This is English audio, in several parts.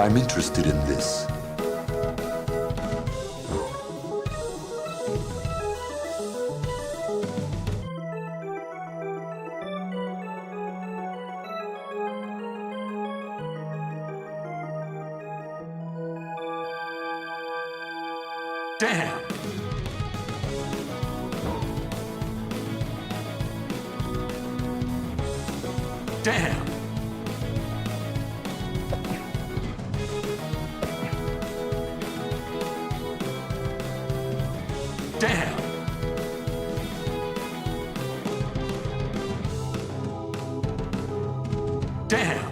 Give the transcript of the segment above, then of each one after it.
I'm interested in this. Damn! Damn! Damn! Damn!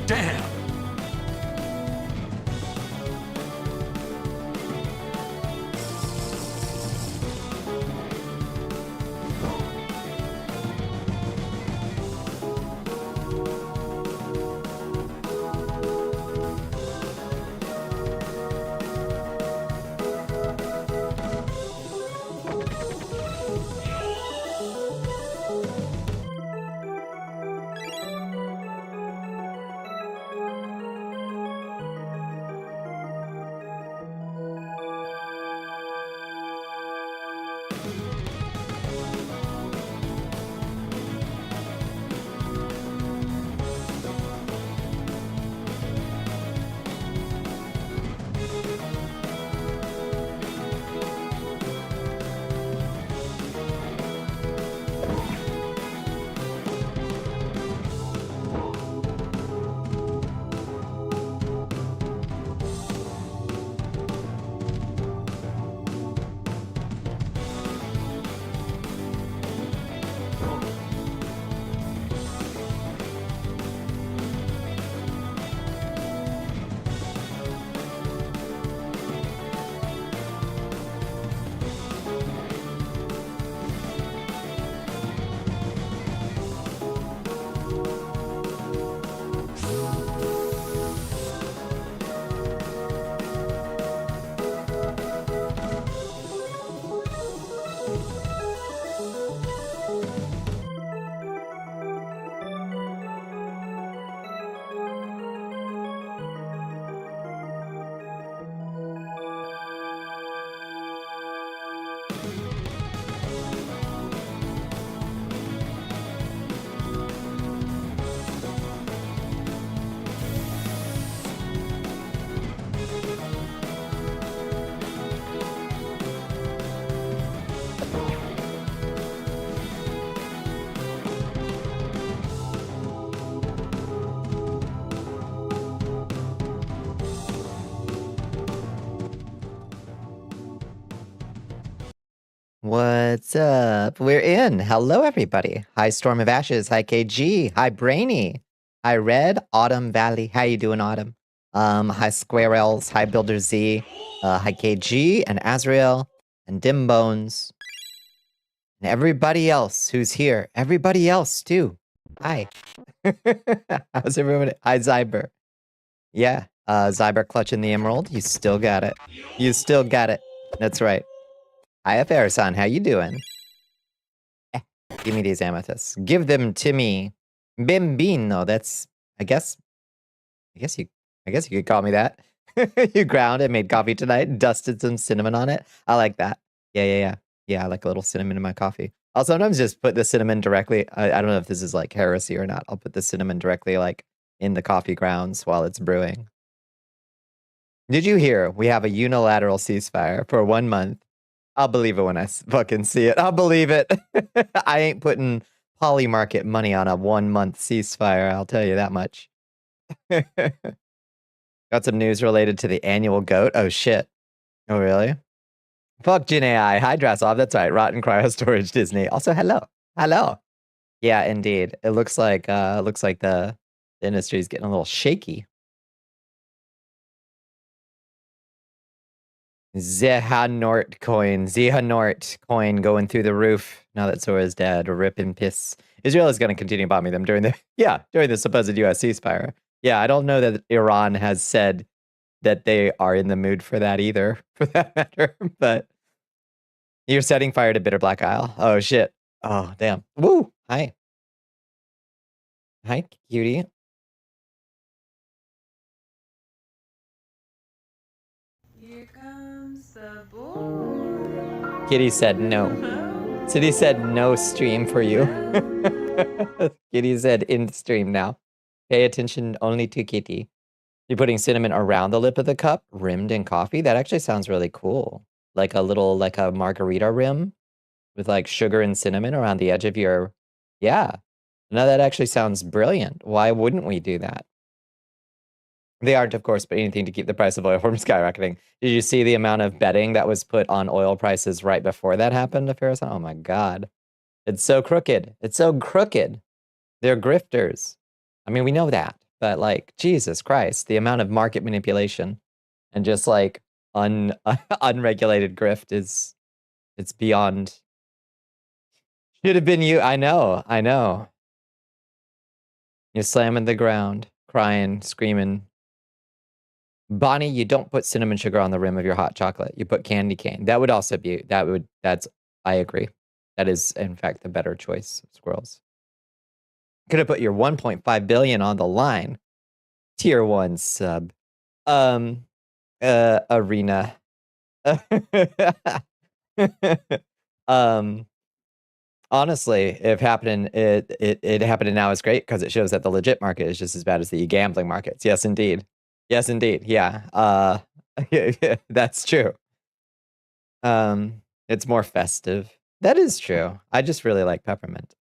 Damn! What's up? We're in. Hello, everybody. Hi, Storm of Ashes. Hi, KG. Hi, Brainy. Hi, Red. Autumn Valley. How you doing, Autumn? Hi, Squirrels. Hi, Builder Z. Hi, KG and Azrael and Dim Bones. And everybody else who's here. Everybody else, too. Hi. How's everyone? Hi, Zyber. Yeah, Zyber clutching the emerald. You still got it. You still got it. That's right. IFR-san, how you doing? Give me these amethysts. Give them to me. Bimbino. That's, I guess you could call me that. You ground and made coffee tonight, dusted some cinnamon on it. I like that. Yeah. Yeah, I like a little cinnamon in my coffee. I'll sometimes just put the cinnamon directly. I don't know if this is like heresy or not. I'll put the cinnamon directly like in the coffee grounds while it's brewing. Did you hear we have a unilateral ceasefire for 1 month? I'll believe it when I fucking see it. I'll believe it. I ain't putting Polymarket money on a 1 month ceasefire. I'll tell you that much. Got some news related to the annual goat. Oh shit. Oh really? Fuck Jin AI. Hi Drasov. That's right. Rotten Cryo Storage Disney. Also hello. Hello. Yeah, indeed. It looks like the industry is getting a little shaky. Zehanort coin going through the roof now that Sora's dead. Rip and piss. Israel is going to continue bombing them during the supposed US ceasefire. Yeah, I don't know that Iran has said that they are in the mood for that either, for that matter. But you're setting fire to Bitter Black Isle. Oh shit. Oh damn. Woo. Hi. Hi, cutie. Here comes the boy. Kitty said no. City said no stream for you. Kitty said in stream now. Pay attention only to Kitty. You're putting cinnamon around the lip of the cup, rimmed in coffee? That actually sounds really cool. Like a margarita rim with like sugar and cinnamon around the edge of your... Yeah. No, that actually sounds brilliant. Why wouldn't we do that? They aren't, of course, but anything to keep the price of oil from skyrocketing. Did you see the amount of betting that was put on oil prices right before that happened, Ferris? Oh my God. It's so crooked. It's so crooked. They're grifters. I mean, we know that, but like, Jesus Christ, the amount of market manipulation and just like unregulated grift it's beyond. Should have been you. I know. You're slamming the ground, crying, screaming. Bonnie, you don't put cinnamon sugar on the rim of your hot chocolate. You put candy cane. That would also be, I agree. That is, in fact, the better choice, squirrels. Could have put your 1.5 billion on the line. Tier 1 sub. Arena. Honestly, if happening, it happening now is great because it shows that the legit market is just as bad as the gambling markets. Yes, indeed. Yes, indeed. Yeah. That's true. It's more festive. That is true. I just really like peppermint.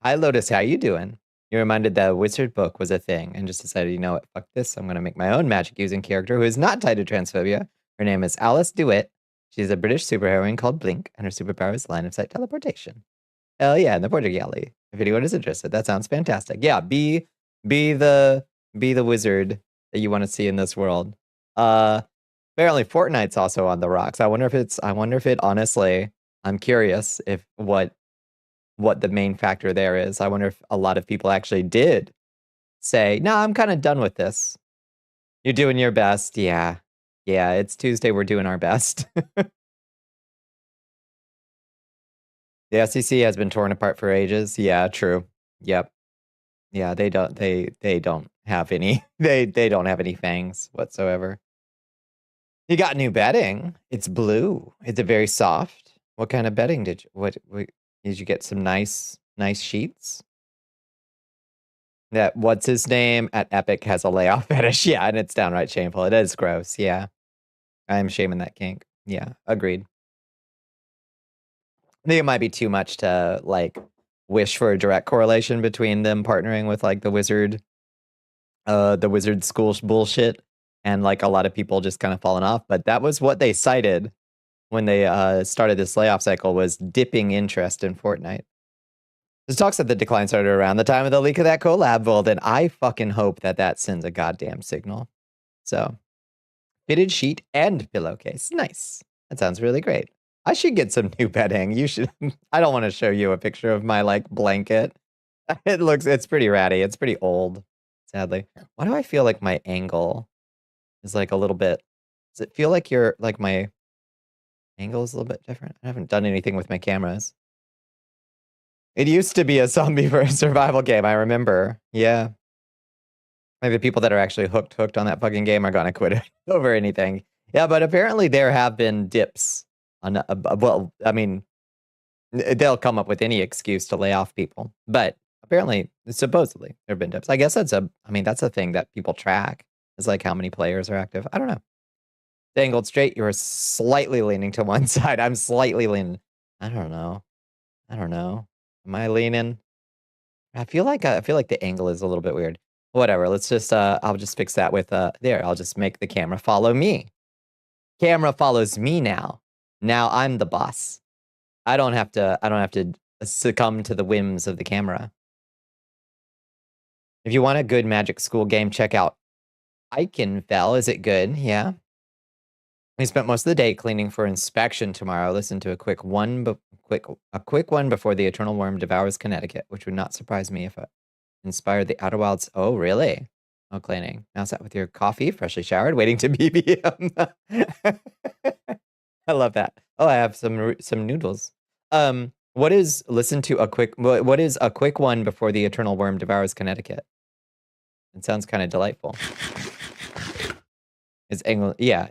Hi, Lotus. How you doing? You reminded that wizard book was a thing and just decided, you know what, fuck this. I'm going to make my own magic using character who is not tied to transphobia. Her name is Alice DeWitt. She's a British superheroine called Blink, and her superpower is line of sight teleportation. Hell yeah, in the Porter Galley. If anyone is interested, that sounds fantastic. Yeah, be the wizard that you want to see in this world. Apparently Fortnite's also on the rocks. I wonder if it honestly, I'm curious if what the main factor there is. I wonder if a lot of people actually did say, no, I'm kind of done with this. You're doing your best. Yeah, it's Tuesday. We're doing our best. The SEC has been torn apart for ages. Yeah, true. Yep. Yeah, they don't have any they don't have any fangs whatsoever. You got new bedding. It's blue. Is it very soft? What kind of bedding did you get some nice sheets? That what's his name at Epic has a layoff fetish. Yeah, and it's downright shameful. It is gross. Yeah. I'm shaming that kink. Yeah, agreed. I think it might be too much to like wish for a direct correlation between them partnering with like the wizard school bullshit and like a lot of people just kind of falling off. But that was what they cited when they started this layoff cycle, was dipping interest in Fortnite. There's talks that the decline started around the time of the leak of that collab vault, and I fucking hope that sends a goddamn signal. So, fitted sheet and pillowcase. Nice. That sounds really great. I should get some new bedding. You should. I don't want to show you a picture of my like blanket. It's pretty ratty. It's pretty old, sadly. Why do I feel like my angle is like a little bit. Does it feel like my angle is a little bit different? I haven't done anything with my cameras. It used to be a zombie versus survival game, I remember. Yeah. Maybe the people that are actually hooked on that fucking game are gonna quit it over anything. Yeah, but apparently there have been dips on, well, I mean, they'll come up with any excuse to lay off people. But apparently, supposedly, there have been dips. I guess that's a thing that people track, is like how many players are active. I don't know. Dangled straight, you are slightly leaning to one side. I'm slightly leaning. I don't know. Am I leaning? I feel like the angle is a little bit weird. Whatever. Let's just I'll just fix that with there. I'll just make the camera follow me. Camera follows me now. Now I'm the boss. I don't have to succumb to the whims of the camera. If you want a good Magic School game, check out Ikenfell. Is it good? Yeah. We spent most of the day cleaning for inspection tomorrow. Listen to a quick one before the Eternal Worm devours Connecticut, which would not surprise me if it inspired the Outer Wilds. Oh, really? Oh, cleaning. Now sat with your coffee, freshly showered, waiting to BBM. I love that. Oh, I have some noodles. What is a quick one before the Eternal Worm devours Connecticut? It sounds kind of delightful. It's England. Yeah.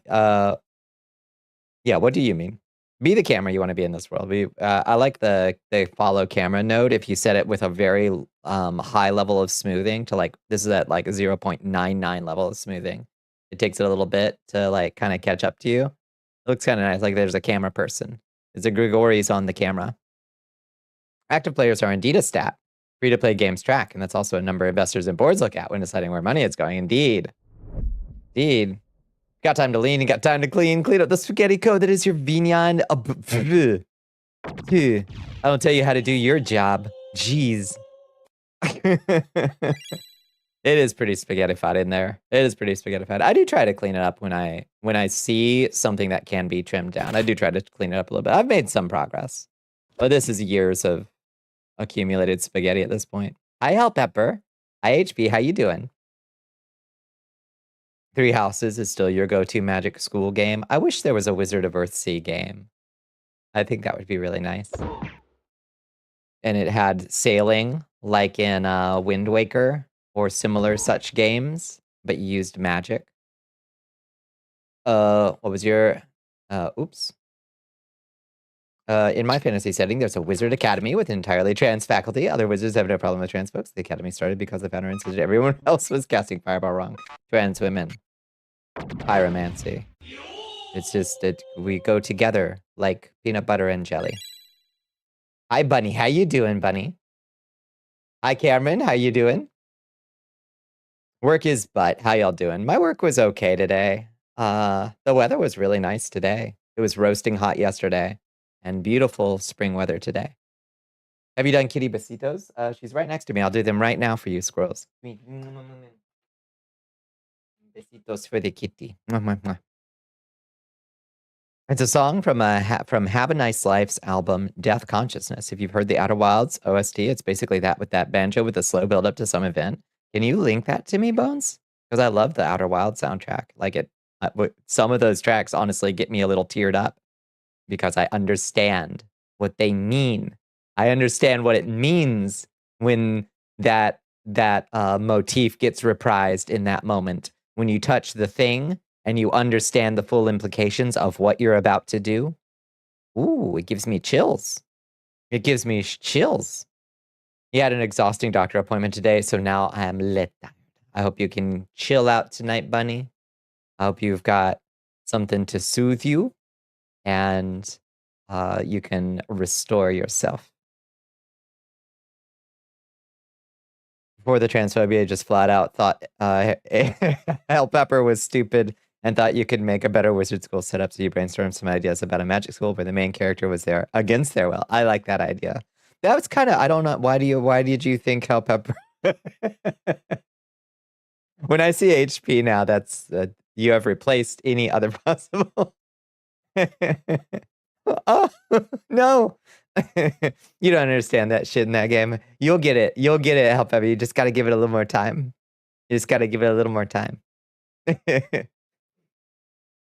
Yeah, what do you mean? Be the camera you want to be in this world. I like the follow camera node. If you set it with a very high level of smoothing to like, this is at like a 0.99 level of smoothing. It takes it a little bit to like kind of catch up to you. It looks kind of nice. Like there's a camera person. It's a Grigori's on the camera. Active players are indeed a stat. Free to play games track, and that's also a number investors and boards look at when deciding where money is going. Indeed. Got time to lean and got time to clean. Clean up the spaghetti code that is your Vignon. I don't tell you how to do your job. Jeez. It is pretty spaghettified in there. It is pretty spaghettified. I do try to clean it up when I see something that can be trimmed down. I do try to clean it up a little bit. I've made some progress. But this is years of accumulated spaghetti at this point. Hi, Hell Pepper. Hi, HP. How you doing? Three Houses is still your go-to Magic School game. I wish there was a Wizard of Earthsea game. I think that would be really nice. And it had sailing, like in Wind Waker, or similar such games, but you used magic. What was your... oops. In my fantasy setting, there's a wizard academy with entirely trans faculty. Other wizards have no problem with trans folks. The academy started because the founder insisted everyone else was casting Fireball wrong. Trans women. Pyromancy. It's just that we go together like peanut butter and jelly. Hi, Bunny. How you doing, Bunny? Hi, Cameron. How you doing? Work is butt. How y'all doing? My work was okay today. The weather was really nice today. It was roasting hot yesterday. And beautiful spring weather today. Have you done kitty besitos? She's right next to me. I'll do them right now for you, squirrels. Besitos for the kitty. It's a song from Have a Nice Life's album Death Consciousness. If you've heard the Outer Wilds OST, it's basically that with that banjo with a slow build up to some event. Can you link that to me, Bones? Because I love the Outer Wilds soundtrack. Like it, some of those tracks honestly get me a little teared up. Because I understand what they mean. I understand what it means when that motif gets reprised in that moment. When you touch the thing and you understand the full implications of what you're about to do. Ooh, it gives me chills. It gives me chills. He had an exhausting doctor appointment today, so now I am lit. I hope you can chill out tonight, Bunny. I hope you've got something to soothe you. And you can restore yourself. Before the transphobia, I just flat out thought Hell Pepper was stupid and thought you could make a better wizard school setup, so you brainstormed some ideas about a magic school where the main character was there against their will. I like that idea. That was kind of, I don't know, why did you think Hell Pepper? When I see HP now, that's, you have replaced any other possible. Oh, no. You don't understand that shit in that game. You'll get it. Help Pepper. You just got to give it a little more time.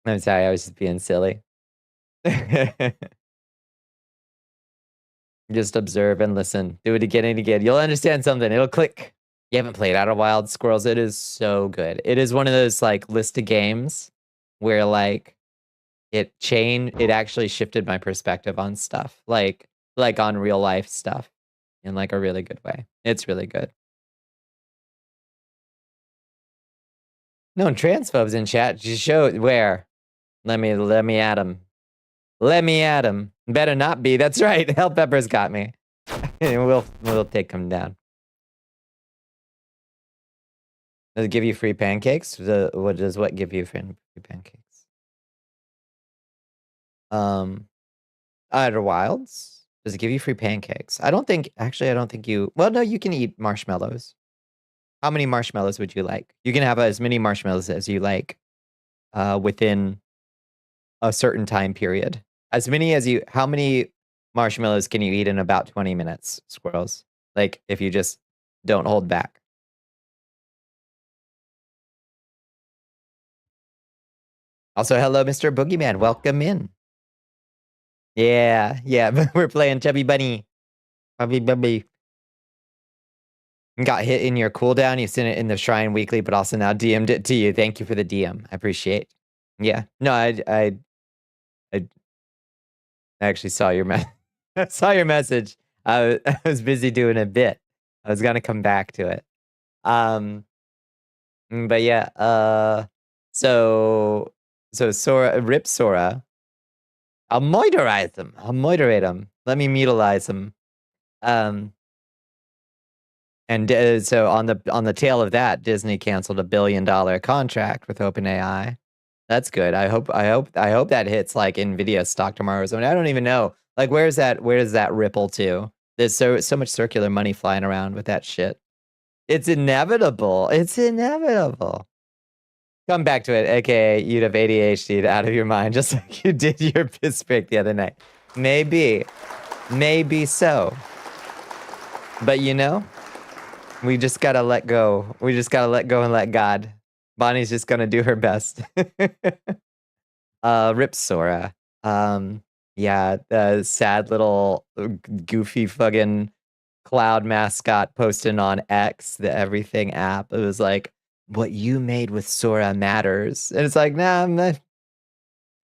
I'm sorry, I was just being silly. Just observe and listen. Do it again and again. You'll understand something. It'll click. You haven't played Outer Wild Squirrels. It is so good. It is one of those like list of games where like it actually shifted my perspective on stuff. Like on real life stuff in like a really good way. It's really good. No transphobes in chat. Just show where. Let me at him. Let me at him. Better not be. That's right. Hell Pepper's got me. we'll take him down. Does it give you free pancakes? What does what give you free pancakes? Outer Wilds. Does it give you free pancakes? I don't think you. Well, no, you can eat marshmallows. How many marshmallows would you like? You can have as many marshmallows as you like, within a certain time period. As many as you. How many marshmallows can you eat in about 20 minutes, squirrels? Like if you just don't hold back. Also, hello, Mr. Boogeyman. Welcome in. Yeah, we're playing Chubby Bunny. Chubby Bunny. Got hit in your cooldown. You've seen it in the Shrine Weekly, but also now DM'd it to you. Thank you for the DM. I appreciate. Yeah. No, I actually saw your message. I was busy doing a bit. I was gonna come back to it. But yeah, so Sora, rip Sora. I'll moderate them. Let me mutilize them. And so on the tail of that, Disney canceled $1 billion contract with OpenAI. That's good. I hope that hits like Nvidia stock tomorrow or something. I don't even know. Like, where does that ripple to? There's so much circular money flying around with that shit. It's inevitable. Come back to it, aka you'd have ADHD'd out of your mind, just like you did your piss pick the other night. Maybe so. But you know, we just gotta let go. We just gotta let go and let God. Bonnie's just gonna do her best. Rip Sora. Yeah, the sad little goofy fucking cloud mascot posting on X, the everything app. It was like, what you made with Sora matters. And it's like, nah, I'm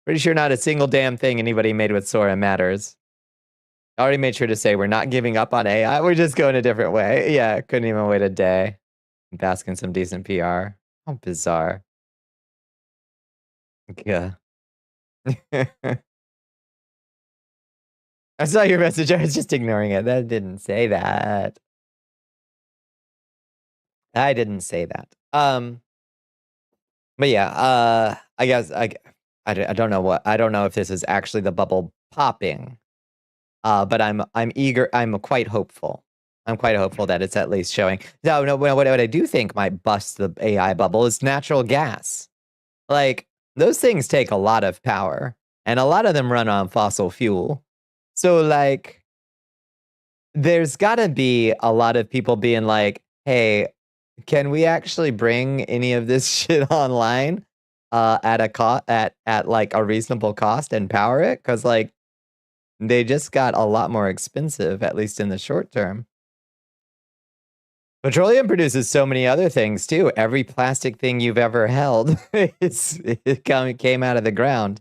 pretty sure not a single damn thing anybody made with Sora matters. I already made sure to say we're not giving up on AI. We're just going a different way. Yeah, couldn't even wait a day. Bask in some decent PR. How bizarre. Yeah. I saw your message. I was just ignoring it. That didn't say that. I didn't say that. But yeah, I guess I don't know I don't know if this is actually the bubble popping. But I'm eager. I'm quite hopeful. I'm quite hopeful that it's at least showing. No. What I do think might bust the AI bubble is natural gas. Like, those things take a lot of power, and a lot of them run on fossil fuel. So like, there's got to be a lot of people being like, "Hey, can we actually bring any of this shit online at like a reasonable cost and power it?" Because like, they just got a lot more expensive, at least in the short term. Petroleum produces so many other things too. Every plastic thing you've ever held came out of the ground.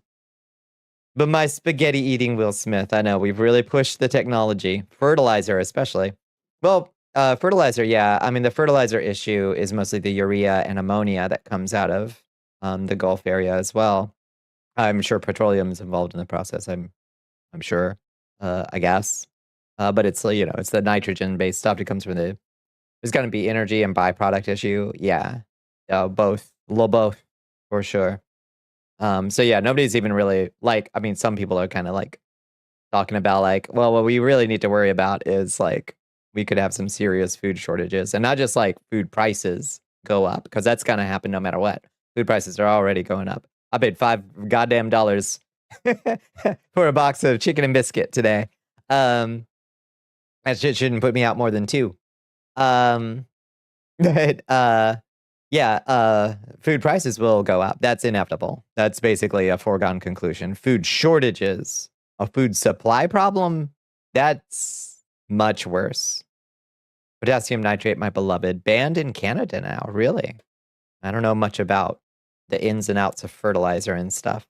But my spaghetti eating Will Smith, I know we've really pushed the technology, fertilizer especially. Well, fertilizer, yeah. I mean, the fertilizer issue is mostly the urea and ammonia that comes out of the Gulf area as well. I'm sure petroleum is involved in the process. I'm sure, I guess. But it's, you know, it's the nitrogen-based stuff that comes from the... There's going to be energy and byproduct issue. Yeah. Both. Both, for sure. So yeah, nobody's even really, like, I mean, some people are kind of like talking about like, well, what we really need to worry about is like, we could have some serious food shortages, and not just like food prices go up, because that's going to happen no matter what. Food prices are already going up. I paid $5 goddamn for a box of chicken and biscuit today. That shit shouldn't put me out more than 2. But Yeah, food prices will go up. That's inevitable. That's basically a foregone conclusion. Food shortages, a food supply problem, that's much worse. Potassium nitrate, my beloved, banned in Canada now. Really? I don't know much about the ins and outs of fertilizer and stuff.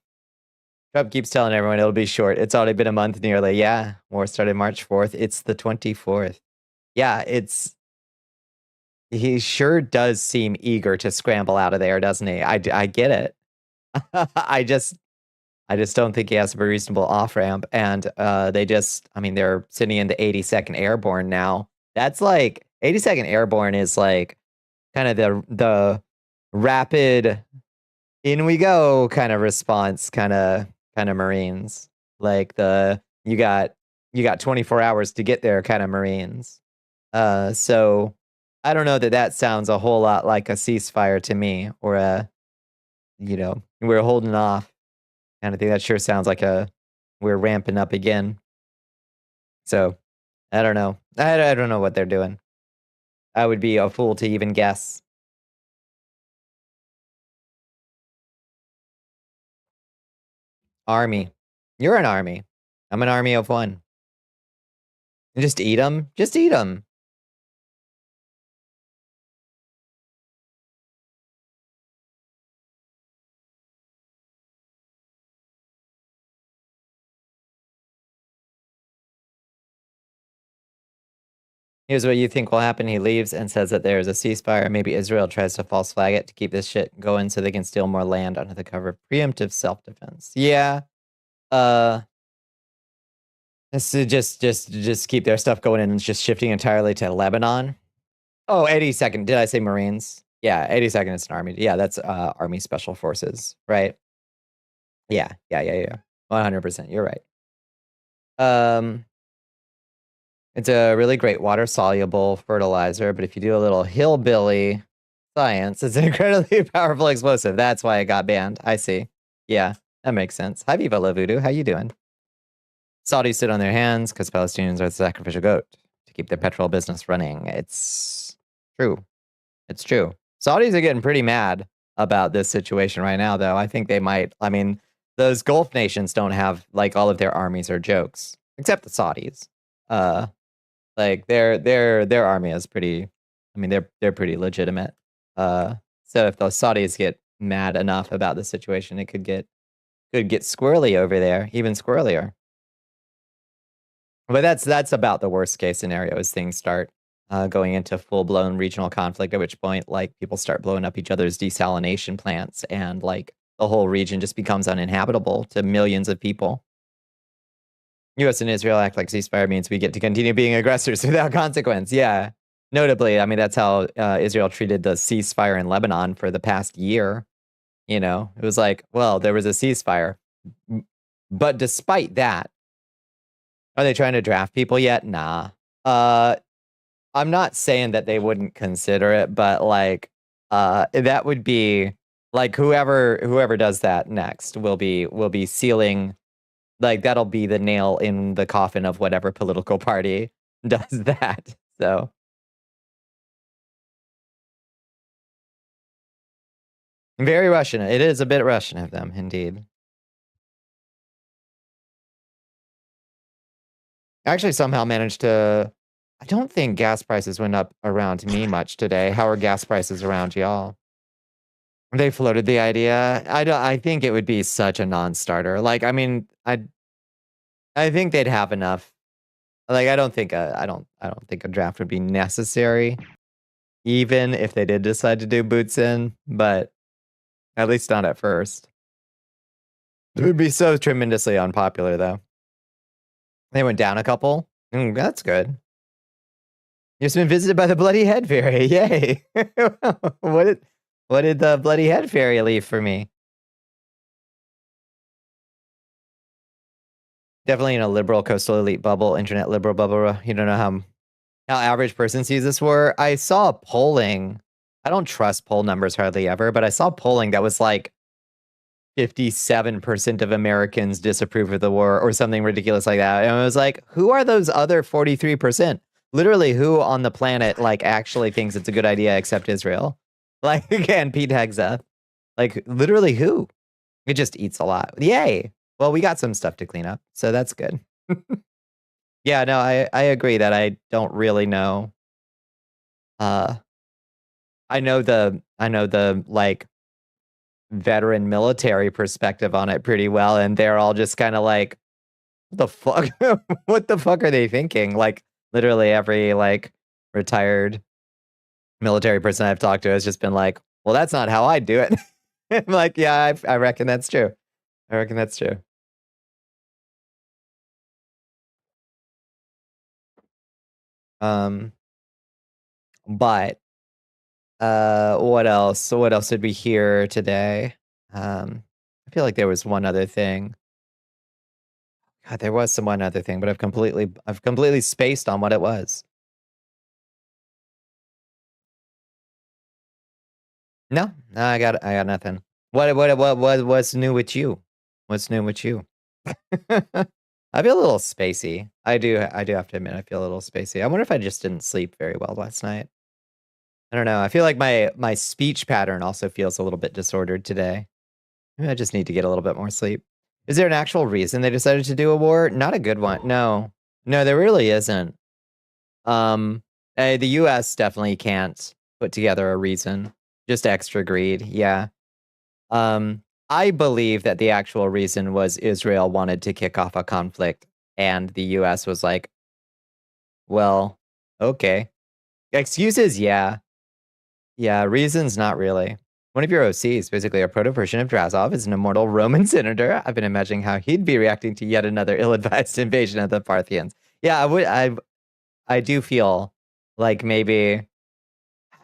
Trump keeps telling everyone it'll be short. It's already been a month nearly. Yeah, war started March 4th. It's the 24th. Yeah, he sure does seem eager to scramble out of there, doesn't he? I get it. I just don't think he has a reasonable off ramp. And they're sitting in the 82nd Airborne now. That's like 82nd Airborne is like kind of the rapid in we go kind of response kind of Marines. Like you got 24 hours to get there kind of Marines. So I don't know that sounds a whole lot like a ceasefire to me, or we're holding off kind of thing. That sure sounds like we're ramping up again. So I don't know. I don't know what they're doing. I would be a fool to even guess. Army. You're an army. I'm an army of one. Just eat them. Just eat them. Here's what you think will happen. He leaves and says that there's a ceasefire. Maybe Israel tries to false flag it to keep this shit going so they can steal more land under the cover of preemptive self-defense. Yeah. This is just keep their stuff going and just shifting entirely to Lebanon. Oh, 82nd. Did I say Marines? Yeah, 82nd is an army. Yeah, that's Army Special Forces, right? Yeah. 100%. You're right. It's a really great water-soluble fertilizer, but if you do a little hillbilly science, it's an incredibly powerful explosive. That's why it got banned. I see. Yeah, that makes sense. Hi, Viva La Voodoo. How you doing? Saudis sit on their hands because Palestinians are the sacrificial goat to keep their petrol business running. It's true. It's true. Saudis are getting pretty mad about this situation right now, though. I think they might. I mean, those Gulf nations don't have, like, all of their armies are jokes, except the Saudis. Like their army is pretty. I mean, they're pretty legitimate. So if the Saudis get mad enough about the situation, it could get squirrely over there, even squirrelier. But that's about the worst case scenario, is things start going into full blown regional conflict. At which point, like, people start blowing up each other's desalination plants, and like the whole region just becomes uninhabitable to millions of people. U.S. and Israel act like ceasefire means we get to continue being aggressors without consequence. Yeah. Notably, I mean, that's how Israel treated the ceasefire in Lebanon for the past year. It was like, well, there was a ceasefire. But despite that, are they trying to draft people yet? Nah. I'm not saying that they wouldn't consider it, but like, that would be like whoever does that next will be sealing. Like, that'll be the nail in the coffin of whatever political party does that. So very Russian. It is a bit Russian of them, indeed. I actually somehow managed to. I don't think gas prices went up around me much today. How are gas prices around y'all? They floated the idea. I think it would be such a non-starter. Like, I mean, I think they'd have enough. Like, I don't think a draft would be necessary, even if they did decide to do boots in, but at least not at first. It would be so tremendously unpopular, though. They went down a couple. That's good. You've been visited by the Bloody Head Fairy. Yay! What did the Bloody Head Fairy leave for me? Definitely in a liberal coastal elite bubble, internet liberal bubble. You don't know how average person sees this were. I saw polling. I don't trust poll numbers hardly ever, but I saw polling that was like 57% of Americans disapprove of the war or something ridiculous like that. And I was like, who are those other 43%? Literally, who on the planet like actually thinks it's a good idea except Israel? Like, again, Pete Hegseth. Like, literally who? It just eats a lot. Yay! Well, we got some stuff to clean up, so that's good. Yeah, no, I agree that I don't really know. I know the, like, veteran military perspective on it pretty well, and they're all just kinda like, "What the fuck? What the fuck are they thinking?" Like, literally every, like, retired military person I've talked to has just been like, "Well, that's not how I do it." I'm like, "Yeah, I reckon that's true. I reckon that's true." Um, but, what else? So what else did we hear today? I feel like there was one other thing. God, there was some one other thing, but I've completely spaced on what it was. No, no, I got nothing. What's new with you? What's new with you? I feel a little spacey. I do have to admit I feel a little spacey. I wonder if I just didn't sleep very well last night. I don't know. I feel like my speech pattern also feels a little bit disordered today. Maybe I just need to get a little bit more sleep. Is there an actual reason they decided to do a war? Not a good one. No. No, there really isn't. The US definitely can't put together a reason. Just extra greed. Yeah. I believe that the actual reason was Israel wanted to kick off a conflict, and the US was like, well, okay. Excuses, yeah. Yeah, reasons, not really. One of your OCs, basically a proto-version of Drazov, is an immortal Roman senator. I've been imagining how he'd be reacting to yet another ill-advised invasion of the Parthians. Yeah, I do feel like maybe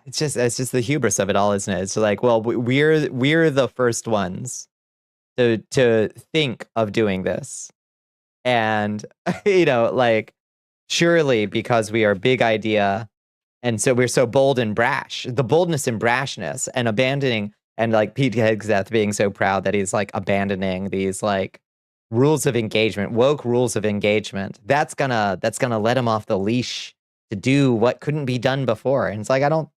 it's just the hubris of it all, isn't it? It's like, well, we're the first ones to think of doing this. And like, surely because we are big idea, and so we're so bold and brash, the boldness and brashness and abandoning, and like Pete Hegseth being so proud that he's like abandoning these like rules of engagement, woke rules of engagement, that's gonna let him off the leash to do what couldn't be done before. And it's like, I don't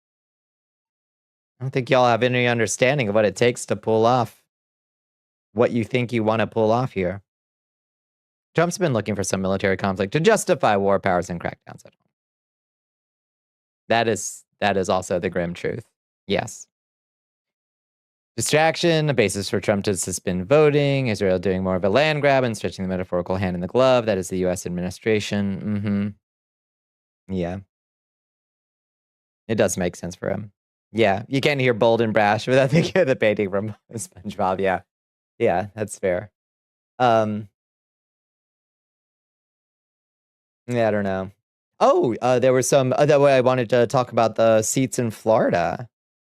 think y'all have any understanding of what it takes to pull off what you think you want to pull off here. Trump's been looking for some military conflict to justify war powers and crackdowns at home. That is also the grim truth. Yes. Distraction, a basis for Trump to suspend voting, Israel doing more of a land grab and stretching the metaphorical hand in the glove. That is the US administration. Yeah. It does make sense for him. Yeah. You can't hear bold and brash without thinking of the painting from SpongeBob. Yeah. Yeah, that's fair. Yeah, I don't know. Oh, there was some that way I wanted to talk about the seats in Florida.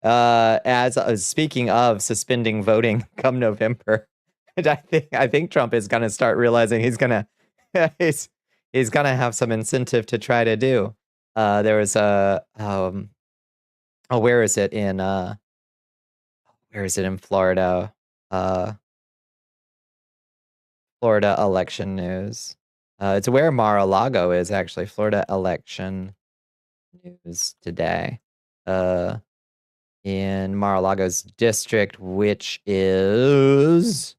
As speaking of suspending voting come November, and I think Trump is gonna start realizing he's gonna he's gonna have some incentive to try to do. There was a where is it in Florida? Florida election news. It's where Mar-a-Lago is actually. Florida election news today. In Mar-a-Lago's district, which is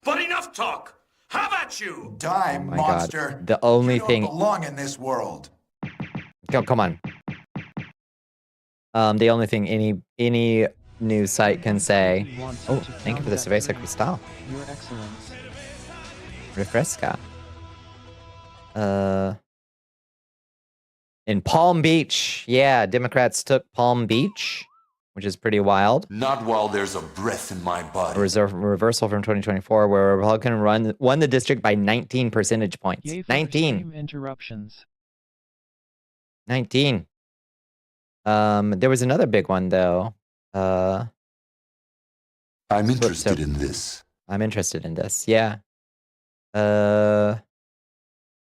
But enough talk! How about you? Die, my monster. God, the only You don't thing. belong in this world. Come on. The only thing any news site can say. Oh, thank you for the cerveza cristal. Your Excellence. Refresca. In Palm Beach. Yeah, Democrats took Palm Beach, which is pretty wild. Not while there's a breath in my body. A reversal from 2024, where a Republican won the district by 19 percentage points. Yay for 19. stream interruptions. 19. There was another big one though. I'm interested in this. I'm interested in this. Yeah.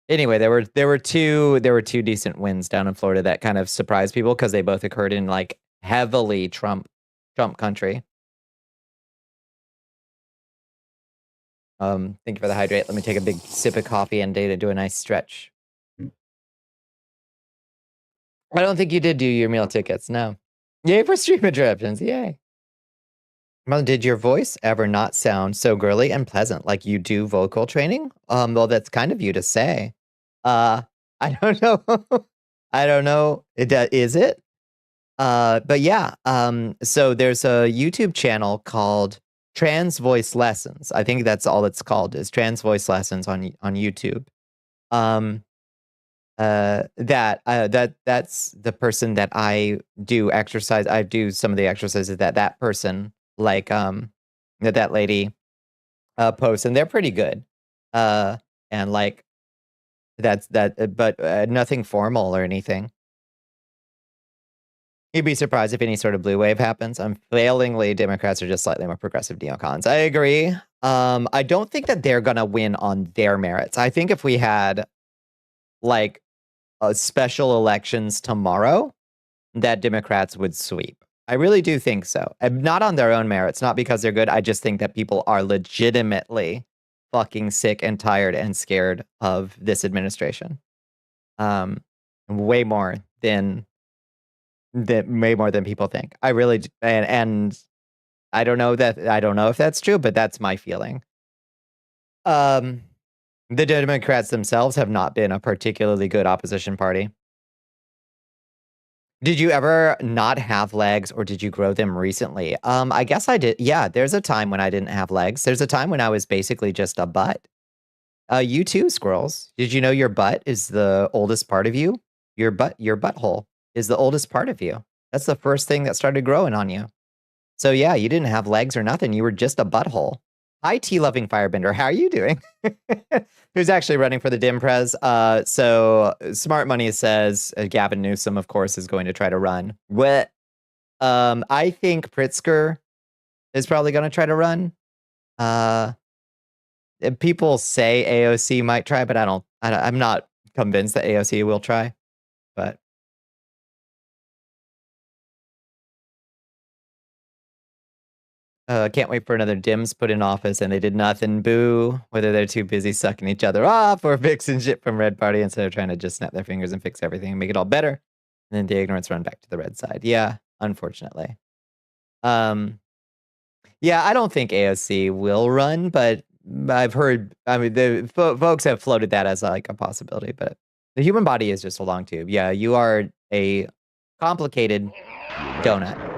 Anyway, there were two decent wins down in Florida that kind of surprised people because they both occurred in like heavily Trump country. Thank you for the hydrate. Let me take a big sip of coffee and do a nice stretch. I don't think you did do your meal tickets. No. Yay for stream interruptions. Yay. Well, did your voice ever not sound so girly and pleasant like you do vocal training? Well, that's kind of you to say. I don't know. I don't know. Is it? But yeah, so there's a YouTube channel called Trans Voice Lessons. I think that's all it's called, is Trans Voice Lessons on YouTube. That's the person that I do exercise. I do some of the exercises that person, like, that lady posts, and they're pretty good. And like but nothing formal or anything. You'd be surprised if any sort of blue wave happens. Unfailingly, Democrats are just slightly more progressive neocons. I agree. I don't think that they're gonna win on their merits. I think if we had like special elections tomorrow, that Democrats would sweep. I really do think so. And not on their own merits, not because they're good. I just think that people are legitimately fucking sick and tired and scared of this administration. Way more than people think. I really and I don't know if that's true, but that's my feeling. The Democrats themselves have not been a particularly good opposition party. Did you ever not have legs, or did you grow them recently? I guess I did. Yeah, there's a time when I didn't have legs. There's a time when I was basically just a butt. You too, squirrels. Did you know your butt is the oldest part of you? Your butthole is the oldest part of you. That's the first thing that started growing on you. So yeah, you didn't have legs or nothing. You were just a butthole. Hi, tea-loving firebender. How are you doing? Who's actually running for the Dim Pres? So Smart Money says Gavin Newsom, of course, is going to try to run. What? I think Pritzker is probably going to try to run. People say AOC might try, but I'm not convinced that AOC will try. But can't wait for another Dims put in office and they did nothing. Boo. Whether they're too busy sucking each other off or fixing shit from Red Party instead of trying to just snap their fingers and fix everything and make it all better. And then the ignorance run back to the red side. Yeah, unfortunately. Yeah, I don't think AOC will run, but I've heard, I mean, the folks have floated that as like a possibility, but the human body is just a long tube. Yeah, you are a complicated donut.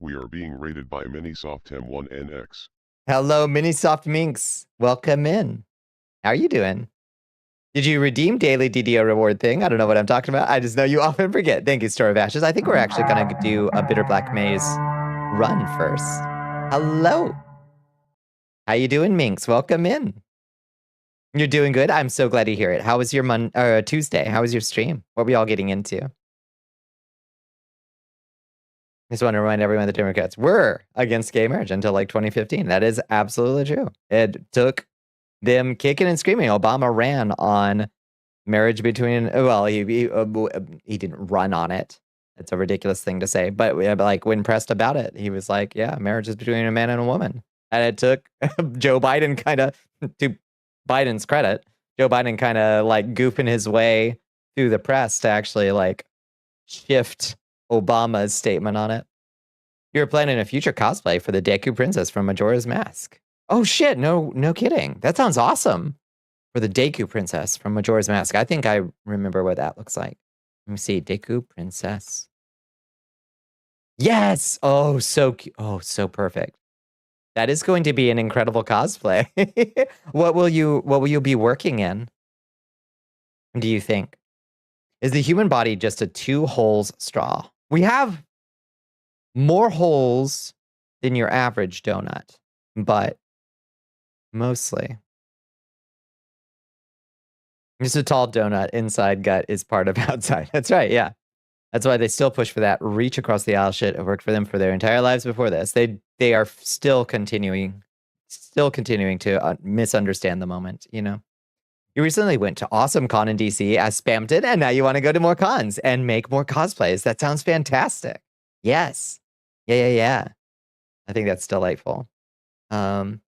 We are being rated by Minisoft M1NX. Hello, Minisoft Minx. Welcome in. How are you doing? Did you redeem daily DDO reward thing? I don't know what I'm talking about. I just know you often forget. Thank you, Store of Ashes. I think we're actually going to do a Bitter Black Maze run first. Hello. How you doing, Minx? Welcome in. You're doing good? I'm so glad to hear it. How was your Tuesday? How was your stream? What were y'all getting into? I just want to remind everyone that Democrats were against gay marriage until like 2015. That is absolutely true. It took them kicking and screaming. Obama ran on marriage between, well, he didn't run on it. It's a ridiculous thing to say. But like when pressed about it, he was like, yeah, marriage is between a man and a woman. And it took Joe Biden kind of, to Biden's credit, Joe Biden kind of like goofing his way through the press to actually like shift Obama's statement on it. You're planning a future cosplay for the Deku Princess from Majora's Mask. Oh shit, no kidding. That sounds awesome. For the Deku Princess from Majora's Mask. I think I remember what that looks like. Let me see, Deku Princess. Yes! Oh, so cute. Oh, so perfect. That is going to be an incredible cosplay. What will you be working in? Do you think? Is the human body just a 2 holes straw? We have more holes than your average donut, but mostly. Just a tall donut, inside gut is part of outside. That's right, yeah. That's why they still push for that reach across the aisle shit. It worked for them for their entire lives before this. They are still continuing to misunderstand the moment, you know? You recently went to Awesome Con in DC, I spammed it, and now you want to go to more cons and make more cosplays. That sounds fantastic. Yes. Yeah. I think that's delightful. I've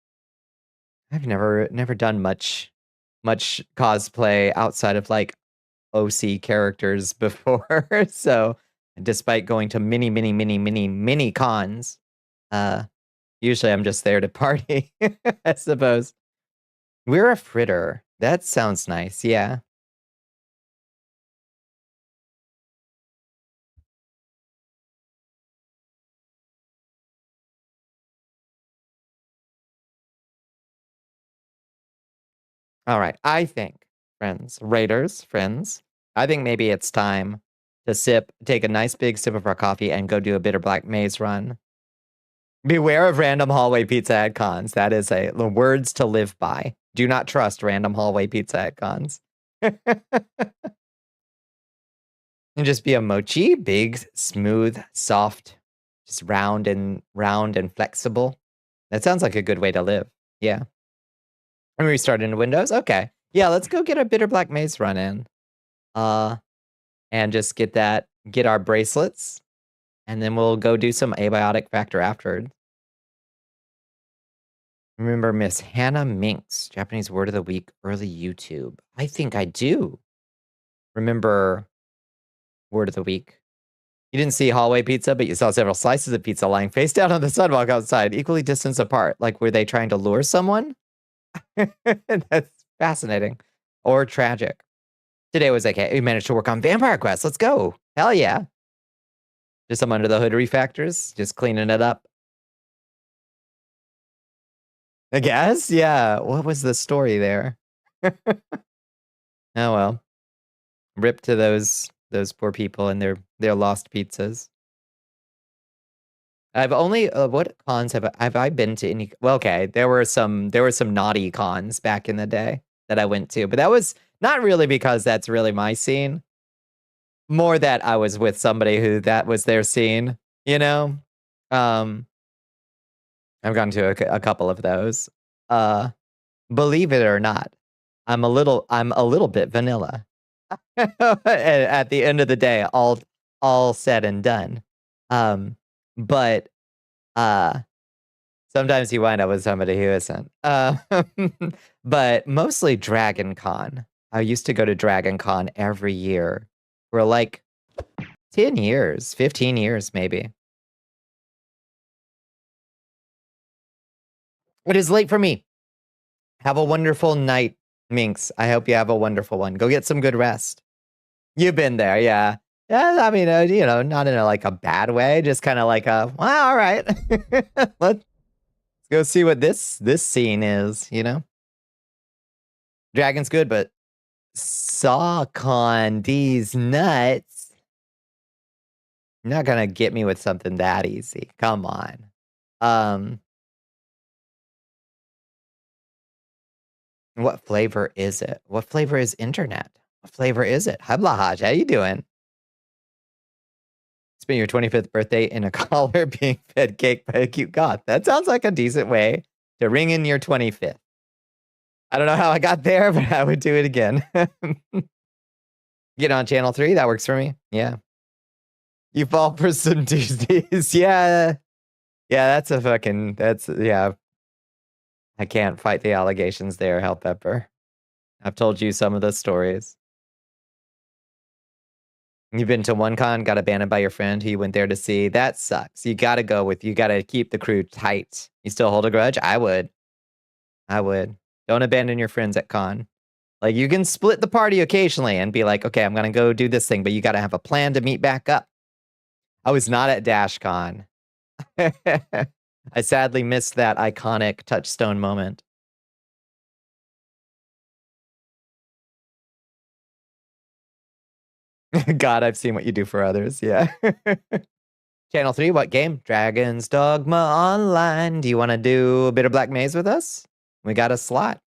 never done much cosplay outside of like OC characters before, so despite going to many cons. Usually I'm just there to party, I suppose. We're a fritter. That sounds nice, yeah. All right, I think, friends, raiders, friends, I think maybe it's time to take a nice big sip of our coffee and go do a bitter black maze run. Beware of random hallway pizza at cons. That is the words to live by. Do not trust random hallway pizza at cons. And just be a mochi, big, smooth, soft, just round and flexible. That sounds like a good way to live. Yeah. And restart into Windows. Okay. Yeah, let's go get a bitter black maze run in. And just get our bracelets. And then we'll go do some abiotic factor afterwards. Remember Miss Hannah Minx, Japanese word of the week, early YouTube. I think I do. Remember word of the week. You didn't see hallway pizza, but you saw several slices of pizza lying face down on the sidewalk outside, equally distanced apart. Like, were they trying to lure someone? That's fascinating. Or tragic. Today was like, hey, we managed to work on Vampire Quest. Let's go. Hell yeah. Just some under the hood refactors, just cleaning it up. I guess, yeah. What was the story there? Oh well. Rip to those poor people and their lost pizzas. I've only what cons have I been to any? Well, okay, there were some naughty cons back in the day that I went to, but that was not really because that's really my scene. More that I was with somebody who that was their scene, you know? I've gone to a couple of those. Believe it or not, I'm a little bit vanilla. At the end of the day, all said and done. But sometimes you wind up with somebody who isn't. But mostly Dragon Con. I used to go to Dragon Con every year for like 10 years, 15 years maybe. It is late for me. Have a wonderful night, Minx. I hope you have a wonderful one. Go get some good rest. You've been there, yeah. Yeah, I mean, not in a bad way, just kind of like well, all right. Let's go see what this scene is, Dragon's good, but Sawcon, these nuts. You're not gonna get me with something that easy. Come on. What flavor is it? What flavor is internet? What flavor is it? Hi, Blahaj. How you doing? Spend your 25th birthday in a collar being fed cake by a cute goth. That sounds like a decent way to ring in your 25th. I don't know how I got there, but I would do it again. Get on channel 3. That works for me. Yeah. You fall for some Tuesdays. Yeah. Yeah, yeah. I can't fight the allegations there, Hell Pepper. I've told you some of the stories. You've been to one con, got abandoned by your friend who you went there to see. That sucks. You gotta keep the crew tight. You still hold a grudge? I would. Don't abandon your friends at con. Like, you can split the party occasionally and be like, okay, I'm gonna go do this thing, but you gotta have a plan to meet back up. I was not at DashCon. I sadly missed that iconic touchstone moment. God, I've seen what you do for others. Yeah. Channel 3, what game? Dragon's Dogma Online. Do you want to do a bit of Black Maze with us? We got a slot.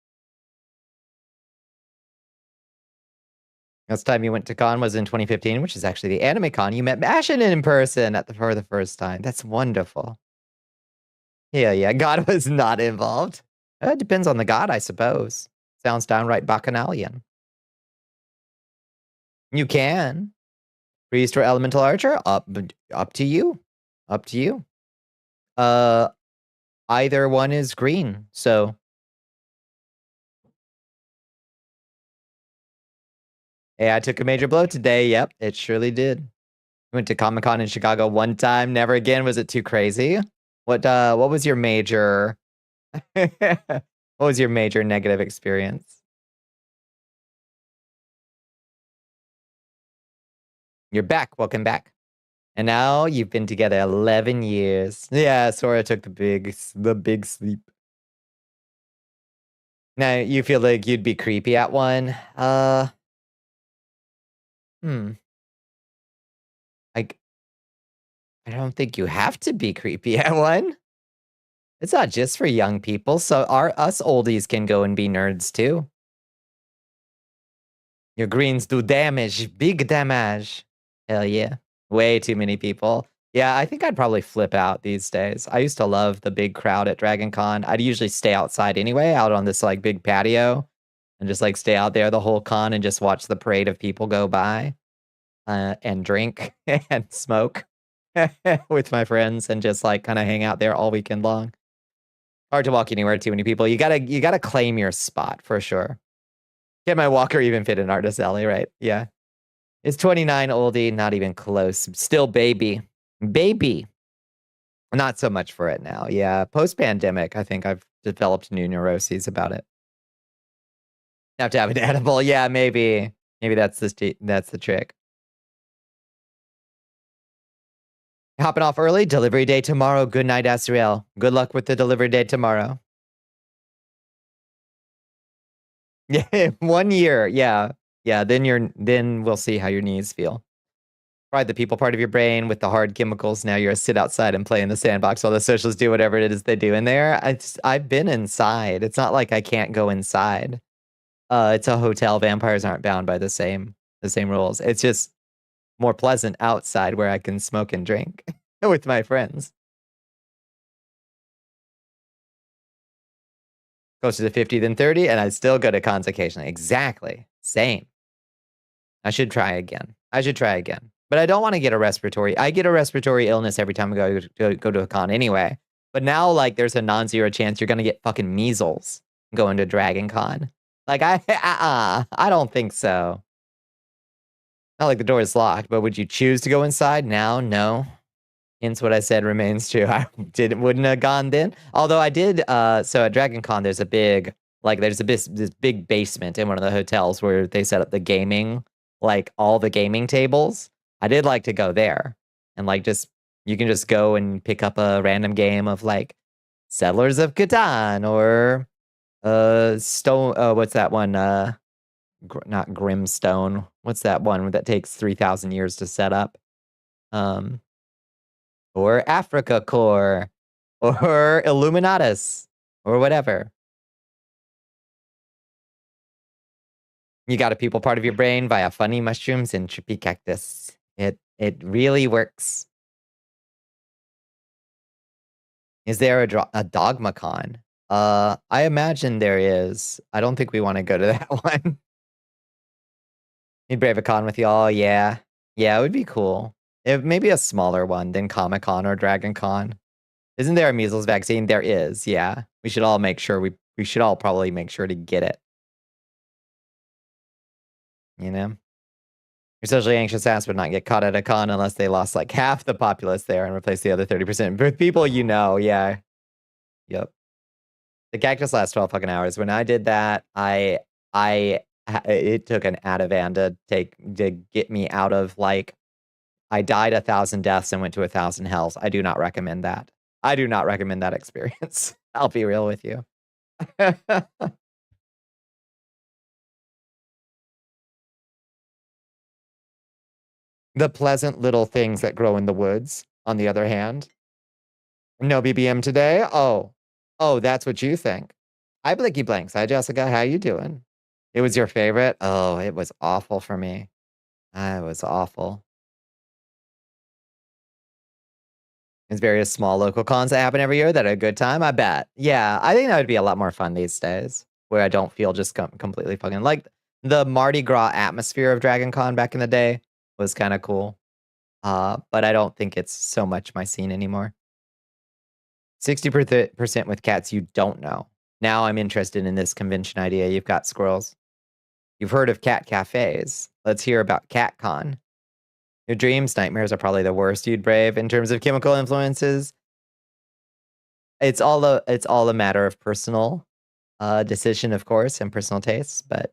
Last time you went to con was in 2015, which is actually the anime con. You met Bashin in person for the first time. That's wonderful. Yeah, God was not involved. It depends on the god, I suppose. Sounds downright bacchanalian. You can. Priest or elemental archer? Up to you. Up to you. Either one is green, so. Hey, I took a major blow today. Yep, it surely did. Went to Comic-Con in Chicago one time, never again. Was it too crazy? What was your major what was your major negative experience? You're back. Welcome back. And now you've been together 11 years. Yeah, Sora took the big sleep. Now, you feel like you'd be creepy at one? Like, I don't think you have to be creepy at one. It's not just for young people, so us oldies can go and be nerds too. Your greens do damage, big damage. Hell yeah. Way too many people. Yeah, I think I'd probably flip out these days. I used to love the big crowd at Dragon Con. I'd usually stay outside anyway, out on this like big patio, and just like stay out there the whole con and just watch the parade of people go by, and drink and smoke with my friends and just like kind of hang out there all weekend long. Hard to walk anywhere, too many people. You gotta claim your spot for sure. Can my walker even fit in Artist Alley, right? Yeah. It's 29 oldie, not even close. Still baby. Baby. Not so much for it now. Yeah. Post-pandemic, I think I've developed new neuroses about it. Have to have an edible. Yeah, maybe. Maybe that's the trick. Hopping off early. Delivery day tomorrow. Good night, Asriel. Good luck with the delivery day tomorrow. Yeah, 1 year. Yeah. Yeah, then we'll see how your knees feel. Probably the people part of your brain with the hard chemicals. Now you're a sit outside and play in the sandbox while the socials do whatever it is they do in there. I've been inside. It's not like I can't go inside. It's a hotel. Vampires aren't bound by the same rules. It's just more pleasant outside where I can smoke and drink with my friends. Closer to 50 than 30, and I still go to cons occasionally. Exactly. Same. I should try again. But I don't want to get a respiratory. I get a respiratory illness every time I go to a con anyway. But now, like, there's a non-zero chance you're going to get fucking measles going to Dragon Con. Like, I don't think so. Not like the door is locked, but would you choose to go inside now? No. Hence what I said remains true. I wouldn't have gone then. Although I did, so at Dragon Con, there's this big basement in one of the hotels where they set up the gaming, like all the gaming tables. I did like to go there and like you can just go and pick up a random game of like Settlers of Catan or what's that one? Not Grimstone. What's that one that takes 3,000 years to set up? Or Africa Core, or Illuminatus, or whatever. You got a people part of your brain via funny mushrooms and trippy cactus. It really works. Is there a Dogmacon? I imagine there is. I don't think we want to go to that one. Need Bravacon with y'all, yeah. Yeah, it would be cool. Maybe a smaller one than Comic-Con or Dragon Con. Isn't there a measles vaccine? There is, yeah. We should all make sure we should all probably make sure to get it. You know? Your socially anxious ass would not get caught at a con unless they lost like half the populace there and replaced the other 30% with people you know, yeah. Yep. The cactus lasts 12 fucking hours. When I did that, it took an Ativan to get me out of like I died 1,000 deaths and went to 1,000 hells. I do not recommend that. I do not recommend that experience. I'll be real with you. The pleasant little things that grow in the woods, on the other hand. No BBM today? Oh, that's what you think. Hi, Blicky Blanks. Hi, Jessica. How you doing? It was your favorite? Oh, it was awful for me. It was awful. There's various small local cons that happen every year that are a good time, I bet. Yeah, I think that would be a lot more fun these days, where I don't feel just completely fucking... Like, the Mardi Gras atmosphere of Dragon Con back in the day was kind of cool. But I don't think it's so much my scene anymore. 60% with cats you don't know. Now I'm interested in this convention idea you've got, Squirrels. You've heard of cat cafes. Let's hear about CatCon. Your dreams, nightmares are probably the worst you'd brave in terms of chemical influences. It's all a matter of personal decision, of course, and personal tastes, but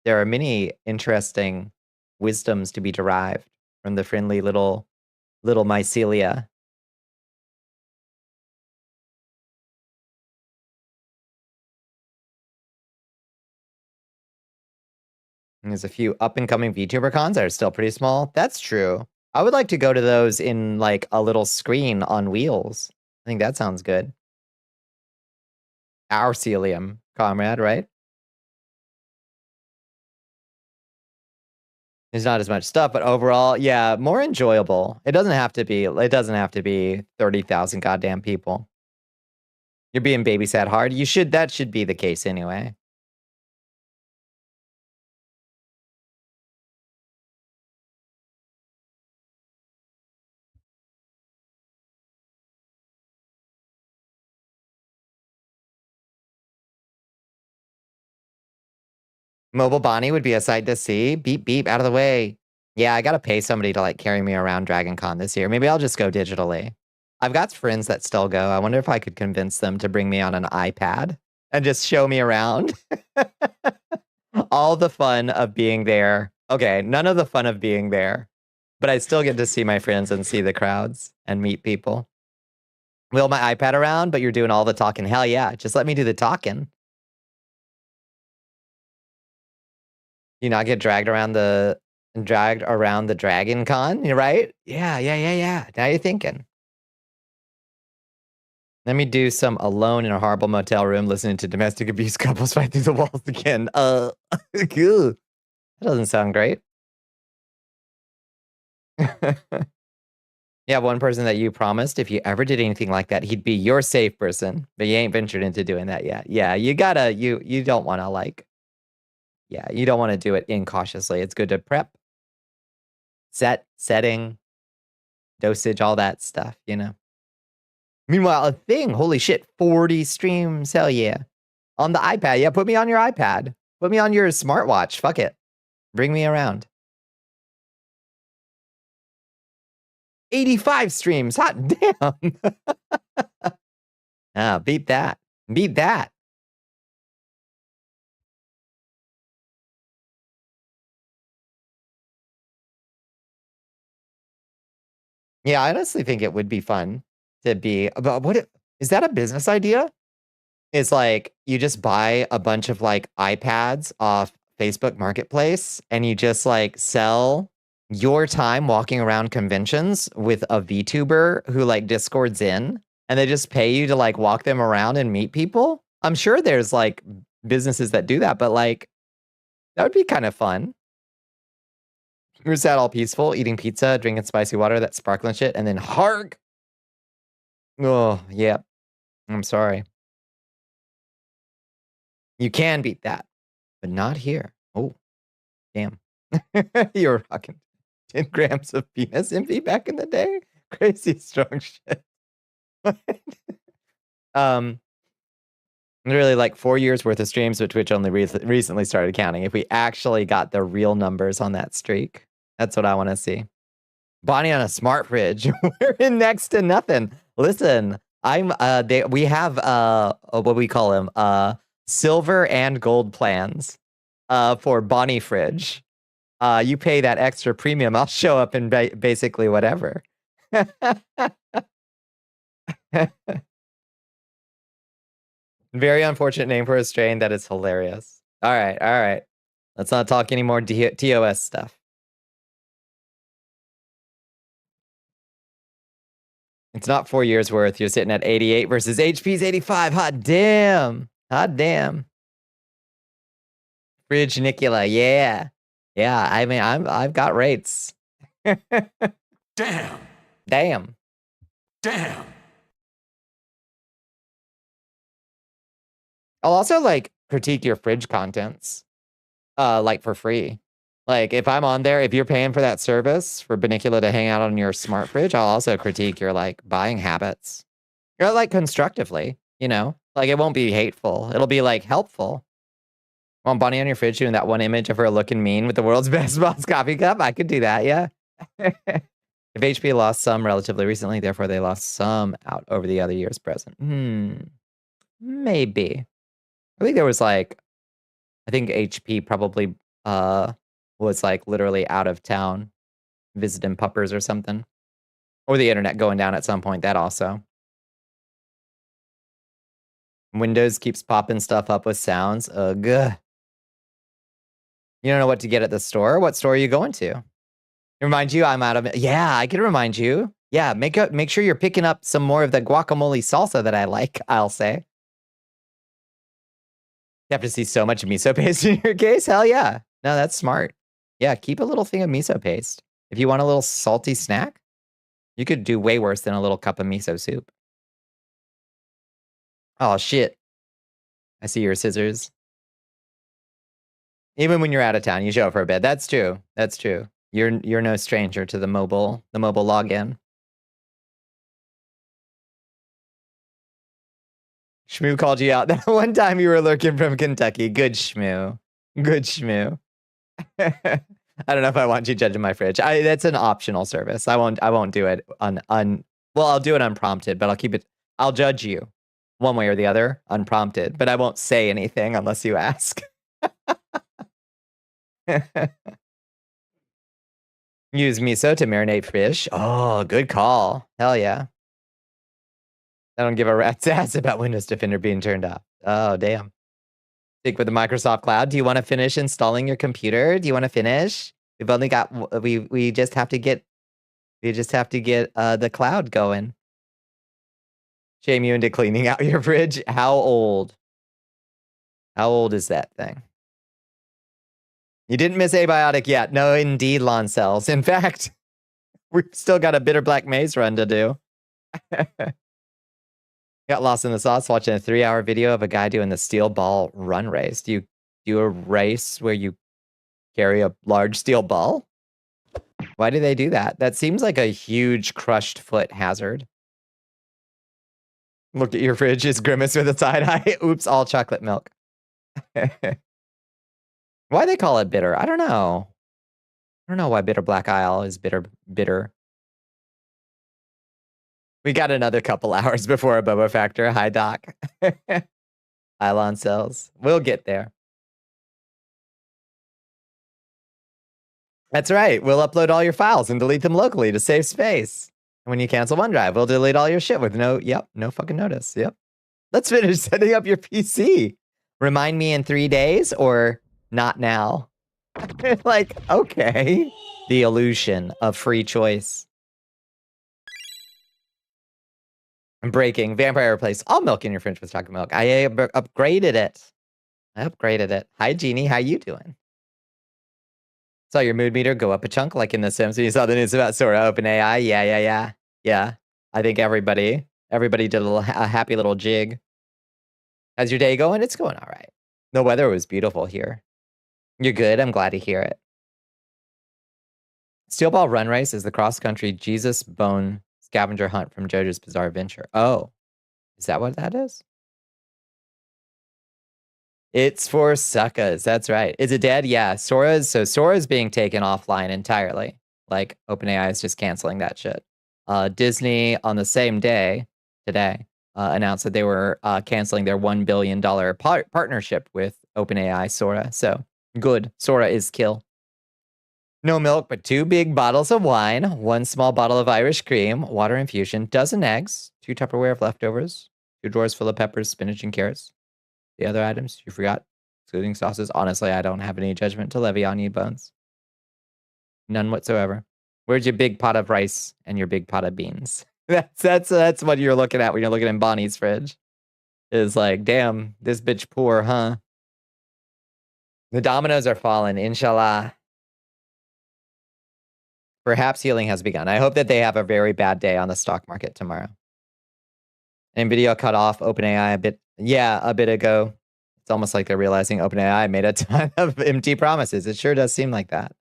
there are many interesting wisdoms to be derived from the friendly little mycelia. And there's a few up-and-coming VTuber cons that are still pretty small. That's true. I would like to go to those in, like, a little screen on wheels. I think that sounds good. Our celium, comrade, right? There's not as much stuff, but overall, yeah, more enjoyable. It doesn't have to be 30,000 goddamn people. You're being babysat hard. That should be the case anyway. Mobile Bonnie would be a sight to see. Beep, beep, out of the way. Yeah, I gotta pay somebody to, like, carry me around Dragon Con this year. Maybe I'll just go digitally. I've got friends that still go. I wonder if I could convince them to bring me on an iPad and just show me around. All the fun of being there. Okay, none of the fun of being there. But I still get to see my friends and see the crowds and meet people. Wheel my iPad around, but you're doing all the talking. Hell yeah, just let me do the talking. You not get dragged around the Dragon Con, you right? Yeah. Now you're thinking. Let me do some alone in a horrible motel room listening to domestic abuse couples fight through the walls again. Cool. That doesn't sound great. Yeah, one person that you promised if you ever did anything like that, he'd be your safe person, but you ain't ventured into doing that yet. Yeah, you gotta, you don't want to like, yeah, you don't want to do it incautiously. It's good to prep, setting, dosage, all that stuff, you know. Meanwhile, a thing, holy shit, 40 streams, hell yeah. On the iPad, yeah, put me on your iPad. Put me on your smartwatch, fuck it. Bring me around. 85 streams, hot damn. Ah, beat that. Beat that. Yeah, I honestly think it would be fun to be about is that a business idea? It's like you just buy a bunch of like iPads off Facebook Marketplace and you just like sell your time walking around conventions with a VTuber who like Discords in and they just pay you to like walk them around and meet people. I'm sure there's like businesses that do that, but like that would be kind of fun. You're sat all peaceful, eating pizza, drinking spicy water, that sparkling shit, and then hark. Oh, yeah. I'm sorry. You can beat that, but not here. Oh, damn. You're rocking 10 grams of penis envy back in the day? Crazy strong shit. Literally like 4 years worth of streams, but Twitch only recently started counting. If we actually got the real numbers on that streak, that's what I want to see. Bonnie on a smart fridge. We're in next to nothing. Listen, we have what we call them, silver and gold plans for Bonnie fridge. You pay that extra premium, I'll show up in basically whatever. Very unfortunate name for a strain that is hilarious. All right. Let's not talk any more TOS stuff. It's not 4 years worth. You're sitting at 88 versus HP's 85. Hot damn. Fridge Nicula, yeah. Yeah, I mean, I've got rates. Damn. I'll also like critique your fridge contents, like for free. Like if I'm on there, if you're paying for that service for Bonnicula to hang out on your smart fridge, I'll also critique your like buying habits. You're like constructively, you know, like it won't be hateful. It'll be like helpful. Want Bonnie on your fridge doing that one image of her looking mean with the world's best boss coffee cup? I could do that, yeah. If HP lost some relatively recently, therefore they lost some out over the other years present. Maybe. I think there was like, I think HP probably was like literally out of town visiting puppers or something. Or the internet going down at some point, that also. Windows keeps popping stuff up with sounds. Ugh. You don't know what to get at the store? What store are you going to? Remind you I'm out of it. Yeah, I can remind you. Yeah, make sure you're picking up some more of the guacamole salsa that I like, I'll say. You have to see so much miso paste in your case? Hell yeah. No, that's smart. Yeah, keep a little thing of miso paste. If you want a little salty snack, you could do way worse than a little cup of miso soup. Oh, shit. I see your scissors. Even when you're out of town, you show up for a bit. That's true. That's true. You're no stranger to the mobile login. Shmoo called you out that one time you were lurking from Kentucky. Good Shmoo. Good Shmoo. I don't know if I want you judging my fridge. That's an optional service. I won't do it well, I'll do it unprompted, but I'll judge you one way or the other, unprompted, but I won't say anything unless you ask. Use miso to marinate fish. Oh, good call. Hell yeah. I don't give a rat's ass about Windows Defender being turned off. Oh, damn. Stick with the Microsoft Cloud. Do you want to finish installing your computer? Do you want to finish? We've only got, we just have to get, the cloud going. Shame you into cleaning out your fridge. How old? How old is that thing? You didn't miss Abiotic yet. No, indeed, lawn cells. In fact, we've still got a Bitter Black Maze run to do. Got lost in the sauce watching a 3-hour video of a guy doing the steel ball run race. Do you do a race where you carry a large steel ball? Why do they do that? That seems like a huge crushed foot hazard. Look at your fridge, is grimace with a side eye. Oops, all chocolate milk. Why they call it bitter? I don't know. I don't know why Bitter Black Isle is bitter. We got another couple hours before a Boba Factor. Hi, Doc. Pylon cells. We'll get there. That's right. We'll upload all your files and delete them locally to save space. And when you cancel OneDrive, we'll delete all your shit with no fucking notice. Yep. Let's finish setting up your PC. Remind me in 3 days or not now. Like, okay. The illusion of free choice. I'm breaking. Vampire replaced all milk in your fridge with chocolate milk. I upgraded it. Hi, Jeannie. How you doing? Saw your mood meter go up a chunk like in The Sims. You saw the news about Sora OpenAI. Yeah. I think everybody did a happy little jig. How's your day going? It's going all right. The weather was beautiful here. You're good. I'm glad to hear it. Steel Ball Run Race is the cross-country Jesus Bone scavenger hunt from JoJo's Bizarre Adventure. Oh, is that what that is? It's for suckers. That's right. Is it dead? Yeah. Sora's being taken offline entirely. Like OpenAI is just canceling that shit. Disney on the same day today announced that they were canceling their $1 billion partnership with OpenAI Sora. So good. Sora is kill. No milk, but 2 big bottles of wine, 1 small bottle of Irish cream, water infusion, dozen eggs, 2 Tupperware of leftovers, 2 drawers full of peppers, spinach, and carrots. The other items you forgot, excluding sauces. Honestly, I don't have any judgment to levy on you, Bones. None whatsoever. Where's your big pot of rice and your big pot of beans? That's what you're looking at when you're looking in Bonnie's fridge. Is like, damn, this bitch poor, huh? The dominoes are falling, inshallah. Perhaps healing has begun. I hope that they have a very bad day on the stock market tomorrow. NVIDIA cut off OpenAI a bit ago. It's almost like they're realizing OpenAI made a ton of empty promises. It sure does seem like that.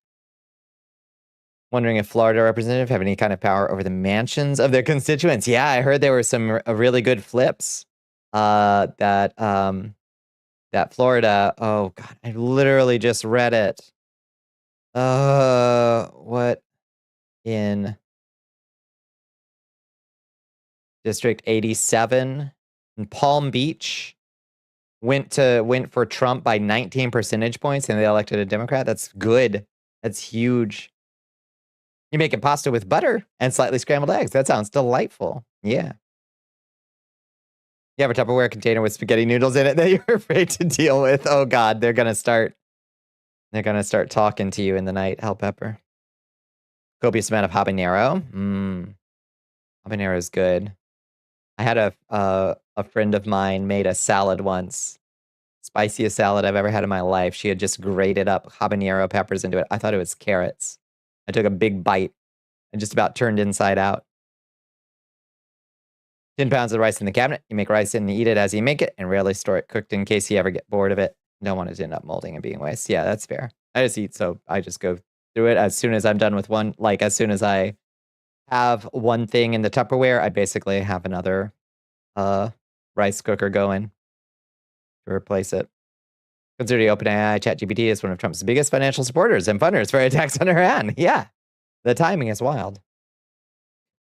Wondering if Florida representatives have any kind of power over the mansions of their constituents. Yeah, I heard there were some really good flips. That Florida. Oh God, I literally just read it. What? in District 87 in Palm Beach went for Trump by 19 percentage points and they elected a Democrat. That's good. That's huge. You're making pasta with butter and slightly scrambled eggs. That sounds delightful. Yeah. You have a Tupperware container with spaghetti noodles in it that you're afraid to deal with. Oh God, they're gonna start talking to you in the night. Hell pepper. Copious amount of habanero. Habanero is good. I had a friend of mine made a salad once. Spiciest salad I've ever had in my life. She had just grated up habanero peppers into it. I thought it was carrots. I took a big bite and just about turned inside out. 10 pounds of rice in the cabinet. You make rice and eat it as you make it and rarely store it cooked in case you ever get bored of it. Don't want it to end up molding and being waste. Yeah, that's fair. I just eat, so I just go through it as soon as I'm done with one. Like, as soon as I have one thing in the Tupperware, I basically have another rice cooker going to replace it. Consider OpenAI ChatGPT is one of Trump's biggest financial supporters and funders for attacks on Iran. Yeah, the timing is wild.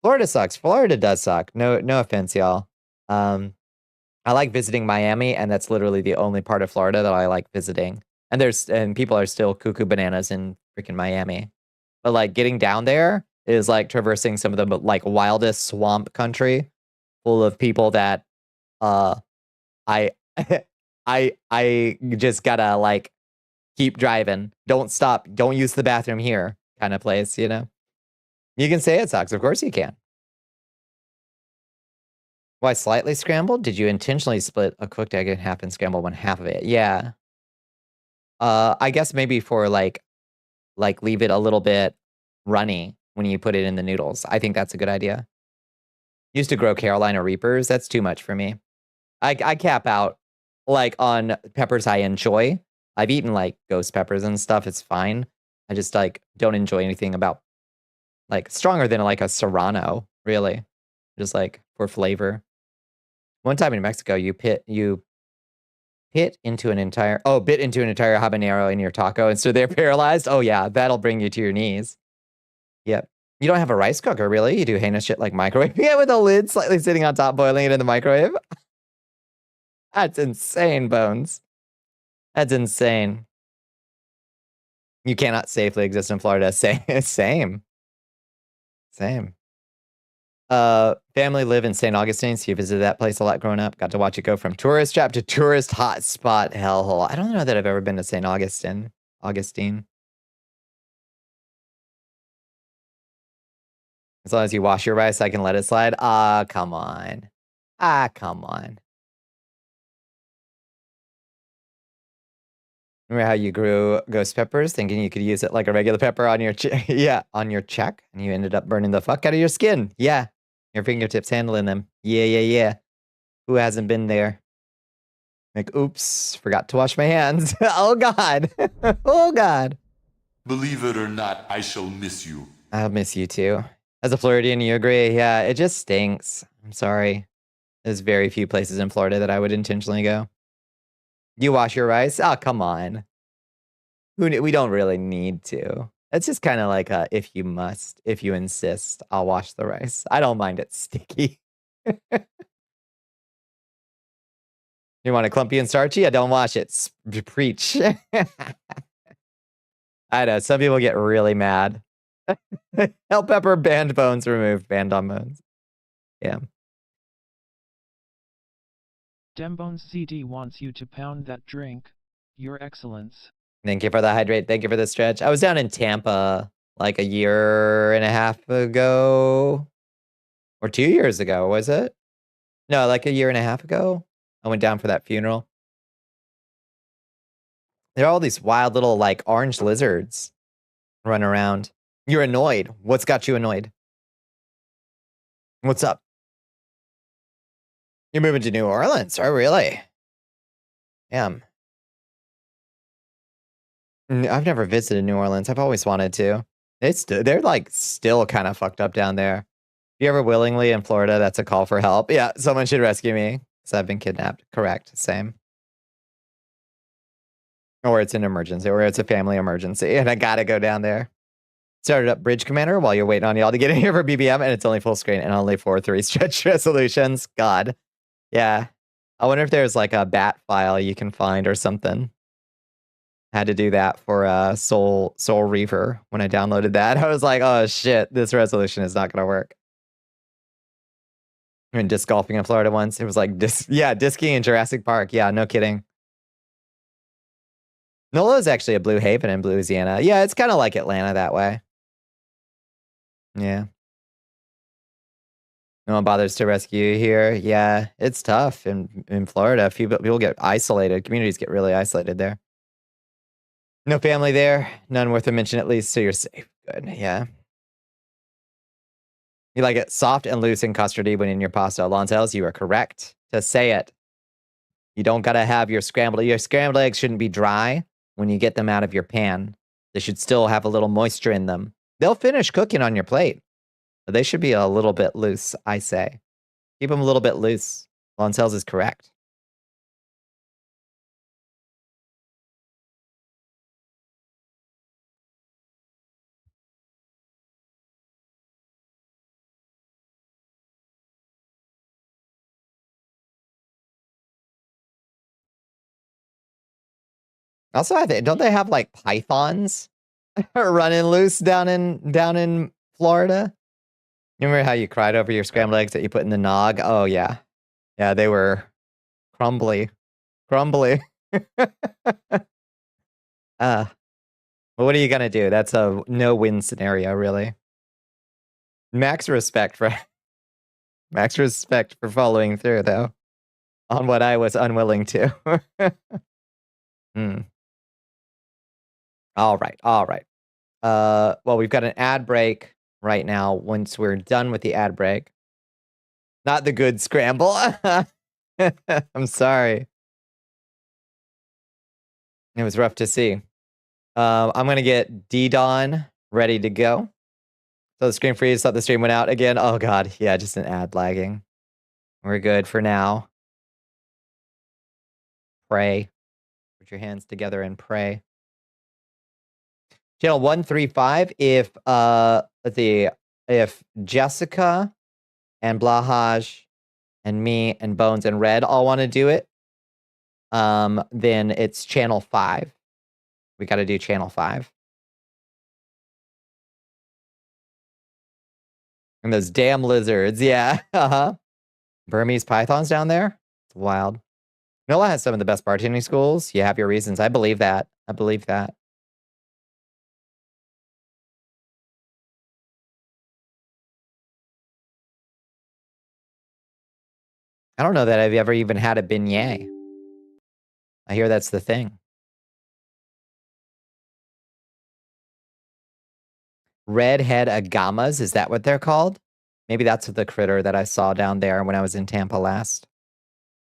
Florida sucks. Florida does suck. No offense, y'all. I like visiting Miami, and that's literally the only part of Florida that I like visiting. And people are still cuckoo bananas in freaking Miami. But like getting down there is like traversing some of the like wildest swamp country full of people that I just gotta like keep driving. Don't stop. Don't use the bathroom here kind of place, you know? You can say it sucks. Of course you can. Why slightly scrambled? Did you intentionally split a cooked egg in half and scramble one half of it? Yeah. I guess maybe for like leave it a little bit runny when you put it in the noodles. I think that's a good idea. Used to grow Carolina Reapers. That's too much for me. I cap out like on peppers I enjoy. I've eaten like ghost peppers and stuff. It's fine. I just like don't enjoy anything about like stronger than like a serrano, really. Just like for flavor. One time in Mexico, you bit into an entire habanero in your taco, and so they're paralyzed. Oh yeah, that'll bring you to your knees. Yep. You don't have a rice cooker, really? You do heinous shit like microwave? Yeah, with a lid slightly sitting on top, boiling it in the microwave. That's insane, Bones. That's insane. You cannot safely exist in Florida. Same. Family live in St. Augustine, so you visited that place a lot growing up. Got to watch it go from tourist trap to tourist hotspot hellhole. I don't know that I've ever been to St. Augustine. As long as you wash your rice, I can let it slide. Come on. Come on. Remember how you grew ghost peppers, thinking you could use it like a regular pepper on your on your check, and you ended up burning the fuck out of your skin. Yeah, your fingertips handling them. Yeah. Who hasn't been there? Like, oops, forgot to wash my hands. Oh God. Oh God. Believe it or not, I shall miss you. I'll miss you too. As a Floridian, you agree? Yeah, it just stinks. I'm sorry. There's very few places in Florida that I would intentionally go. You wash your rice? Oh, come on. We don't really need to. It's just kind of like if you must, if you insist, I'll wash the rice. I don't mind it sticky. You want it clumpy and starchy? Yeah, don't wash it. Preach. I know, some people get really mad. Hell pepper, banned, bones removed, banned on bones. Yeah. Dembones ZD wants you to pound that drink. Your Excellence. Thank you for the hydrate. Thank you for the stretch. I was down in Tampa like a year and a half ago. Or 2 years ago, was it? No, like a year and a half ago. I went down for that funeral. There are all these wild little like orange lizards running around. You're annoyed. What's got you annoyed? What's up? You're moving to New Orleans? Oh, really? Damn. I've never visited New Orleans. I've always wanted to. They're like still kind of fucked up down there. If you ever willingly in Florida, that's a call for help. Yeah, someone should rescue me because I've been kidnapped. Correct. Same. Or it's an emergency, or it's a family emergency, and I gotta go down there. Started up Bridge Commander while you're waiting on y'all to get in here for BBM, and it's only full screen and only 4:3 stretch resolutions. God. Yeah. I wonder if there's like a bat file you can find or something. Had to do that for Soul Reaver when I downloaded that. I was like, oh shit, this resolution is not gonna work. I went disc golfing in Florida once. It was like disking in Jurassic Park. Yeah, no kidding. NOLA is actually a Blue Haven in Louisiana. Yeah, it's kind of like Atlanta that way. Yeah. No one bothers to rescue you here. Yeah, it's tough in Florida. A few people get isolated. Communities get really isolated there. No family there. None worth a mention at least, so you're safe. Good, yeah. You like it soft and loose in custody when in your pasta. Lonzels, you are correct to say it. You don't gotta have your scrambled eggs shouldn't be dry when you get them out of your pan. They should still have a little moisture in them. They'll finish cooking on your plate. But they should be a little bit loose, I say. Keep them a little bit loose. Lonzels is correct. Also, I think, don't they have like pythons running loose down in Florida? You remember how you cried over your scrambled eggs that you put in the nog? Oh yeah, yeah, they were crumbly. Well, what are you gonna do? That's a no-win scenario, really. Max respect for following through, though, on what I was unwilling to. All right. Well, we've got an ad break right now. Once we're done with the ad break, not the good scramble. I'm sorry. It was rough to see. I'm gonna get D-Don ready to go. So the screen freeze, thought the stream went out again. Oh god, yeah, just an ad lagging. We're good for now. Pray. Put your hands together and pray. Channel 135, if let's see, if Jessica and Blahaj and me and Bones and Red all want to do it, then it's channel 5. We got to do channel 5. And those damn lizards, yeah. Burmese pythons down there? It's wild. NOLA has some of the best bartending schools. You have your reasons. I believe that. I believe that. I don't know that I've ever even had a beignet. I hear that's the thing. Redhead agamas, is that what they're called? Maybe that's the critter that I saw down there when I was in Tampa last.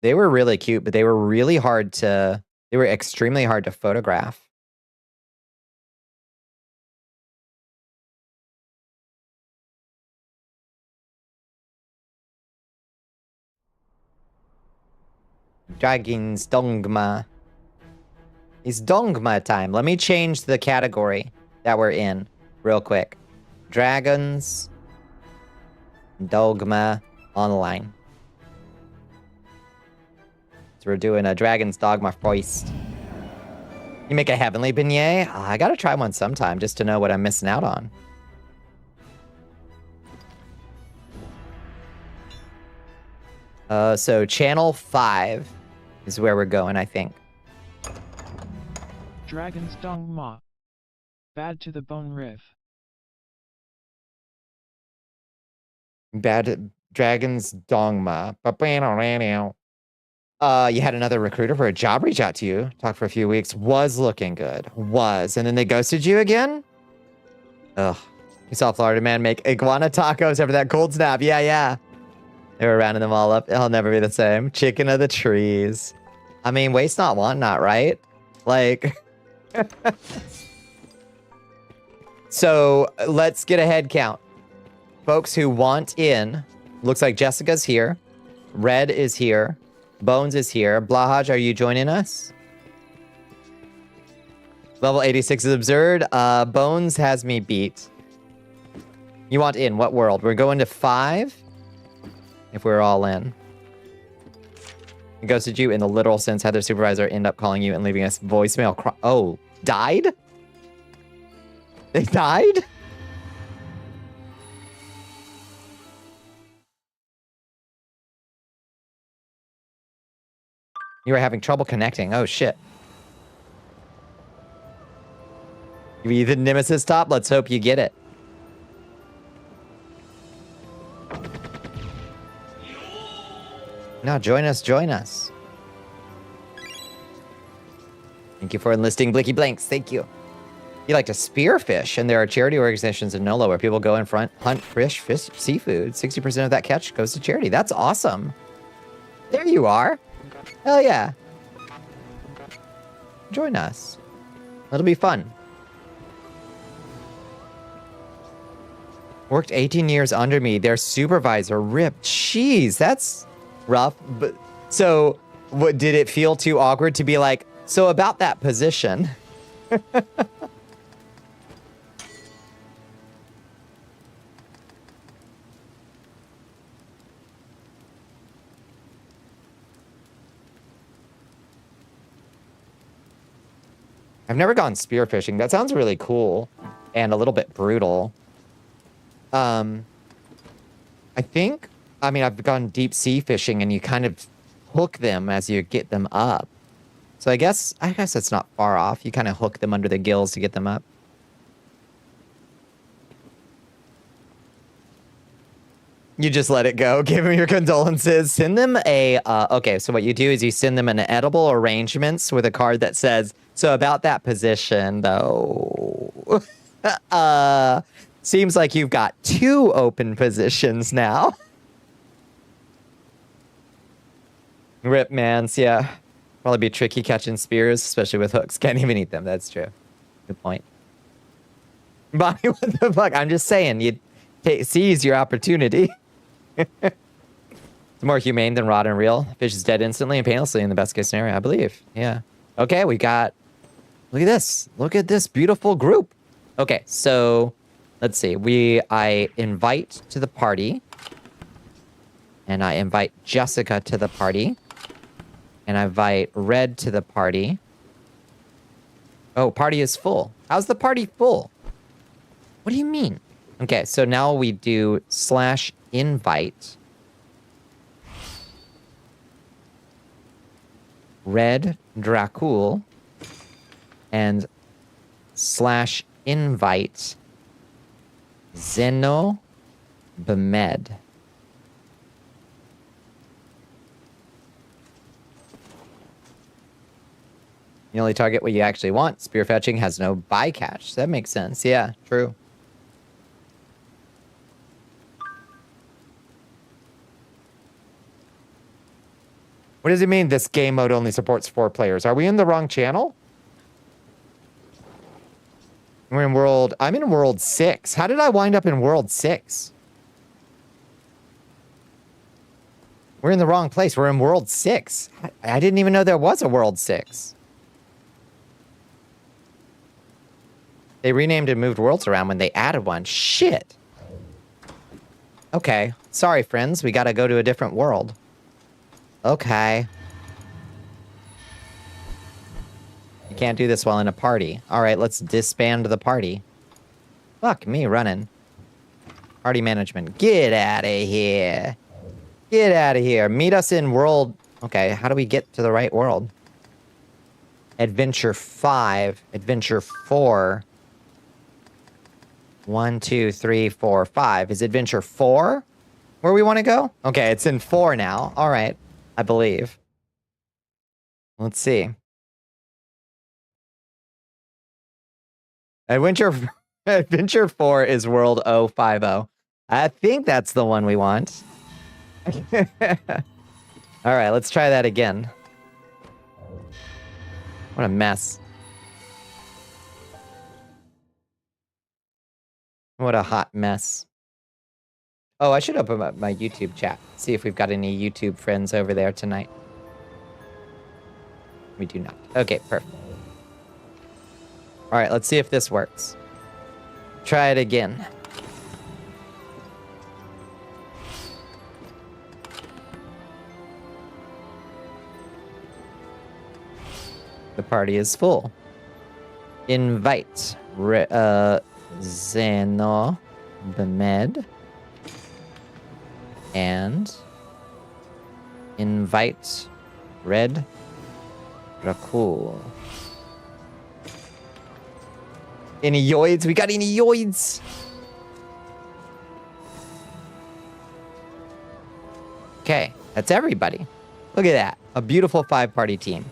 They were really cute, but they were really hard to, they were extremely hard to photograph. Dragons Dongma. It's Dongma time. Let me change the category that we're in real quick. Dragons Dogma Online. So we're doing a Dragon's Dogma Feast. You make a heavenly beignet? Oh, I gotta try one sometime just to know what I'm missing out on. So channel 5 is where we're going, I think. Dragon's Dongma. Bad to the bone riff. Bad Dragon's Dongma. You had another recruiter for a job reach out to you. Talked for a few weeks. Was looking good. Was. And then they ghosted you again? Ugh. You saw Florida man make iguana tacos over that cold snap. Yeah. They were rounding them all up. It'll never be the same. Chicken of the trees. I mean, waste not, want not, right? Like... So, let's get a head count. Folks who want in. Looks like Jessica's here. Red is here. Bones is here. Blahaj, are you joining us? Level 86 is absurd. Bones has me beat. You want in what world? We're going to 5? If we're all in. It ghosted you in the literal sense, had their supervisor end up calling you and leaving us voicemail. Oh, died? They died? You were having trouble connecting. Oh, shit. You the Nemesis top? Let's hope you get it. No, join us, join us. Thank you for enlisting Blicky Blanks. Thank you. You like to spearfish, and there are charity organizations in NOLA where people go in front, hunt fish, seafood. 60% of that catch goes to charity. That's awesome. There you are. Hell yeah. Join us. That'll be fun. Worked 18 years under me. Their supervisor ripped. Jeez, that's rough. But so, what did it feel too awkward to be like, so about that position? I've never gone spearfishing. That sounds really cool and a little bit brutal. I think, I mean, I've gone deep sea fishing and you kind of hook them as you get them up. So I guess it's not far off. You kind of hook them under the gills to get them up. You just let it go. Give them your condolences. Send them a, okay, so what you do is you send them an edible arrangements with a card that says, so about that position, though, seems like you've got 2 open positions now. Rip mans, yeah. Probably be tricky catching spears, especially with hooks. Can't even eat them. That's true. Good point. Bonnie, what the fuck? I'm just saying, you seize your opportunity. It's more humane than rod and reel. Fish is dead instantly and painlessly in the best case scenario, I believe. Yeah. Okay, we got... Look at this. Look at this beautiful group. Okay, so... Let's see. I invite to the party. And I invite Jessica to the party. And I invite Red to the party. Oh, party is full. How's the party full? What do you mean? Okay, so now we do /invite. Red Dracul. And /invite Zeno Bemed. You only target what you actually want. Spearfetching has no bycatch. That makes sense. Yeah, true. What does it mean this game mode only supports 4 players? Are we in the wrong channel? We're in world... I'm in world 6. How did I wind up in world 6? We're in the wrong place. We're in world 6. I didn't even know there was a world 6. They renamed and moved worlds around when they added one. Shit. Okay. Sorry, friends. We gotta go to a different world. Okay. You can't do this while in a party. Alright, let's disband the party. Fuck me running. Party management. Get out of here. Get out of here. Meet us in world... Okay, how do we get to the right world? Adventure 5. Adventure 4. 1, 2, 3, 4, 5. Is Adventure 4 where we want to go? Okay, it's in 4 now. Alright, I believe. Let's see. Adventure 4 is World 050. I think that's the one we want. Alright, let's try that again. What a mess. What a hot mess. Oh, I should open up my YouTube chat. See if we've got any YouTube friends over there tonight. We do not. Okay, perfect. All right, let's see if this works. Try it again. The party is full. Invite Zeno, the med, and invite Red Dracul. Any yoids? We got any yoids? Okay, that's everybody. Look at that. A beautiful 5-party team.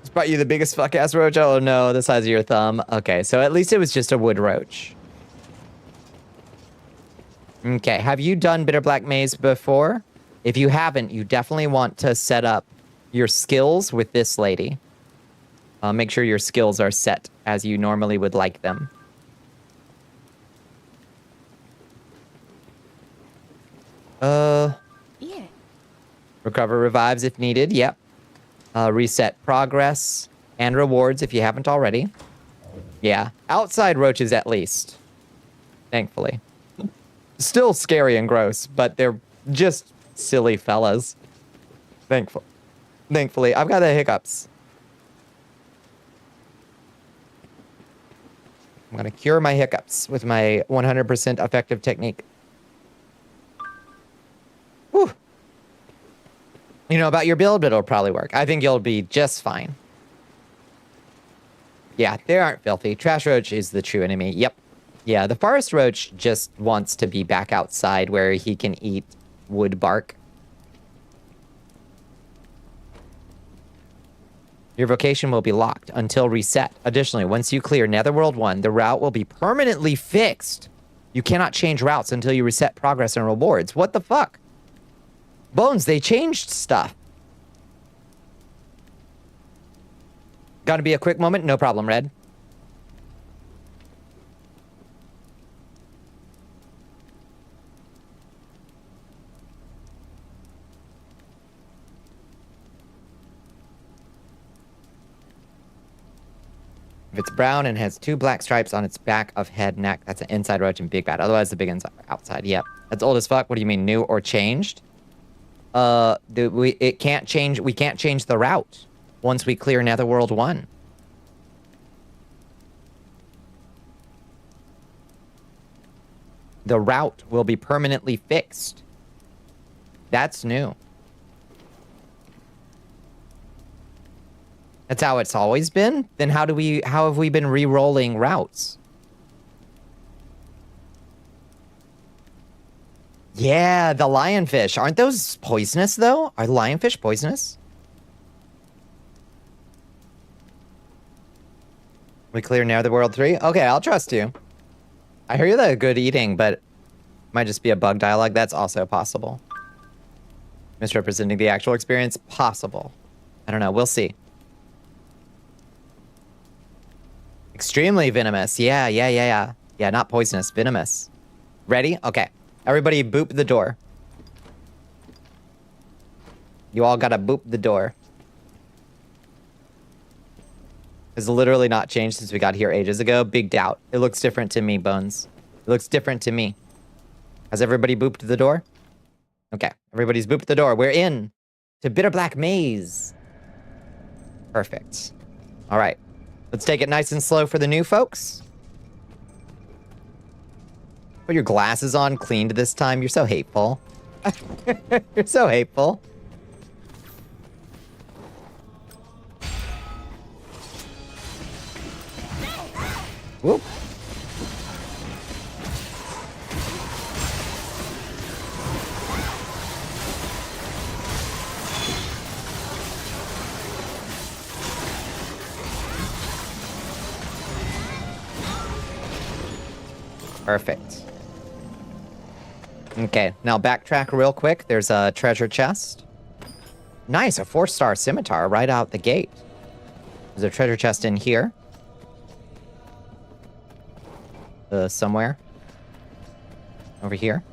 It's brought you the biggest fuck-ass roach? Oh no, the size of your thumb. Okay, so at least it was just a wood roach. Okay, have you done Bitter Black Maze before? If you haven't, you definitely want to set up your skills with this lady. Make sure your skills are set as you normally would like them. Yeah. Recover revives if needed, yep. Reset progress and rewards if you haven't already. Yeah, outside roaches at least. Thankfully. Still scary and gross, but they're just silly fellas. Thankfully. I've got the hiccups. I'm gonna cure my hiccups with my 100% effective technique. Whew. You know about your build, but it'll probably work. I think you'll be just fine. Yeah, they aren't filthy. Trash roach is the true enemy. Yep. Yeah, the forest roach just wants to be back outside where he can eat wood bark. Your vocation will be locked until reset. Additionally, once you clear Netherworld 1, the route will be permanently fixed. You cannot change routes until you reset progress and rewards. What the fuck? Bones, they changed stuff. Gotta be a quick moment? No problem, Red. If it's brown and has 2 black stripes on its back of head, neck, that's an inside roach and big bad. Otherwise, the big inside, outside. Yep. That's old as fuck. What do you mean, new or changed? It can't change. We can't change the route once we clear Netherworld 1. The route will be permanently fixed. That's new. That's how it's always been? Then how have we been re-rolling routes? Yeah, the lionfish. Aren't those poisonous, though? Are lionfish poisonous? We clear Netherworld 3? Okay, I'll trust you. I hear that good eating, but might just be a bug dialogue. That's also possible. Misrepresenting the actual experience? Possible. I don't know. We'll see. Extremely venomous. Yeah. Yeah, not poisonous. Venomous. Ready? Okay. Everybody boop the door. You all gotta boop the door. It's literally not changed since we got here ages ago. Big doubt. It looks different to me, Bones. It looks different to me. Has everybody booped the door? Okay. Everybody's booped the door. We're in to Bitter Black Maze. Perfect. All right. Let's take it nice and slow for the new folks. Put your glasses on, cleaned this time. You're so hateful. You're so hateful. Whoop. Perfect. Okay, now backtrack real quick. There's a treasure chest. Nice, a 4-star scimitar right out the gate. There's a treasure chest in here. Somewhere. Over here.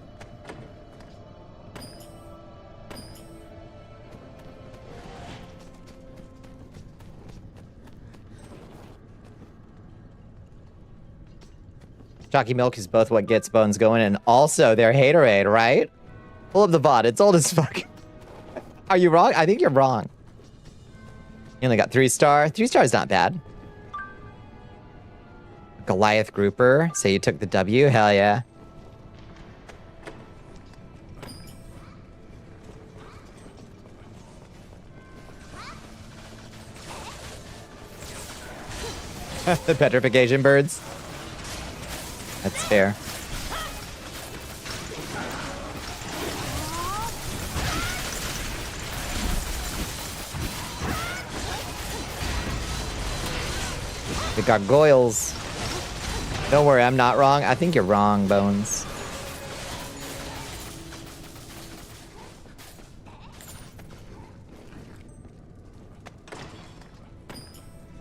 Chalky Milk is both what gets Bones going and also their haterade, right? Pull up the VOD. It's old as fuck. Are you wrong? I think you're wrong. You only got 3-star. 3-star is not bad. Goliath Grouper. Say you took the W. Hell yeah. The petrification birds. That's fair. The gargoyles. Don't worry, I'm not wrong. I think you're wrong, Bones.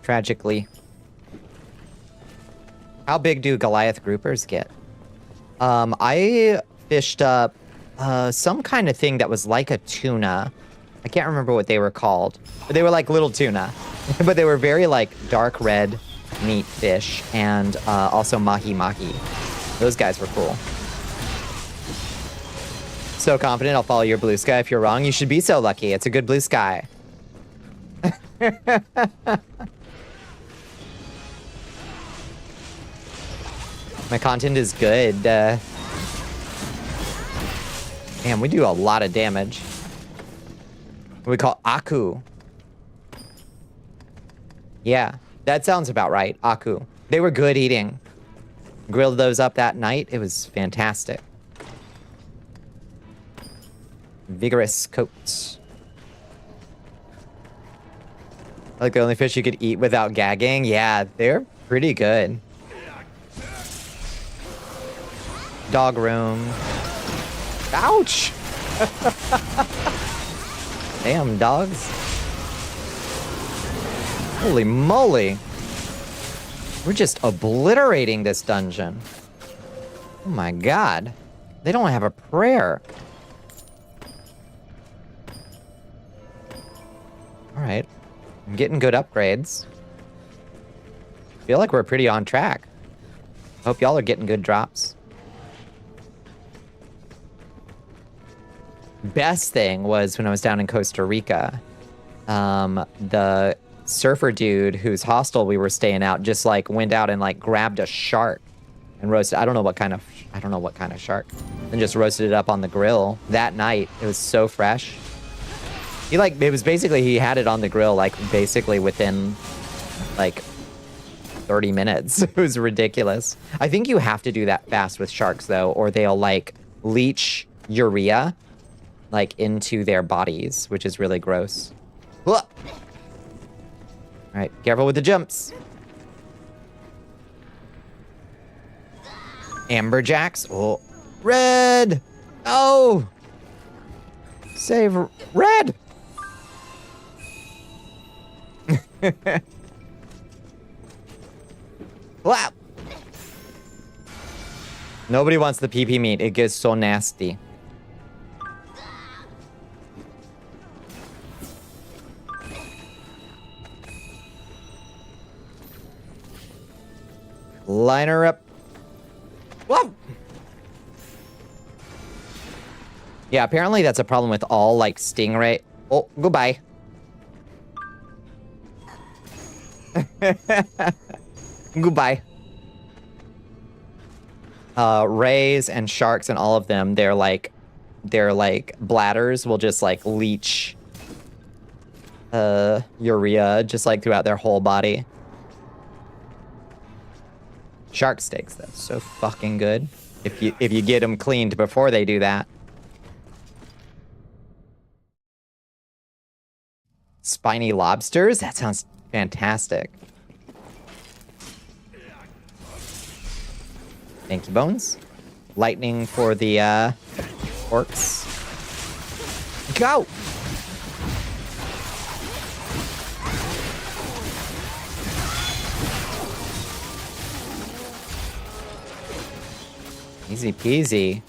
Tragically. How big do Goliath groupers get? I fished up some kind of thing that was like a tuna. I can't remember what they were called. But they were like little tuna. But they were very like dark red meat fish and also mahi-mahi. Those guys were cool. So confident I'll follow your blue sky. If you're wrong, you should be so lucky. It's a good blue sky. My content is good. Damn, we do a lot of damage. What we call Aku. Yeah, that sounds about right. Aku. They were good eating. Grilled those up that night. It was fantastic. Vigorous coats. Like the only fish you could eat without gagging. Yeah, they're pretty good. Dog room. Ouch! Damn, dogs. Holy moly. We're just obliterating this dungeon. Oh my god. They don't have a prayer. Alright. I'm getting good upgrades. Feel like we're pretty on track. Hope y'all are getting good drops. Best thing was when I was down in Costa Rica, the surfer dude whose hostel we were staying out just like went out and like grabbed a shark and roasted. I don't know what kind of shark, and just roasted it up on the grill that night. It was so fresh. It was basically, he had it on the grill like basically within like 30 minutes. It was ridiculous. I think you have to do that fast with sharks though, or they'll like leach urea like into their bodies, which is really gross. All right, careful with the jumps. Amberjacks. Oh, red. Oh, save red. Wow. Nobody wants the PP meat. It gets so nasty. Line her up. Whoa! Yeah, apparently that's a problem with all, like, stingray. Oh, goodbye. Goodbye. Rays and sharks and all of them, their bladders will just, like, leach urea just, like, throughout their whole body. Shark steaks, though, so fucking good. If you get them cleaned before they do that. Spiny lobsters? That sounds fantastic. Thank you, Bones. Lightning for the orcs. Go! Easy peasy.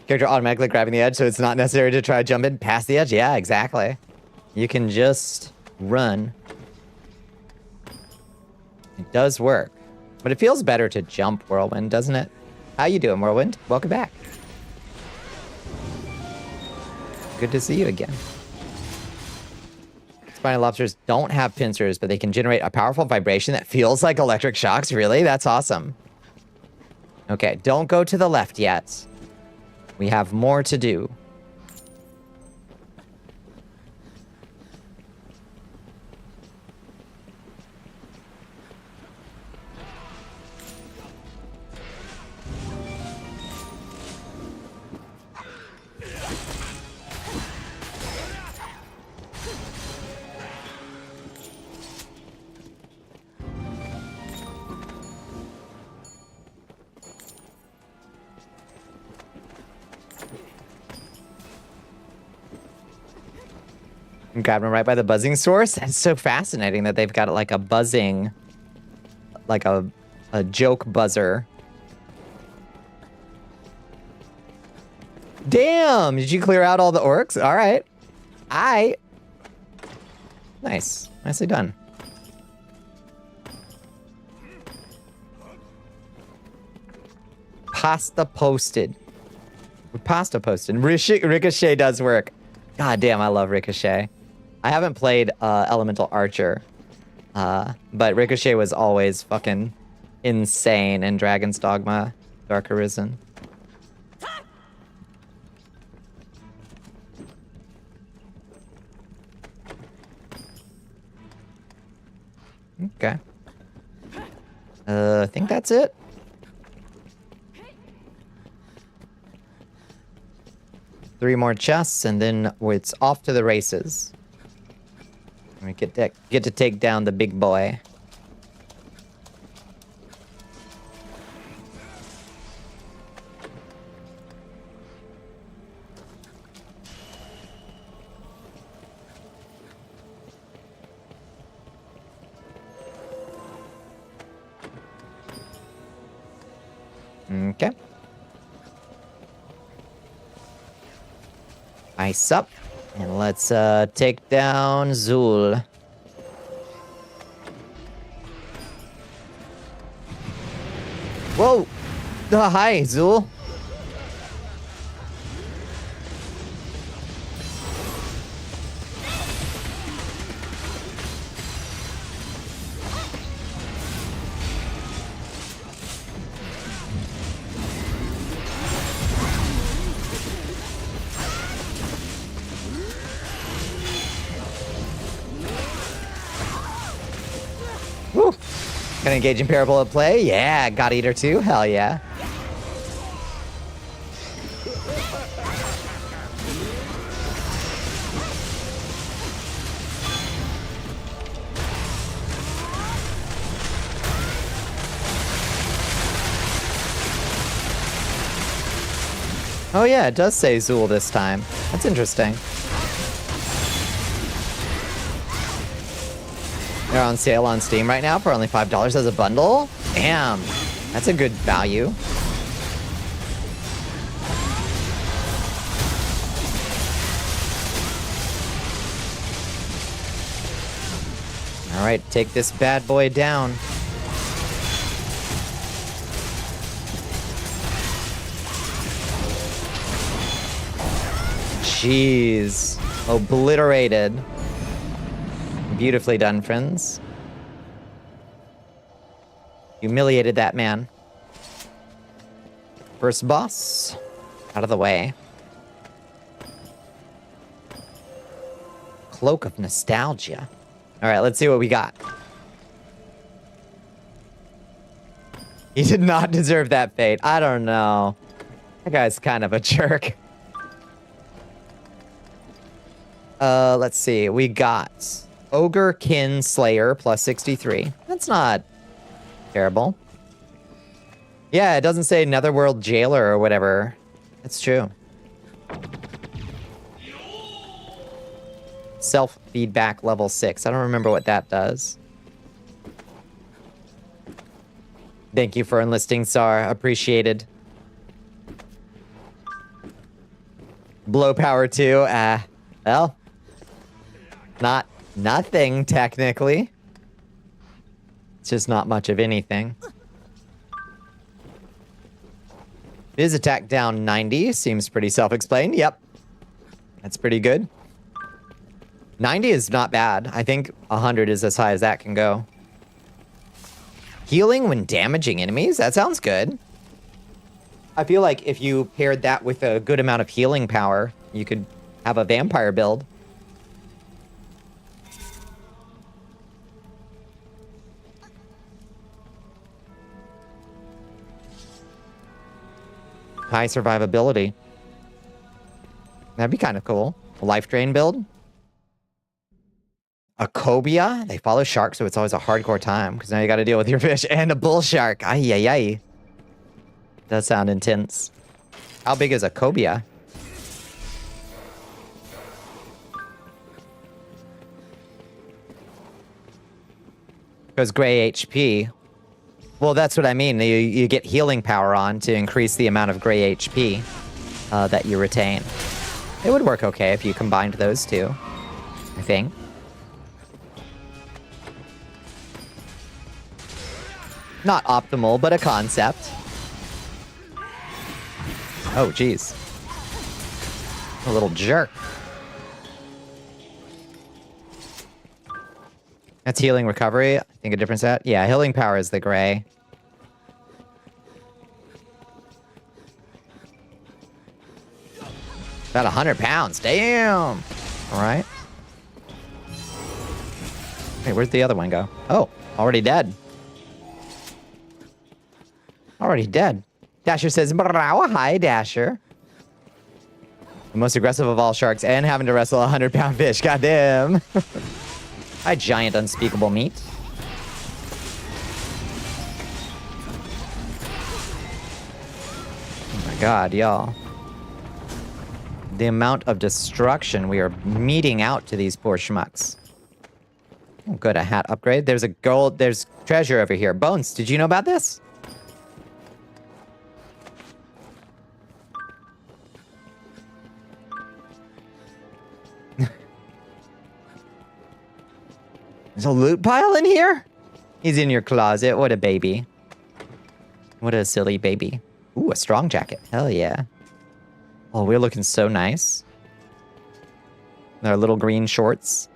Character automatically grabbing the edge, so it's not necessary to try jumping past the edge. Yeah, exactly. You can just run. It does work. But it feels better to jump, Whirlwind, doesn't it? How you doing, Whirlwind? Welcome back. Good to see you again. Spiny lobsters don't have pincers, but they can generate a powerful vibration that feels like electric shocks. Really? That's awesome. Okay, don't go to the left yet. We have more to do. I'm grabbing right by the buzzing source. It's so fascinating that they've got like a buzzing, like a joke buzzer. Damn! Did you clear out all the orcs? All right. Nice. Nicely done. Pasta posted. Pasta posted. Ricochet does work. God damn, I love Ricochet. I haven't played Elemental Archer, but Ricochet was always fucking insane in Dragon's Dogma Dark Arisen. Okay. I think that's it. Three more chests, and then it's off to the races. We get to take down the big boy. Okay. Ice up. And let's take down Zul. Whoa! Hi, Zul. Woo! Gonna engage in parabolic play? Yeah, God Eater too? Hell yeah. Oh yeah, it does say Zul this time. That's interesting. They're on sale on Steam right now for only $5 as a bundle. Damn, that's a good value. All right, take this bad boy down. Jeez, obliterated. Beautifully done, friends. Humiliated that man. First boss. Out of the way. Cloak of Nostalgia. Alright, let's see what we got. He did not deserve that fate. I don't know. That guy's kind of a jerk. Let's see. We got Ogre Kin Slayer plus 63. That's not terrible. Yeah, it doesn't say Netherworld Jailer or whatever. That's true. Self-feedback level 6. I don't remember what that does. Thank you for enlisting, Sar. Appreciated. Blow power 2. Well, nothing, technically. It's just not much of anything. His attack down 90. Seems pretty self-explained. Yep. That's pretty good. 90 is not bad. I think 100 is as high as that can go. Healing when damaging enemies? That sounds good. I feel like if you paired that with a good amount of healing power, you could have a vampire build. High survivability. That'd be kind of cool. A life drain build. A cobia? They follow sharks, so it's always a hardcore time, because now you got to deal with your fish and a bull shark. Ay, ay, ay. Does sound intense. How big is a cobia? Because gray HP. Well, that's what I mean. You get healing power on to increase the amount of gray HP that you retain. It would work okay if you combined those two, I think. Not optimal, but a concept. Oh, jeez. A little jerk. That's healing recovery. I think a different set. Yeah, healing power is the gray. About 100 pounds. Damn. All right. Hey, where'd the other one go? Oh, already dead. Already dead. Dasher says, hi, Dasher. The most aggressive of all sharks and having to wrestle a 100-pound fish. Goddamn. Hi, giant unspeakable meat. Oh my god, y'all. The amount of destruction we are meting out to these poor schmucks. Oh, good, a hat upgrade. There's a gold, there's treasure over here. Bones, did you know about this? There's a loot pile in here? He's in your closet. What a baby. What a silly baby. Ooh, a strong jacket. Hell yeah. Oh, we're looking so nice. Our little green shorts.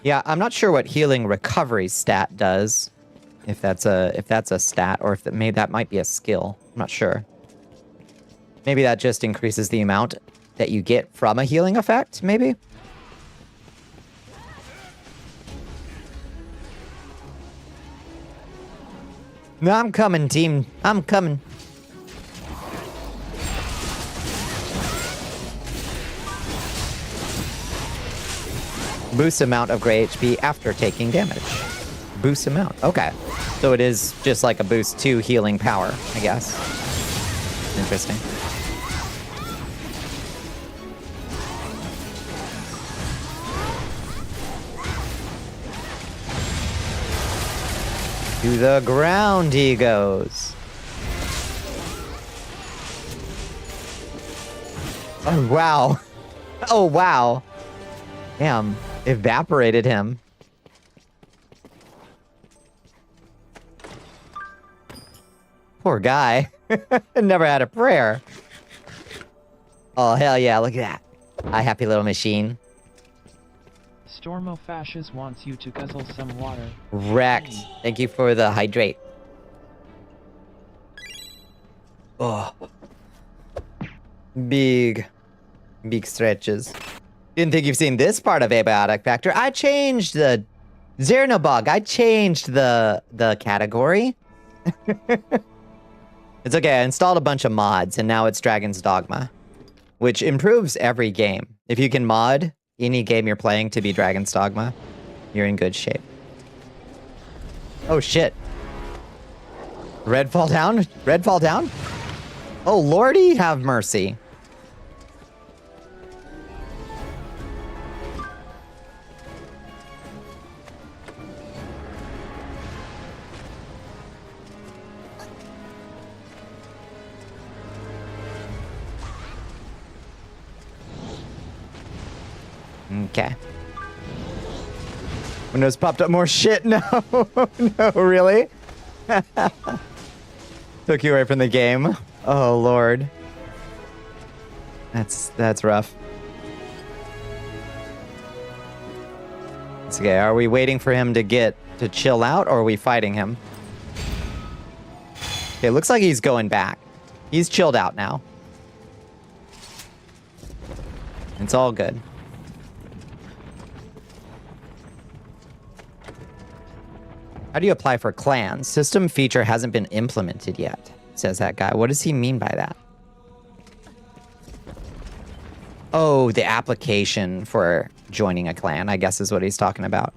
Yeah, I'm not sure what healing recovery stat does. If that's a stat, or if maybe that might be a skill. I'm not sure. Maybe that just increases the amount that you get from a healing effect, maybe? No, I'm coming, team. I'm coming. Boost amount of gray HP after taking damage. Boost amount. Okay. So it is just like a boost to healing power, I guess. Interesting. To the ground he goes. Oh, wow. Oh, wow. Damn. Evaporated him. Poor guy. Never had a prayer. Oh, hell yeah, look at that. Hi, happy little machine. Stormofashes wants you to guzzle some water. Wrecked. Thank you for the hydrate. Oh. Big stretches. Didn't think you've seen this part of Abiotic Factor. I changed the Xernobog. I changed the category. It's okay. I installed a bunch of mods, and now it's Dragon's Dogma, which improves every game. If you can mod any game you're playing to be Dragon's Dogma, you're in good shape. Oh, shit. Red fall down? Red fall down? Oh, lordy, have mercy. Okay. Windows popped up more shit. No, no, really? Took you away from the game. Oh, Lord. That's rough. It's okay. Are we waiting for him to chill out, or are we fighting him? Okay, looks like he's going back. He's chilled out now. It's all good. How do you apply for clans? System feature hasn't been implemented yet, says that guy. What does he mean by that? Oh, the application for joining a clan, I guess is what he's talking about.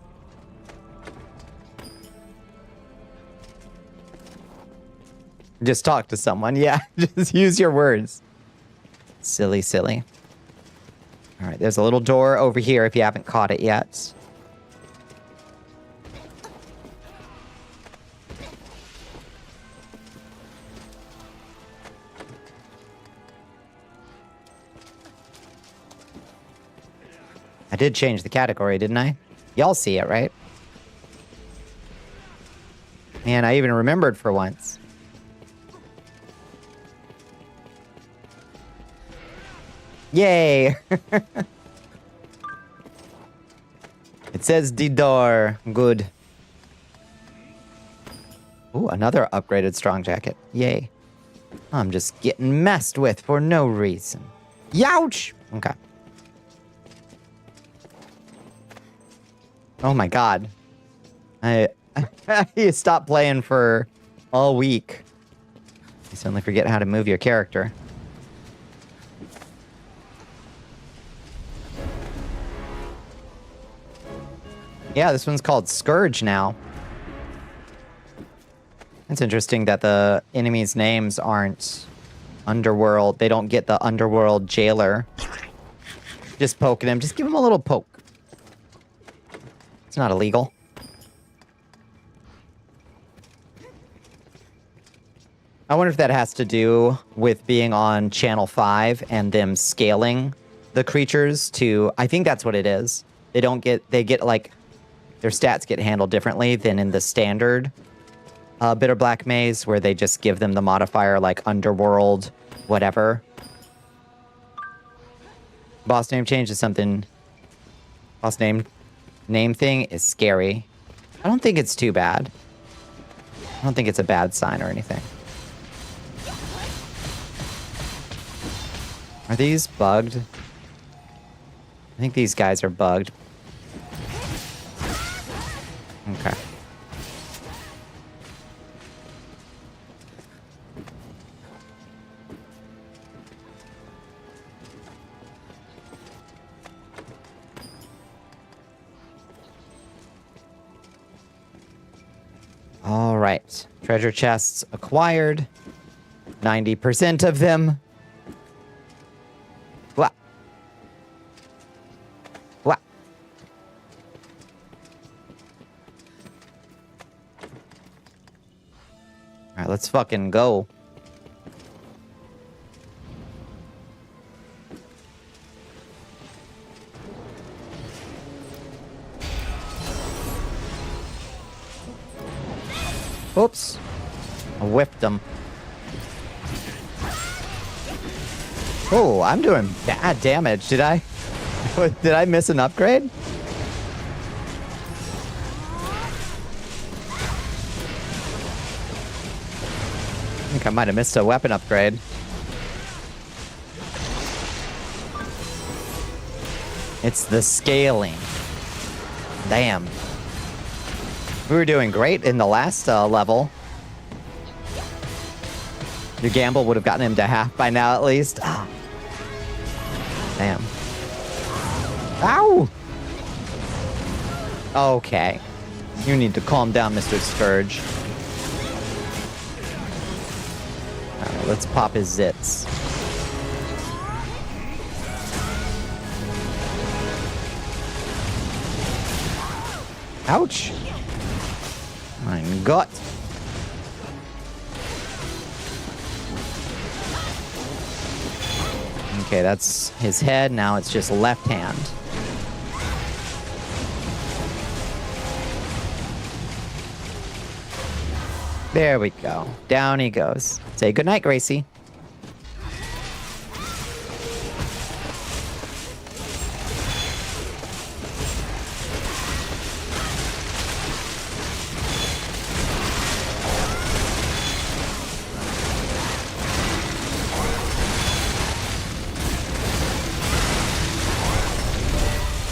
Just talk to someone. Yeah, just use your words. Silly, silly. All right, there's a little door over here if you haven't caught it yet. I did change the category, didn't I? Y'all see it, right? Man, I even remembered for once. Yay! It says the door. Good. Ooh, another upgraded strong jacket. Yay. I'm just getting messed with for no reason. Youch! Okay. Oh my god. You stopped playing for all week. You suddenly forget how to move your character. Yeah, this one's called Scourge now. It's interesting that the enemies' names aren't Underworld. They don't get the Underworld Jailer. Just poking him. Just give him a little poke. It's not illegal. I wonder if that has to do with being on Channel 5 and them scaling the creatures to... I think that's what it is. They get like... Their stats get handled differently than in the standard Bitter Black Maze, where they just give them the modifier like Underworld, whatever. Boss name change is something... Boss name thing is scary. I don't think it's too bad. I don't think it's a bad sign or anything. Are these bugged? I think these guys are bugged. Okay. All right. Treasure chests acquired. 90% of them. Blah. Blah. All right, let's fucking go. Oops. I whipped them. Oh, I'm doing bad damage. Did I miss an upgrade? I think I might have missed a weapon upgrade. It's the scaling. Damn. We were doing great in the last level. Your gamble would have gotten him to half by now, at least. Oh. Damn. Ow! Okay. You need to calm down, Mr. Scourge. Alright, let's pop his zits. Ouch! Mein Gott. Okay, that's his head. Now it's just left hand. There we go. Down he goes. Say goodnight, Gracie.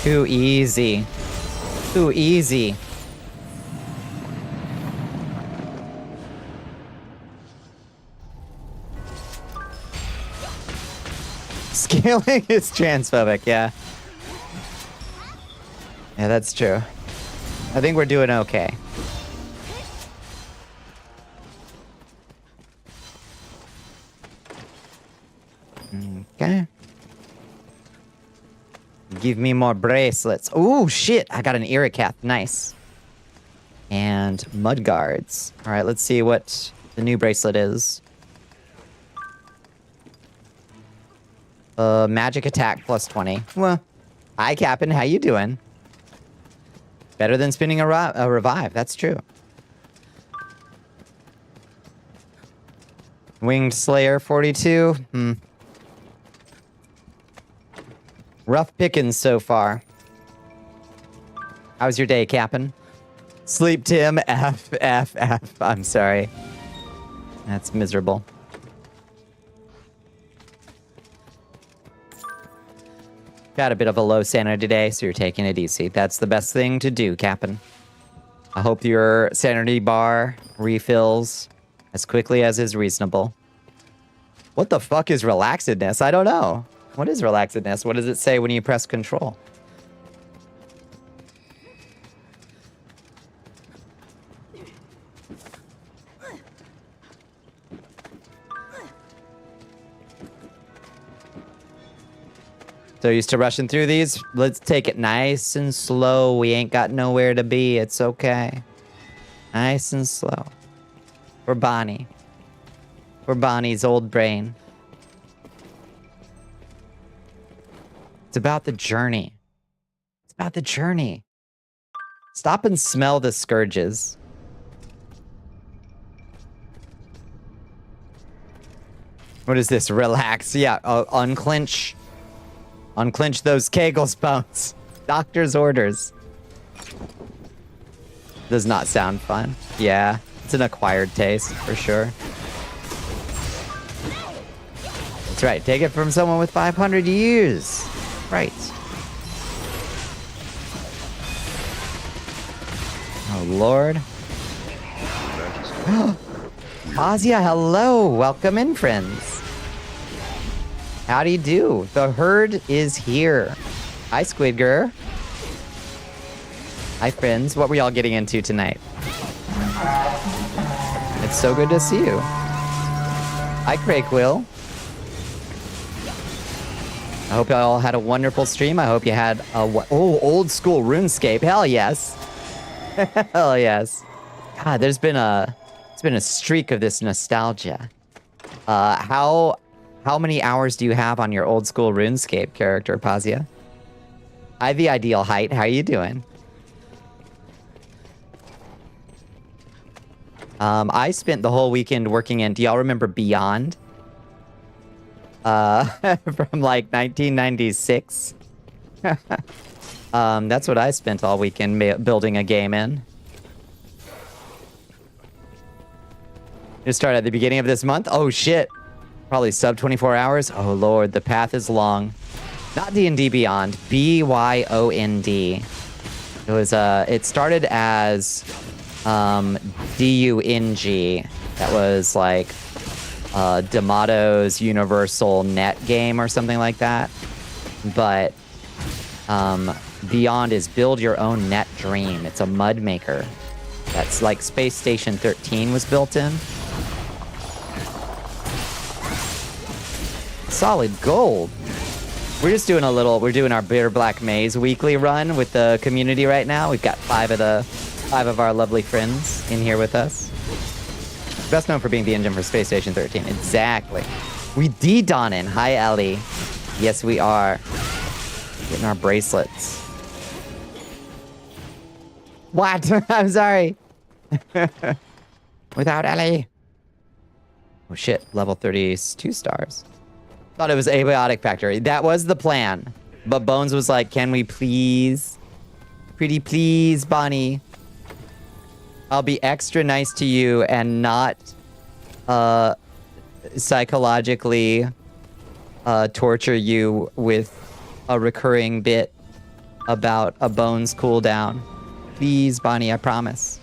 Too easy. Too easy. Scaling is transphobic, yeah. Yeah, that's true. I think we're doing okay. Okay. Give me more bracelets. Oh, shit. I got an Eureka. Nice. And mud guards. All right, let's see what the new bracelet is. Magic attack plus 20. Well, hi, Captain. How you doing? Better than spinning a revive. That's true. Winged Slayer 42. Rough pickings so far. How's your day, Captain? Sleep, Tim. F. I'm sorry. That's miserable. Got a bit of a low sanity today, so you're taking it easy. That's the best thing to do, Captain. I hope your sanity bar refills as quickly as is reasonable. What the fuck is relaxedness? I don't know. What is relaxedness? What does it say when you press control? So used to rushing through these. Let's take it nice and slow. We ain't got nowhere to be. It's okay. Nice and slow. For Bonnie. For Bonnie's old brain. It's about the journey. It's about the journey. Stop and smell the scourges. What is this? Relax. Yeah, unclench. Unclench those Kegels bones. Doctor's orders. Does not sound fun. Yeah, it's an acquired taste, for sure. That's right, take it from someone with 500 years. Right. Oh, Lord. Azia, hello. Welcome in, friends. How do you do? The herd is here. Hi, Squidger. Hi, friends. What were y'all getting into tonight? It's so good to see you. Hi, Crayquill. I hope y'all had a wonderful stream. I hope you had a... old school RuneScape. Hell yes. Hell yes. God, there's been a streak of this nostalgia. How many hours do you have on your old school RuneScape character, Pazia? Hi, the ideal height. How you doing? I spent the whole weekend working in... Do y'all remember Beyond? From like 1996. That's what I spent all weekend building a game in. It started at the beginning of this month. Oh shit. Probably sub 24 hours. Oh lord, the path is long. Not D&D Beyond. BYOND. It was it started as DUNG. That was like D'Amato's Universal Net game or something like that. But Beyond is build your own net dream. It's a mud maker. That's like Space Station 13 was built in. Solid gold. We're just doing we're doing our Bitter Black Maze weekly run with the community right now. We've got five of our lovely friends in here with us. Best known for being the engine for Space Station 13. Exactly. We D-Donnin'. Hi, Ellie. Yes, we are. Getting our bracelets. What? I'm sorry. Without Ellie. Oh shit, level 32 stars. Thought it was Abiotic Factory. That was the plan. But Bones was like, can we please? Pretty please, Bonnie. I'll be extra nice to you and not psychologically torture you with a recurring bit about a Bones cooldown. Please, Bonnie, I promise.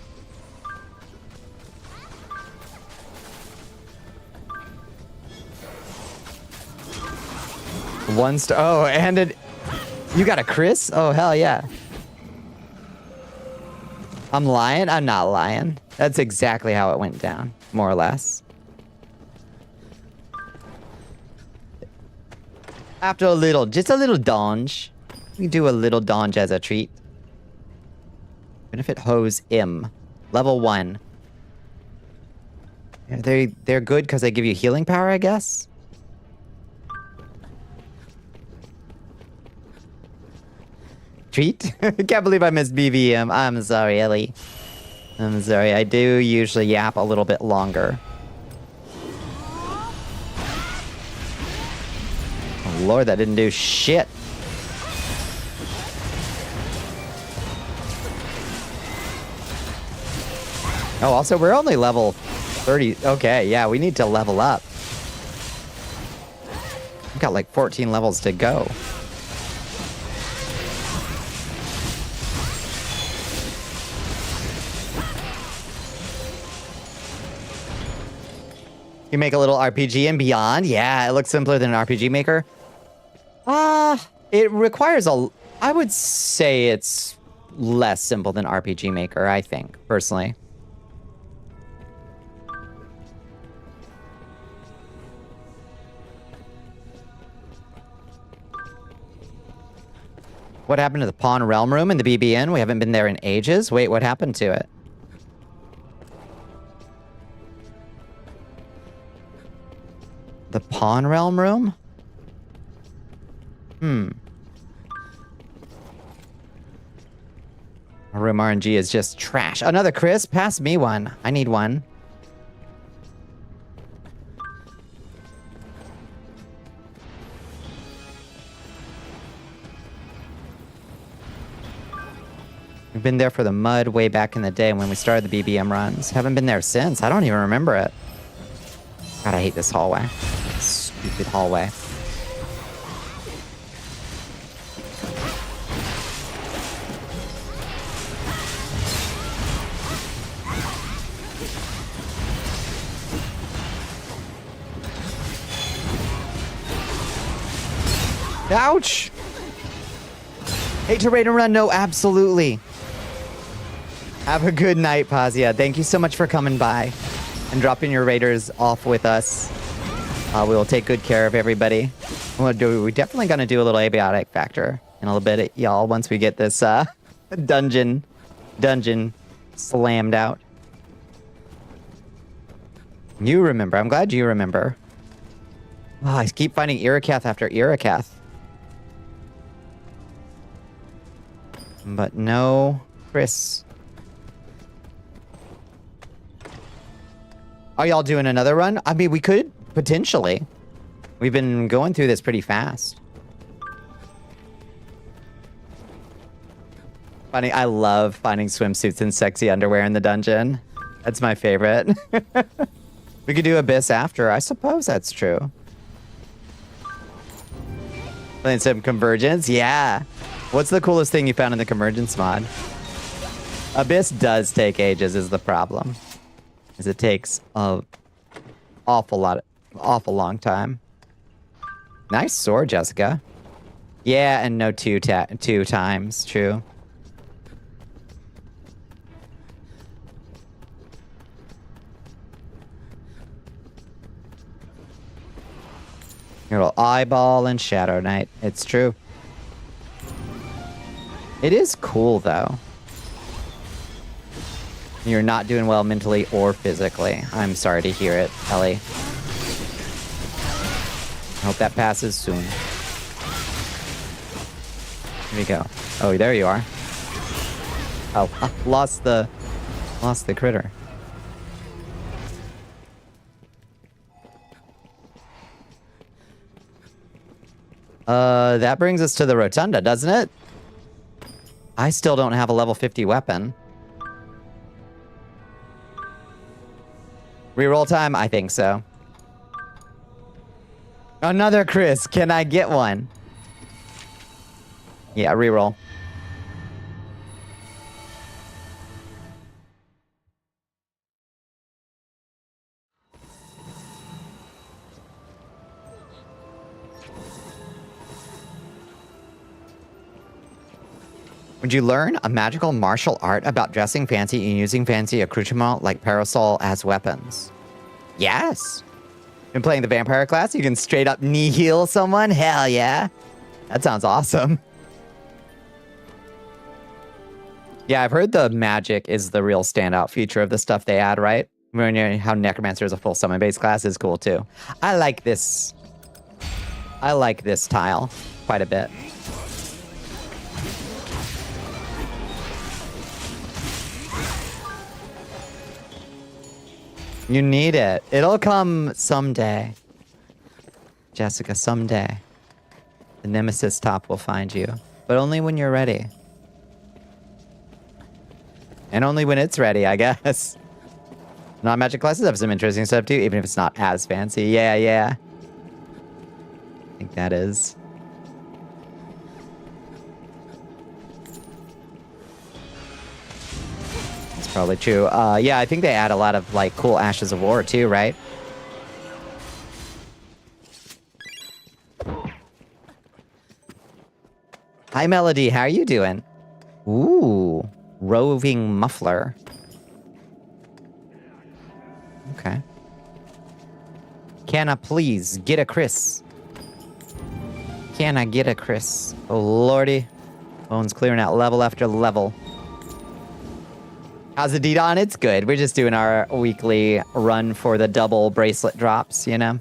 One star. Oh, and it. You got a Chris? Oh, hell yeah. I'm lying? I'm not lying. That's exactly how it went down, more or less. After a little, just a little donge. We do a little donge as a treat. Benefit hose M. Level 1. They're good because they give you healing power, I guess? Treat? Can't believe I missed BVM. I'm sorry, Ellie. I'm sorry. I do usually yap a little bit longer. Oh, Lord, that didn't do shit. Oh, also, we're only level 30. Okay, yeah, we need to level up. We've got like 14 levels to go. You make a little RPG and beyond? Yeah, it looks simpler than an RPG maker. It requires I would say it's less simple than RPG maker, I think, personally. What happened to the Pawn Realm Room in the BBN? We haven't been there in ages. Wait, what happened to it? The Pawn Realm Room? Our room RNG is just trash. Another Chris? Pass me one. I need one. We've been there for the mud way back in the day when we started the BBM runs. Haven't been there since. I don't even remember it. God, I hate this hallway. Stupid hallway. Ouch! Hate to raid and run? No, absolutely. Have a good night, Pazia. Thank you so much for coming by and dropping your raiders off with us. We will take good care of everybody. We're definitely going to do a little abiotic factor in a little bit, y'all, once we get this dungeon slammed out. You remember. I'm glad you remember. Oh, I keep finding Eureka after Eureka. But no Chris. Are y'all doing another run? I mean, we could, potentially. We've been going through this pretty fast. Funny, I love finding swimsuits and sexy underwear in the dungeon. That's my favorite. We could do Abyss after. I suppose that's true. Playing some Convergence? Yeah. What's the coolest thing you found in the Convergence mod? Abyss does take ages is the problem. Is it takes a awful long time. Nice sword, Jessica. Yeah, and no two times. True. Your little eyeball and Shadow Knight. It's true. It is cool, though. You're not doing well mentally or physically. I'm sorry to hear it, Ellie. I hope that passes soon. Here we go. Oh, there you are. Oh, lost the critter. That brings us to the rotunda, doesn't it? I still don't have a level 50 weapon. Reroll time? I think so. Another Chris. Can I get one? Yeah, reroll. Would you learn a magical martial art about dressing fancy and using fancy accoutrement like parasol as weapons? Yes. Been playing the vampire class? You can straight up knee heal someone? Hell yeah. That sounds awesome. Yeah, I've heard the magic is the real standout feature of the stuff they add, right? How Necromancer is a full summon-based class is cool too. I like this. I like this tile quite a bit. You need it. It'll come someday. Jessica, someday. The Nemesis top will find you. But only when you're ready. And only when it's ready, I guess. Non-magic classes have some interesting stuff too, even if it's not as fancy. Yeah, yeah. I think that is. Probably true. Yeah, I think they add a lot of like cool Ashes of War too, right? Hi Melody, how are you doing? Ooh, roving muffler. Okay. Can I please get a Chris? Can I get a Chris? Oh lordy. Bones clearing out level after level. How's the deed on? It's good. We're just doing our weekly run for the double bracelet drops, you know?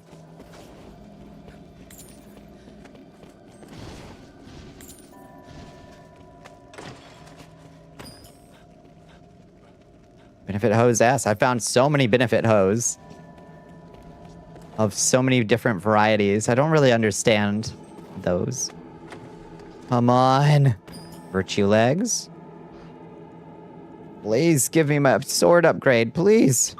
Benefit hose S. I found so many benefit hose of so many different varieties. I don't really understand those. Come on. Virtue legs. Please give me my sword upgrade, please.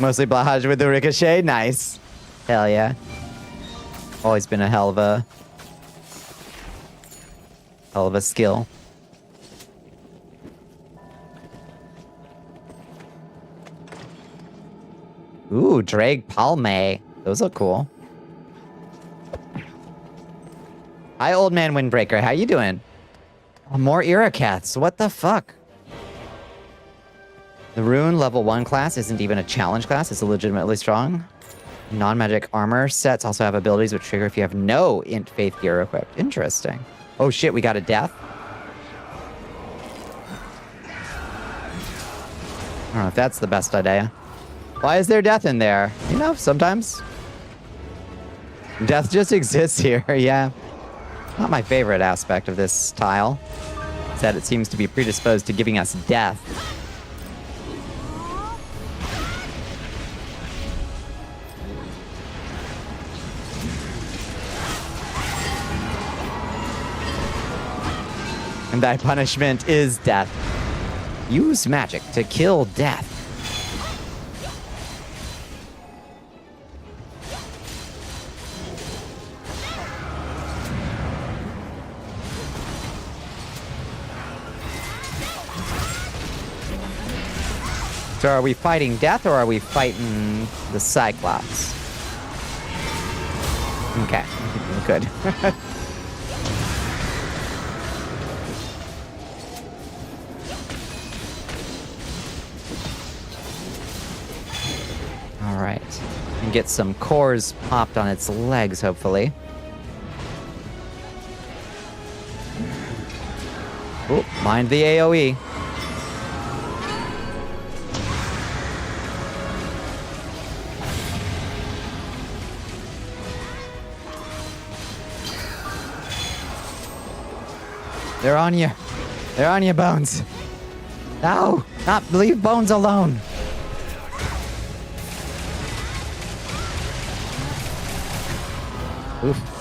Mostly Blahaj with the ricochet. Nice. Hell yeah. Always been a hell of a skill. Ooh, Drake Palme. Those look cool. Hi, old man Windbreaker. How you doing? Oh, more Eureka. What the fuck? The Rune level 1 class isn't even a challenge class. It's legitimately strong. Non-magic armor sets also have abilities which trigger if you have no int faith gear equipped. Interesting. Oh shit, we got a death? I don't know if that's the best idea. Why is there death in there? You know, sometimes. Death just exists here, yeah. Not my favorite aspect of this tile. Is that it seems to be predisposed to giving us death. And thy punishment is death. Use magic to kill death. So are we fighting death or are we fighting the Cyclops? Okay, good. All right, and get some cores popped on its legs, hopefully. Oh, mind the AoE. They're on you. They're on you, Bones. No, not leave Bones alone. Oof.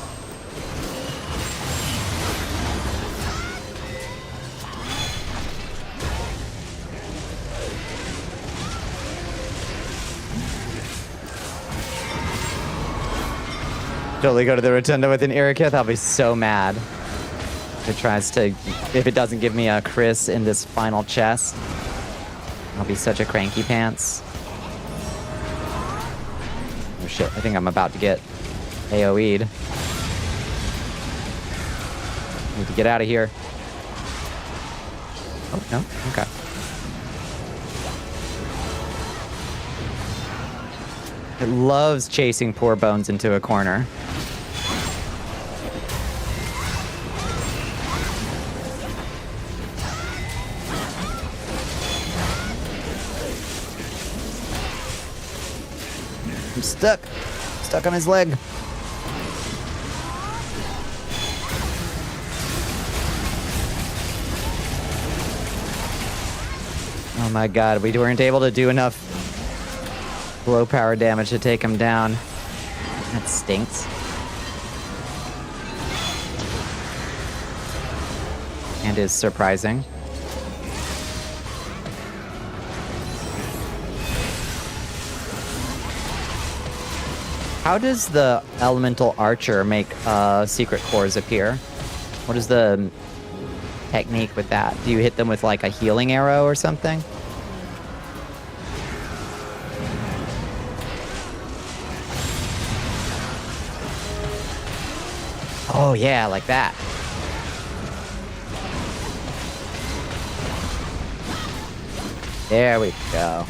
Totally go to the rotunda with an Eureka. I'll be so mad. If it doesn't give me a Chris in this final chest, I'll be such a cranky pants. Oh shit, I think I'm about to get AoE'd. Need to get out of here. Oh, no? Okay. It loves chasing poor Bones into a corner. I'm stuck. Stuck on his leg. Oh my god, we weren't able to do enough blow power damage to take him down. That stinks. And is surprising. How does the elemental archer make secret cores appear? What is the technique with that? Do you hit them with like a healing arrow or something? Oh yeah, like that. There we go.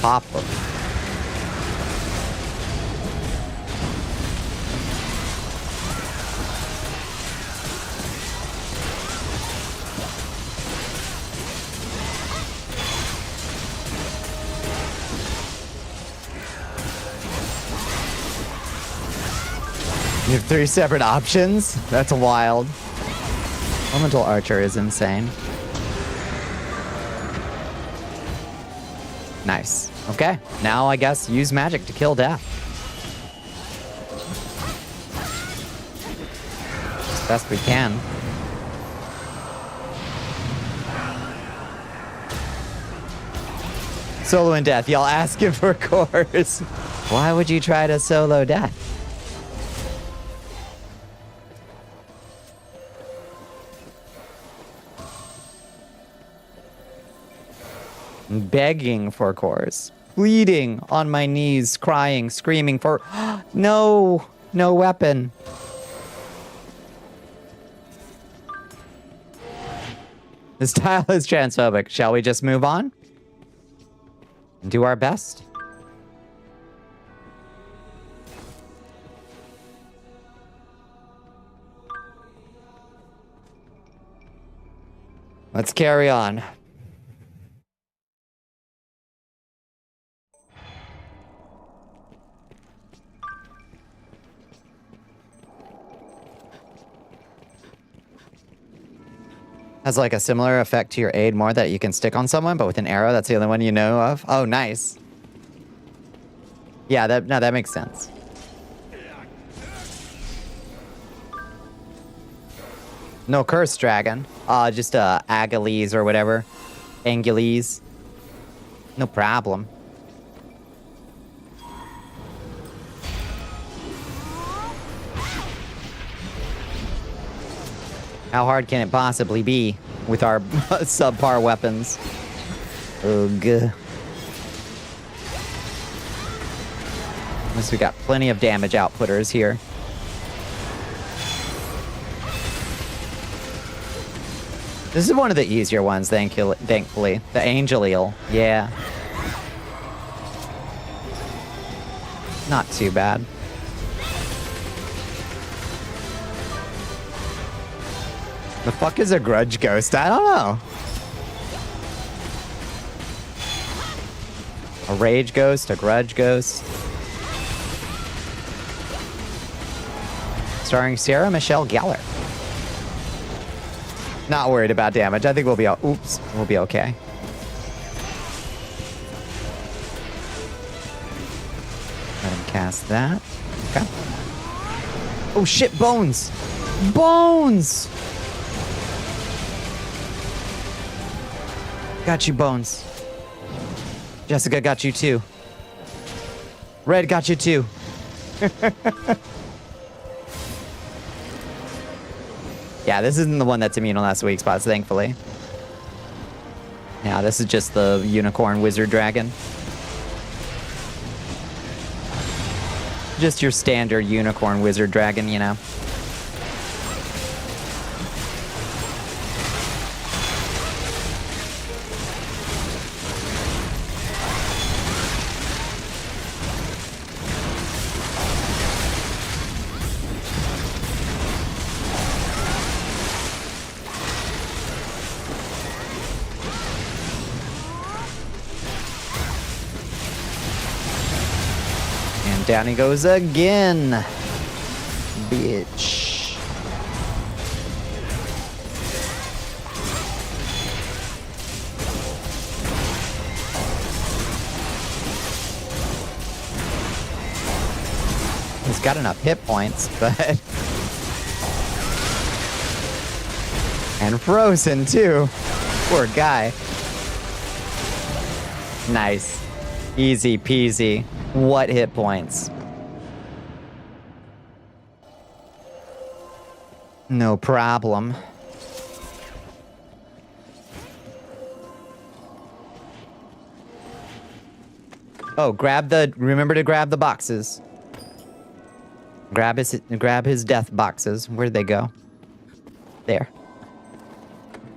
Pop them. You have 3 separate options? That's wild. Elemental Archer is insane. Nice. Okay, now I guess use magic to kill death. As best we can. Solo in death, y'all asking for cores. Why would you try to solo death? Begging for cores, bleeding on my knees, crying, screaming for no weapon. This tile is transphobic. Shall we just move on and do our best? Let's carry on. Has like a similar effect to your aid more that you can stick on someone, but with an arrow. That's the only one you know of. Oh, nice. Yeah, that makes sense. No curse dragon. Just Agales or whatever. Angules. No problem. How hard can it possibly be with our subpar weapons? Ugh. At least we got plenty of damage outputters here. This is one of the easier ones, thankfully. The Angel Eel. Yeah. Not too bad. The fuck is a grudge ghost? I don't know. A rage ghost, a grudge ghost. Starring Sarah Michelle Gellar. Not worried about damage. I think we'll be we'll be okay. past that. Okay. Oh shit, bones! Bones! Got you, Bones. Jessica got you too. Red got you too. Yeah, this isn't the one that's immune on last week's spots, thankfully. Yeah, this is just the unicorn wizard dragon. Just your standard unicorn wizard dragon, you know. Down he goes again. Bitch. He's got enough hit points, but... and frozen, too. Poor guy. Nice. Easy peasy. What hit points? No problem. Oh, remember to grab the boxes. Grab his death boxes. Where'd they go? There.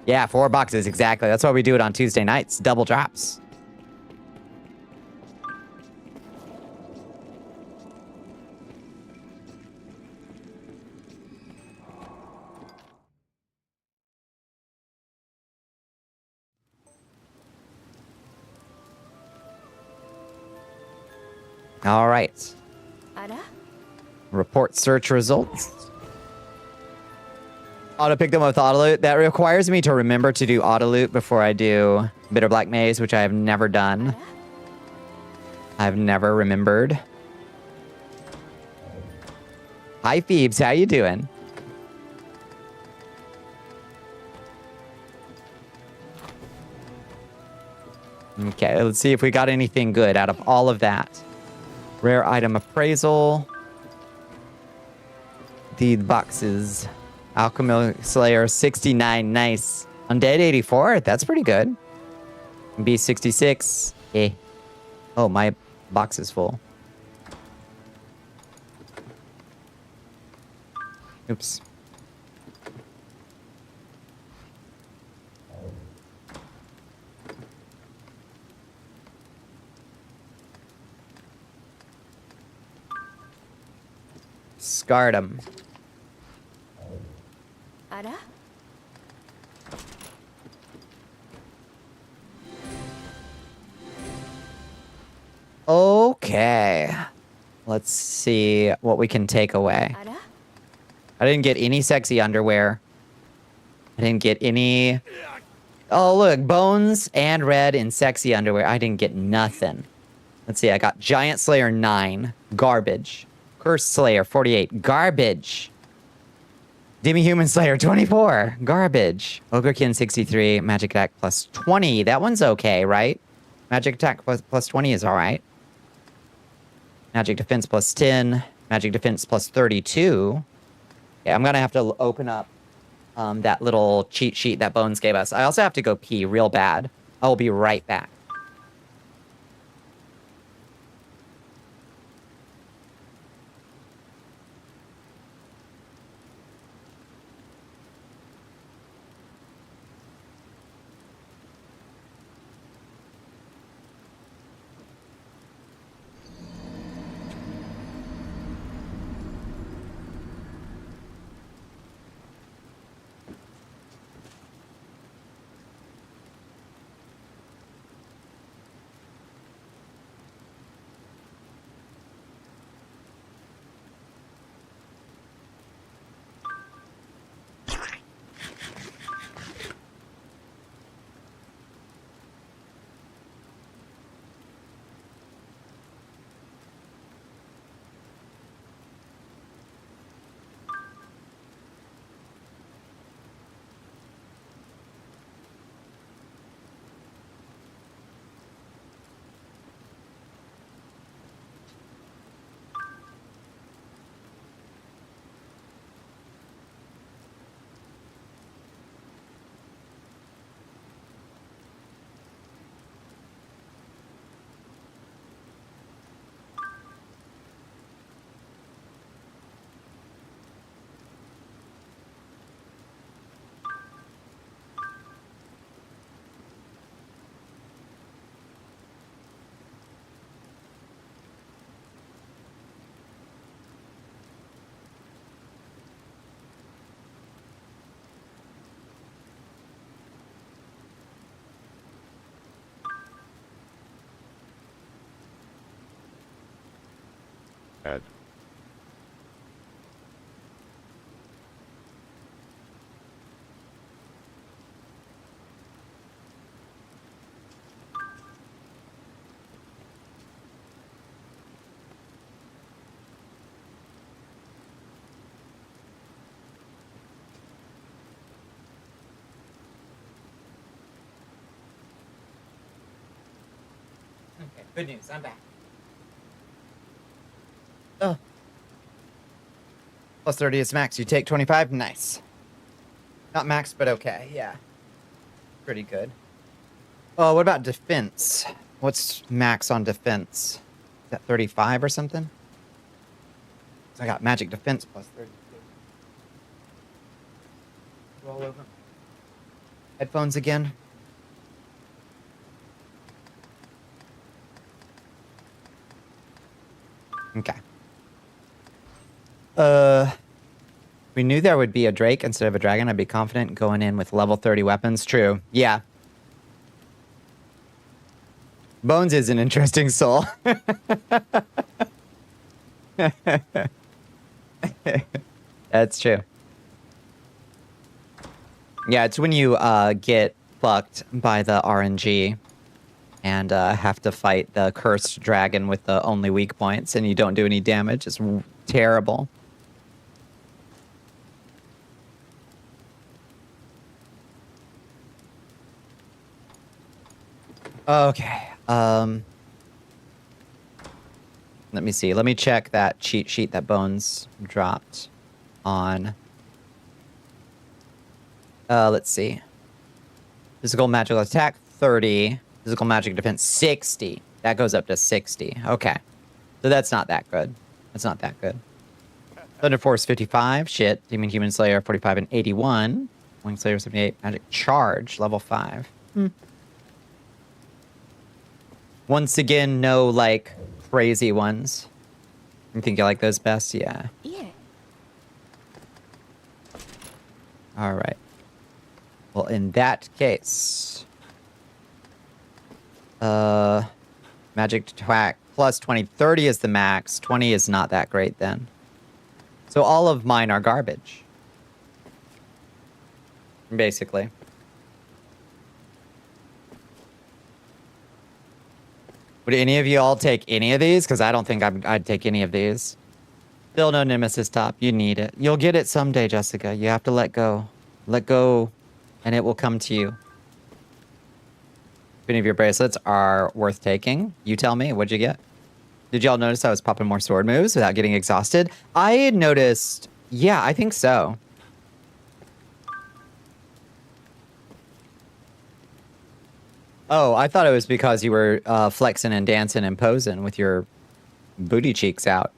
Yeah, 4 boxes, exactly. That's why we do it on Tuesday nights. Double drops. All right. Report search results. Auto pick them with auto loot. That requires me to remember to do auto loot before I do Bitter Black Maze, which I have never done. I've never remembered. Hi Phoebes, how you doing? Okay, let's see if we got anything good out of all of that. Rare item appraisal. Deed boxes. Alchemy Slayer 69, nice. Undead 84, that's pretty good. B66, eh. Oh, my box is full. Oops. Scarred him. Okay. Let's see what we can take away. I didn't get any sexy underwear. I didn't get any... Oh, look. Bones and red in sexy underwear. I didn't get nothing. Let's see. I got Giant Slayer 9. Garbage. Cursed Slayer 48. Garbage. Demi-Human Slayer 24. Garbage. Ogrekin 63. Magic Attack plus 20. That one's okay, right? Magic Attack plus 20 is alright. Magic Defense plus 10. Magic Defense plus 32. Yeah, I'm gonna have to open up that little cheat sheet that Bones gave us. I also have to go pee real bad. I will be right back. Add. Okay, good news. I'm back. Oh. Plus 30 is max. You take 25? Nice. Not max, but okay. Yeah. Pretty good. Oh, what about defense? What's max on defense? Is that 35 or something? So I got magic defense plus 32. Roll over. Headphones again. Okay. We knew there would be a Drake instead of a dragon. I'd be confident going in with level 30 weapons. True. Yeah. Bones is an interesting soul. That's true. Yeah, it's when you get fucked by the RNG and have to fight the cursed dragon with the only weak points and you don't do any damage. It's terrible. Okay. Let me see. Let me check that cheat sheet that Bones dropped on. Let's see. Physical magical attack 30. Physical magic defense 60. That goes up to 60. Okay. So that's not that good. That's not that good. Thunder Force 55. Shit. Demon Human Slayer 45 and 81. Wing Slayer 78. Magic Charge level 5. Once again, no, like, crazy ones. You think you like those best? Yeah. Yeah. All right. Well, in that case... magic attack plus 20. 30 is the max. 20 is not that great then. So all of mine are garbage. Basically. Would any of you all take any of these? Because I don't think I'd take any of these. Still no Nemesis top. You need it. You'll get it someday, Jessica. You have to let go. Let go, and it will come to you. If any of your bracelets are worth taking, you tell me. What'd you get? Did y'all notice I was popping more sword moves without getting exhausted? I had noticed... Yeah, I think so. Oh, I thought it was because you were flexing and dancing and posing with your booty cheeks out.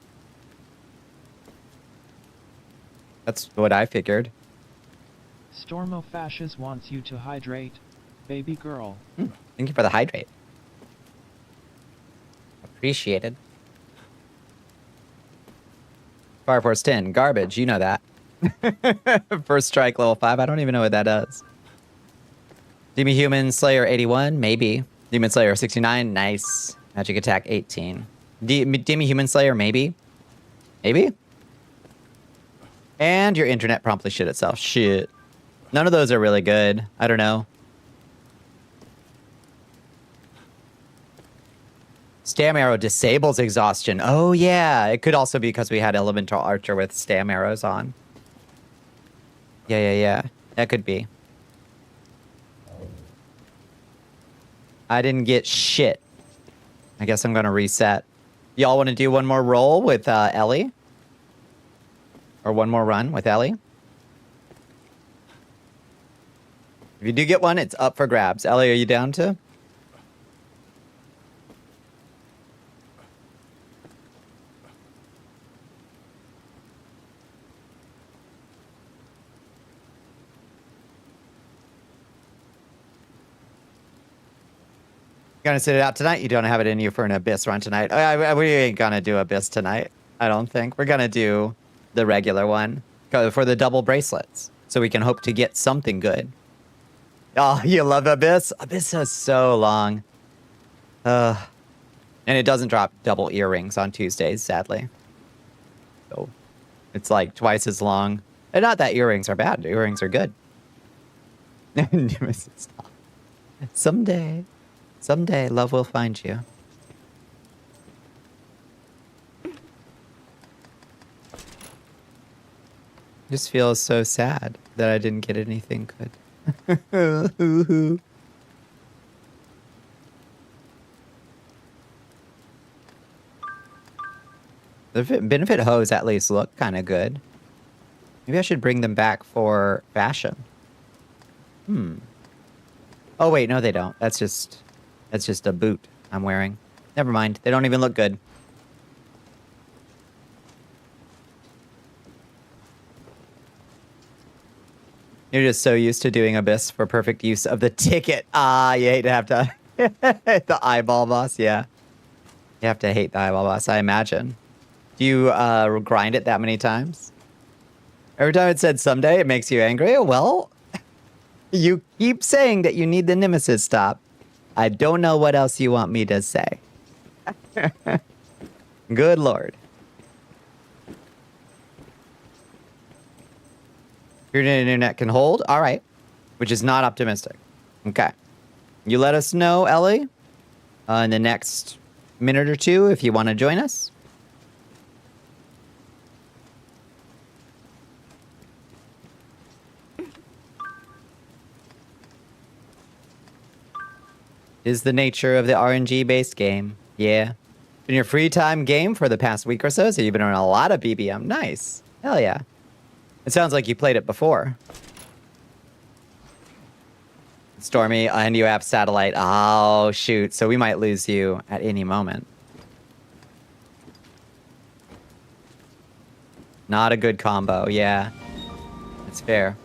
That's what I figured. Storm of Fasces wants you to hydrate, baby girl. Thank you for the hydrate. Appreciated. Fire Force 10, garbage, you know that. First strike level 5, I don't even know what that does. Demon Human Slayer 81, maybe. Demon Slayer 69, nice. Magic Attack 18. Demon Human Slayer, maybe. Maybe? And your internet promptly shit itself. Shit. None of those are really good. I don't know. Stam Arrow disables exhaustion. Oh, yeah. It could also be because we had Elemental Archer with Stam Arrows on. Yeah. That could be. I didn't get shit. I guess I'm going to reset. Y'all want to do one more roll with Ellie? Or one more run with Ellie? If you do get one, it's up for grabs. Ellie, are you down to? Gonna sit it out tonight? You don't have it in you for an Abyss run tonight? We ain't gonna do Abyss tonight, I don't think. We're gonna do the regular one for the double bracelets, so we can hope to get something good. Oh, you love Abyss? Abyss is so long. And it doesn't drop double earrings on Tuesdays, sadly. It's like twice as long. And not that earrings are bad. Earrings are good. Someday. Someday, love will find you. Just feels so sad that I didn't get anything good. The benefit hose at least look kind of good. Maybe I should bring them back for fashion. Oh wait, no they don't. That's just a boot I'm wearing. Never mind. They don't even look good. You're just so used to doing Abyss for perfect use of the ticket. Ah, you hate to have to... the eyeball boss, yeah. You have to hate the eyeball boss, I imagine. Do you grind it that many times? Every time it said someday, it makes you angry? Well, you keep saying that you need the Nemesis stop. I don't know what else you want me to say. Good lord. Your internet can hold? All right. Which is not optimistic. Okay. You let us know, Ellie, in the next minute or two if you want to join us. Is the nature of the RNG-based game. Yeah. Been your free time game for the past week or so you've been on a lot of BBM. Nice. Hell yeah. It sounds like you played it before. Stormy, and you have satellite. Oh, shoot. So we might lose you at any moment. Not a good combo. Yeah. That's fair.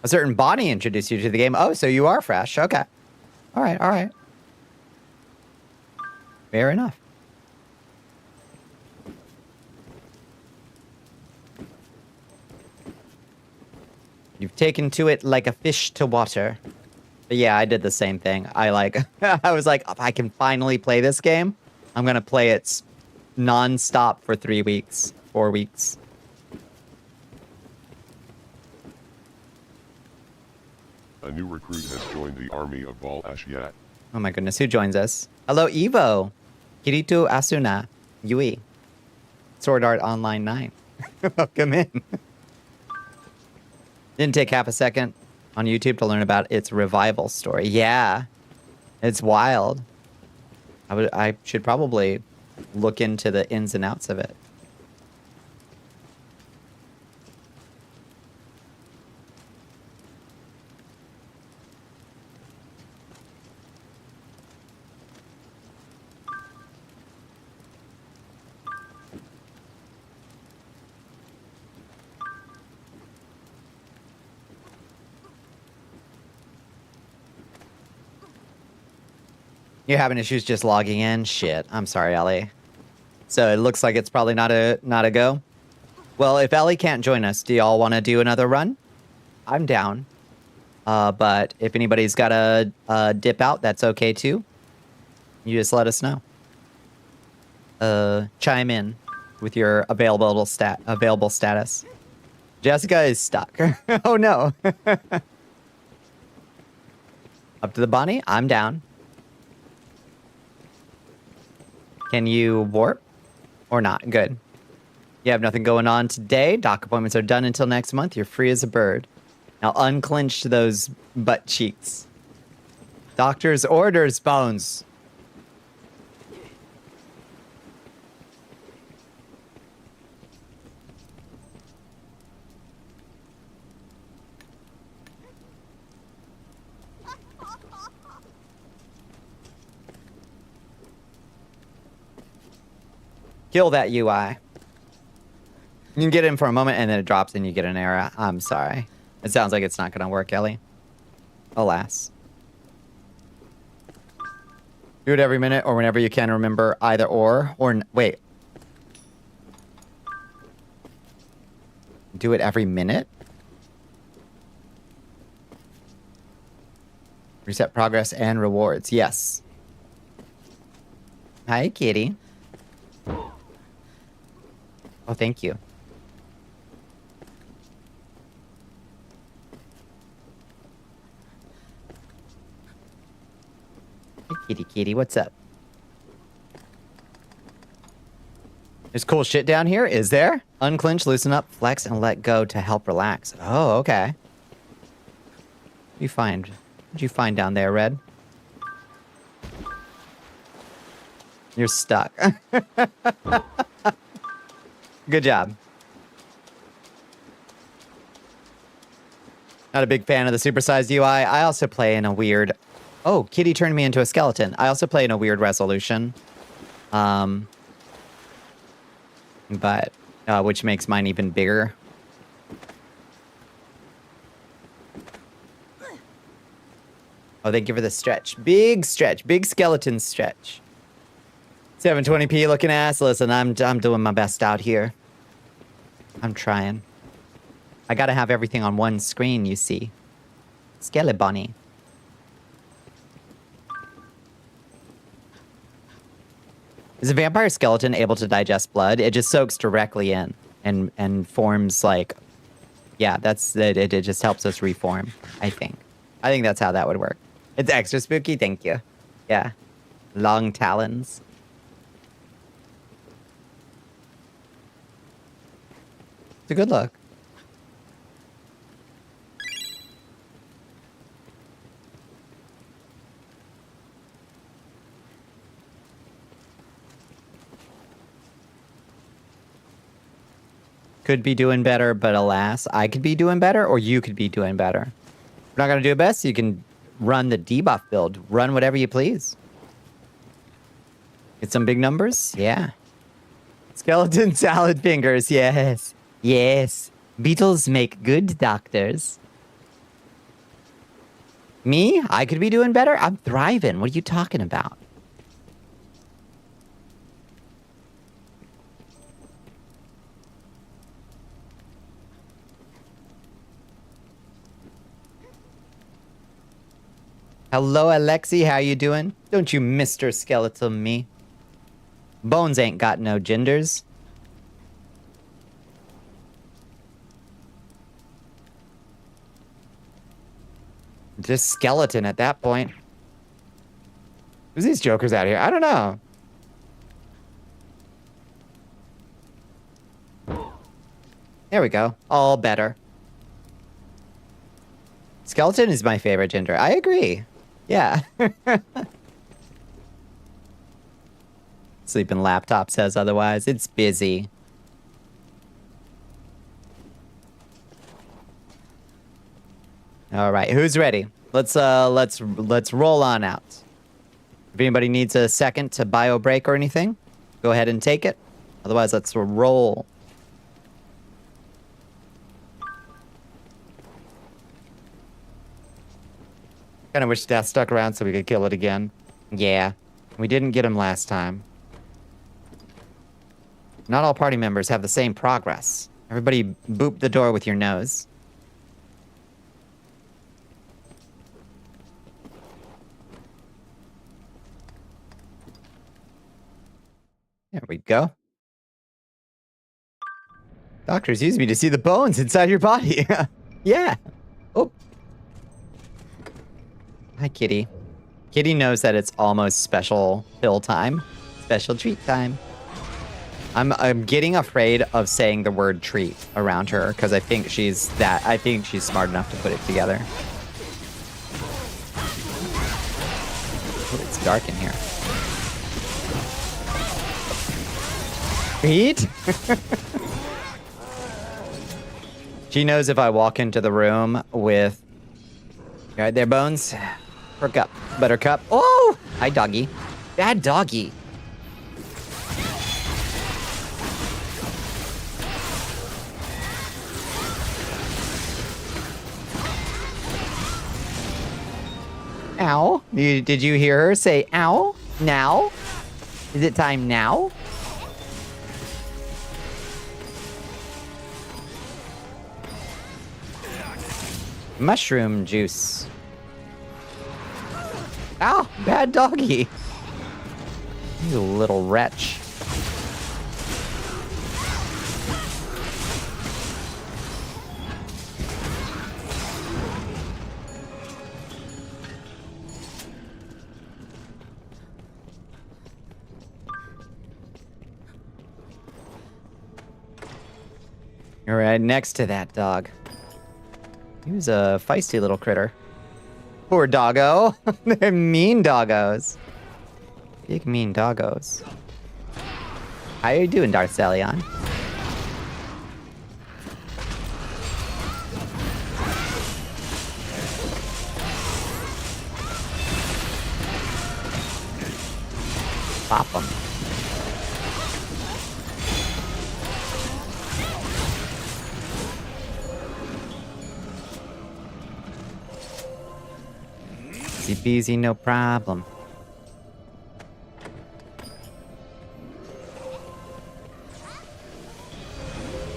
A certain Bonnie introduced you to the game. Oh, so you are fresh. Okay. All right, all right. Fair enough. You've taken to it like a fish to water. But yeah, I did the same thing. I was like, if I can finally play this game, I'm going to play it non-stop for 3 weeks, 4 weeks. A new recruit has joined the army of Bal Ashiat. Oh my goodness, who joins us? Hello, Evo. Kirito Asuna. Yui. Sword Art Online 9. Welcome in. Didn't take half a second on YouTube to learn about its revival story. Yeah. It's wild. I should probably look into the ins and outs of it. You're having issues just logging in? Shit. I'm sorry, Ellie. So it looks like it's probably not a go. Well, if Ellie can't join us, do y'all want to do another run? I'm down. But if anybody's got to dip out, that's okay too. You just let us know. Chime in with your available status. Jessica is stuck. Oh no. Up to the Bonnie? I'm down. Can you warp or not? Good. You have nothing going on today. Doc appointments are done until next month. You're free as a bird. Now unclench those butt cheeks. Doctor's orders, Bones. Kill that UI. You can get in for a moment and then it drops and you get an error. I'm sorry. It sounds like it's not going to work, Ellie. Alas. Do it every minute or whenever you can remember either or wait. Do it every minute? Reset progress and rewards. Yes. Hi, kitty. Oh, thank you. Hey, kitty kitty, what's up? There's cool shit down here, is there? Unclench, loosen up, flex, and let go to help relax. Oh, okay. What'd you find? What'd you find down there, Red? You're stuck. Good job. Not a big fan of the supersized UI. I also play in a weird... Oh, Kitty turned me into a skeleton. I also play in a weird resolution. But which makes mine even bigger. Oh, thank you for the stretch. Big stretch. Big skeleton stretch. 720p looking ass. Listen, I'm doing my best out here. I'm trying. I gotta have everything on one screen, you see. Skelly bunny. Is a vampire skeleton able to digest blood? It just soaks directly in and forms like... Yeah, that's it. It just helps us reform, I think. I think that's how that would work. It's extra spooky, thank you. Yeah. Long talons. It's a good look. Could be doing better, but alas, I could be doing better, or you could be doing better. We're not gonna do it best. You can run the debuff build. Run whatever you please. Get some big numbers? Yeah. Skeleton salad fingers, yes. Yes. Beetles make good doctors. Me? I could be doing better? I'm thriving. What are you talking about? Hello, Alexi. How you doing? Don't you Mr. Skeleton me? Bones ain't got no genders. Just skeleton at that point. Who's these jokers out here? I don't know. There we go. All better. Skeleton is my favorite gender. I agree. Yeah. Sleeping laptop says otherwise. It's busy. All right, who's ready? Let's roll on out. If anybody needs a second to bio break or anything, go ahead and take it. Otherwise, let's roll. Kind of wish Death stuck around so we could kill it again. Yeah, we didn't get him last time. Not all party members have the same progress. Everybody boop the door with your nose. There we go. Doctors use me to see the bones inside your body. Yeah. Oh. Hi, Kitty. Kitty knows that it's almost special pill time. Special treat time. I'm getting afraid of saying the word treat around her because I think she's smart enough to put it together. Oh, it's dark in here. Treat? She knows if I walk into the room with... You right there, Bones? Perk up, Buttercup. Oh! Hi, doggy. Bad doggy. Ow. Did you hear her say ow? Now? Is it time now? Mushroom juice. Ow, bad doggy. You little wretch. You're right next to that dog. He was a feisty little critter. Poor doggo. They're mean doggos. Big mean doggos. How you doing, Darcelion? Pop them. Easy peasy, no problem.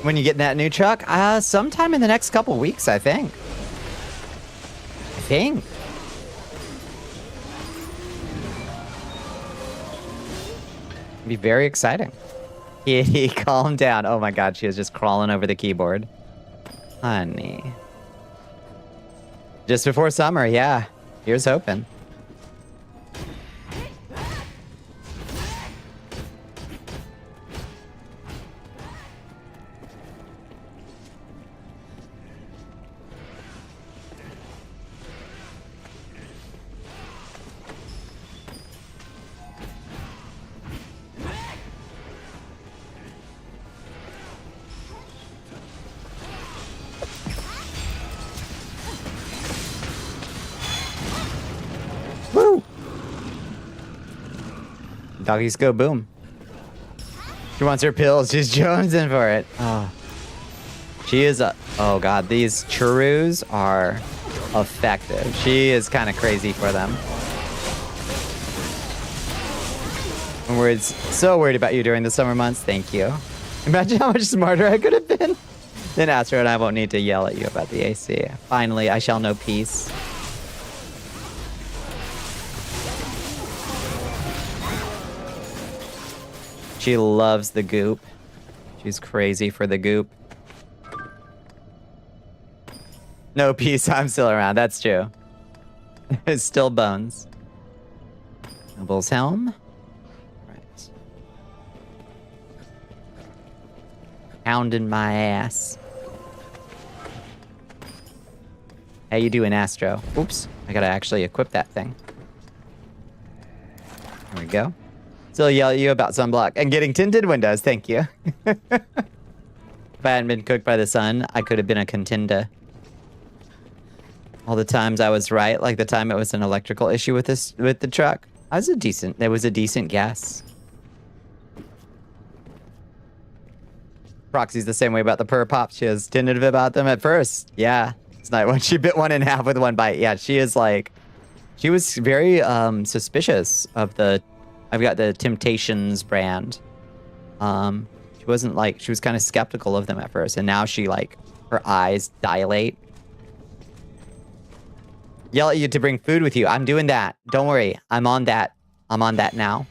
When you get that new truck? Sometime in the next couple weeks, I think. Be very exciting. He calm down. Oh my god, she is just crawling over the keyboard. Honey. Just before summer, yeah. Here's hoping. Woo! Doggies go boom. She wants her pills. She's jonesing for it. Oh. She is a... Oh god, these churros are effective. She is kind of crazy for them. I'm worried, so worried about you during the summer months. Thank you. Imagine how much smarter I could have been. Then Astro and I won't need to yell at you about the AC. Finally, I shall know peace. She loves the goop. She's crazy for the goop. No peace, I'm still around. That's true. It's still bones. Noble's helm. Right. Pounding my ass. How you doing, Astro? Oops, I gotta actually equip that thing. There we go. Still yell at you about sunblock and getting tinted windows. Thank you. If I hadn't been cooked by the sun, I could have been a contender. All the times I was right, like the time it was an electrical issue with the truck. There was a decent guess. Proxy's the same way about the purr pops. She was tentative about them at first. Yeah. It's not when she bit one in half with one bite. Yeah, she is like, she was very suspicious of the, I've got the Temptations brand. She wasn't like, she was kind of skeptical of them at first. And now she like, her eyes dilate. Yell at you to bring food with you. I'm doing that. Don't worry. I'm on that. I'm on that now.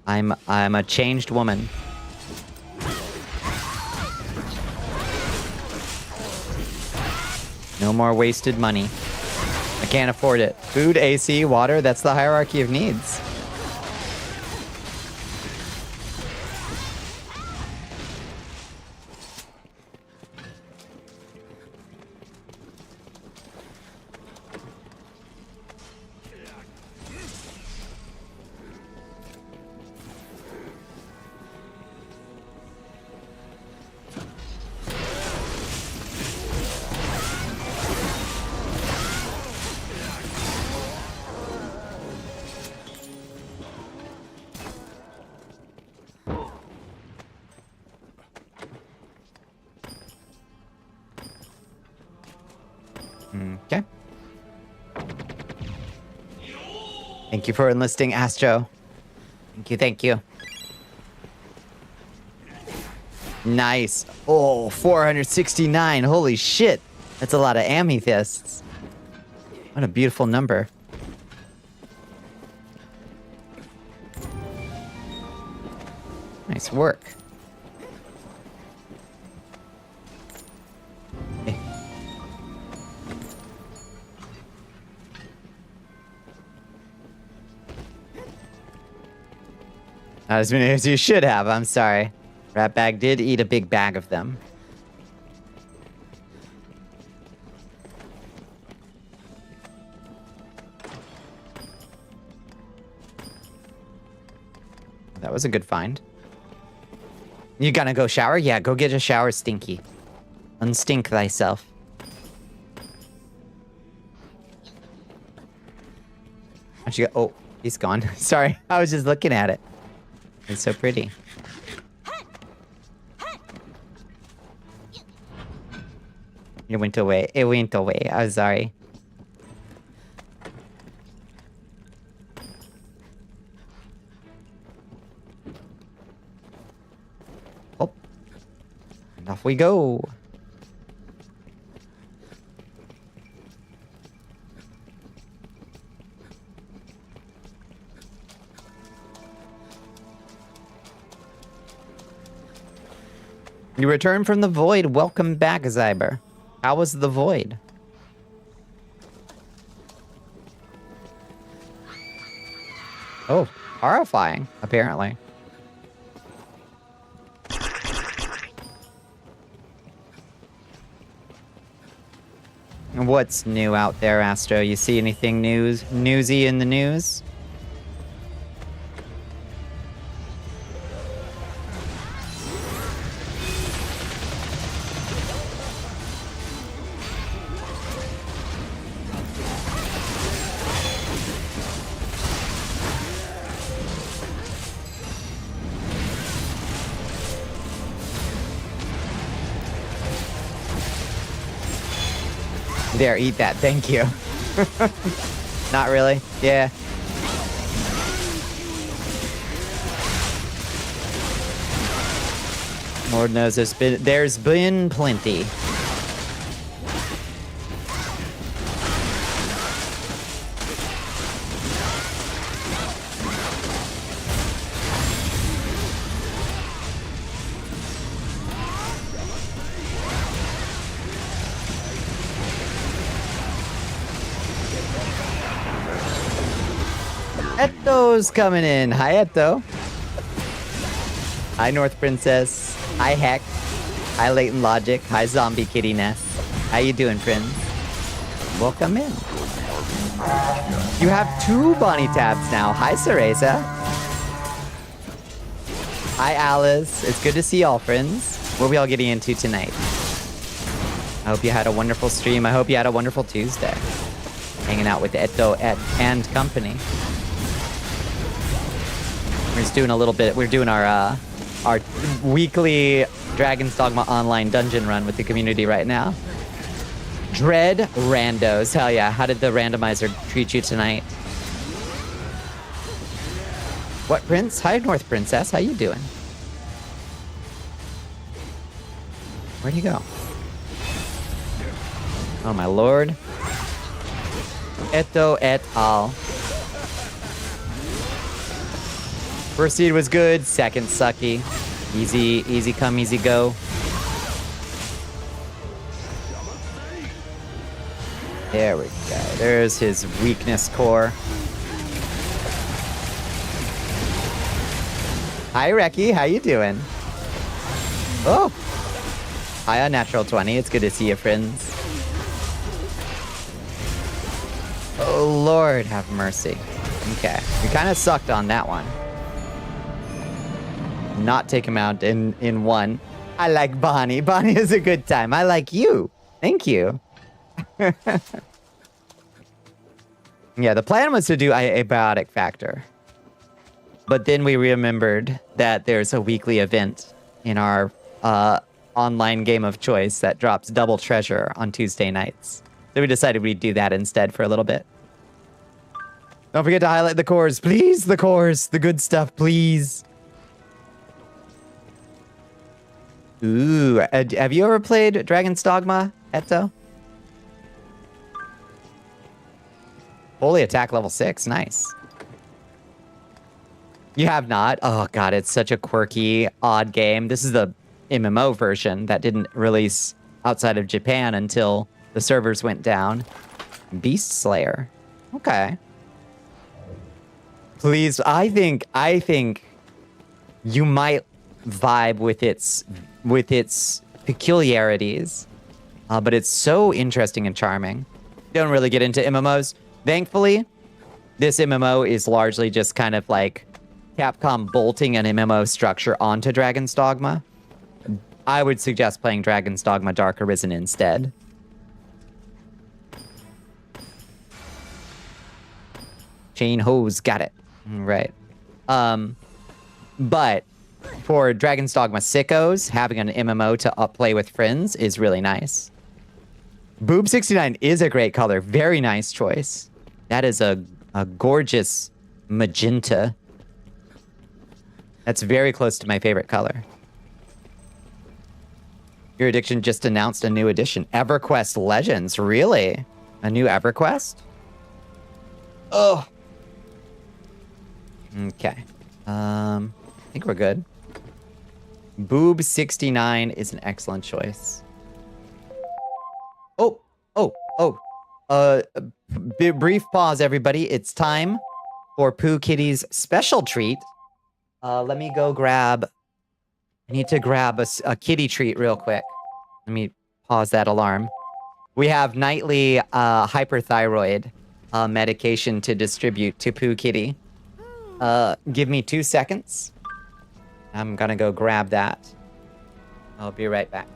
I'm a changed woman. No more wasted money. I can't afford it. Food, AC, water, that's the hierarchy of needs. Okay. Thank you for enlisting, Astro. Thank you, thank you. Nice. Oh, 469. Holy shit. That's a lot of amethysts. What a beautiful number. Nice work. Okay. Not as many as you should have, I'm sorry. Ratbag did eat a big bag of them. That was a good find. You gonna go shower? Yeah, go get a shower, Stinky. Unstink thyself. How'd you go? Oh, he's gone. Sorry, I was just looking at it. It's so pretty. It went away. It went away. I'm sorry. Oh. And off we go. You return from the void. Welcome back, Zyber. How was the void? Oh, horrifying, apparently. What's new out there, Astro? You see anything newsy in the news? There, eat that. Thank you. Not really. Yeah. Lord knows there's been plenty. Etto's coming in. Hi, Etto. Hi, North Princess. Hi, Heck. Hi, Latent Logic. Hi, Zombie Kitty Nest. How you doing, friends? Welcome in. You have 2 Bonnie tabs now. Hi, Cereza. Hi, Alice. It's good to see y'all, friends. What are we all getting into tonight? I hope you had a wonderful stream. I hope you had a wonderful Tuesday. Hanging out with Etto and company. We're just doing a little bit. We're doing our weekly Dragon's Dogma online dungeon run with the community right now. Dread randos. Hell yeah. How did the randomizer treat you tonight? What, Prince? Hi, North Princess. How you doing? Where'd he go? Oh, my lord. Etto et al. First seed was good, second sucky. Easy come, easy go. There we go. There's his weakness core. Hi, Reki. How you doing? Oh. Hi, Unnatural 20. It's good to see you, friends. Oh, Lord, have mercy. Okay. We kind of sucked on that one. Not take him out in one. I like Bonnie. Bonnie is a good time. I like you. Thank you. Yeah, the plan was to do Abiotic Factor. But then we remembered that there's a weekly event in our online game of choice that drops double treasure on Tuesday nights. So we decided we'd do that instead for a little bit. Don't forget to highlight the cores. Please, the cores. The good stuff, please. Ooh, have you ever played Dragon's Dogma, Etto? Holy attack level 6, nice. You have not? Oh god, it's such a quirky, odd game. This is the MMO version that didn't release outside of Japan until the servers went down. Beast Slayer. Okay. Please, I think you might vibe with its peculiarities, but it's so interesting and charming. Don't really get into MMOs. Thankfully, this MMO is largely just kind of like Capcom bolting an MMO structure onto Dragon's Dogma. I would suggest playing Dragon's Dogma Dark Arisen instead. Chain hose, got it. Right. But for Dragon's Dogma sickos, having an MMO to play with friends is really nice. Boob 69 is a great color. Very nice choice. That is a gorgeous magenta. That's very close to my favorite color. Your Addiction just announced a new edition. EverQuest Legends. Really? A new EverQuest? Oh. Okay. I think we're good. Boob 69 is an excellent choice. Brief pause, everybody. It's time for Pooh Kitty's special treat. Let me go grab... I need to grab a kitty treat real quick. Let me pause that alarm. We have nightly hyperthyroid medication to distribute to Pooh Kitty. Give me 2 seconds. I'm gonna go grab that. I'll be right back.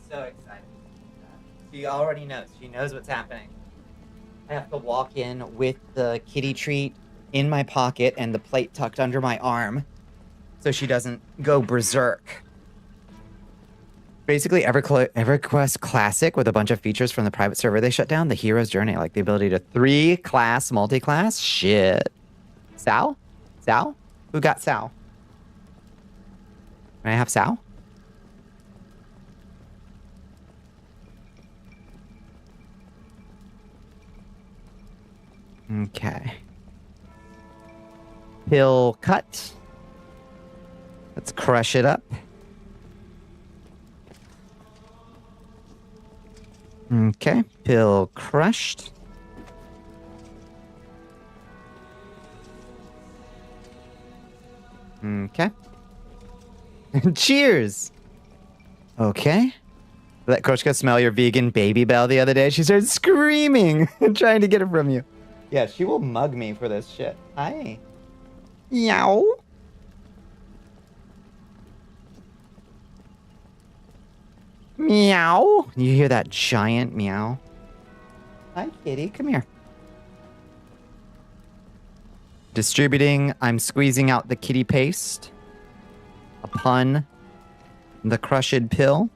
So excited. She already knows. She knows what's happening. I have to walk in with the kitty treat in my pocket and the plate tucked under my arm so she doesn't go berserk. Basically, EverQuest Classic with a bunch of features from the private server they shut down. The hero's journey, like the ability to 3-class multi-class. Shit. Sal? Sal? Who got Sal? Can I have Sal? Okay. Pill cut. Let's crush it up. Okay. Pill crushed. Okay. Cheers. Okay. Let Koshka smell your vegan baby bell the other day. She started screaming and trying to get it from you. Yeah, she will mug me for this shit. Hi. Meow. Meow. You hear that giant meow? Hi, kitty. Come here. Distributing. I'm squeezing out the kitty paste upon the crushed pill.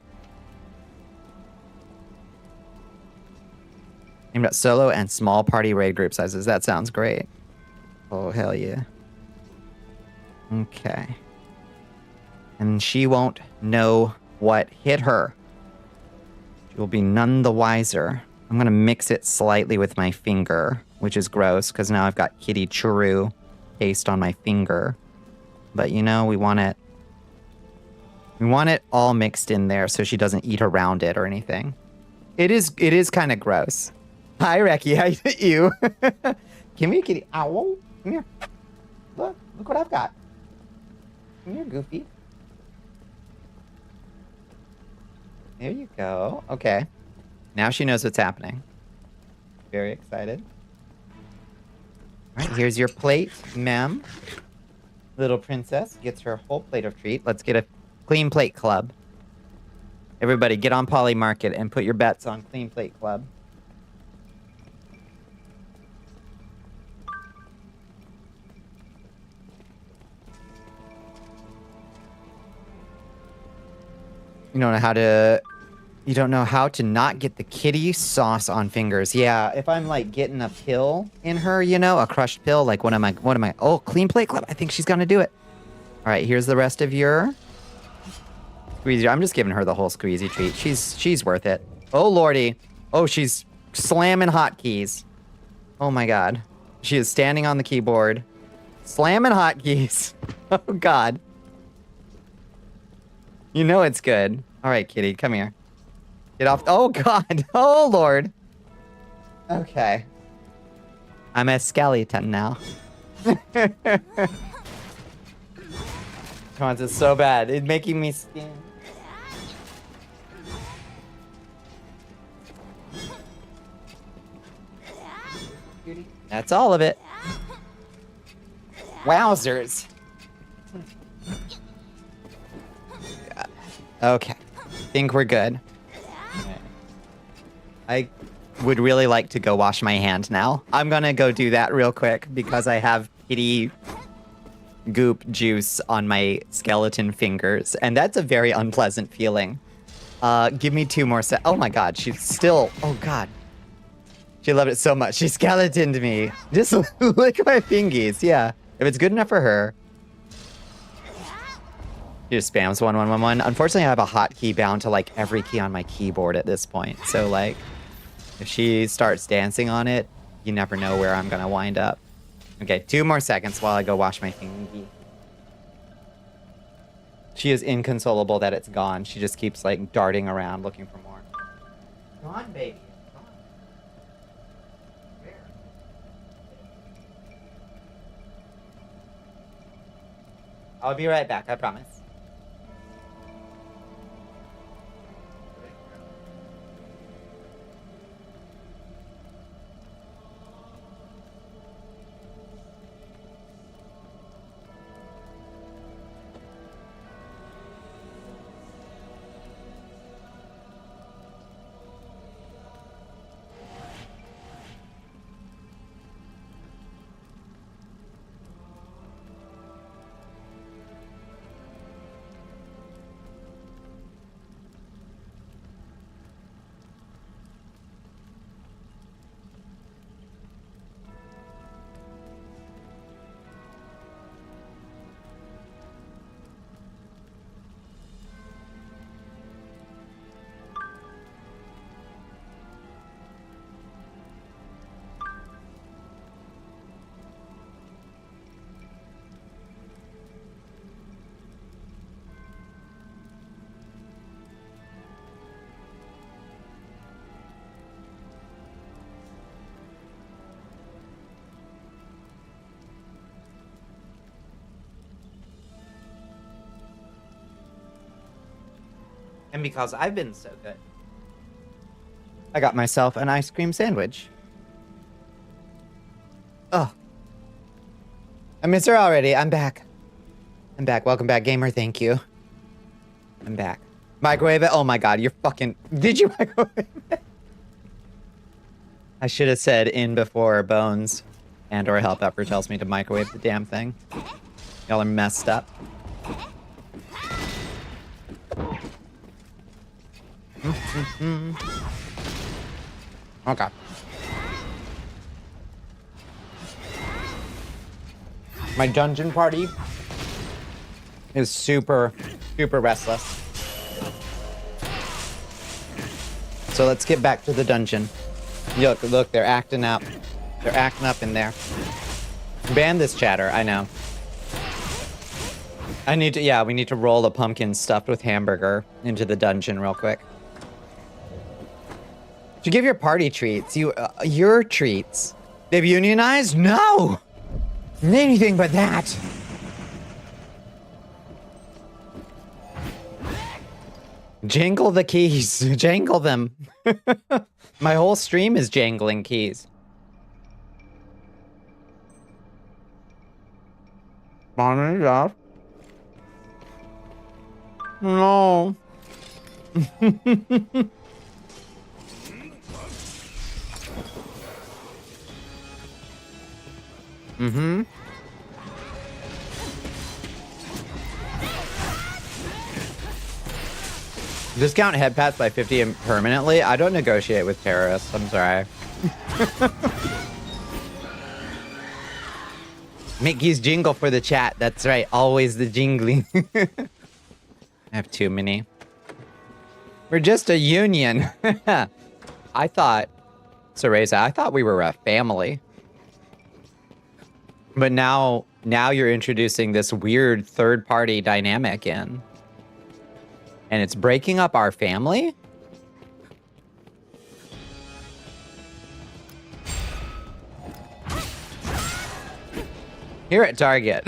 Aimed at solo and small party raid group sizes. That sounds great. Oh, hell yeah. Okay. And she won't know what hit her. She will be none the wiser. I'm going to mix it slightly with my finger, which is gross because now I've got kitty churu paste on my finger. But you know, we want it all mixed in there so she doesn't eat around it or anything. It is kind of gross. Hi, Reki. How you? Come here, kitty. Ow. Come here. Look what I've got. Come here, Goofy. There you go. Okay. Now she knows what's happening. Very excited. All right, here's your plate, ma'am. Little princess gets her whole plate of treat. Let's get a clean plate club. Everybody, get on Poly Market and put your bets on Clean Plate Club. You don't know how to... You don't know how to not get the kitty sauce on fingers. Yeah, if I'm like getting a pill in her, you know, a crushed pill, like what am I? Oh, clean plate club. I think she's gonna do it. All right, here's the rest of your squeezy. I'm just giving her the whole squeezy treat. She's worth it. Oh lordy. Oh, she's slamming hotkeys. Oh my god. She is standing on the keyboard, slamming hotkeys. Oh god. You know it's good. All right, kitty, come here. Get off. Oh, God. Oh, Lord. Okay. I'm a skeleton now. Come on, it's so bad. It's making me skin. That's all of it. Wowzers. Okay. Think we're good. I would really like to go wash my hand now. I'm gonna go do that real quick because I have kitty goop juice on my skeleton fingers, and that's a very unpleasant feeling. Give me 2 more oh my god, she's still, oh god. She loved it so much. She skeletoned me. Just lick my fingies, yeah. If it's good enough for her. She just spams 1111. Unfortunately, I have a hotkey bound to like every key on my keyboard at this point. So like, if she starts dancing on it, you never know where I'm gonna wind up. Okay, 2 more seconds while I go wash my fingy. She is inconsolable that it's gone. She just keeps like darting around looking for more. Gone, baby. It's gone. Where? I'll be right back, I promise. And because I've been so good, I got myself an ice cream sandwich. Oh. I miss her already. I'm back. I'm back. Welcome back, gamer. Thank you. I'm back. Microwave it? Oh my god, you're fucking... Did you microwave it? I should have said in before Bones and or Help Upper tells me to microwave the damn thing. Y'all are messed up. Okay. My dungeon party is super restless. So let's get back to the dungeon. Look, they're acting up. They're acting up in there. Ban this chatter, I know. I need to, yeah, we need to roll a pumpkin stuffed with hamburger into the dungeon real quick. To give your party treats, your treats. They've unionized? No! Anything but that. Jangle the keys. Jangle them. My whole stream is jangling keys. Bonnie, yeah. No. Mm-hmm. Discount head pass by 50 permanently? I don't negotiate with terrorists. I'm sorry. Mickey's jingle for the chat. That's right. Always the jingling. I have too many. We're just a union. I thought, Cereza, I thought we were a family. But now you're introducing this weird third-party dynamic in. And it's breaking up our family? Here at Target.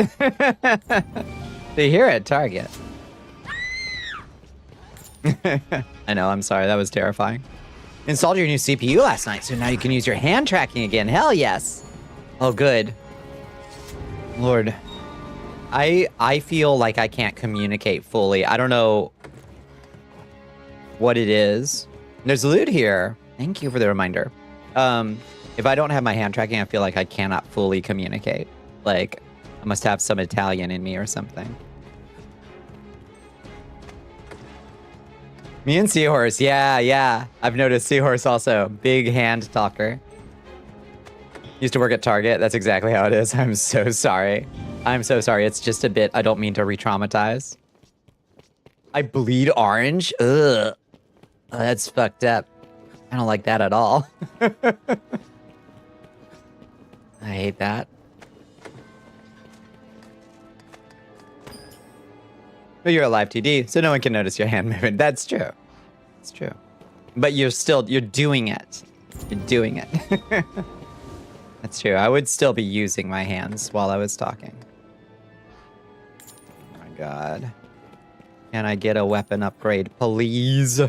See, here at Target. I know, I'm sorry, that was terrifying. Installed your new CPU last night, so now you can use your hand tracking again. Hell yes. Oh, good. Lord. I feel like I can't communicate fully. I don't know what it is. There's loot here. Thank you for the reminder. If I don't have my hand tracking, I feel like I cannot fully communicate. Like, I must have some Italian in me or something. Me and Seahorse, yeah. I've noticed Seahorse also. Big hand talker. Used to work at Target. That's exactly how it is. I'm so sorry. I'm so sorry. It's just a bit. I don't mean to re-traumatize. I bleed orange? Ugh. Oh, that's fucked up. I don't like that at all. I hate that. But you're a live TD, so no one can notice your hand movement. That's true. It's true. But you're doing it. You're doing it. That's true. I would still be using my hands while I was talking. Oh my god. Can I get a weapon upgrade, please?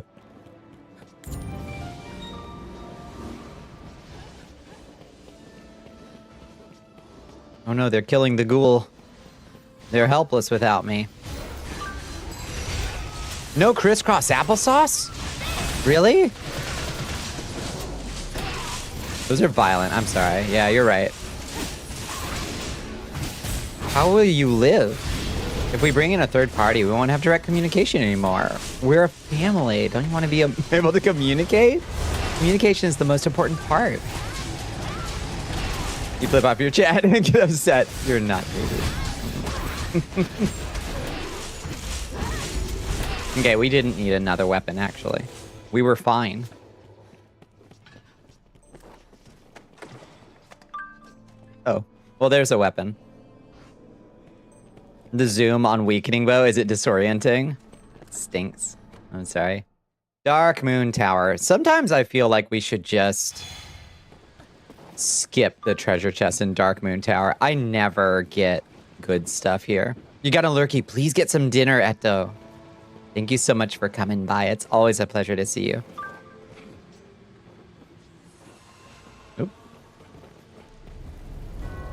Oh no, they're killing the ghoul. They're helpless without me. No crisscross applesauce? Really? Those are violent. I'm sorry. Yeah, you're right. How will you live? If we bring in a third party, we won't have direct communication anymore. We're a family. Don't you want to be able to communicate? Communication is the most important part. You flip off your chat and get upset. You're not really. Okay, we didn't need another weapon, actually. We were fine. Oh, well, there's a weapon. The zoom on weakening bow, is it disorienting? That stinks. I'm sorry. Dark Moon Tower. Sometimes I feel like we should just skip the treasure chest in Dark Moon Tower. I never get good stuff here. You got a lurky. Please get some dinner at the... Thank you so much for coming by. It's always a pleasure to see you. Oop.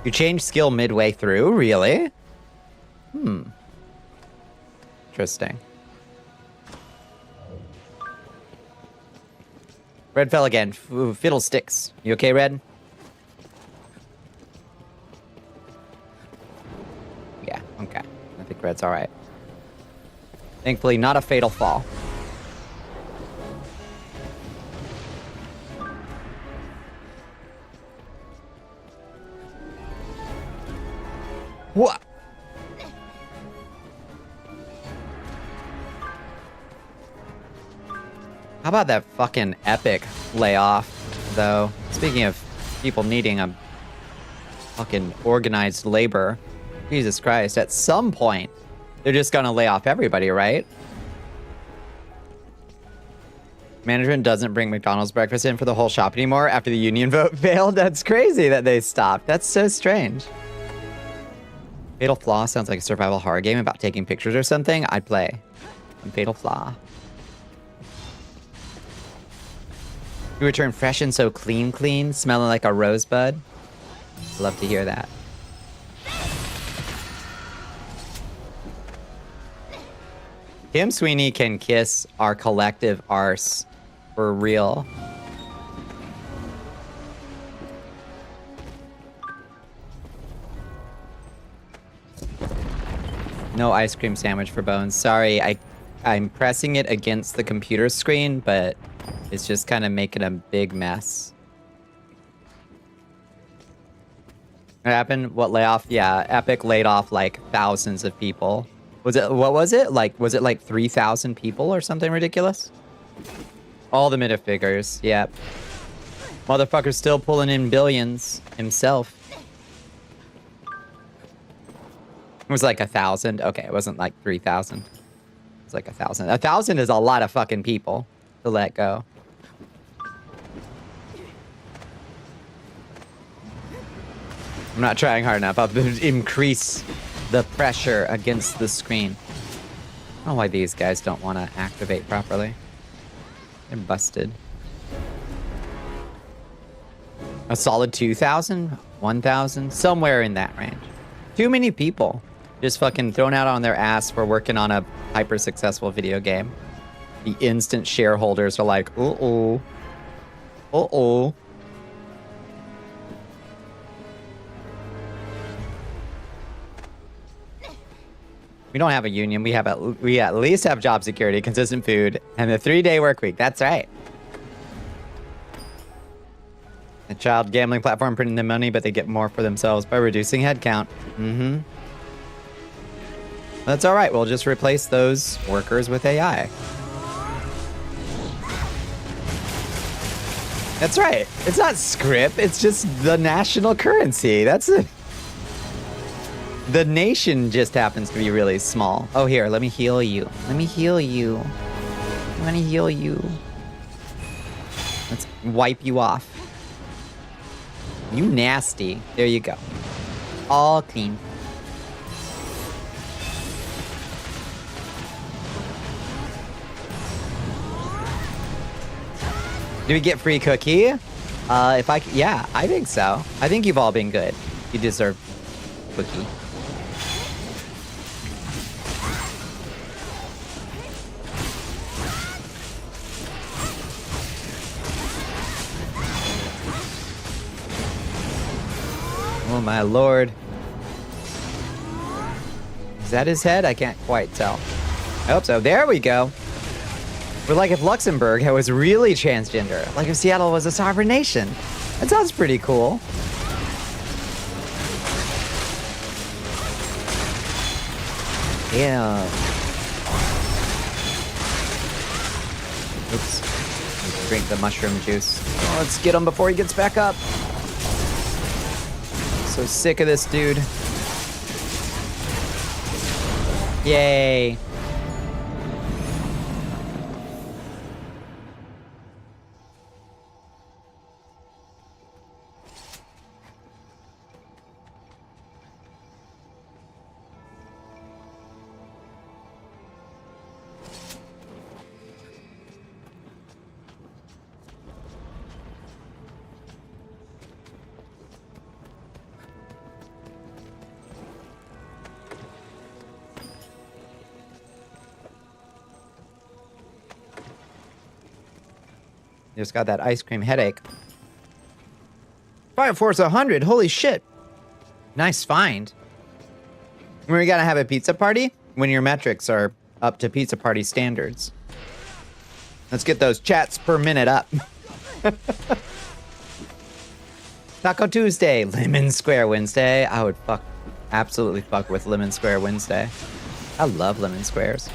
You changed skill midway through? Really? Interesting. Red fell again. Fiddlesticks. You okay, Red? Yeah, okay. I think Red's alright. Thankfully, not a fatal fall. What? How about that fucking epic layoff, though? Speaking of people needing a fucking organized labor, Jesus Christ, at some point, they're just gonna lay off everybody, right? Management doesn't bring McDonald's breakfast in for the whole shop anymore after the union vote failed? That's crazy that they stopped. That's so strange. Fatal Flaw sounds like a survival horror game about taking pictures or something. I'd play. Fatal Flaw. You return fresh and so clean, smelling like a rosebud. Love to hear that. Tim Sweeney can kiss our collective arse for real. No ice cream sandwich for Bones. Sorry, I'm pressing it against the computer screen, but it's just kind of making a big mess. What happened? What layoff? Yeah, Epic laid off like thousands of people. Was it, what was it? Was it like 3,000 people or something ridiculous? All the minifigures, yep. Motherfucker's still pulling in billions himself. It was like 1,000. Okay, it wasn't like 3,000. It was like 1,000. 1,000 is a lot of fucking people to let go. I'm not trying hard enough. I'll increase the pressure against the screen. I don't know why these guys don't want to activate properly. They're busted. A solid 2,000? 1,000? Somewhere in that range. Too many people just fucking thrown out on their ass for working on a hyper successful video game. The instant shareholders are like, uh-oh. Uh-oh. We don't have a union. We at least have job security, consistent food, and the 3-day work week. That's right. A child gambling platform printing them money, but they get more for themselves by reducing headcount. Mm-hmm. That's all right. We'll just replace those workers with AI. That's right. It's not script. It's just the national currency. That's it. The nation just happens to be really small. Oh, here, let me heal you. Let me heal you. Let me heal you. Let's wipe you off. You nasty. There you go. All clean. Do we get free cookie? Yeah, I think so. I think you've all been good. You deserve cookie. Oh my lord. Is that his head? I can't quite tell. I hope so. There we go. We're like if Luxembourg was really transgender. Like if Seattle was a sovereign nation. That sounds pretty cool. Yeah. Oops. Drink the mushroom juice. Oh, let's get him before he gets back up. So sick of this dude. Yay. Just got that ice cream headache. Fire Force 100. Holy shit. Nice find. We gotta have a pizza party when your metrics are up to pizza party standards. Let's get those chats per minute up. Taco Tuesday. Lemon Square Wednesday. I would absolutely fuck with Lemon Square Wednesday. I love lemon squares.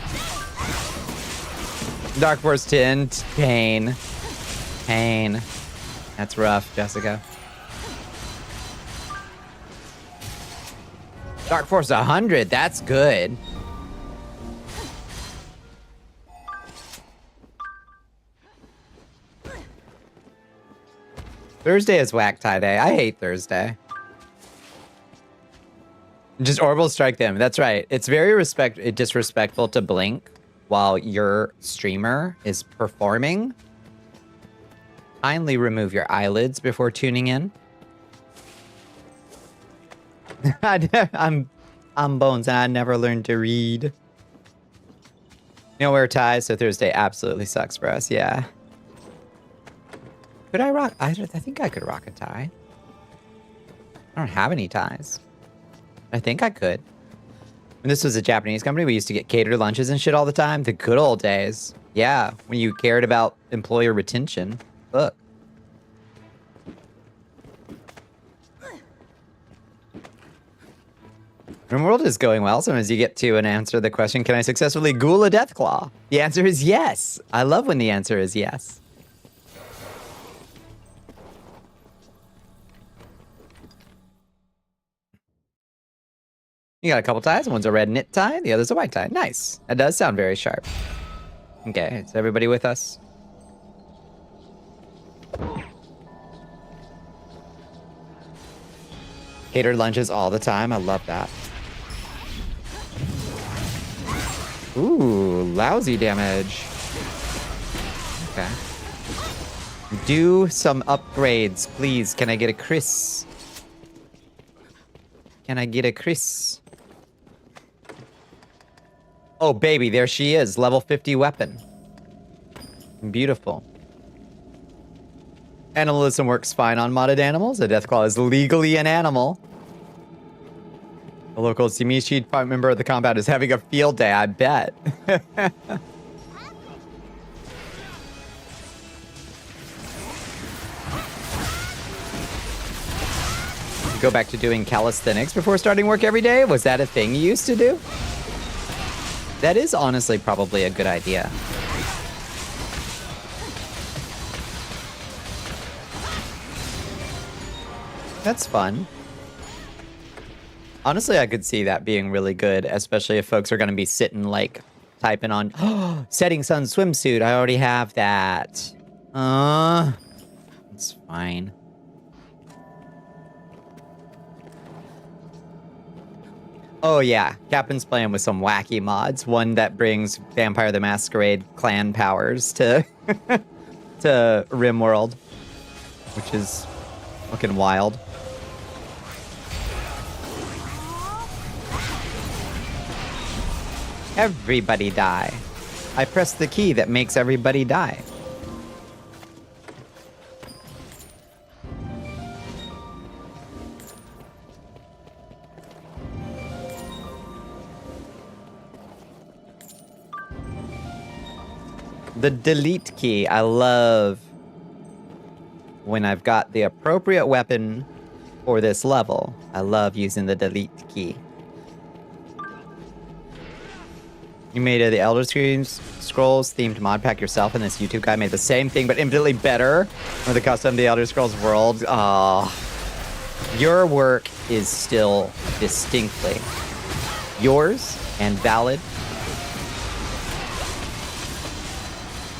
Dark Force 10. Pain. Pain. That's rough, Jessica. Dark Force 100, that's good. Thursday is whack tie day. I hate Thursday. Just orbital strike them. That's right. It's very disrespectful to blink while your streamer is performing. Kindly remove your eyelids before tuning in. I'm Bones and I never learned to read. You don't wear ties, so Thursday absolutely sucks for us. Yeah. Could I rock? I think I could rock a tie. I don't have any ties. I think I could. When this was a Japanese company, we used to get catered lunches and shit all the time. The good old days. Yeah, when you cared about employer retention. Look. Rimworld is going well. Sometimes you get to and answer the question, can I successfully ghoul a Deathclaw? The answer is yes. I love when the answer is yes. You got a couple ties. One's a red knit tie. The other's a white tie. Nice. That does sound very sharp. Okay, is everybody with us? Catered lunches all the time. I love that. Ooh, lousy damage. Okay. Do some upgrades, please. Can I get a Chris? Can I get a Chris? Oh, baby, there she is. Level 50 weapon. Beautiful. Animalism works fine on modded animals. A Deathclaw is legally an animal. A local Simishi member of the compound is having a field day, I bet. Go back to doing calisthenics before starting work every day? Was that a thing you used to do? That is honestly probably a good idea. That's fun. Honestly, I could see that being really good, especially if folks are going to be sitting, like, typing on, oh, Setting Sun swimsuit. I already have that. It's fine. Oh, yeah. Captain's playing with some wacky mods. One that brings Vampire the Masquerade clan powers to, to Rimworld, which is fucking wild. Everybody die. I press the key that makes everybody die. The delete key. I love when I've got the appropriate weapon for this level. I love using the delete key. You made the Elder Scrolls themed mod pack yourself, and this YouTube guy made the same thing, but infinitely better for the custom The Elder Scrolls world. Your work is still distinctly yours and valid.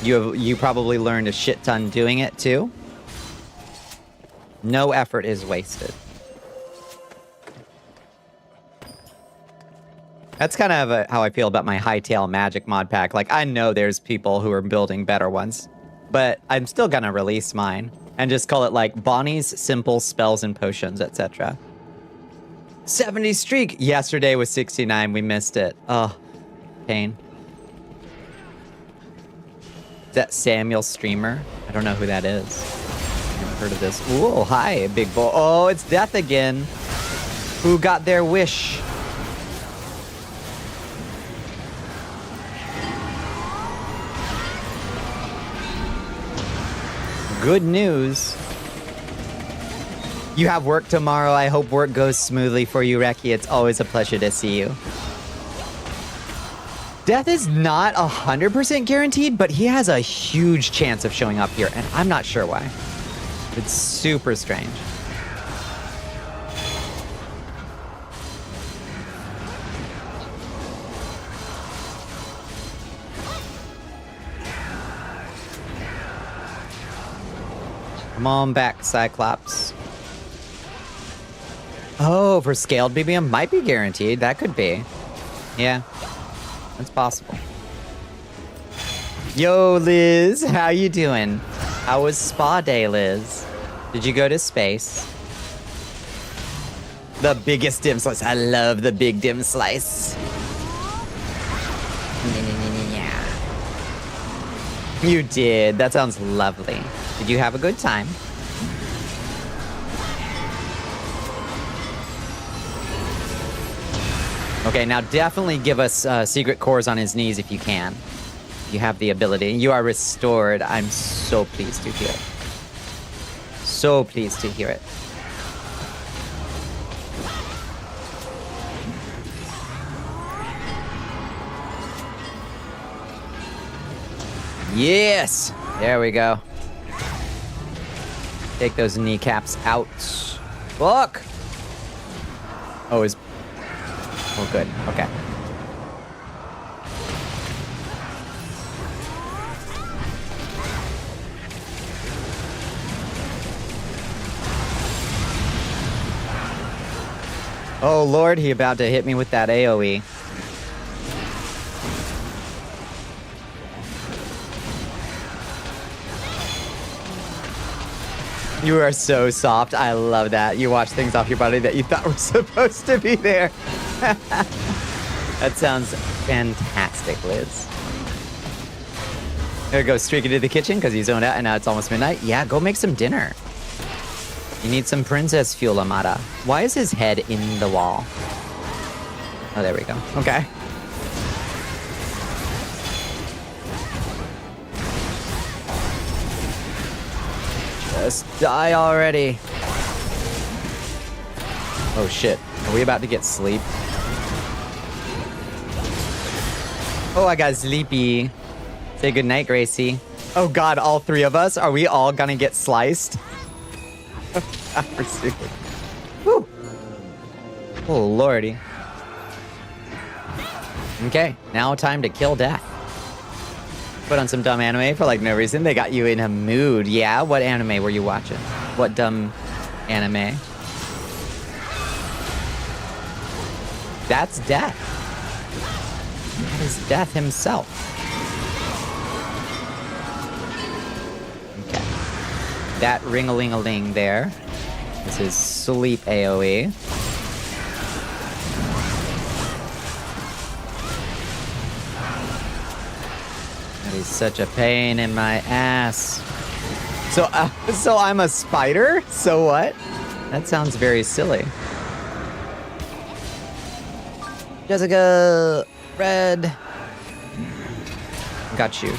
You probably learned a shit ton doing it too. No effort is wasted. That's kind of how I feel about my Hightail Magic mod pack. Like, I know there's people who are building better ones, but I'm still gonna release mine and just call it like Bonnie's Simple Spells and Potions, etc. 70 streak! Yesterday was 69, we missed it. Oh, pain. Is that Samuel Streamer? I don't know who that is. I've never heard of this. Ooh, hi, big boy. Oh, it's Death again. Who got their wish? Good news. You have work tomorrow. I hope work goes smoothly for you, Reki. It's always a pleasure to see you. Death is not 100% guaranteed, but he has a huge chance of showing up here, and I'm not sure why. It's super strange. Come on back, Cyclops. Oh, for scaled BBM might be guaranteed. That could be. Yeah, that's possible. Yo, Liz, how you doing? How was spa day, Liz? Did you go to space? The biggest dim slice. I love the big dim slice. You did. That sounds lovely. Did you have a good time? Okay, now definitely give us secret cores on his knees if you can. You have the ability. You are restored. I'm so pleased to hear it. So pleased to hear it. Yes! There we go. Take those kneecaps out. Look! Oh, is... Oh, good. Okay. Oh, Lord, he about to hit me with that AoE. You are so soft. I love that. You watch things off your body that you thought were supposed to be there. That sounds fantastic, Liz. There go streaking to the kitchen because he's zoned out and now it's almost midnight. Yeah, go make some dinner. You need some princess fuel, Amada. Why is his head in the wall? Oh, there we go. Okay. Just die already. Oh shit. Are we about to get sleep? Oh, I got sleepy. Say goodnight, Gracie. Oh god, all three of us? Are we all gonna get sliced? We're stupid. Woo. Oh lordy. Okay, now time to kill death. Put on some dumb anime for like no reason. They got you in a mood. Yeah, what anime were you watching? What dumb anime? That's death. That is death himself. Okay. That ring-a-ling-a-ling there. This is sleep AoE. That is such a pain in my ass. So I'm a spider? So what? That sounds very silly. Jessica, Red. Got you.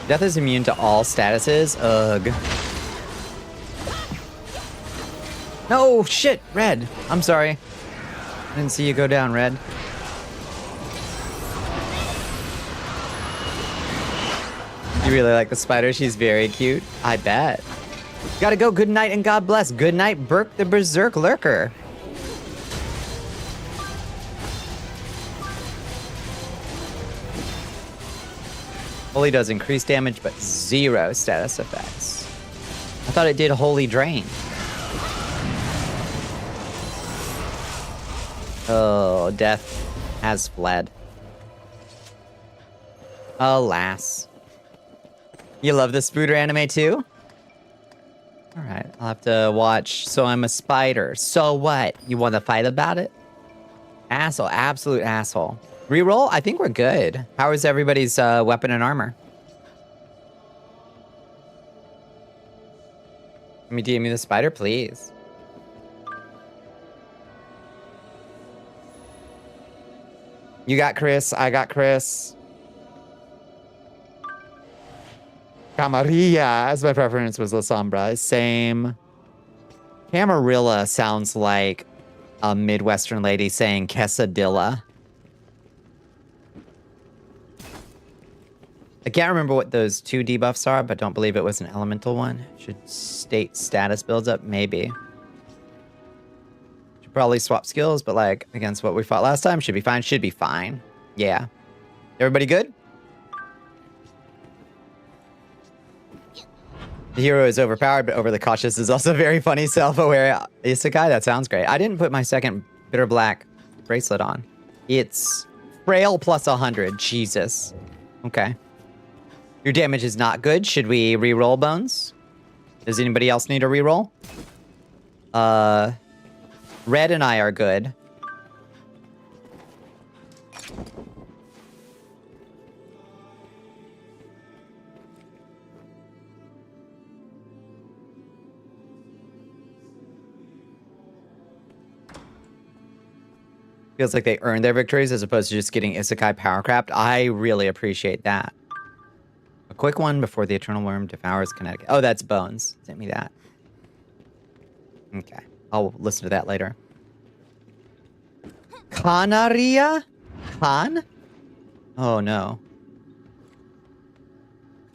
Death is immune to all statuses? Ugh. No, shit, Red. I'm sorry. I didn't see you go down, Red. You really like the spider? She's very cute. I bet. Gotta go. Good night and God bless. Good night, Burke the Berserk Lurker. Holy does increased damage, but 0 status effects. I thought it did Holy Drain. Oh, death has fled. Alas. You love the Spooter anime too? Alright, I'll have to watch So I'm a Spider. So what? You want to fight about it? Asshole, absolute asshole. Reroll? I think we're good. How is everybody's weapon and armor? Let me DM you the spider, please. You got Chris, I got Chris. Camarilla, as my preference was La Sombra. Same. Camarilla sounds like a Midwestern lady saying quesadilla. I can't remember what those 2 debuffs are, but don't believe it was an elemental one. Should state status builds up? Maybe. Should probably swap skills, but like against what we fought last time, should be fine. Should be fine. Yeah. Everybody good? The hero is overpowered, but overly cautious is also very funny. Self-aware isekai? That sounds great. I didn't put my second bitter black bracelet on. It's frail plus 100. Jesus. Okay. Your damage is not good. Should we re-roll, Bones? Does anybody else need a re-roll? Red and I are good. Feels like they earned their victories as opposed to just getting isekai power crapped. I really appreciate that. A quick one before the Eternal Worm devours Connecticut. Oh, that's Bones. Send me that. Okay. I'll listen to that later. Canaria? Con? Oh, no.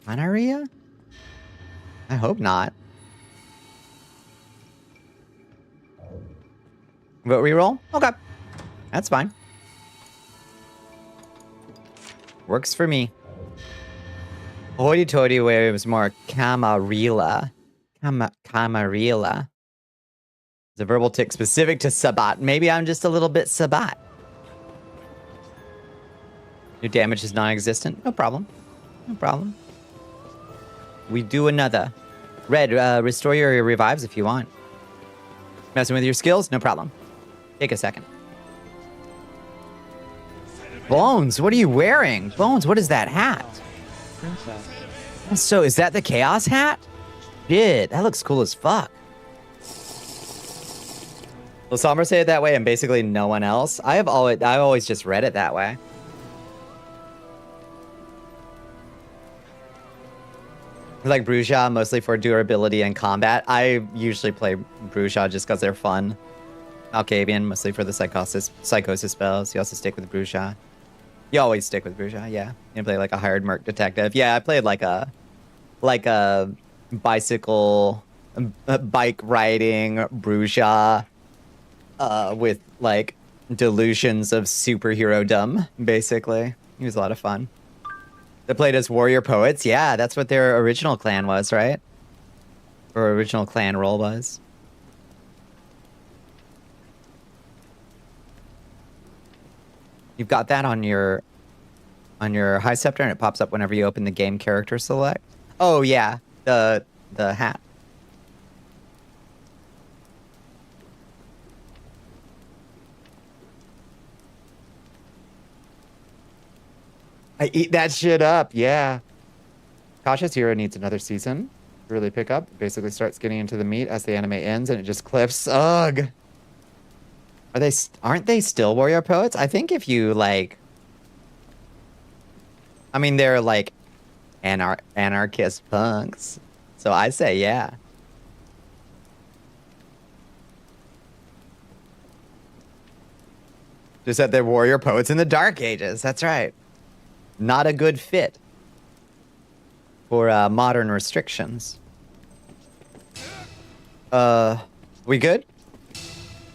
Canaria? I hope not. Vote reroll? Okay. That's fine. Works for me. Hoity-toity where it was more Camarilla. Camarilla. It's a verbal tick specific to Sabat. Maybe I'm just a little bit Sabat. Your damage is non-existent. No problem. No problem. We do another. Red, restore your revives if you want. Messing with your skills? No problem. Take a second. Bones, what are you wearing? Bones, what is that hat? Princess. So, is that the Chaos hat? Shit, that looks cool as fuck. Will Somber say it that way and basically no one else? I've always just read it that way. I like Bruja mostly for durability and combat. I usually play Bruja just because they're fun. Alcavian mostly for the psychosis spells. You also stick with Bruja. You always stick with Bruja, yeah. You play like a hired merc detective. Yeah, I played like a bicycle, bike riding Bruja with like delusions of superhero-dom, basically. It was a lot of fun. They played as warrior poets. Yeah, that's what their original clan was, right? Or original clan role was. You've got that on your high scepter, and it pops up whenever you open the game character select. Oh yeah, the hat. I eat that shit up, yeah. Cautious Hero needs another season to really pick up. Basically starts getting into the meat as the anime ends and it just cliffs. Ugh. Aren't they still warrior poets? I think if you like, I mean, they're like anarchist punks. So I say, yeah. Just that they're warrior poets in the Dark Ages. That's right. Not a good fit for modern restrictions. We good?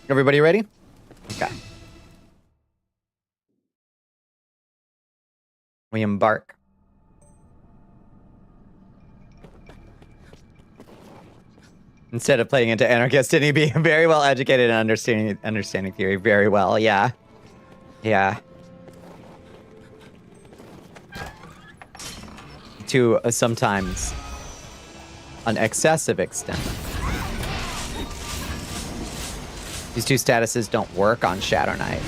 Everybody ready? Okay. We embark. Instead of playing into anarchist, didn't he be very well educated and understanding theory very well? Yeah. Yeah. To sometimes an excessive extent. These two statuses don't work on Shadow Knight.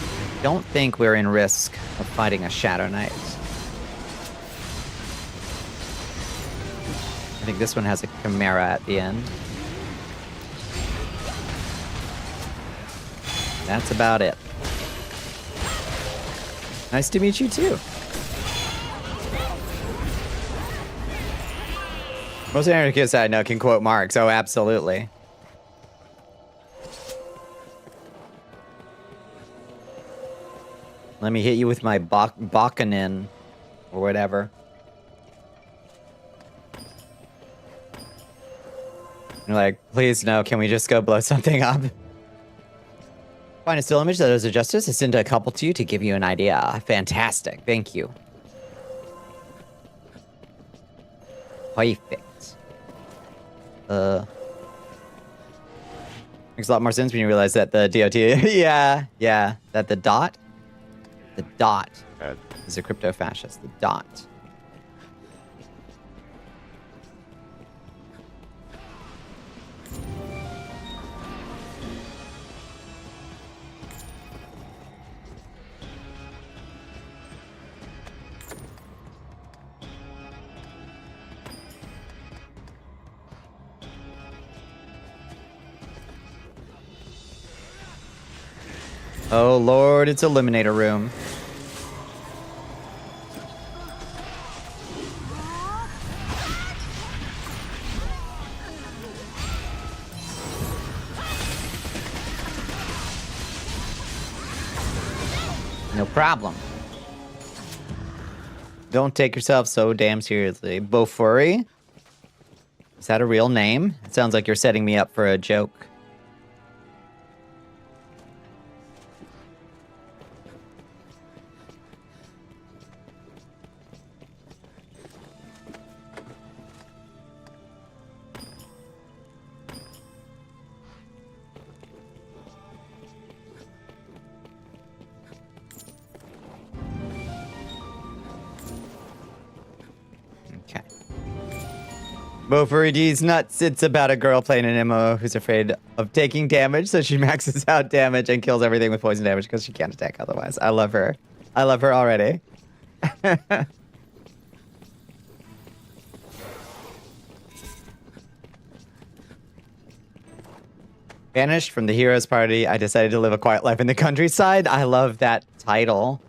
Don't think we're in risk of fighting a Shadow Knight. I think this one has a Chimera at the end. That's about it. Nice to meet you too. Most anarchists I know can quote Marx. Oh, absolutely. Let me hit you with my Bakunin or whatever. You're like, please no, can we just go blow something up? Find a still image that does it justice. I sent a couple to you to give you an idea. Fantastic, thank you. Perfect. Makes a lot more sense when you realize that the DOT, yeah, that the dot is a crypto-fascist, the dot. Oh lord, it's Eliminator Room. No problem. Don't take yourself so damn seriously. Bofuri? Is that a real name? It sounds like you're setting me up for a joke. Okay. Bofuri D's nuts. It's about a girl playing an MMO who's afraid of taking damage, so she maxes out damage and kills everything with poison damage because she can't attack otherwise. I love her. I love her already. Banished from the heroes party, I decided to live a quiet life in the countryside. I love that title.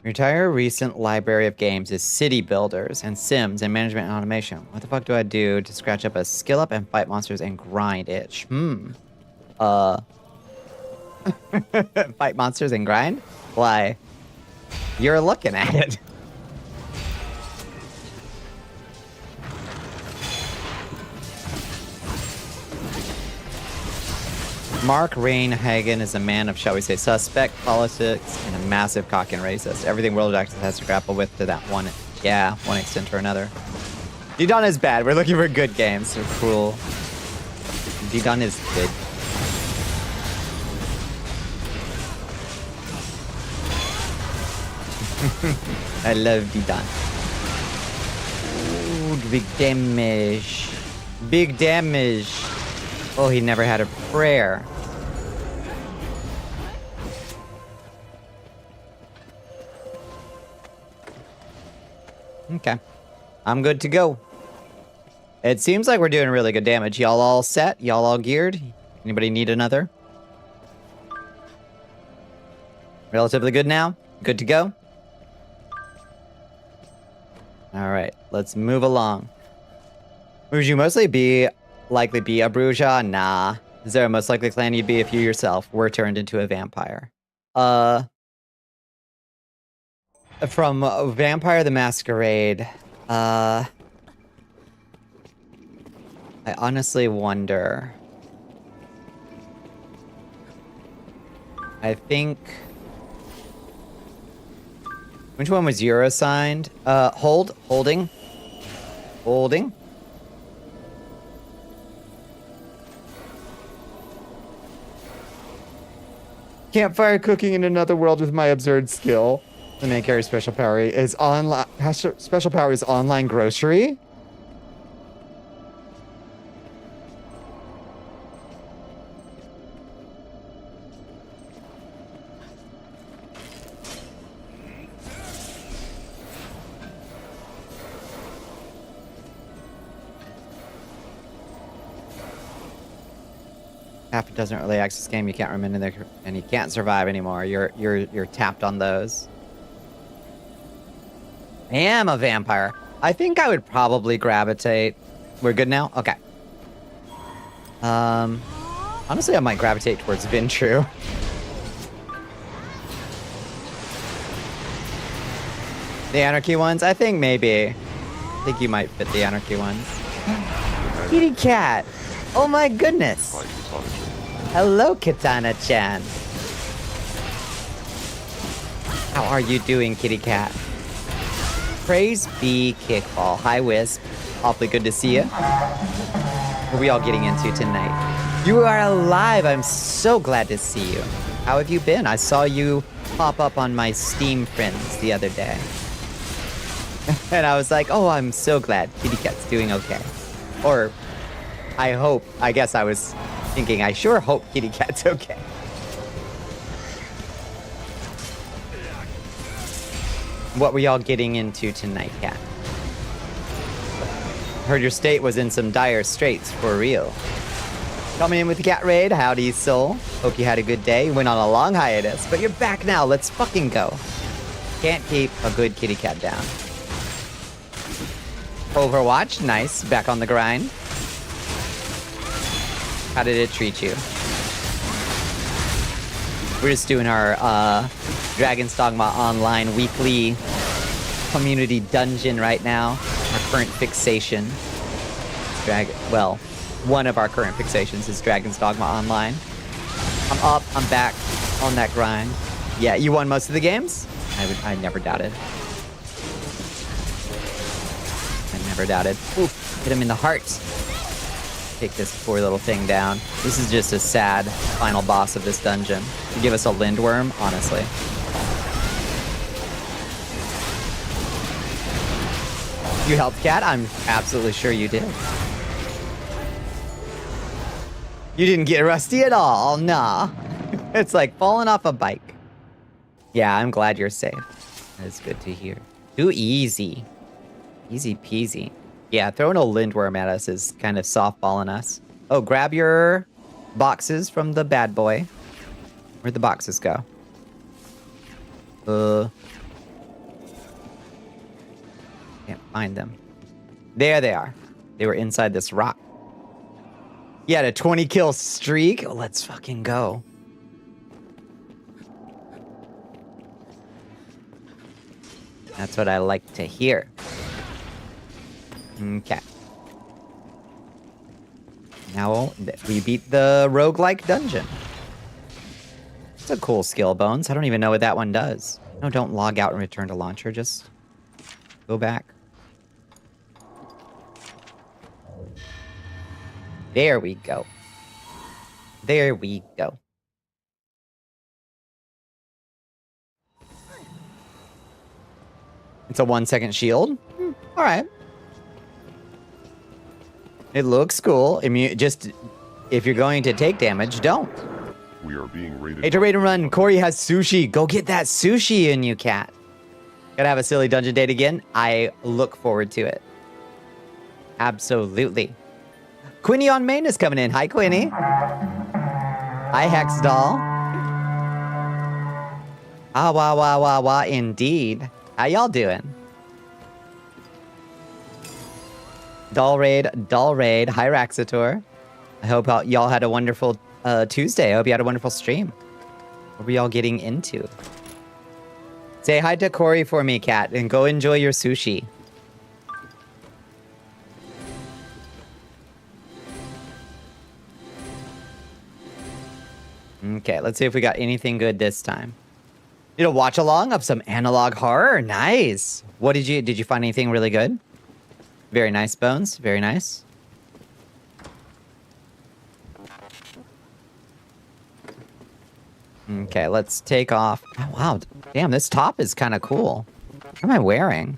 Your entire recent library of games is city builders and sims and management and automation. What the fuck do I do to scratch up a skill up and fight monsters and grind itch? Fight monsters and grind? Why? You're looking at it. Mark Rainhagen is a man of, shall we say, suspect politics and a massive cock and racist. Everything World of Darkness has to grapple with to that one extent or another. D-Don is bad. We're looking for good games. They're cruel. D-Don is good. I love D-Don. Ooh, big damage. Big damage. Oh, he never had a prayer. Okay. I'm good to go. It seems like we're doing really good damage. Y'all all set? Y'all all geared? Anybody need another? Relatively good now? Good to go? Alright, let's move along. Would you mostly likely be a Bruja? Nah. Is there a most likely clan you'd be if you yourself were turned into a vampire? From Vampire the Masquerade, I honestly wonder. I think... Which one was Euro signed? Holding. Campfire cooking in another world with my absurd skill. The main character's special power is online. Special power is online grocery. Half a dozen early access game, you can't remain there, and you can't survive anymore. You're tapped on those. I am a vampire. I think I would probably gravitate. We're good now? Okay. Honestly, I might gravitate towards Vintru. The Anarchy ones? I think maybe. I think you might fit the Anarchy ones. Kitty cat! Oh my goodness! Hello, Katana-chan. How are you doing, kitty cat? Praise be Kickball. Hi, Wisp. Awfully good to see you. What are we all getting into tonight? You are alive. I'm so glad to see you. How have you been? I saw you pop up on my Steam friends the other day. And I was like, oh, I'm so glad kitty cat's doing okay. Or, I guess I was thinking, I sure hope kitty cat's okay. What were y'all getting into tonight, cat? Heard your state was in some dire straits for real. Coming in with the cat raid. Howdy, soul. Hope you had a good day. You went on a long hiatus, but you're back now. Let's fucking go. Can't keep a good kitty cat down. Overwatch, nice. Back on the grind. How did it treat you? We're just doing our Dragon's Dogma Online weekly community dungeon right now. Our current fixation. Well, one of our current fixations is Dragon's Dogma Online. I'm up, I'm back on that grind. Yeah, you won most of the games? I never doubted. I never doubted. Oof, hit him in the heart. Take this poor little thing down. This is just a sad final boss of this dungeon. To give us a Lindworm, honestly. You helped, Cat? I'm absolutely sure you did. You didn't get rusty at all, nah. It's like falling off a bike. Yeah, I'm glad you're safe. That's good to hear. Too easy. Easy peasy. Yeah, throwing a Lindworm at us is kind of softballing us. Oh, grab your boxes from the bad boy. Where'd the boxes go? Can't find them. There they are. They were inside this rock. You had a 20 kill streak? Oh, let's fucking go. That's what I like to hear. Okay. Now we beat the roguelike dungeon. It's a cool skill, Bones. I don't even know what that one does. No, don't log out and return to launcher. Just go back. There we go. There we go. It's a 1 second shield. All right. It looks cool. Just if you're going to take damage, don't. We are being raided. Hey, to raid and run. Corey has sushi. Go get that sushi in you, cat. Gotta have a silly dungeon date again. I look forward to it. Absolutely. Quinny on main is coming in. Hi, Quinny. Hi, Hex Doll. Ah, wah, wah, wah, wah, indeed. How y'all doing? Doll raid. Hi, Raxator. I hope y'all had a wonderful Tuesday. I hope you had a wonderful stream. What were y'all getting into? Say hi to Corey for me, cat, and go enjoy your sushi. Okay, let's see if we got anything good this time. Did a watch along of some analog horror? Nice. What did you find anything really good? Very nice, Bones. Very nice. Okay, let's take off. Oh, wow, damn, this top is kind of cool. What am I wearing?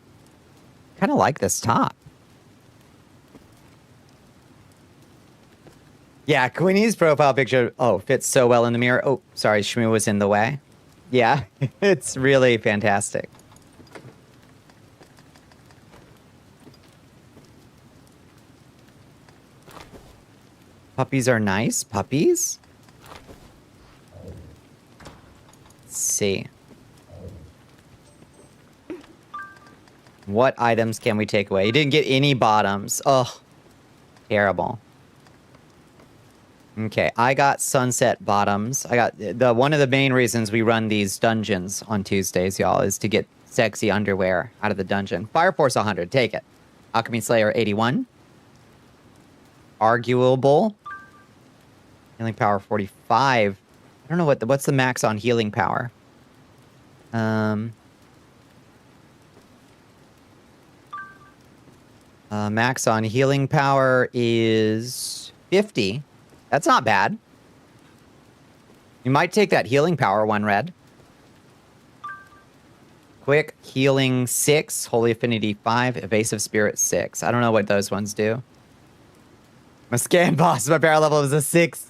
Kind of like this top. Yeah, Queenie's profile picture, fits so well in the mirror. Oh, sorry, Shmoo was in the way. Yeah, it's really fantastic. Puppies are nice. Puppies? Let's see. What items can we take away? You didn't get any bottoms. Oh, terrible. Okay, I got sunset bottoms. I got one of the main reasons we run these dungeons on Tuesdays, y'all, is to get sexy underwear out of the dungeon. Fire Force 100, take it. Alchemy Slayer 81. Arguable. Healing power 45. I don't know what's the max on healing power. Max on healing power is 50. That's not bad. You might take that healing power one, Red. Quick healing 6, Holy Affinity 5, Evasive Spirit 6. I don't know what those ones do. My scan boss, my power level is a 6.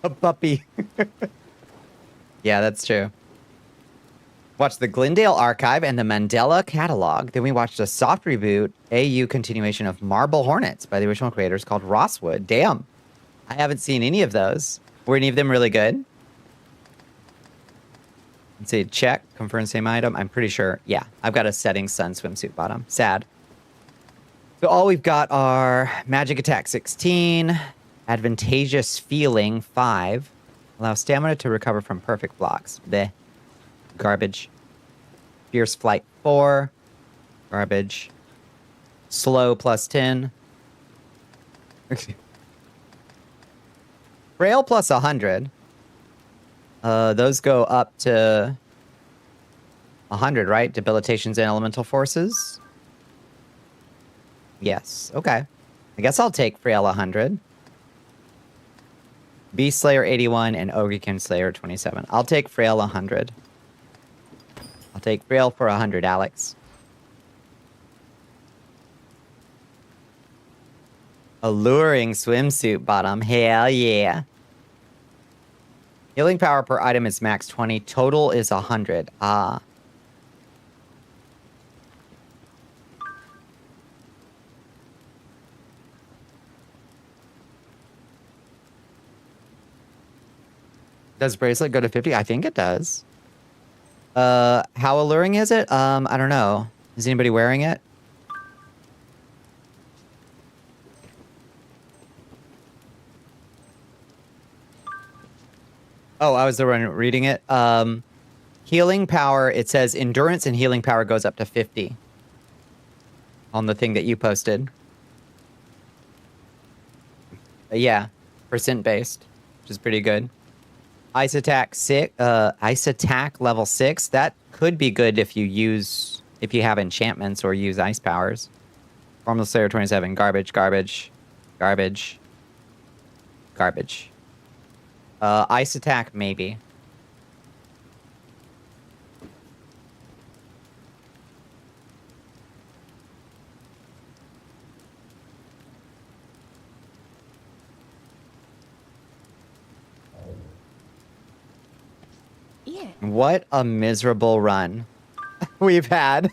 A puppy. Yeah, that's true. Watched the Glendale Archive and the Mandela Catalog. Then we watched a soft reboot, AU continuation of Marble Hornets by the original creators called Rosswood. Damn. I haven't seen any of those. Were any of them really good? Let's see. Check. Confirm same item. I'm pretty sure. Yeah. I've got a setting sun swimsuit bottom. Sad. So all we've got are Magic Attack 16, Advantageous Feeling 5, allow stamina to recover from perfect blocks. Bleh. Garbage. Fierce Flight 4. Garbage. Slow plus 10. Frail plus 100. Those go up to 100, right? Debilitations and elemental forces. Yes. Okay. I guess I'll take Frail 100. Beast Slayer 81 and Ogrekin Slayer 27. I'll take Frail 100. I'll take Frail for 100, Alex. Alluring swimsuit bottom. Hell yeah. Healing power per item is max 20. Total is 100. Ah. Does bracelet go to 50? I think it does. How alluring is it? I don't know. Is anybody wearing it? Oh, I was the one reading it. Healing power, it says endurance and healing power goes up to 50 on the thing that you posted. Yeah, percent based, which is pretty good. Ice attack level 6. That could be good if you have enchantments or use ice powers. Formless Slayer 27. Garbage, garbage, garbage, garbage. Ice attack, maybe. Yeah. What a miserable run we've had.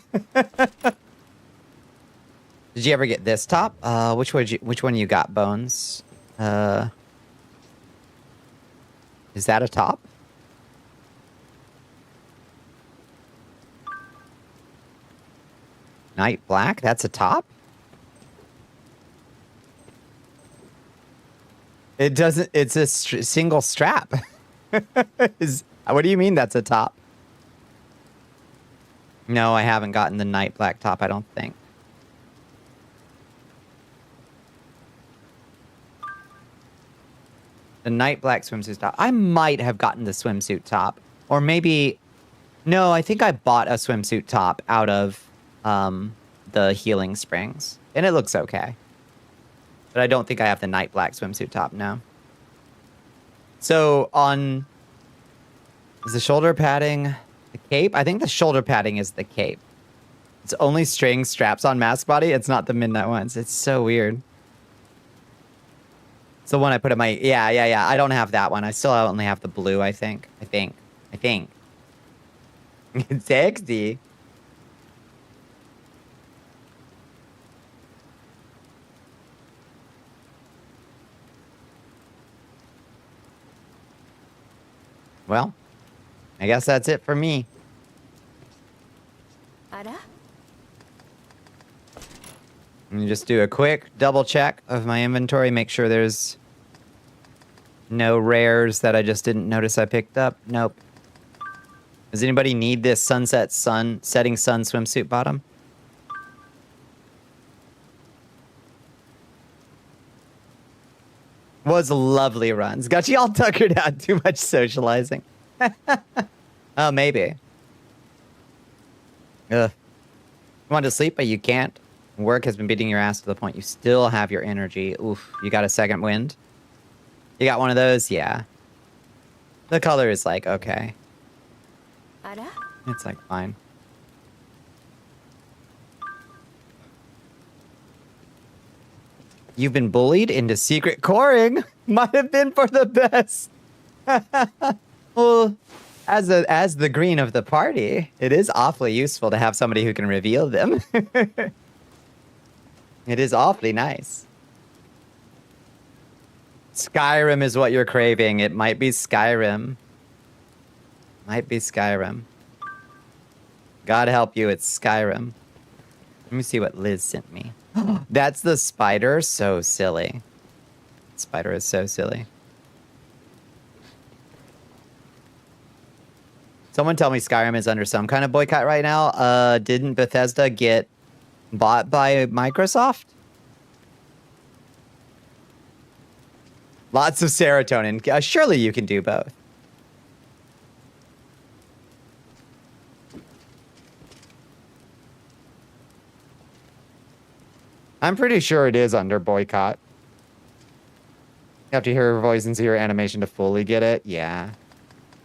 Did you ever get this top? Which one you got, Bones? Is that a top? Night Black? That's a top? It doesn't... It's a single strap. What do you mean that's a top? No, I haven't gotten the Night Black top, I don't think. The Night Black swimsuit top. I might have gotten the swimsuit top. Or maybe... No, I think I bought a swimsuit top out of the Healing Springs. And it looks okay. But I don't think I have the Night Black swimsuit top, no. So, on... Is the shoulder padding the cape? I think the shoulder padding is the cape. It's only string straps on Mask Body. It's not the Midnight ones. It's so weird. It's the one I put in my... Yeah. I don't have that one. I still only have the blue, I think. I think. It's sexy. Well, I guess that's it for me. Let me just do a quick double check of my inventory, make sure there's no rares that I just didn't notice I picked up. Nope. Does anybody need this setting sun swimsuit bottom? Was lovely runs. Got you all tuckered out. Too much socializing. Oh, maybe. Ugh. You want to sleep, but you can't. Work has been beating your ass to the point you still have your energy. Oof. You got a second wind? You got one of those? Yeah. The color is like, okay. It's like, fine. You've been bullied into secret coring. Might have been for the best. Well, As the green of the party, it is awfully useful to have somebody who can reveal them. It is awfully nice. Skyrim is what you're craving. It might be Skyrim. Might be Skyrim. God help you, it's Skyrim. Let me see what Liz sent me. That's the spider? So silly. Spider is so silly. Someone tell me Skyrim is under some kind of boycott right now. Didn't Bethesda get bought by Microsoft? Lots of serotonin. Surely you can do both. I'm pretty sure it is under boycott. You have to hear her voice and see her animation to fully get it. Yeah,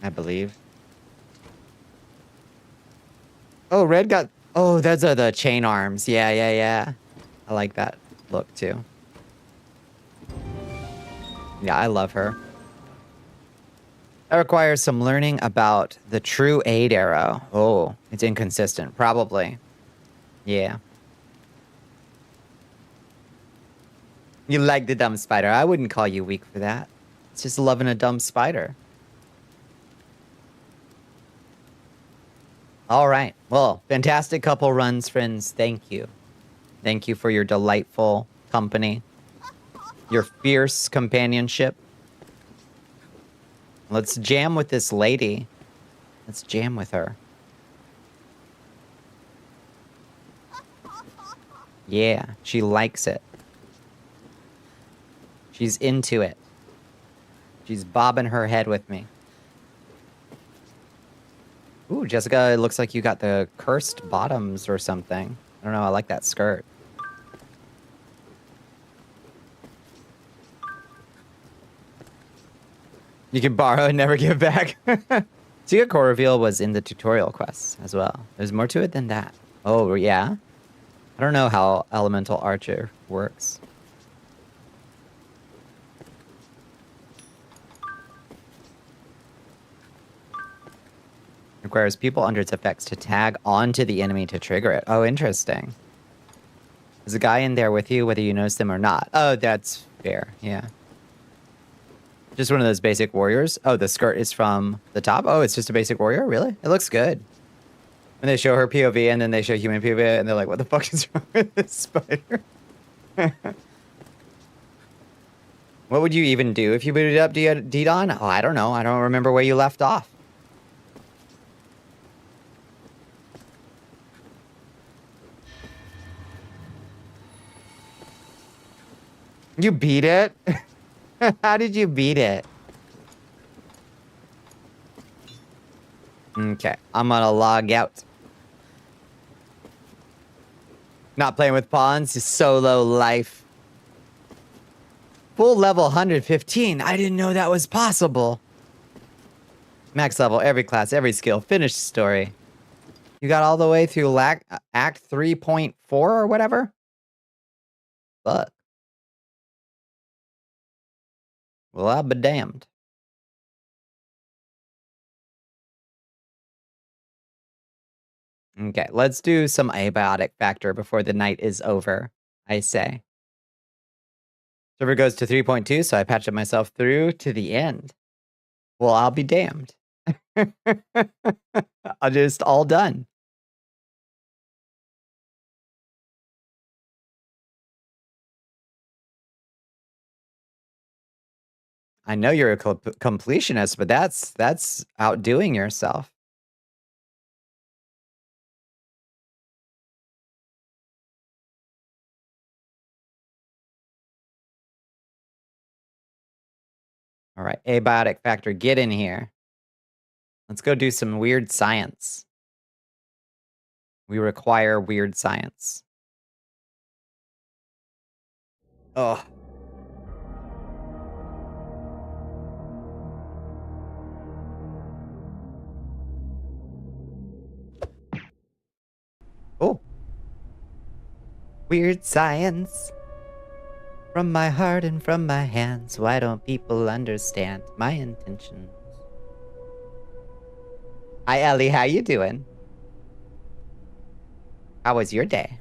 I believe. Oh, Red got... Oh, those are the chain arms. Yeah. I like that look, too. Yeah, I love her. That requires some learning about the true aid arrow. Oh, it's inconsistent. Probably. Yeah. You like the dumb spider. I wouldn't call you weak for that. It's just loving a dumb spider. All right. Well, fantastic couple runs, friends. Thank you. Thank you for your delightful company. Your fierce companionship. Let's jam with this lady. Let's jam with her. Yeah, she likes it. She's into it. She's bobbing her head with me. Ooh, Jessica, it looks like you got the cursed bottoms or something. I don't know, I like that skirt. You can borrow and never give back. Secret core reveal was in the tutorial quests as well. There's more to it than that. Oh, yeah? I don't know how Elemental Archer works. Requires people under its effects to tag onto the enemy to trigger it. Oh, interesting. There's a guy in there with you, whether you notice them or not. Oh, that's fair. Yeah. Just one of those basic warriors. Oh, the skirt is from the top. Oh, it's just a basic warrior? Really? It looks good. When they show her POV and then they show human POV and they're like, what the fuck is wrong with this spider? What would you even do if you booted up D-Don? Oh, I don't know. I don't remember where you left off. You beat it? How did you beat it? Okay, I'm gonna log out. Not playing with pawns, just solo life. Full level 115. I didn't know that was possible. Max level, every class, every skill. Finished story. You got all the way through Act 3.4 or whatever? Fuck. Well, I'll be damned. Okay, let's do some abiotic factor before the night is over, I say. Server goes to 3.2, so I patched up myself through to the end. Well, I'll be damned. I'm just all done. I know you're a completionist, but that's outdoing yourself. All right, abiotic factor, get in here. Let's go do some weird science. We require weird science. Oh. Oh. Weird science. From my heart and from my hands, why don't people understand my intentions? Hi, Ellie. How you doing? How was your day?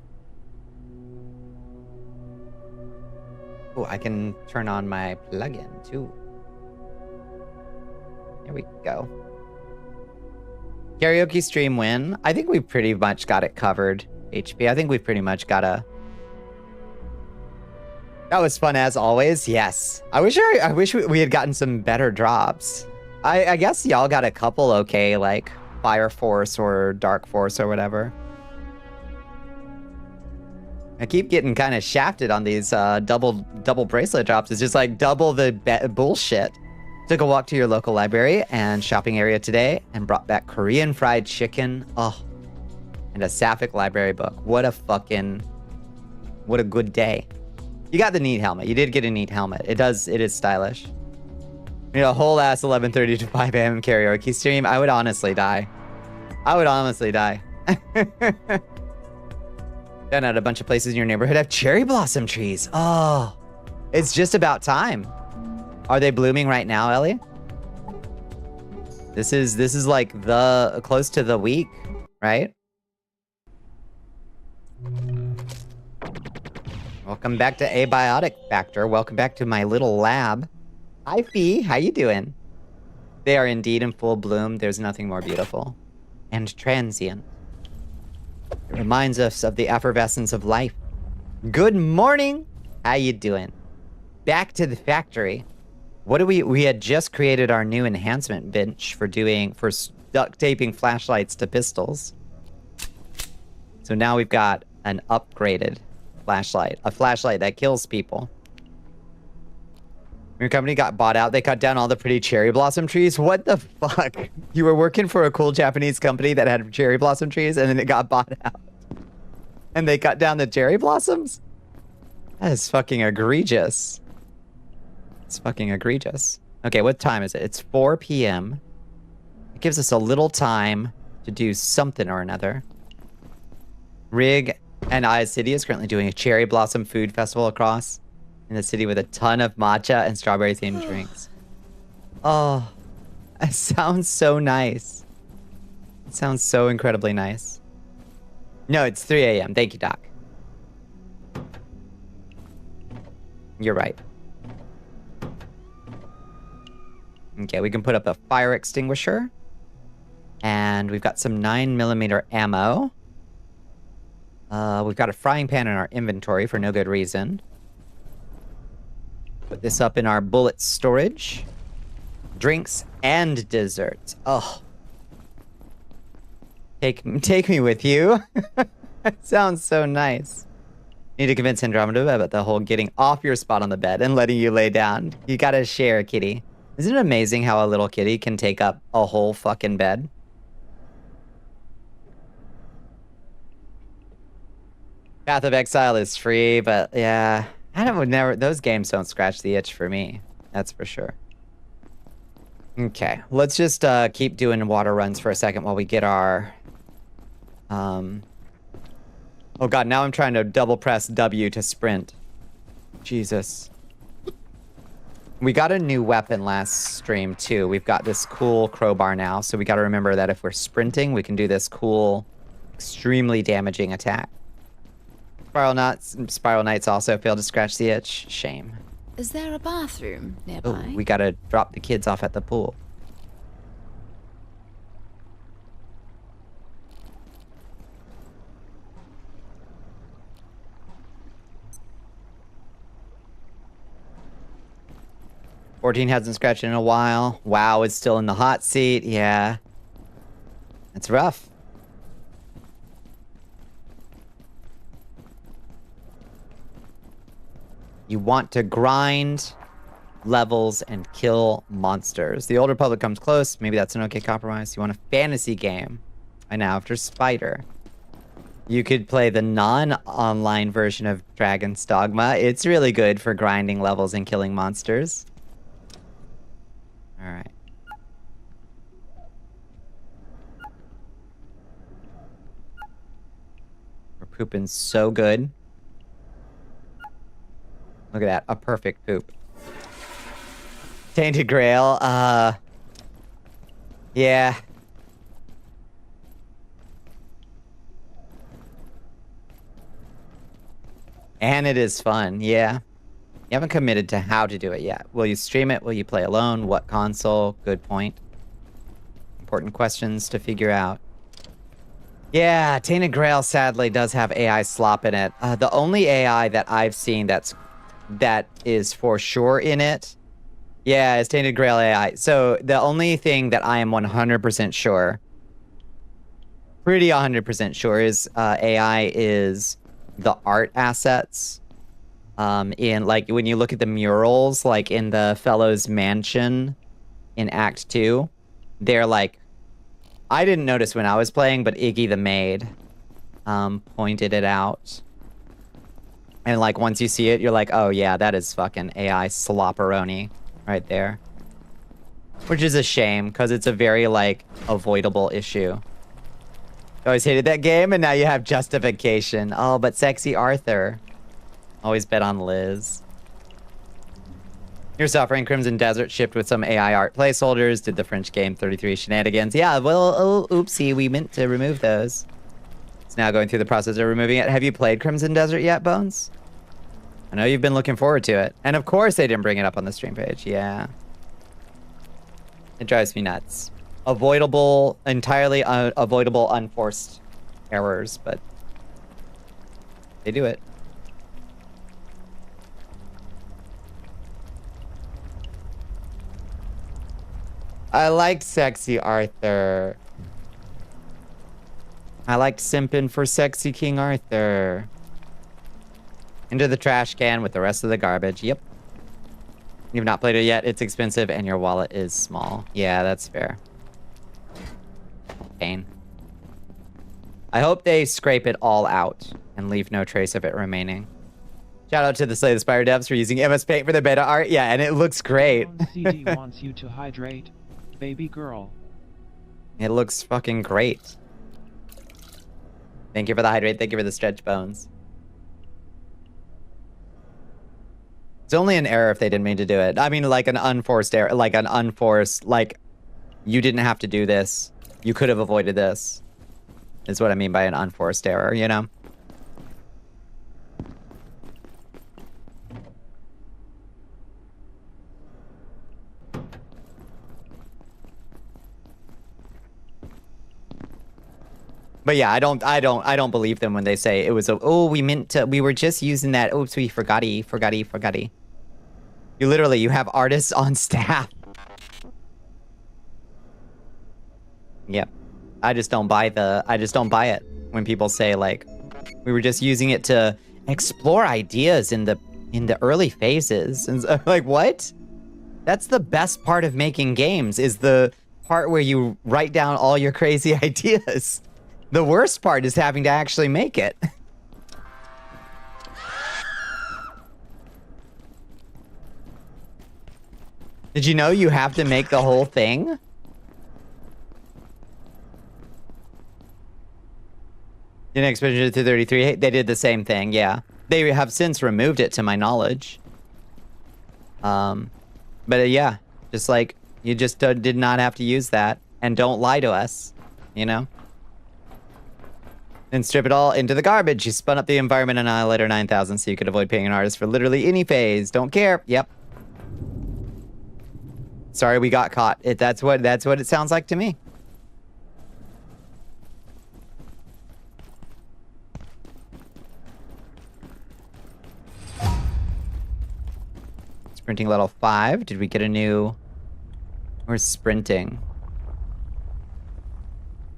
Oh, I can turn on my plugin, too. There we go. Karaoke stream win. I think we pretty much got it covered, HP. I think we pretty much got a... That was fun as always. Yes. I wish we had gotten some better drops. I guess y'all got a couple okay, like Fire Force or Dark Force or whatever. I keep getting kind of shafted on these double bracelet drops. It's just like double the bullshit. Took a walk to your local library and shopping area today and brought back Korean fried chicken. Oh, and a Sapphic library book. What a good day. You got the neat helmet. You did get a neat helmet. It is stylish. You know, a whole ass 11:30 to 5 a.m. karaoke stream. I would honestly die. I would honestly die. Found out a bunch of places in your neighborhood have cherry blossom trees. Oh, it's just about time. Are they blooming right now, Ellie? This is like the close to the week, right? Welcome back to Abiotic Factor. Welcome back to my little lab. Hi, Fee. How you doing? They are indeed in full bloom. There's nothing more beautiful and transient. It reminds us of the effervescence of life. Good morning. How you doing? Back to the factory. What do we had just created our new enhancement bench for duct taping flashlights to pistols. So now we've got an upgraded flashlight, a flashlight that kills people. Your company got bought out. They cut down all the pretty cherry blossom trees. What the fuck? You were working for a cool Japanese company that had cherry blossom trees and then it got bought out. And they cut down the cherry blossoms? That is fucking egregious. It's fucking egregious. Okay, what time is it? It's 4 p.m. It gives us a little time to do something or another. Rig and I City is currently doing a cherry blossom food festival across in the city with a ton of matcha and strawberry themed drinks. Oh, it sounds so nice. It sounds so incredibly nice. No, it's 3 a.m. Thank you, Doc. You're right. Okay, we can put up a fire extinguisher. And we've got some 9mm ammo. We've got a frying pan in our inventory for no good reason. Put this up in our bullet storage. Drinks and desserts. Oh. Take me with you. Sounds so nice. Need to convince Andromeda about the whole getting off your spot on the bed and letting you lay down. You gotta share, kitty. Isn't it amazing how a little kitty can take up a whole fucking bed? Path of Exile is free, but yeah, those games don't scratch the itch for me. That's for sure. Okay, let's just keep doing water runs for a second while we get our... Oh god, now I'm trying to double press W to sprint. Jesus. We got a new weapon last stream, too. We've got this cool crowbar now, so we gotta remember that if we're sprinting, we can do this cool, extremely damaging attack. Spiral Knights also failed to scratch the itch. Shame. Is there a bathroom nearby? Oh, we gotta drop the kids off at the pool. $14 hasn't scratched in a while. WoW is still in the hot seat. Yeah. That's rough. You want to grind levels and kill monsters. The Old Republic comes close. Maybe that's an okay compromise. You want a fantasy game. And now after Spider. You could play the non-online version of Dragon's Dogma. It's really good for grinding levels and killing monsters. Alright. We're pooping so good. Look at that. A perfect poop. Tainted Grail. Yeah. And it is fun, yeah. You haven't committed to how to do it yet. Will you stream it? Will you play alone? What console? Good point. Important questions to figure out. Yeah, Tainted Grail sadly does have AI slop in it. The only AI that I've seen that is for sure in it, yeah, is Tainted Grail AI. So the only thing that I am 100% sure, pretty 100% sure, is AI is the art assets. In like when you look at the murals, like in the Fellows Mansion in Act 2, they're like, I didn't notice when I was playing, but Iggy the maid pointed it out. And like once you see it, you're like, oh yeah, that is fucking AI slopperoni right there. Which is a shame, because it's a very like avoidable issue. I always hated that game, and now you have justification. Oh, but sexy Arthur. Always bet on Liz. You're suffering. Crimson Desert shipped with some AI art placeholders. Did the French game 33 shenanigans. Yeah, well, oh, oopsie. We meant to remove those. It's now going through the process of removing it. Have you played Crimson Desert yet, Bones? I know you've been looking forward to it. And of course they didn't bring it up on the stream page. Yeah. It drives me nuts. Avoidable, entirely avoidable, unforced errors, but they do it. I liked sexy Arthur. I liked simping for sexy King Arthur. Into the trash can with the rest of the garbage. Yep. You've not played it yet. It's expensive and your wallet is small. Yeah, that's fair. Pain. I hope they scrape it all out and leave no trace of it remaining. Shout out to the Slay the Spire devs for using MS Paint for their beta art. Yeah, and it looks great. CD wants you to hydrate, baby girl. It looks fucking great. Thank you for the hydrate. Thank you for the stretch bones. It's only an error if they didn't mean to do it. I mean, like an unforced error, like an unforced, like, you didn't have to do this. You could have avoided this. Is what I mean by an unforced error, you know? But yeah, I don't believe them when they say it was a, oh, we were just using that. Oops, we forgotty. You have artists on staff. Yep. I just don't buy it when people say like, we were just using it to explore ideas in the early phases. And so, like, what? That's the best part of making games, is the part where you write down all your crazy ideas. The worst part is having to actually make it. Did you know you have to make the whole thing? In Expedition 233, they did the same thing, yeah. They have since removed it, to my knowledge. But yeah, just like, you just did not have to use that. And don't lie to us, you know? And strip it all into the garbage. You spun up the Environment Annihilator 9000 so you could avoid paying an artist for literally any phase. Don't care. Yep. Sorry, we got caught. That's what it sounds like to me. Sprinting level 5. Did we get a new... Where's sprinting?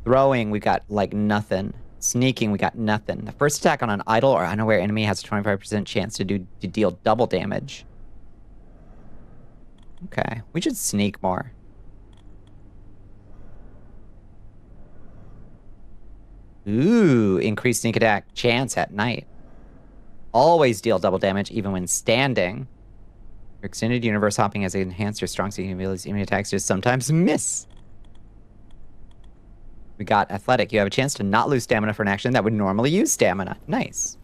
Throwing, we got like nothing. Sneaking, we got nothing. The first attack on an idle or unaware enemy has a 25% chance to deal double damage. Okay, we should sneak more. Ooh, increased sneak attack chance at night. Always deal double damage even when standing. Your extended universe hopping has enhanced your strong sneaking abilities. Enemy attacks just sometimes miss. We got athletic. You have a chance to not lose stamina for an action that would normally use stamina. Nice.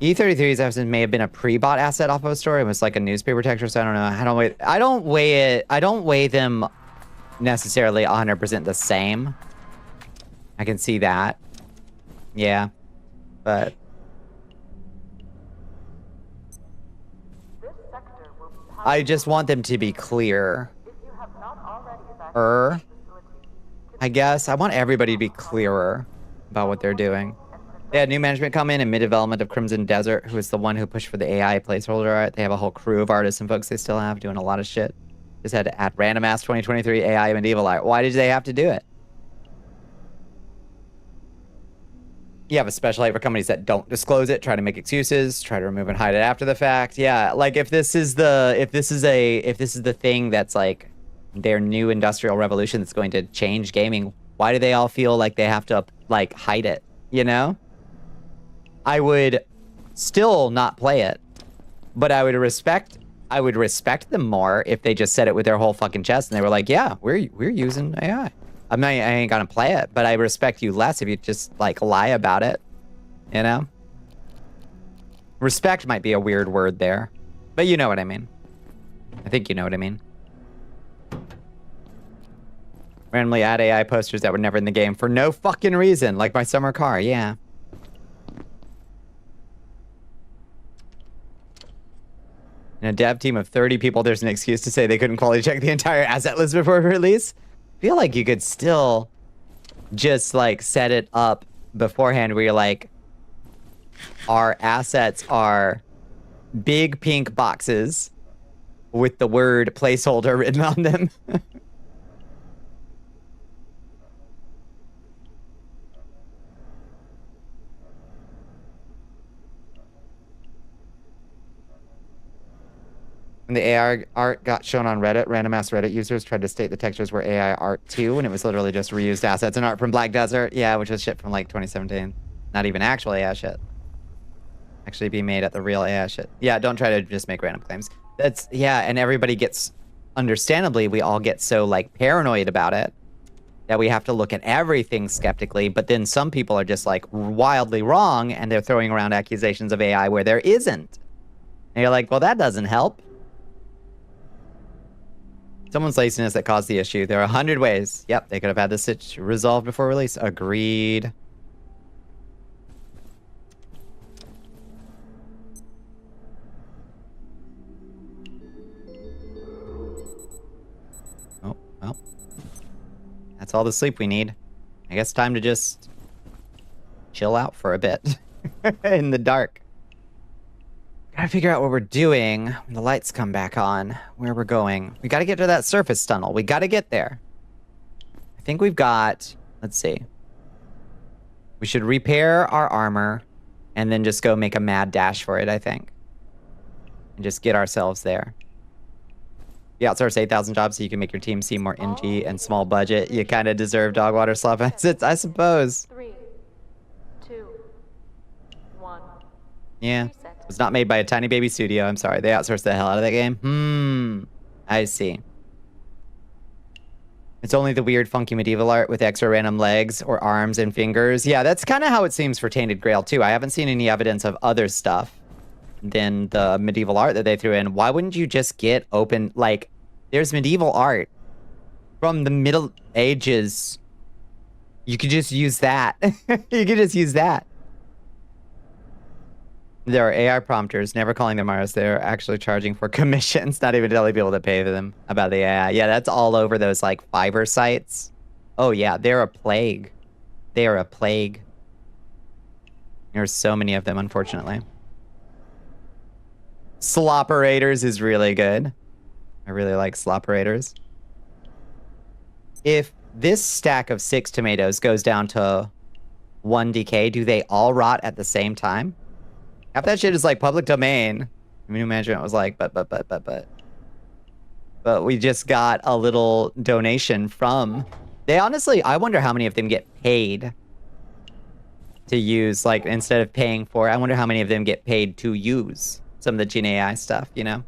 E33's absence may have been a pre-bought asset off of a store. It was like a newspaper text, so I don't know. I don't weigh them necessarily 100% the same. I can see that. Yeah. But I just want them to be clear. I guess. I want everybody to be clearer about what they're doing. They had new management come in mid-development of Crimson Desert, who is the one who pushed for the AI placeholder art. They have a whole crew of artists and folks they still have doing a lot of shit. Just had to add Random Ass 2023 AI medieval art. Why did they have to do it? You have a special light for companies that don't disclose it, try to make excuses, try to remove and hide it after the fact. Yeah, like if this is the thing that's like their new industrial revolution that's going to change gaming, why do they all feel like they have to like hide it, you know? I would still not play it, but I would respect them more if they just said it with their whole fucking chest and they were like, yeah, we're using AI. I ain't gonna play it, but I respect you less if you just like lie about it, you know? Respect might be a weird word there, but you know what I mean. I think you know what I mean. Randomly add AI posters that were never in the game for no fucking reason, like my summer car, yeah. In a dev team of 30 people, there's an excuse to say they couldn't quality check the entire asset list before release. I feel like you could still just like set it up beforehand where you're like, our assets are big pink boxes with the word placeholder written on them. When the AI art got shown on Reddit, random ass Reddit users tried to state the textures were AI art too, and it was literally just reused assets and art from Black Desert. Yeah, which was shit from like 2017. Not even actual AI shit. Actually be made at the real AI shit. Yeah, don't try to just make random claims. That's, yeah, and everybody gets, understandably, we all get so like paranoid about it that we have to look at everything skeptically, but then some people are just like wildly wrong and they're throwing around accusations of AI where there isn't. And you're like, well, that doesn't help. Someone's laziness that caused the issue. There are 100 ways. Yep, they could have had this resolved before release. Agreed. Oh, well. That's all the sleep we need. I guess time to just chill out for a bit in the dark. Gotta figure out what we're doing when the lights come back on, where we're going. We gotta get to that surface tunnel. We gotta get there. I think we've got, let's see. We should repair our armor and then just go make a mad dash for it, I think. And just get ourselves there. You outsource 8,000 jobs so you can make your team seem more indie and small budget. You kind of deserve dog water slop assets, I suppose. 3, 2, 1. Yeah. It was not made by a tiny baby studio. I'm sorry. They outsourced the hell out of that game. I see. It's only the weird, funky medieval art with extra random legs or arms and fingers. Yeah, that's kind of how it seems for Tainted Grail, too. I haven't seen any evidence of other stuff than the medieval art that they threw in. Why wouldn't you just get open... Like, there's medieval art from the Middle Ages. You could just use that. You could just use that. There are AI prompters, never calling them artists. They're actually charging for commissions, not even telling people to pay for them about the AI. Yeah, that's all over those, like, Fiverr sites. Oh, yeah, they're a plague. They are a plague. There's so many of them, unfortunately. Slopperators is really good. I really like Slopperators. If this stack of 6 tomatoes goes down to 1 decay, do they all rot at the same time? Half that shit is like public domain. New management was like, but we just got a little donation from... They honestly, I wonder how many of them get paid to use, like, instead of paying for it. I wonder how many of them get paid to use some of the Gene AI stuff, you know?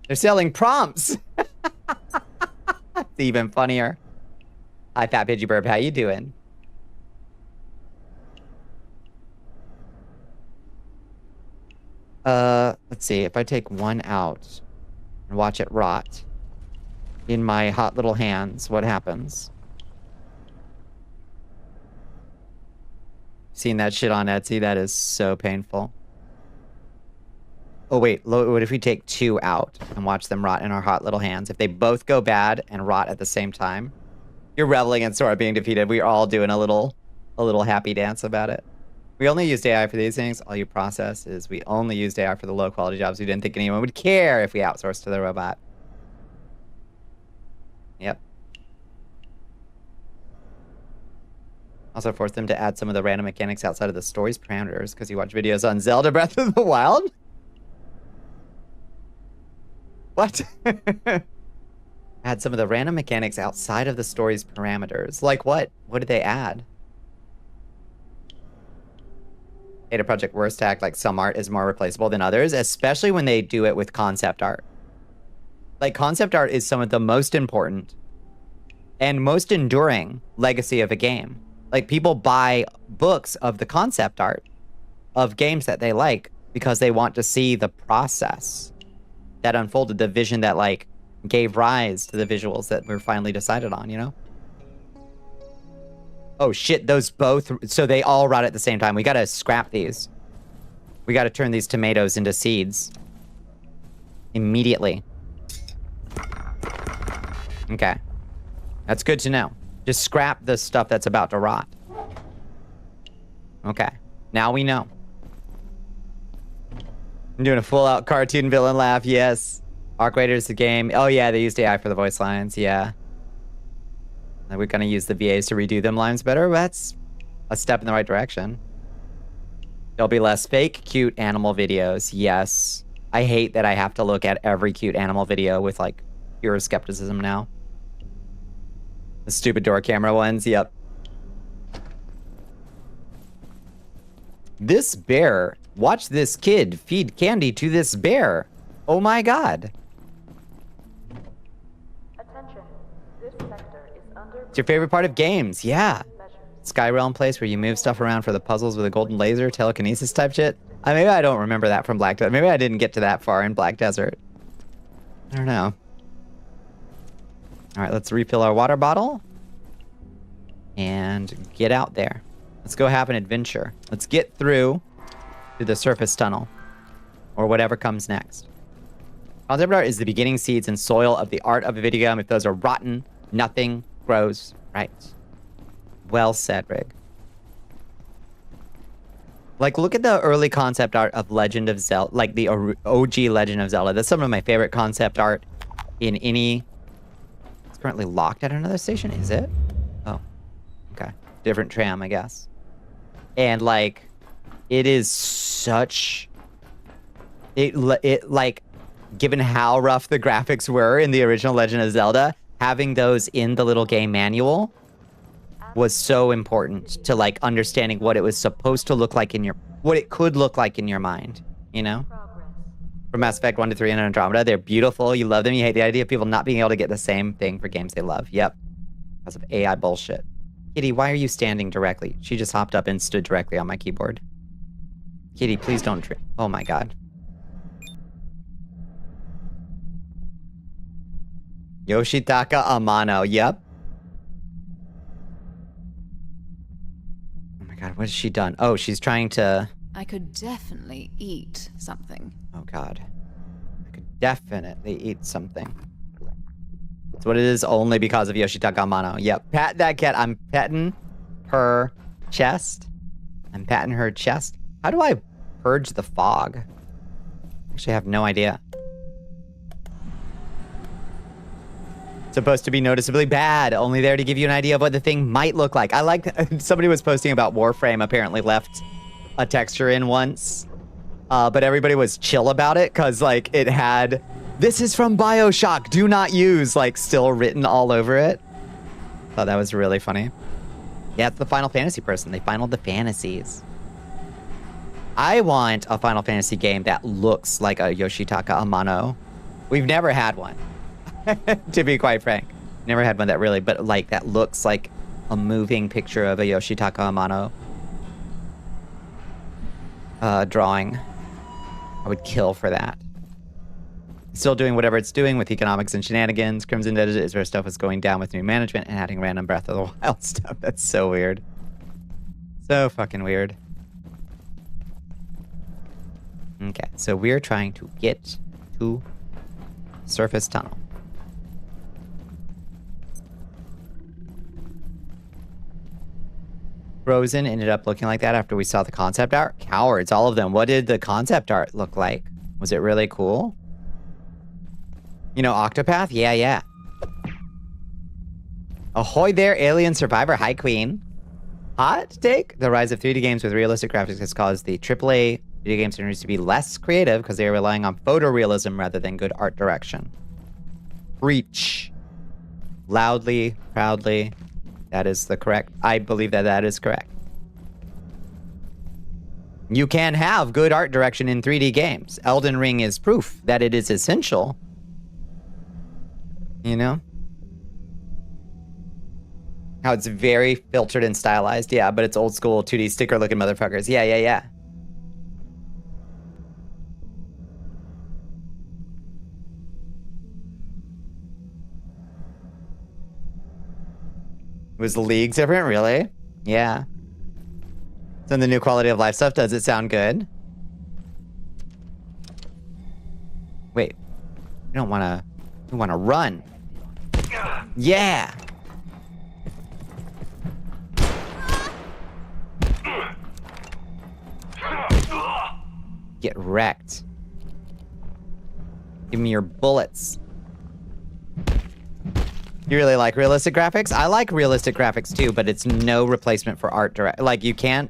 They're selling prompts! It's even funnier. Hi, Fat Pidgey Burp, how you doing? Let's see. If I take one out and watch it rot in my hot little hands, what happens? Seen that shit on Etsy? That is so painful. Oh, wait. What if we take 2 out and watch them rot in our hot little hands? If they both go bad and rot at the same time, you're reveling in Sora being defeated. We're all doing a little happy dance about it. We only used AI for these things. All you process is we only used AI for the low-quality jobs. We didn't think anyone would care if we outsourced to the robot. Yep. Also forced them to add some of the random mechanics outside of the story's parameters because you watch videos on Zelda Breath of the Wild? What? Add some of the random mechanics outside of the story's parameters. Like what? What did they add? Data Project Worst Act, like some art is more replaceable than others, especially when they do it with concept art. Like, concept art is some of the most important and most enduring legacy of a game. Like, people buy books of the concept art of games that they like because they want to see the process that unfolded, the vision that, like, gave rise to the visuals that were finally decided on, you know? Oh, shit, those both... So they all rot at the same time. We gotta scrap these. We gotta turn these tomatoes into seeds. Immediately. Okay. That's good to know. Just scrap the stuff that's about to rot. Okay. Now we know. I'm doing a full-out cartoon villain laugh, yes. Arc Raiders, the game. Oh, yeah, they used AI for the voice lines, yeah. And we're gonna use the VAs to redo them lines better. That's a step in the right direction. There'll be less fake, cute animal videos, yes. I hate that I have to look at every cute animal video with, like, pure skepticism now. The stupid door camera ones, yep. This bear. Watch this kid feed candy to this bear. Oh my god. Attention. This sector is under It's your favorite part of games, yeah. Skyrealm place where you move stuff around for the puzzles with a golden laser, telekinesis type shit. Maybe I don't remember that from Black Desert. Maybe I didn't get to that far in Black Desert. I don't know. Alright, let's refill our water bottle. And get out there. Let's go have an adventure. Let's get through to the surface tunnel. Or whatever comes next. Concept art is the beginning seeds and soil of the art of a video game. If those are rotten, nothing grows right. Well said, Rig. Like, look at the early concept art of Legend of Zelda, like the OG Legend of Zelda. That's some of my favorite concept art in any... It's currently locked at another station, is it? Oh, okay. Different tram, I guess. And, like, it is such... It like, given how rough the graphics were in the original Legend of Zelda, having those in the little game manual was so important to, like, understanding what it was supposed to look like in your... What it could look like in your mind, you know? From Mass Effect 1 to 3 and Andromeda, they're beautiful, you love them, you hate the idea of people not being able to get the same thing for games they love. Yep. Because of AI bullshit. Kitty, why are you standing directly? She just hopped up and stood directly on my keyboard. Kitty, please don't drink. Oh my god. Yoshitaka Amano, yep. Oh my god, what has she done? Oh, she's trying to... I could definitely eat something. Oh god. I could definitely eat something. That's what it is, only because of Yoshitaka Amano. Yep, pat that cat. I'm petting her chest. I'm patting her chest. How do I purge the fog? Actually, I have no idea. Supposed to be noticeably bad, only there to give you an idea of what the thing might look like. I like somebody was posting about Warframe apparently left a texture in once, but everybody was chill about it because, like, it had "This is from BioShock, do not use," like, still written all over it. Thought that was really funny. Yeah, it's the Final Fantasy person. They finaled the fantasies. I want a Final Fantasy game that looks like a Yoshitaka Amano. We've never had one. To be quite frank. Never had one that really, but like that looks like a moving picture of a Yoshitaka Amano drawing. I would kill for that. Still doing whatever it's doing with economics and shenanigans. Crimson Desert is where stuff is going down with new management and adding random Breath of the Wild stuff. That's so weird. So fucking weird. Okay, so we're trying to get to surface tunnel. Frozen ended up looking like that after we saw the concept art. Cowards, all of them. What did the concept art look like? Was it really cool? You know, Octopath? Yeah, yeah. Ahoy there, alien survivor. Hi, queen. Hot take? The rise of 3D games with realistic graphics has caused the AAA video game studios to be less creative because they are relying on photorealism rather than good art direction. Preach. Loudly, proudly. That is the correct. I believe that that is correct. You can have good art direction in 3D games. Elden Ring is proof that it is essential. You know? How it's very filtered and stylized. Yeah, but it's old school 2D sticker looking motherfuckers. Yeah, yeah, yeah. Was the league different? Really? Yeah. So the new quality of life stuff, does it sound good? Wait. We don't want to... We want to run. Yeah! Get wrecked. Give me your bullets. You really like realistic graphics? I like realistic graphics too, but it's no replacement for art direct. Like you can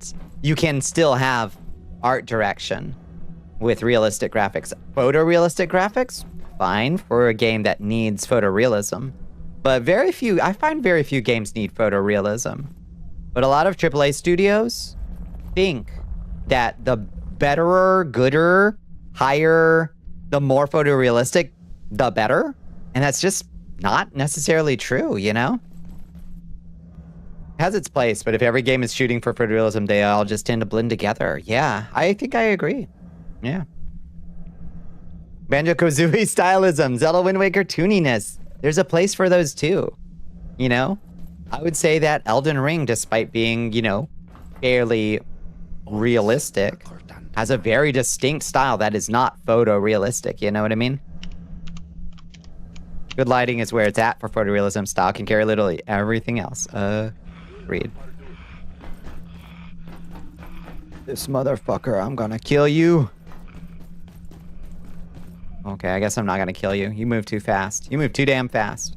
still have art direction with realistic graphics. Photorealistic graphics? Fine for a game that needs photorealism. But I find very few games need photorealism. But a lot of AAA studios think that the betterer, gooder, higher, the more photorealistic, the better. And that's just not necessarily true, you know? It has its place, but if every game is shooting for photorealism, they all just tend to blend together. Yeah, I think I agree. Yeah. Banjo-Kazooie stylism, Zelda Wind Waker tooniness. There's a place for those too, you know? I would say that Elden Ring, despite being, you know, fairly realistic, has a very distinct style that is not photorealistic, you know what I mean? Good lighting is where it's at for photorealism. Style can carry literally everything else. Read. This motherfucker, I'm gonna kill you. Okay, I guess I'm not gonna kill you. You move too fast. You move too damn fast.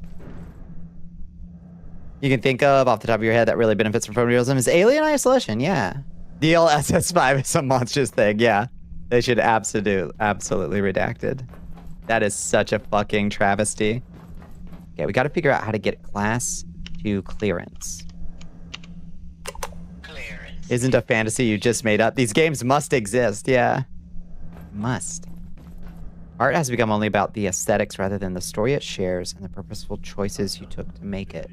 You can think of, off the top of your head, that really benefits from photorealism is Alien Isolation, yeah. DLSS5 is a monstrous thing, yeah. They should absolutely redacted. That is such a fucking travesty. Okay, we gotta figure out how to get class to clearance. Isn't a fantasy you just made up. These games must exist, yeah. Must. Art has become only about the aesthetics rather than the story it shares and the purposeful choices you took to make it.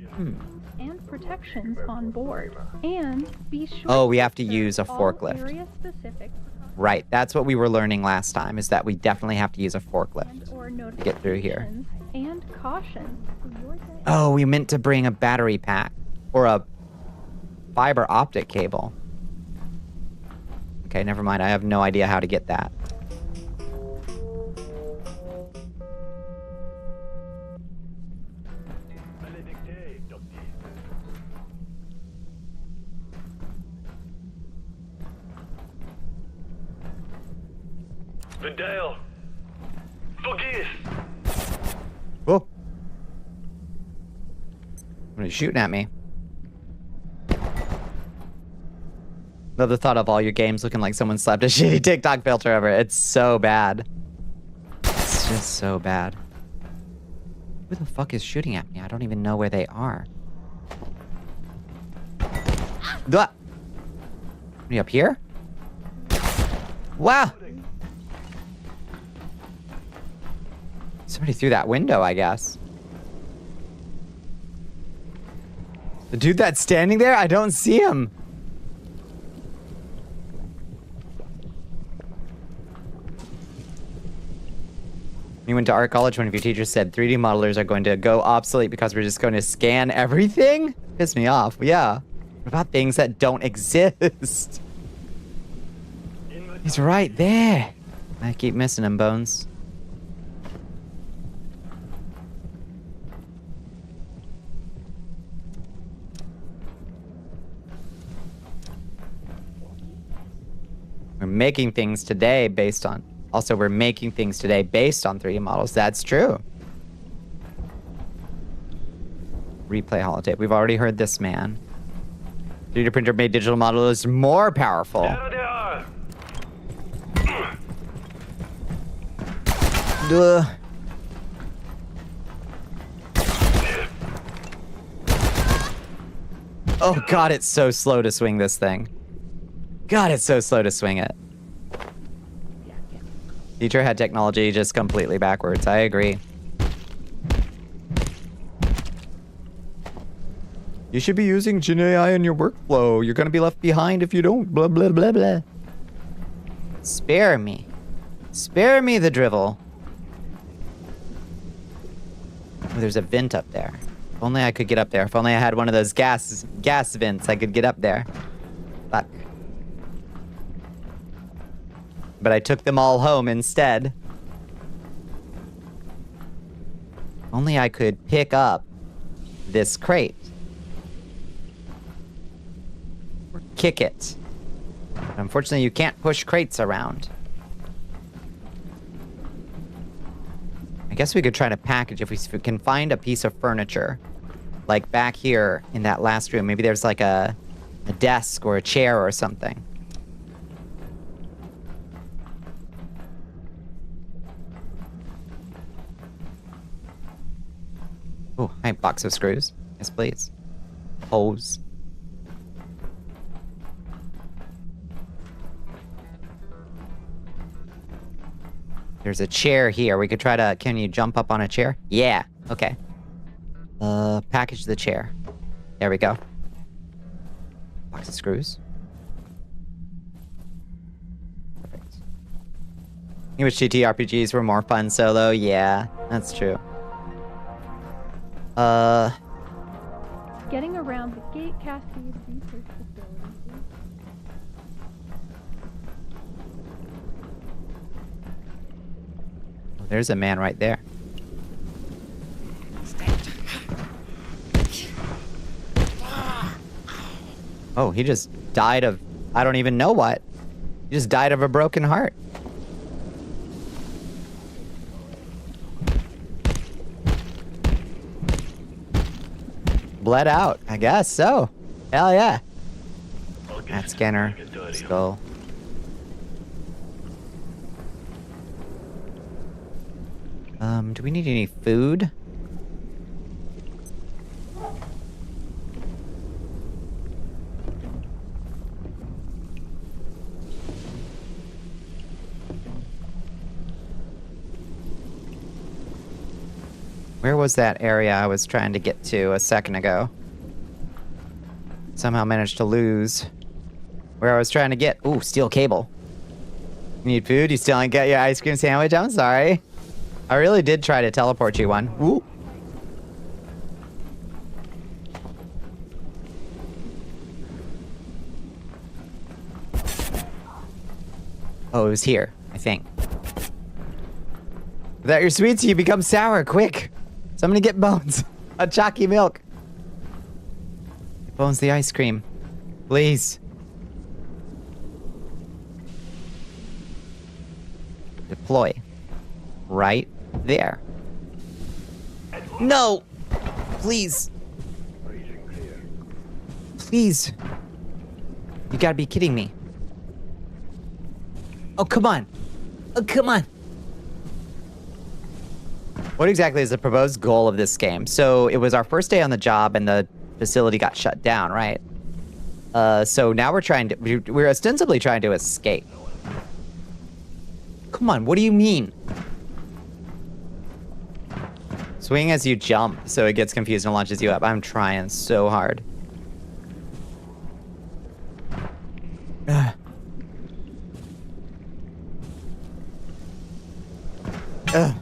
And protections on board. And be sure. Oh, we have to use a forklift. Right, that's what we were learning last time, is that we definitely have to use a forklift to get through here. And caution. Oh, we meant to bring a battery pack or a fiber optic cable. Okay, never mind. I have no idea how to get that. Vidal, forgive. Oh. Somebody's shooting at me. Love the thought of all your games looking like someone slapped a shitty TikTok filter over it. It's so bad. It's just so bad. Who the fuck is shooting at me? I don't even know where they are. Are you up here? Wow! Somebody threw that window, I guess. The dude that's standing there? I don't see him. You went to art college, one of your teachers said 3D modelers are going to go obsolete because we're just going to scan everything? Piss me off. Yeah. What about things that don't exist? He's right there. I keep missing him, Bones. We're making things today based on... Also, we're making things today based on 3D models. That's true. Replay holotape. We've already heard this, man. 3D printer made digital model is more powerful. There they are. Duh. Oh god, it's so slow to swing this thing. God, it's so slow to swing it. Teacher had technology just completely backwards. I agree. You should be using Gen AI in your workflow. You're gonna be left behind if you don't. Blah, blah, blah, blah. Spare me. Spare me the drivel. Oh, there's a vent up there. If only I could get up there. If only I had one of those gas vents, I could get up there. Fuck. But I took them all home instead. Only I could pick up this crate. Or kick it. But unfortunately, you can't push crates around. I guess we could try to package if we can find a piece of furniture. Like back here in that last room. Maybe there's like a desk or a chair or something. Oh, hi, box of screws. Yes, please. Hose. There's a chair here. We could try to... Can you jump up on a chair? Yeah. Okay. Package the chair. There we go. Box of screws. Perfect. I wish TTRPGs were more fun solo. Yeah, that's true. Getting around the Gate Cascade Research Facility. Oh, there's a man right there. Oh, he just died of... I don't even know what. He just died of a broken heart. Bled out, I guess so. Hell yeah. That scanner. Skull. Do we need any food? Where was that area I was trying to get to a second ago? Somehow managed to lose where I was trying to get. Ooh, steel cable. You need food? You still ain't got your ice cream sandwich? I'm sorry. I really did try to teleport you one. Ooh. Oh, it was here, I think. Without your sweets, you become sour. Quick! Somebody get Bones a chalky milk. Get Bones the ice cream. Please. Deploy. Right there. No! Please. Please. You gotta be kidding me. Oh, come on. Oh, come on. What exactly is the proposed goal of this game? So it was our first day on the job and the facility got shut down, right? So now we're ostensibly trying to escape. Come on, what do you mean? Swing as you jump, so it gets confused and launches you up. I'm trying so hard. Ugh. Ugh.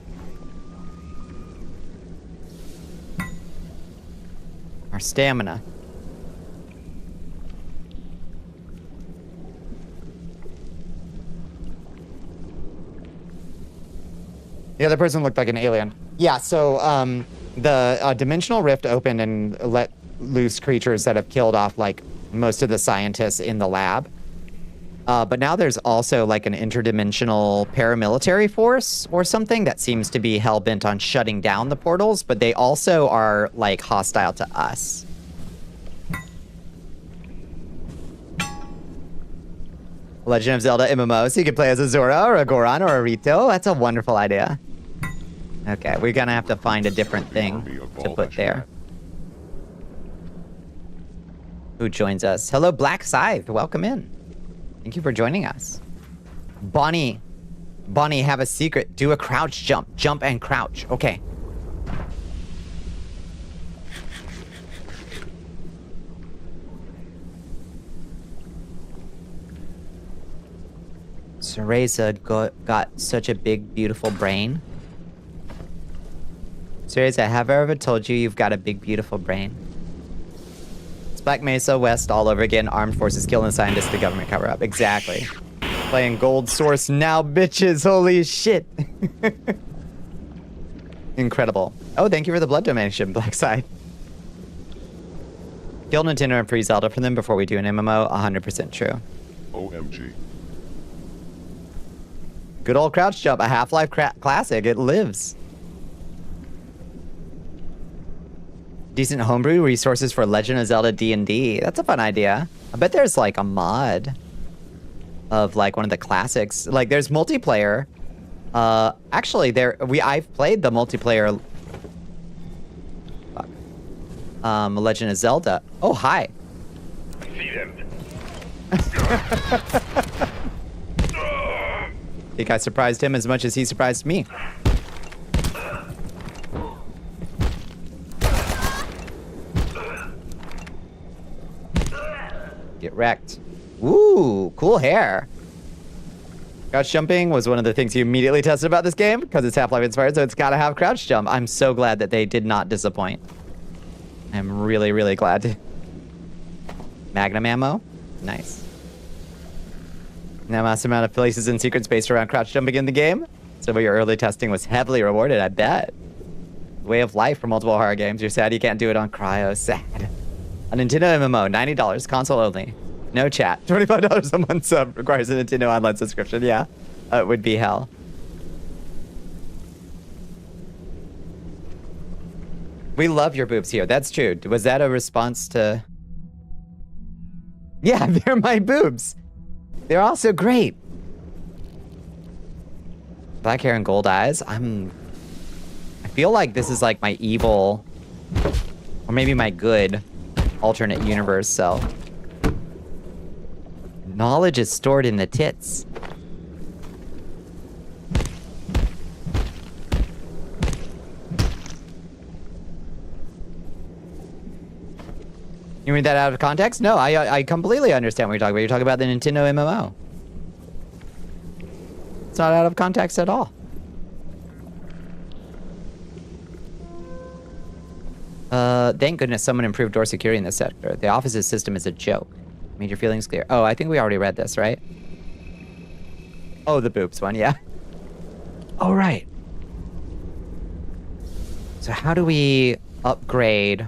Our stamina. The other person looked like an alien. Yeah, so the dimensional rift opened and let loose creatures that have killed off like most of the scientists in the lab. But now there's also like an interdimensional paramilitary force or something that seems to be hell-bent on shutting down the portals, but they also are like hostile to us. Legend of Zelda MMO, so you could play as a Zora or a Goron or a Rito. That's a wonderful idea. Okay, we're gonna have to find a different thing to put there. Who joins us? Hello, Black Scythe. Welcome in. Thank you for joining us. Bonnie, have a secret. Do a crouch jump. Jump and crouch. Okay. Cereza got such a big, beautiful brain. Cereza, have I ever told you you've got a big, beautiful brain? It's Black Mesa West all over again. Armed forces killing scientists, the government cover up. Exactly. Playing Gold Source now, bitches. Holy shit. Incredible. Oh, thank you for the blood donation, Black Side. Kill Nintendo and free Zelda for them before we do an MMO. 100% true. OMG. Good old crouch jump, a Half-Life classic. It lives. Decent homebrew resources for Legend of Zelda D&D. That's a fun idea. I bet there's like a mod of like one of the classics. Like there's multiplayer. Actually, I've played the multiplayer. Legend of Zelda. Oh, hi. See them. Think I surprised him as much as he surprised me. Get wrecked. Ooh, cool hair. Crouch jumping was one of the things you immediately tested about this game because it's Half-Life inspired, so it's got to have crouch jump. I'm so glad that they did not disappoint. I'm really, really glad. Magnum ammo? Nice. Now, massive amount of places in secret space around crouch jumping in the game. So your early testing was heavily rewarded, I bet. Way of life for multiple horror games. You're sad you can't do it on Cryo. Sad. A Nintendo MMO, $90, console only. No chat. $25 a month sub requires a Nintendo Online subscription. Yeah, it would be hell. We love your boobs here. That's true. Was that a response to... Yeah, they're my boobs. They're also great. Black hair and gold eyes. I feel like this is like my evil, or maybe my good alternate universe self. Knowledge is stored in the tits. You read that out of context? No, I completely understand what you're talking about. You're talking about the Nintendo MMO. It's not out of context at all. Thank goodness someone improved door security in this sector. The office's system is a joke. Made your feelings clear. Oh, I think we already read this, right? Oh, the boobs one, yeah. Oh, right. So how do we upgrade...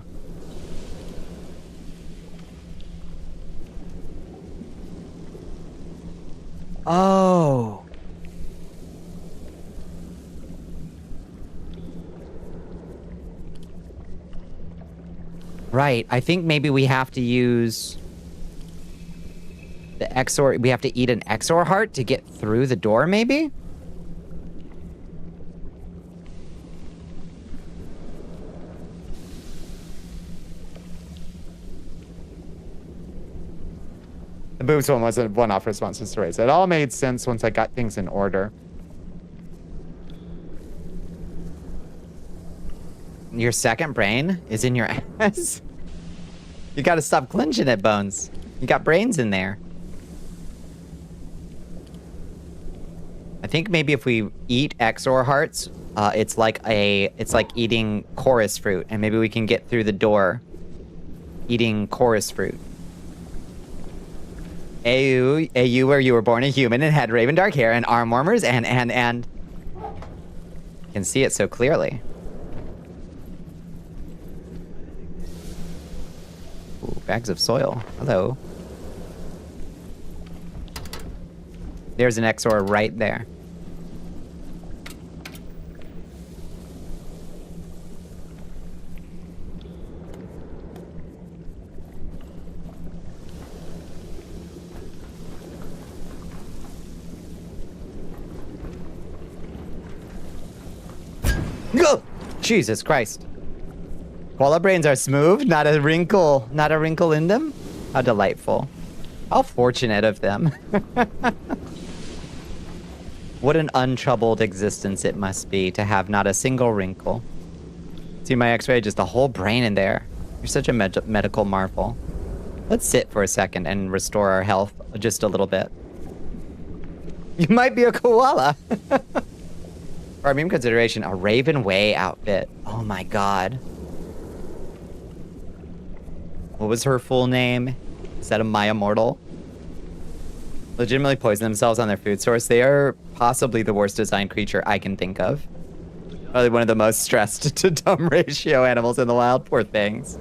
Oh. Right. I think maybe we have to use the Exor. We have to eat an Exor heart to get through the door, maybe? The boobs one was a one-off response to Cereza. It all made sense once I got things in order. Your second brain is in your ass? You gotta stop clenching it, Bones. You got brains in there. I think maybe if we eat Exor hearts, it's like eating chorus fruit, and maybe we can get through the door eating chorus fruit. AU where you were born a human and had raven dark hair and arm warmers and... Can see it so clearly. Ooh, bags of soil. Hello. There's an XOR right there. Go! Jesus Christ. Koala brains are smooth, not a wrinkle in them. How delightful. How fortunate of them. What an untroubled existence it must be to have not a single wrinkle. See my x-ray? Just a whole brain in there. You're such a medical marvel. Let's sit for a second and restore our health just a little bit. You might be a koala. For meme consideration, a Raven Way outfit. Oh my god. What was her full name? Is that a Maya Mortal? Legitimately poison themselves on their food source. They are possibly the worst designed creature I can think of. Probably one of the most stressed to dumb ratio animals in the wild. Poor things.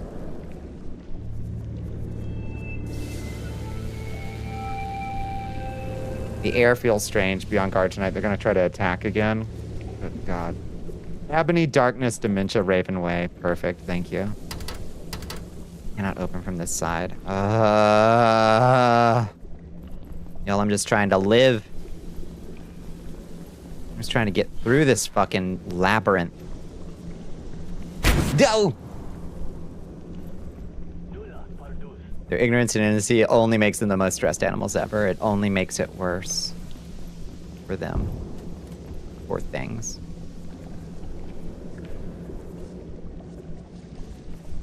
The air feels strange. Be on guard tonight. They're gonna try to attack again. Good God. Ebony Darkness Dementia Raven Way. Perfect. Thank you. Cannot open from this side. Y'all, I'm just trying to live. I'm just trying to get through this fucking labyrinth. Go! Their ignorance and innocency only makes them the most stressed animals ever. It only makes it worse for them. Poor things.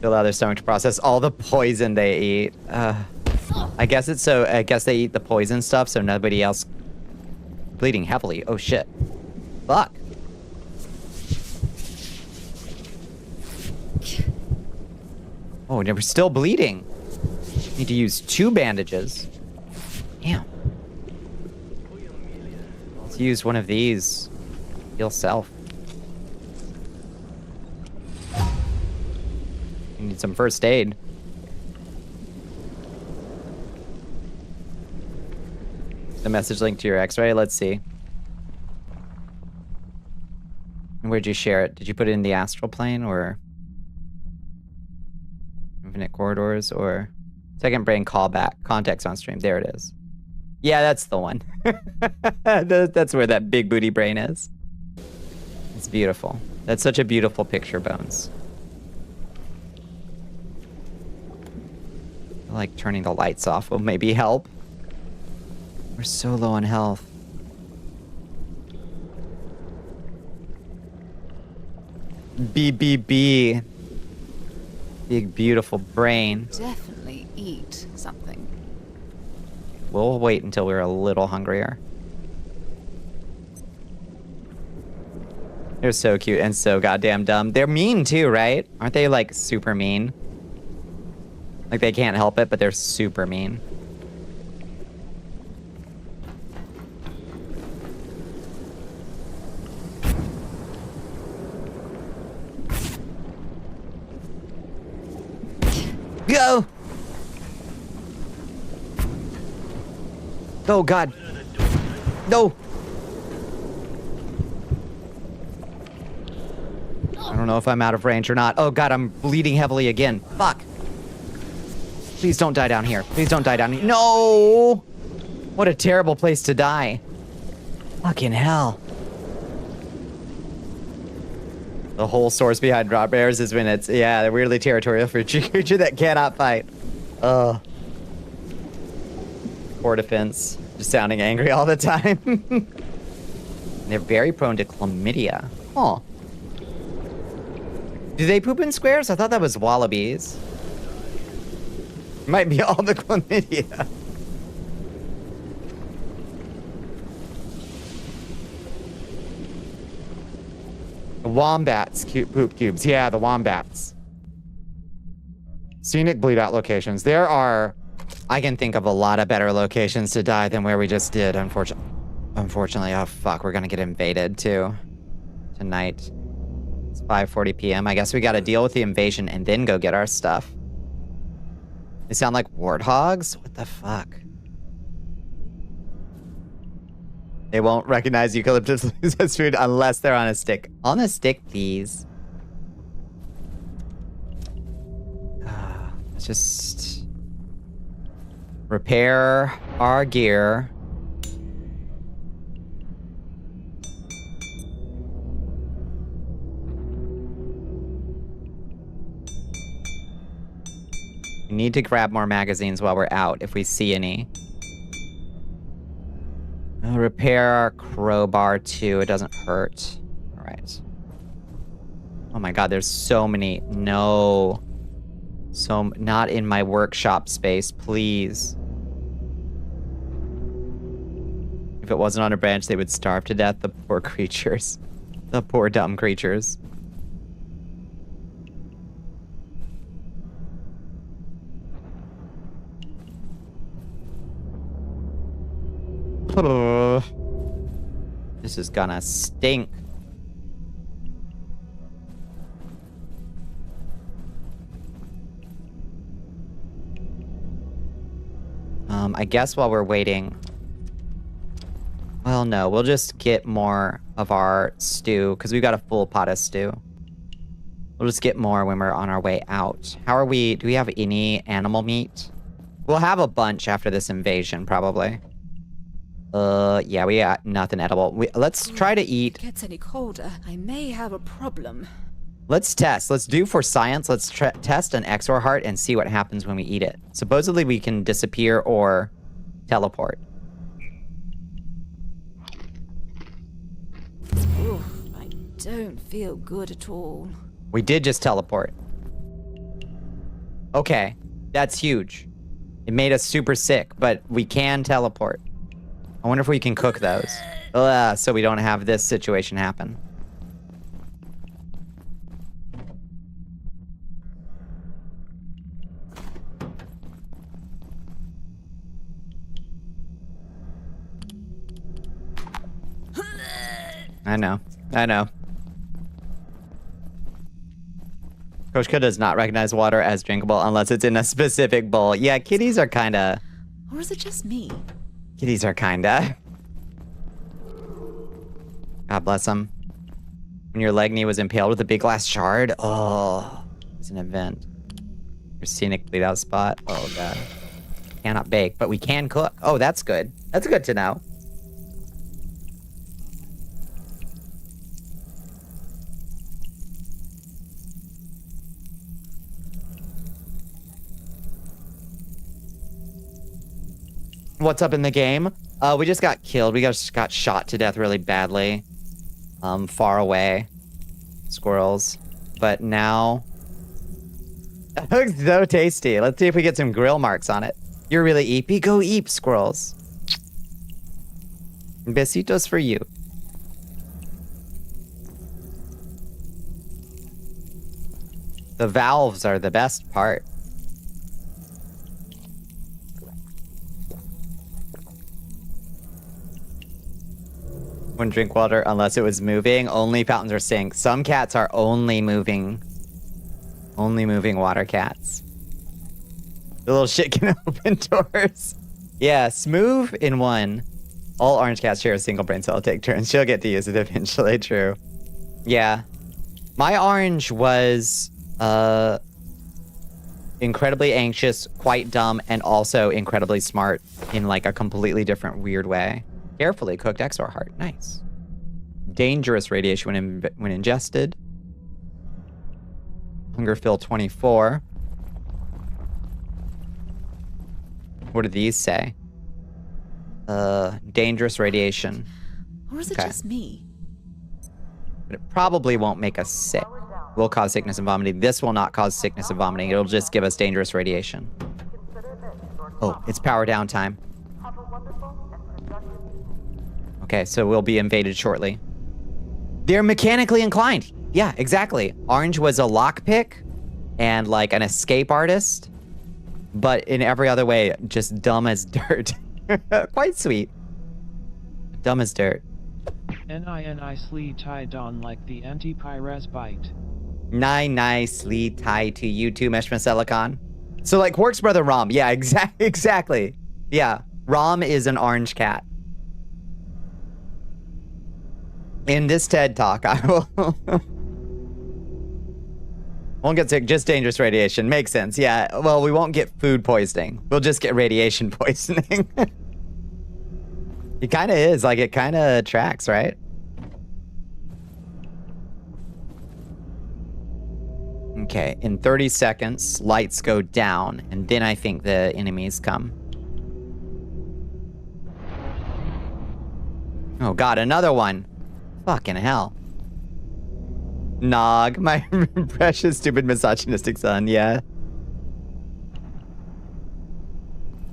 They allow their stomach to process all the poison they eat. I guess it's so. I guess they eat the poison stuff, so nobody else bleeding heavily. Oh shit! Fuck. Oh, and we're still bleeding. Need to use 2 bandages. Damn. Let's use one of these. Heal self. You need some first aid. The message link to your x-ray? Let's see. Where'd you share it? Did you put it in the astral plane or infinite corridors or second brain callback? Context on stream. There it is. Yeah, that's the one. That's where that big booty brain is. It's beautiful. That's such a beautiful picture, Bones. I feel like turning the lights off will maybe help. We're so low on health. BBB. Big, beautiful brain. Definitely eat something. We'll wait until we're a little hungrier. They're so cute and so goddamn dumb. They're mean too, right? Aren't they like super mean? Like they can't help it, but they're super mean. Go! Oh god. No! I don't know if I'm out of range or not. Oh god, I'm bleeding heavily again. Fuck. Please don't die down here. Please don't die down here. No! What a terrible place to die. Fucking hell. The whole source behind drop bears is when it's, yeah, they're weirdly territorial for a creature that cannot fight. Ugh. Poor defense. Just sounding angry all the time. They're very prone to chlamydia. Oh. Do they poop in squares? I thought that was wallabies. Might be all the chlamydia. The wombats, poop cubes. Yeah, the wombats. Scenic bleed out locations. There are, I can think of a lot of better locations to die than where we just did, unfortunately. Oh fuck, we're gonna get invaded too. tonight. It's 5:40 p.m. I guess we gotta deal with the invasion and then go get our stuff. They sound like warthogs? What the fuck? They won't recognize eucalyptus leaves as food unless they're on a stick. On a stick, please. Let's just repair our gear. We need to grab more magazines while we're out if we see any. I'll repair our crowbar too. It doesn't hurt. All right. Oh my god, there's so many. No. So, not in my workshop space, please. If it wasn't on a branch, they would starve to death, the poor creatures. The poor dumb creatures. This is gonna stink. I guess while we're waiting... Well, no, we'll just get more of our stew, because we've got a full pot of stew. We'll just get more when we're on our way out. How are we... Do we have any animal meat? We'll have a bunch after this invasion, probably. Yeah, we got nothing edible. Let's try to eat... If it gets any colder, I may have a problem. Let's test. Let's do for science. Let's test an Exor heart and see what happens when we eat it. Supposedly we can disappear or teleport. Oof, I don't feel good at all. We did just teleport. Okay, that's huge. It made us super sick, but we can teleport. I wonder if we can cook those. So we don't have this situation happen. I know. I know. Koshka does not recognize water as drinkable unless it's in a specific bowl. Yeah, kitties are kinda... Or is it just me? Kitties are kinda... God bless them. When your leg knee was impaled with a big glass shard? Oh, it's an event. Your scenic bleed out spot? Oh, God. Cannot bake, but we can cook. Oh, that's good. That's good to know. What's up in the game? We just got killed. We just got shot to death really badly. Far away. Squirrels. But now... That looks so tasty. Let's see if we get some grill marks on it. You're really eepy? Go eep, squirrels. Besitos for you. The valves are the best part. Wouldn't drink water unless it was moving. Only fountains or sinks. Some cats are only moving water cats. The little shit can open doors. Yeah, smooth in one. All orange cats share a single brain cell. Take turns. She'll get to use it eventually. True. Yeah. My orange was incredibly anxious, quite dumb, and also incredibly smart in like a completely different weird way. Carefully cooked Exor heart. Nice. Dangerous radiation when ingested. Hunger fill 24. What do these say? Dangerous radiation. Or is it just me? But it probably won't make us sick. Will cause sickness and vomiting. This will not cause sickness and vomiting. It'll just give us dangerous radiation. Oh, it's power down time. Okay, so we'll be invaded shortly. They're mechanically inclined. Yeah, exactly. Orange was a lockpick and like an escape artist, but in every other way, just dumb as dirt. Quite sweet. Dumb as dirt. nicely tied on like the anti-pires bite. Nicely tied to you too, Meshmasilicon. So like Quark's brother Rom. Yeah, exactly. Yeah, Rom is an orange cat. In this TED Talk, I will... won't get sick, just dangerous radiation. Makes sense, yeah. Well, we won't get food poisoning. We'll just get radiation poisoning. It kind of is, like it kind of tracks, right? Okay, in 30 seconds, lights go down, and then I think the enemies come. Oh god, another one. Fucking hell. Nog, my precious, stupid, misogynistic son, yeah.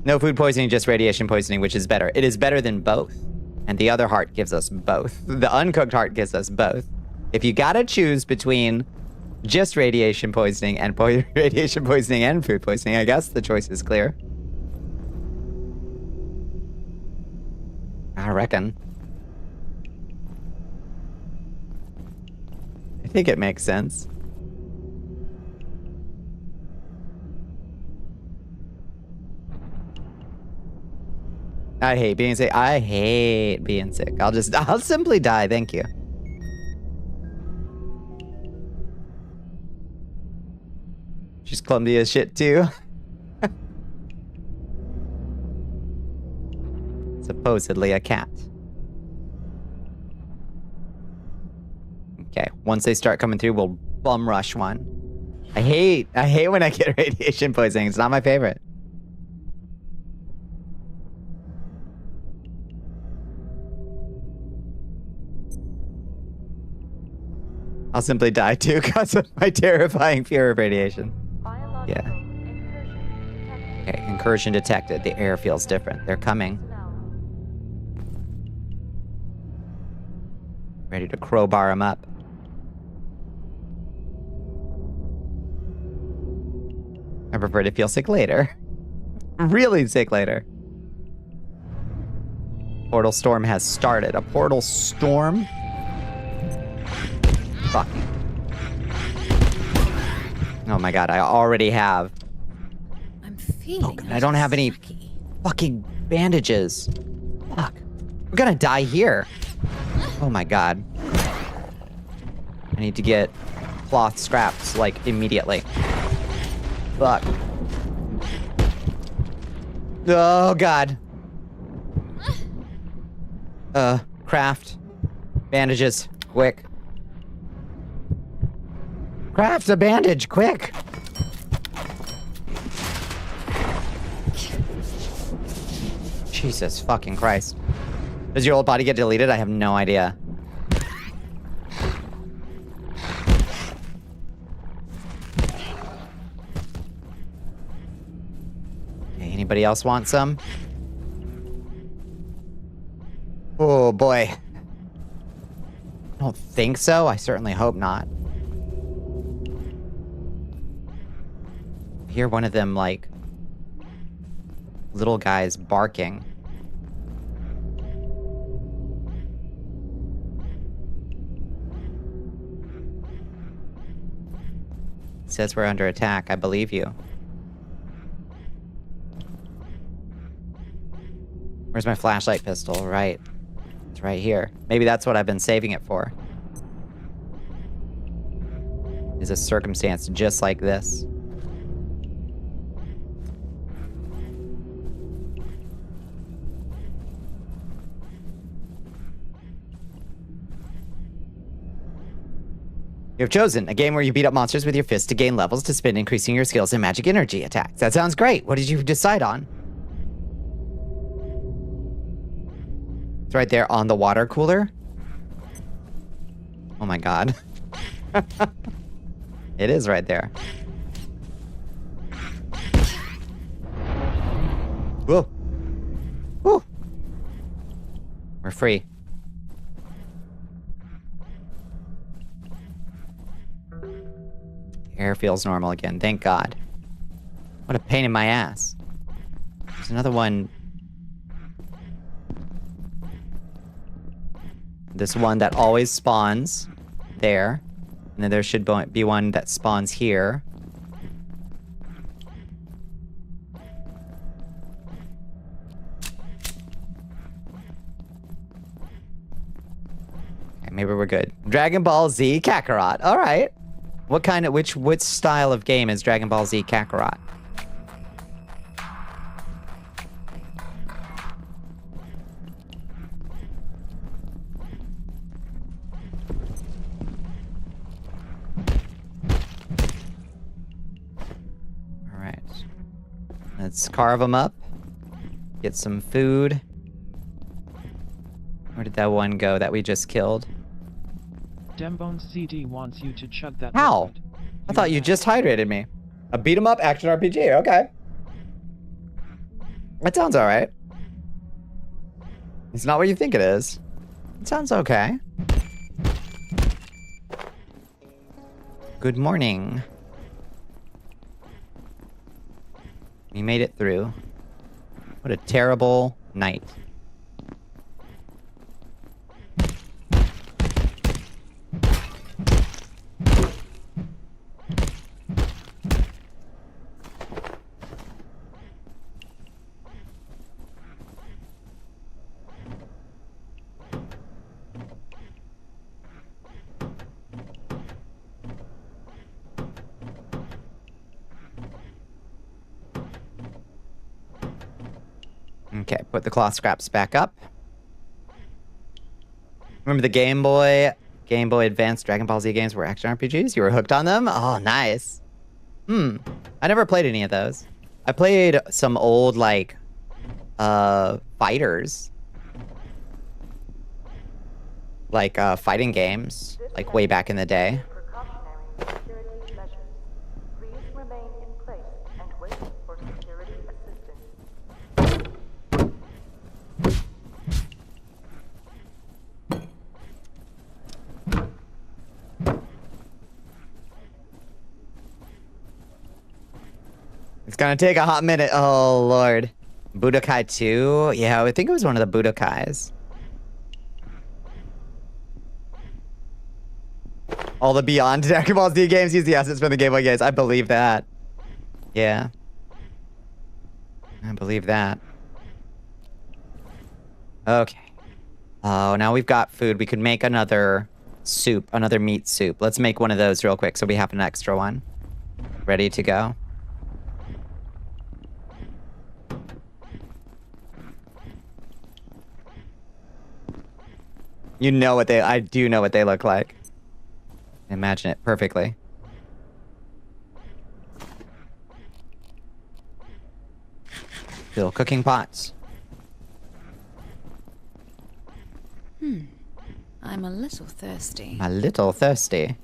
No food poisoning, just radiation poisoning, which is better. It is better than both. And the other heart gives us both. The uncooked heart gives us both. If you gotta choose between just radiation poisoning and radiation poisoning and food poisoning, I guess the choice is clear. I reckon. I think it makes sense. I hate being sick. I hate being sick. I'll simply die. Thank you. She's clumsy as shit too. Supposedly a cat. Okay, once they start coming through, we'll bum rush one. I hate when I get radiation poisoning. It's not my favorite. I'll simply die too because of my terrifying fear of radiation. Yeah. Okay, incursion detected. The air feels different. They're coming. Ready to crowbar them up. I prefer to feel sick later. Really sick later. Portal storm has started. A portal storm? Fuck. Oh my god, I already have. I'm feeling I don't have any fucking bandages. Fuck. We're gonna die here. Oh my god. I need to get cloth scraps, like, immediately. Fuck. Oh god. Craft. Bandages. Quick. Craft a bandage, quick! Jesus fucking Christ. Does your old body get deleted? I have no idea. Okay, anybody else want some? Oh boy. I don't think so. I certainly hope not. I hear one of them, like, little guys barking. It says we're under attack. I believe you. Where's my flashlight pistol? Right. It's right here. Maybe that's what I've been saving it for. Is a circumstance just like this. You have chosen a game where you beat up monsters with your fists to gain levels to spend, increasing your skills in magic energy attacks. That sounds great. What did you decide on? It's right there on the water cooler. Oh my god. It is right there. Whoa. Woo. We're free. Air feels normal again, thank God. What a pain in my ass. There's another one this one that always spawns there. And then there should be one that spawns here. Okay, maybe we're good. Dragon Ball Z Kakarot. All right. What kind of, which style of game is Dragon Ball Z Kakarot? All right. Let's carve them up. Get some food. Where did that one go that we just killed? Dembones CD wants you to chug that. How? liquid. I thought you just hydrated me. A beat 'em up action RPG. Okay. That sounds alright. It's not what you think it is. It sounds okay. Good morning. We made it through. What a terrible night. Okay, put the cloth scraps back up. Remember the Game Boy Advance Dragon Ball Z games were action RPGs? You were hooked on them? Oh, nice. I never played any of those. I played some old, like, fighters. Like, fighting games, like, way back in the day. Precautionary security measures. Please remain in place and wait for security assistance. It's gonna take a hot minute. Oh, Lord. Budokai 2? Yeah, I think it was one of the Budokais. All the Beyond Dragon Ball Z games use the assets from the Game Boy games. I believe that. Yeah. I believe that. Okay. Oh, now we've got food. We could make another soup, another meat soup. Let's make one of those real quick so we have an extra one. Ready to go. You know what I do know what they look like. Imagine it perfectly. Fill cooking pots. I'm a little thirsty. A little thirsty.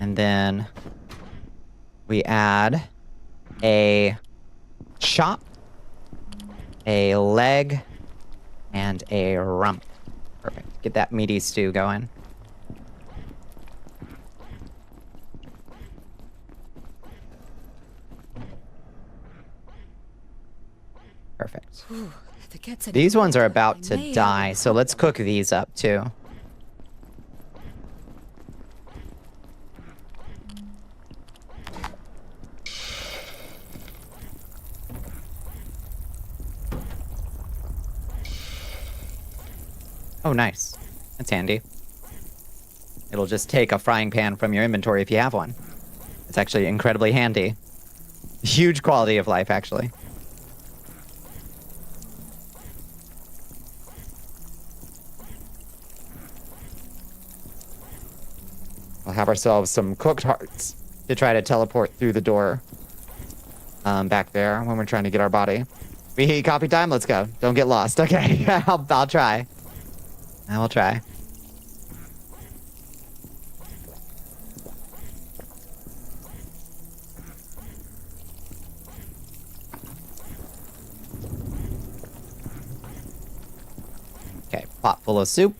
And then we add a chop, a leg, and a rump. Perfect. Get that meaty stew going. Perfect. Ooh, if it gets any These ones are colder, about I to may die, so let's cook these up too. Oh, nice. That's handy. It'll just take a frying pan from your inventory if you have one. It's actually incredibly handy. Huge quality of life, actually. We'll have ourselves some cooked hearts to try to teleport through the door back there when we're trying to get our body. We heat coffee time? Let's go. Don't get lost. Okay, I'll try. I will try. Okay, pot full of soup.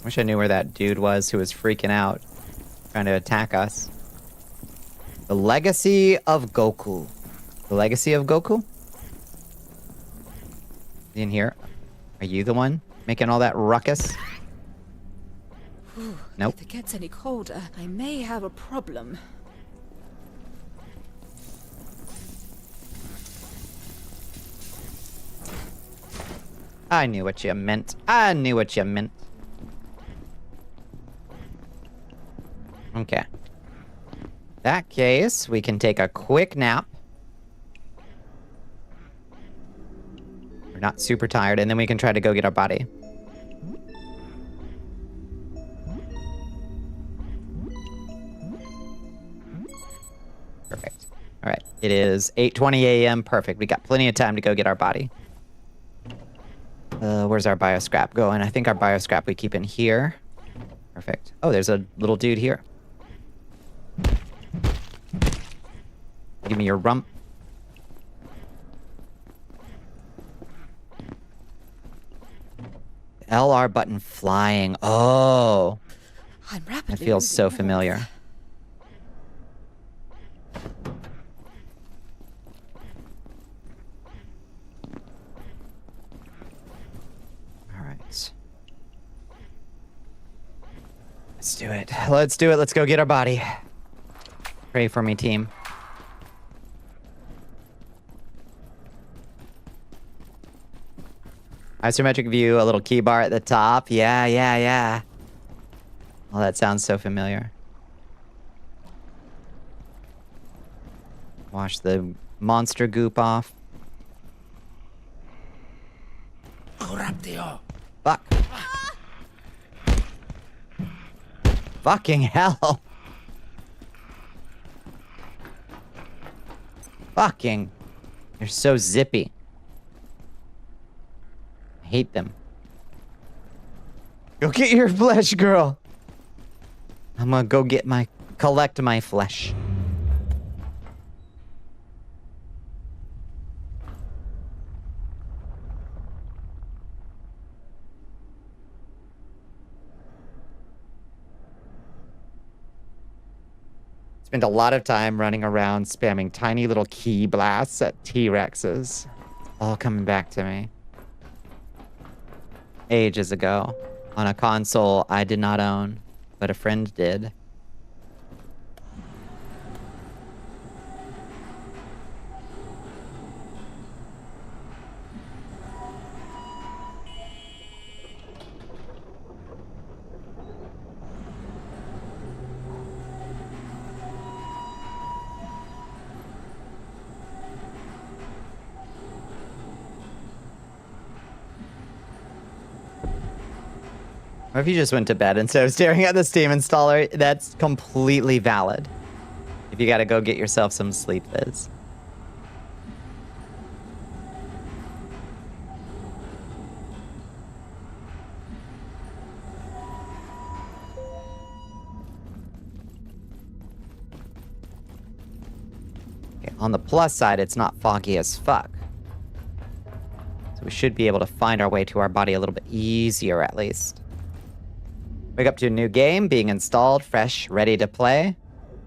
Wish I knew where that dude was who was freaking out, trying to attack us. The Legacy of Goku. The Legacy of Goku? In here. Are you the one making all that ruckus? Nope. If it gets any colder, I may have a problem. I knew what you meant. I knew what you meant. Okay. That case, we can take a quick nap. We're not super tired, and then we can try to go get our body. Perfect. All right. It is 8:20 a.m. Perfect. We got plenty of time to go get our body. Where's our bioscrap going? I think our bioscrap we keep in here. Perfect. Oh, there's a little dude here. Give me your rump. LR button flying. Oh. I'm rapidly That feels moving so north. familiar. All right. Let's do it. Let's do it. Let's go get our body. Pray for me, team. Isometric view, a little key bar at the top. Yeah. Oh, that sounds so familiar. Wash the monster goop off. Fuck. Fucking hell. Fucking. They're so zippy. I hate them. Go get your flesh, girl. I'm gonna go get collect my flesh. Spent a lot of time running around spamming tiny little key blasts at T-Rexes. All coming back to me. Ages ago, on a console I did not own, but a friend did. Or if you just went to bed instead of staring at the Steam installer, that's completely valid. If you gotta go get yourself some sleep, Viz. Okay, on the plus side, it's not foggy as fuck. So we should be able to find our way to our body a little bit easier, at least. Wake up to a new game, being installed, fresh, ready to play.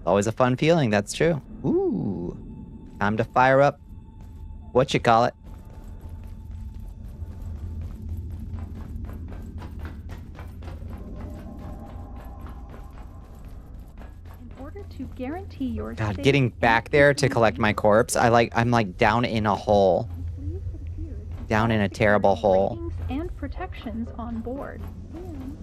Always a fun feeling, that's true. Ooh. Time to fire up. What you call it? In order to guarantee your God, safe getting back there to collect my corpse, I'm like down in a hole. Down in a terrible hole. ratings and protections on board. And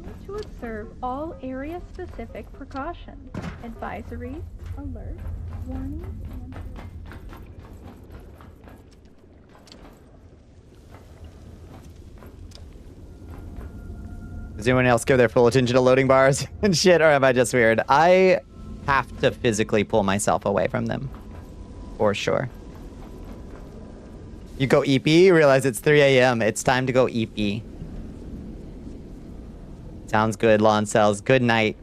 be sure to observe all area-specific precautions, advisories, alerts, warnings, and... Does anyone else give their full attention to loading bars and shit, or am I just weird? I have to physically pull myself away from them. For sure. You go EP, realize it's 3 a.m. It's time to go EP. Sounds good, lawn cells. Good night.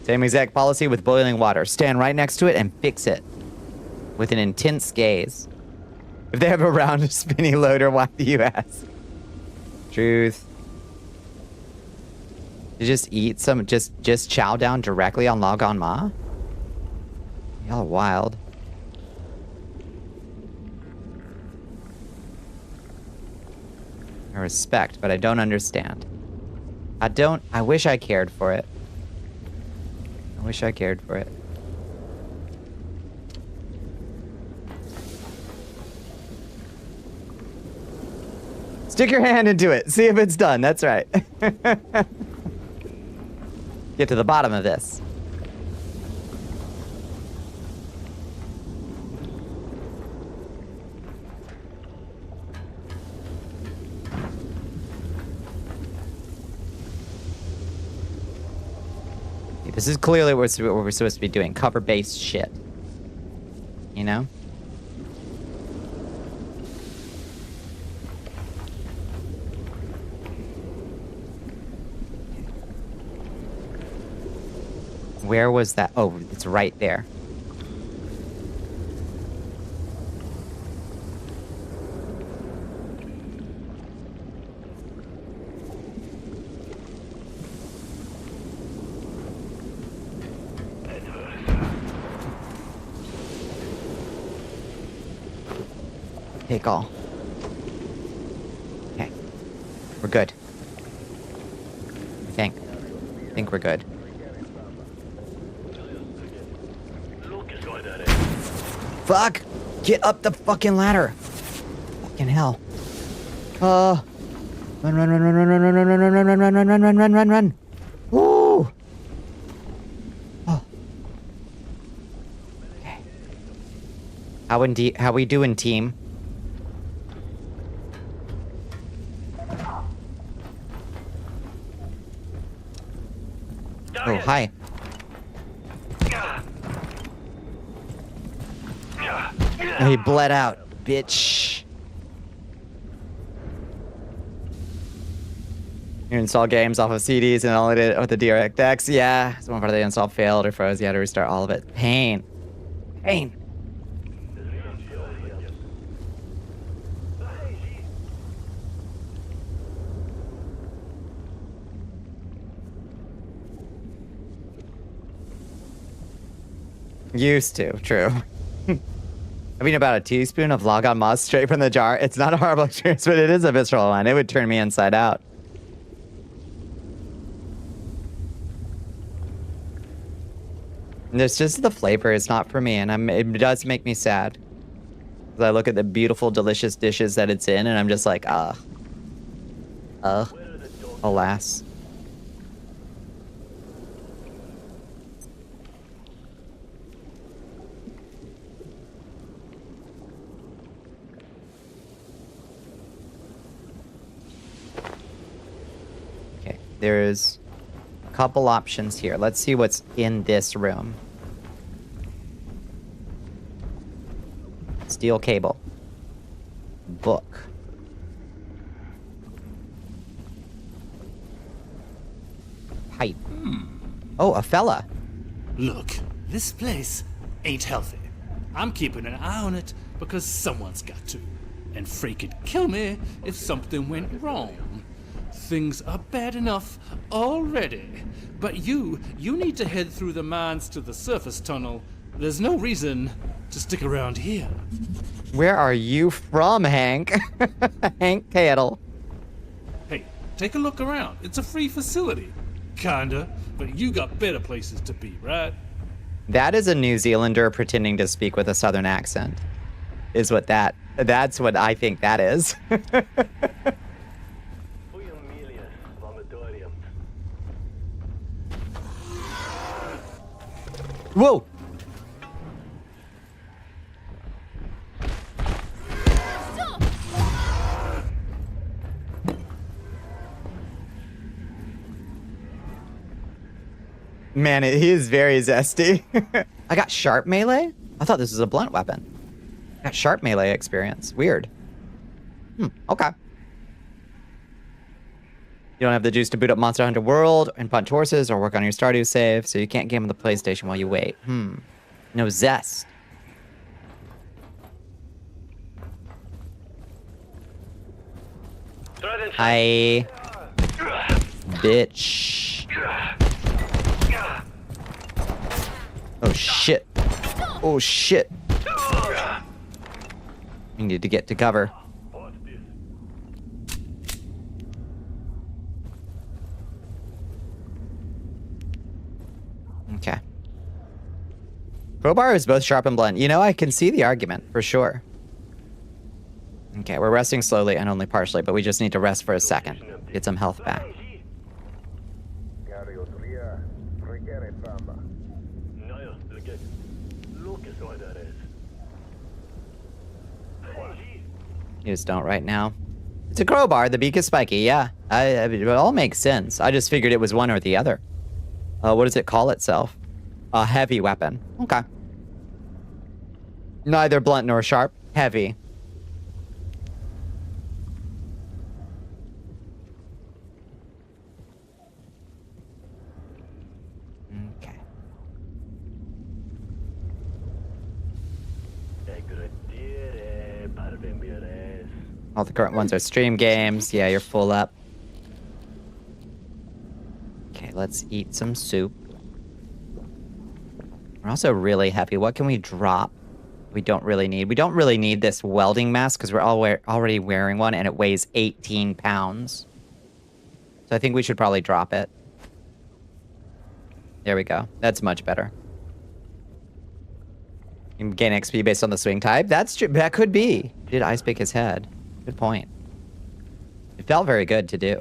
Same exact policy with boiling water. Stand right next to it and fix it. With an intense gaze. If they have a round spinny loader, why do you ask? Truth. To just eat some, just chow down directly on Logon Ma? Y'all are wild. I respect, but I don't understand. I wish I cared for it. I wish I cared for it. Stick your hand into it. See if it's done. That's right. Get to the bottom of this. This is clearly what we're supposed to be doing. Cover-based shit. You know? Where was that? Oh, it's right there. Take all. Okay. We're good. I think we're good. Fuck! Get up the fucking ladder! Fucking hell. Run, run, run, run, run, run, run, run, run, run, run, run, run, run, run, run, run, run. Woo! Oh. Okay. How we doing, team? Oh, hi. He bled out, bitch. You install games off of CDs and all it did with the DirectX. Yeah, so one part of the install failed or froze. You had to restart all of it. Pain. Pain. Used to, true. I mean, about a teaspoon of Logon Moss straight from the jar. It's not a horrible experience, but it is a visceral one. It would turn me inside out. And it's just the flavor is not for me, and it does make me sad. Because I look at the beautiful, delicious dishes that it's in, and I'm just like, alas. There's a couple options here. Let's see what's in this room. Steel cable. Book. Pipe. Oh, a fella. Look, this place ain't healthy. I'm keeping an eye on it because someone's got to. And Frey could kill me if something went wrong. Things are bad enough already. But you need to head through the mines to the surface tunnel. There's no reason to stick around here. Where are you from, Hank? Hank Cattle. Hey, take a look around. It's a free facility. Kinda, but you got better places to be, right? That is a New Zealander pretending to speak with a southern accent. That's what I think that is. Whoa! Man, he is very zesty. I got sharp melee? I thought this was a blunt weapon. I got sharp melee experience. Weird. Okay. You don't have the juice to boot up Monster Hunter World and punch horses or work on your Stardew save, so you can't game on the PlayStation while you wait. No zest. Bitch. Oh shit. Oh shit. We need to get to cover. Okay. Crowbar is both sharp and blunt. You know, I can see the argument, for sure. Okay, we're resting slowly and only partially, but we just need to rest for a second. Get some health back. You just don't right now. It's a crowbar, the beak is spiky, yeah. It all makes sense. I just figured it was one or the other. What does it call itself? A heavy weapon. Okay. Neither blunt nor sharp. Heavy. Okay. All the current ones are stream games. Yeah, you're full up. Okay, let's eat some soup. We're also really heavy. What can we drop? We don't really need. We don't really need this welding mask because we're already wearing one and it weighs 18 pounds. So I think we should probably drop it. There we go. That's much better. You can gain XP based on the swing type. That's true. That could be. Did ice pick his head? Good point. It felt very good to do.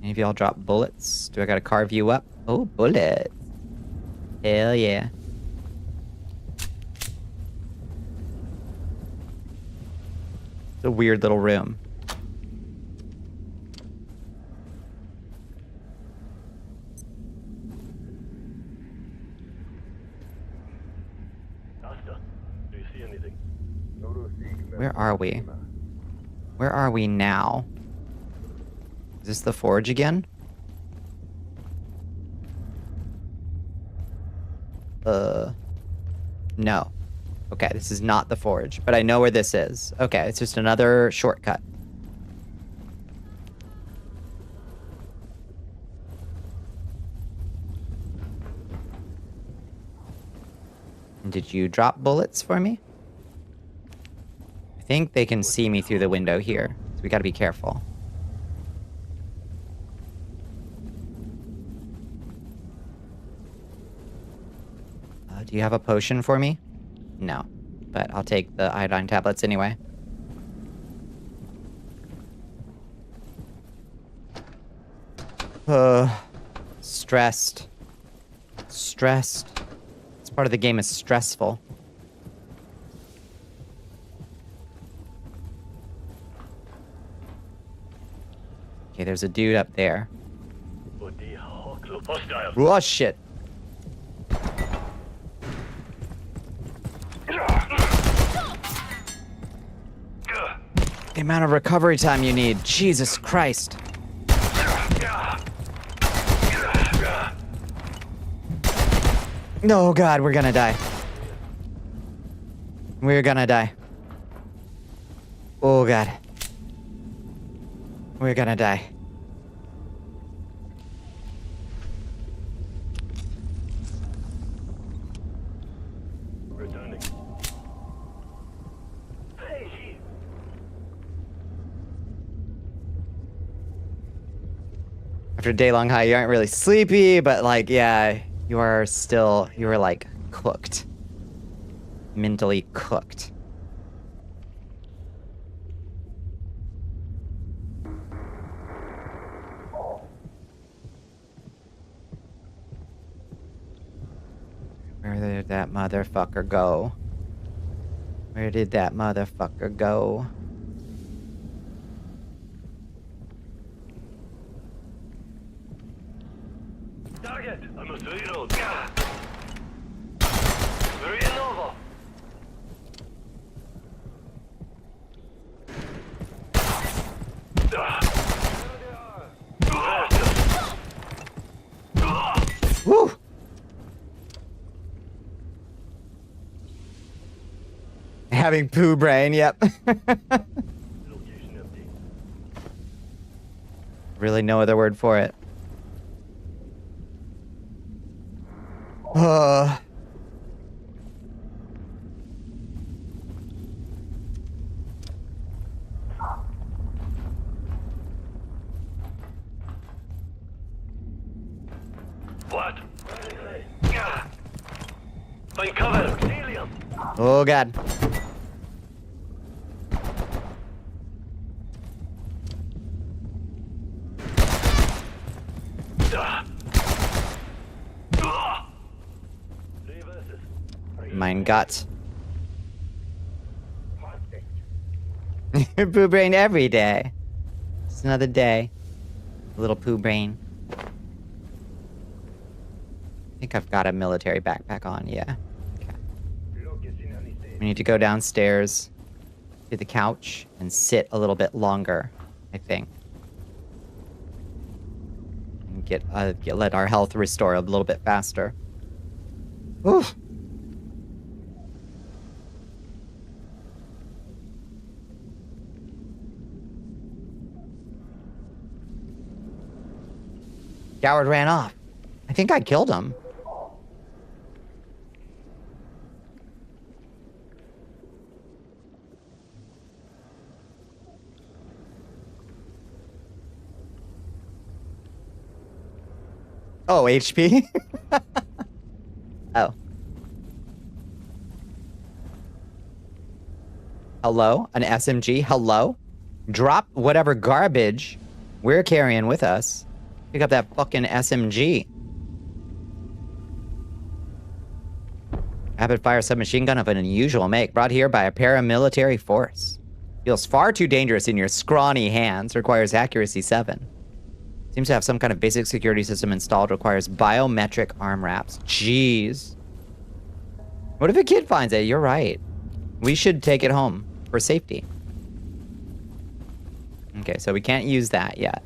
Any of y'all drop bullets? Do I gotta carve you up? Oh, bullets. Hell yeah. It's a weird little room. Do you see anything? Where are we? Where are we now? Is this the forge again? No. Okay, this is not the forge, but I know where this is. Okay, it's just another shortcut. Did you drop bullets for me? I think they can see me through the window here, so we gotta be careful. Do you have a potion for me? No, but I'll take the iodine tablets anyway. Stressed. Stressed. This part of the game is stressful. Okay, there's a dude up there. Oh, shit. The amount of recovery time you need. Jesus Christ. No, God, we're gonna die. We're gonna die. Oh, God. We're gonna die. Returning. After a day-long high, you aren't really sleepy, but like, yeah, you are like cooked. Mentally cooked. Where did that motherfucker go? Where did that motherfucker go? Target! I must reload. Maria Nova! Woo! Having poo brain, yep. Location empty. Really no other word for it. Uh. What? Find cover. Helium. Oh god. Mein Gott. Poo brain every day. It's another day. A little poo brain. I think I've got a military backpack on, yeah. Okay. We need to go downstairs to the couch and sit a little bit longer, I think. And let our health restore a little bit faster. Oof. Coward ran off. I think I killed him. Oh, HP? Oh. Hello? An SMG? Hello? Drop whatever garbage we're carrying with us. Pick up that fucking SMG. Rapid fire submachine gun of an unusual make, brought here by a paramilitary force. Feels far too dangerous in your scrawny hands, requires accuracy 7. Seems to have some kind of basic security system installed, requires biometric arm wraps. Jeez. What if a kid finds it? You're right. We should take it home for safety. Okay, so we can't use that yet.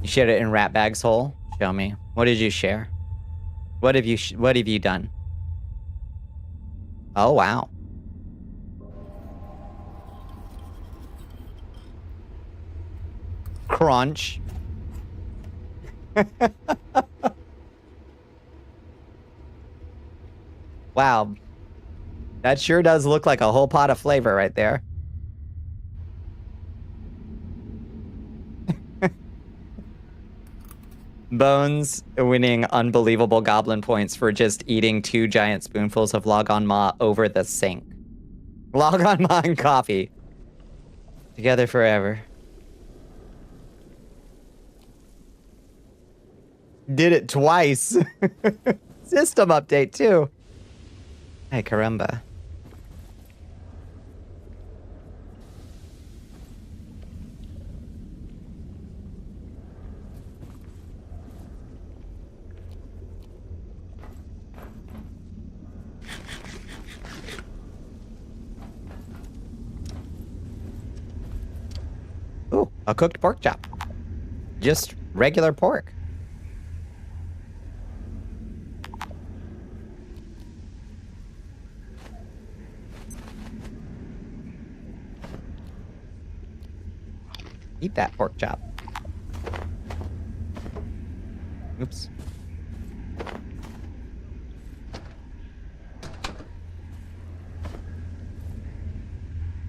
You shared it in Ratbag's hole? Show me. What did you share? What have you done? Oh, wow. Crunch. Wow. That sure does look like a whole pot of flavor right there. Bones winning unbelievable goblin points for just eating 2 giant spoonfuls of Logon Ma over the sink. Logon Ma and coffee. Together forever. Did it twice. System update too. Hey, caramba. Ooh, a cooked pork chop. Just regular pork. Eat that pork chop. Oops.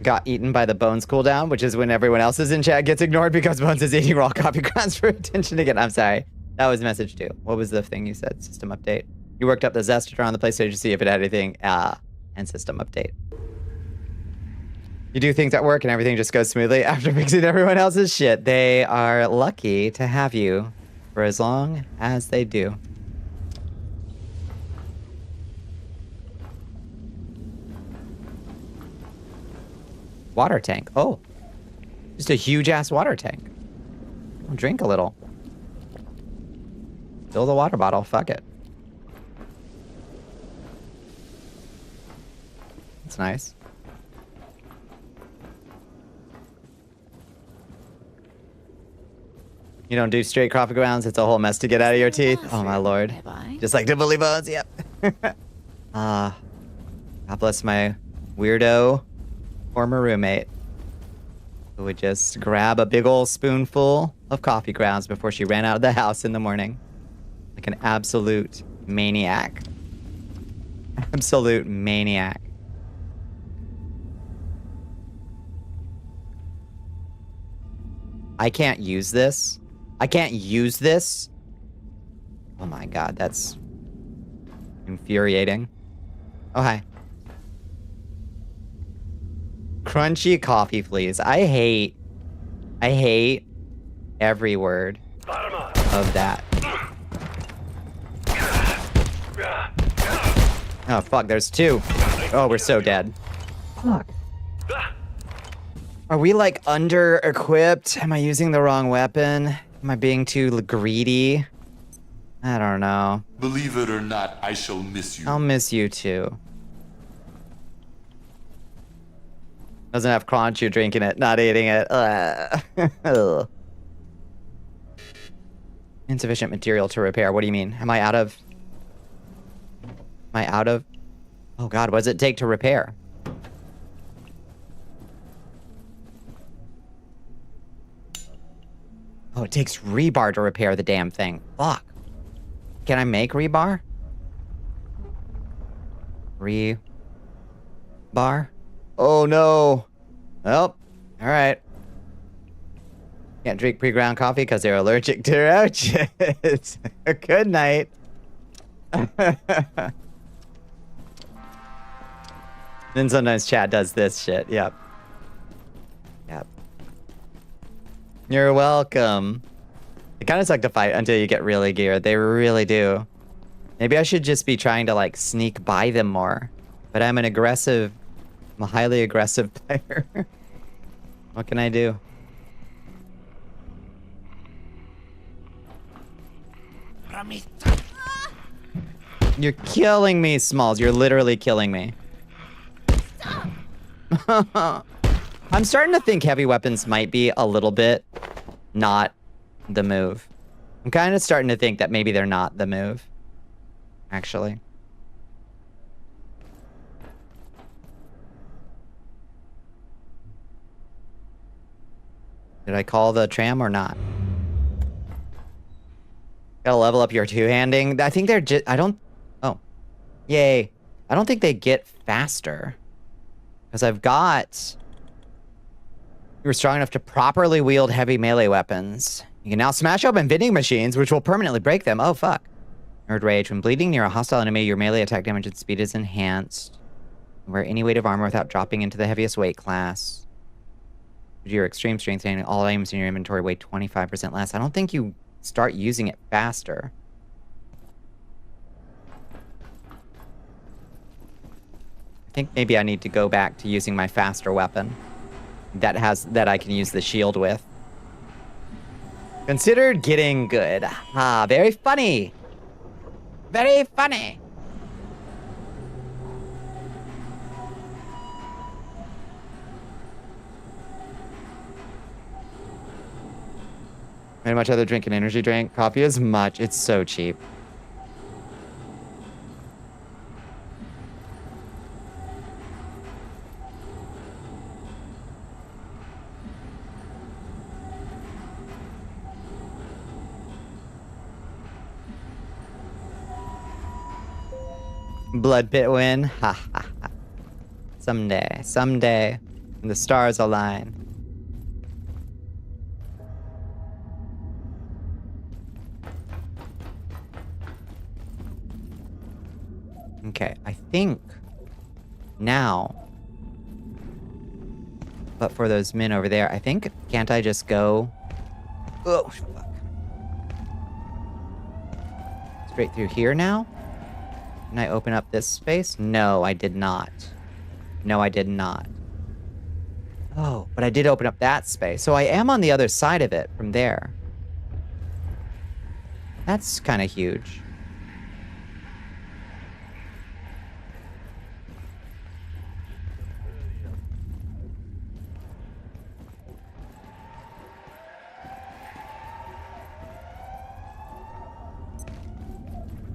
Got eaten by the Bones cooldown, which is when everyone else is in chat gets ignored because Bones is eating raw copy grounds for attention again. I'm sorry. That was message 2. What was the thing you said? System update. You worked up the zest to turn on the PlayStation to see if it had anything. And system update. You do things at work and everything just goes smoothly after fixing everyone else's shit. They are lucky to have you for as long as they do. Water tank. Oh. Just a huge ass water tank. I'll drink a little. Fill the water bottle. Fuck it. That's nice. You don't do straight coffee grounds, it's a whole mess to get out of your teeth. Oh my lord. Just like Dibbly Bones, yep. God bless my weirdo former roommate. who would just grab a big old spoonful of coffee grounds before she ran out of the house in the morning. Like an absolute maniac. Absolute maniac. I can't use this. I can't use this. Oh my god, that's infuriating. Oh, hi. Crunchy coffee, please. I hate every word of that. Oh, fuck, there's two. Oh, we're so dead. Fuck. Are we, like, under-equipped? Am I using the wrong weapon? Am I being too greedy? I don't know. Believe it or not, I shall miss you. I'll miss you, too. Doesn't have crunch, you're drinking it, not eating it. Ugh. Insufficient material to repair. What do you mean? Am I out of... Oh god, what does it take to repair? Oh, it takes rebar to repair the damn thing. Fuck. Can I make rebar? Rebar? Oh no. Well, alright. Can't drink pre-ground coffee because they're allergic to roaches. Good night. Then sometimes chat does this shit. Yep. Yep. You're welcome. They kind of suck to fight until you get really geared. They really do. Maybe I should just be trying to, like, sneak by them more. But I'm a highly aggressive player. What can I do? You're killing me, Smalls. You're literally killing me. I'm starting to think heavy weapons might be a little bit not the move. I'm kind of starting to think that maybe they're not the move. Actually. Did I call the tram or not? Gotta level up your two-handing. I think they're just... Oh. Yay. I don't think they get faster. Because I've got... You were strong enough to properly wield heavy melee weapons. You can now smash open vending machines, which will permanently break them. Oh, fuck. Nerd Rage. When bleeding near a hostile enemy, your melee attack damage and speed is enhanced. Wear any weight of armor without dropping into the heaviest weight class. Your extreme strength and all items in your inventory weigh 25% less. I don't think you start using it faster. I think maybe I need to go back to using my faster weapon that I can use the shield with. Considered getting good. Ah, very funny. Very funny. Very much other drink an energy drink. Coffee is much. It's so cheap. Blood pit win. Ha ha ha. Someday, when the stars align. Okay, I think now, but for those men over there, I think, can't I just go, oh, fuck. Straight through here now? Can I open up this space? No, I did not. No, I did not. Oh, but I did open up that space. So I am on the other side of it from there. That's kind of huge.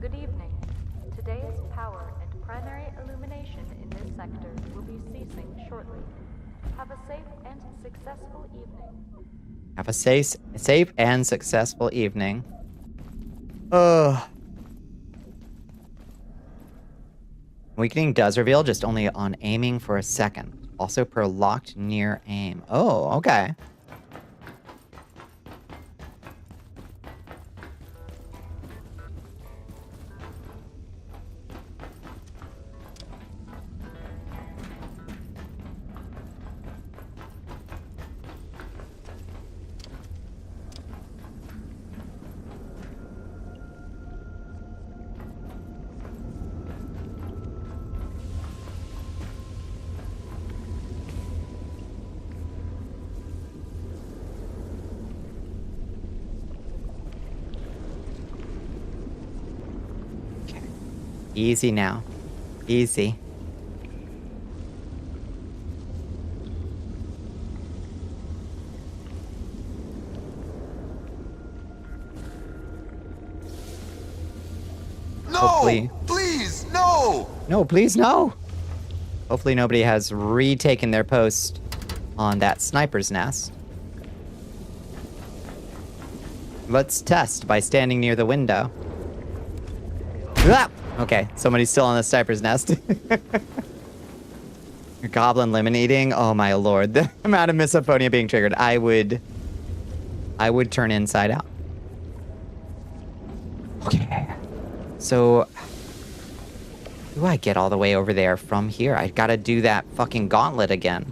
Good evening. Today's power and primary illumination in this sector will be ceasing shortly. Have a safe and successful evening. Have a safe and successful evening. Ugh. Weakening does reveal just only on aiming for a second. Also per locked near aim. Oh, okay. Easy now. Easy. No! Hopefully. Please, no! No, please, no! Hopefully nobody has retaken their post on that sniper's nest. Let's test by standing near the window. Ah! Okay, somebody's still on the sniper's nest. Goblin lemon eating? Oh my lord. The amount of misophonia being triggered. I would turn inside out. Okay. So, do I get all the way over there from here? I gotta do that fucking gauntlet again.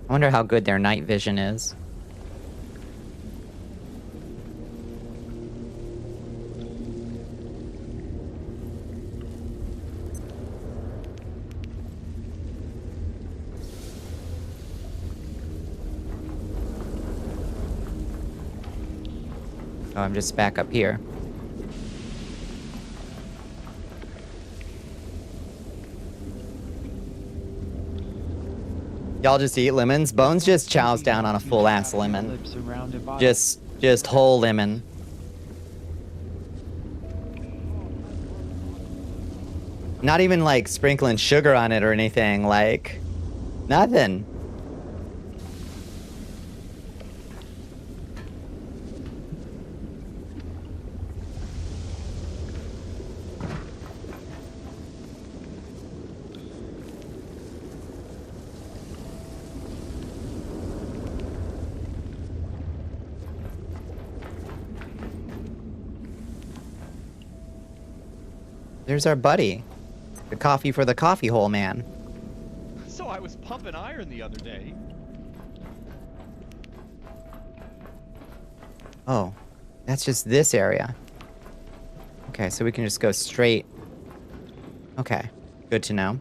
I wonder how good their night vision is. Oh, I'm just back up here. Y'all just eat lemons? Bones just chows down on a full-ass lemon. Just whole lemon. Not even like sprinkling sugar on it or anything, like nothing. There's our buddy. The coffee for the coffee hole man. So I was pumping iron the other day. Oh, that's just this area. Okay, so we can just go straight. Okay, good to know.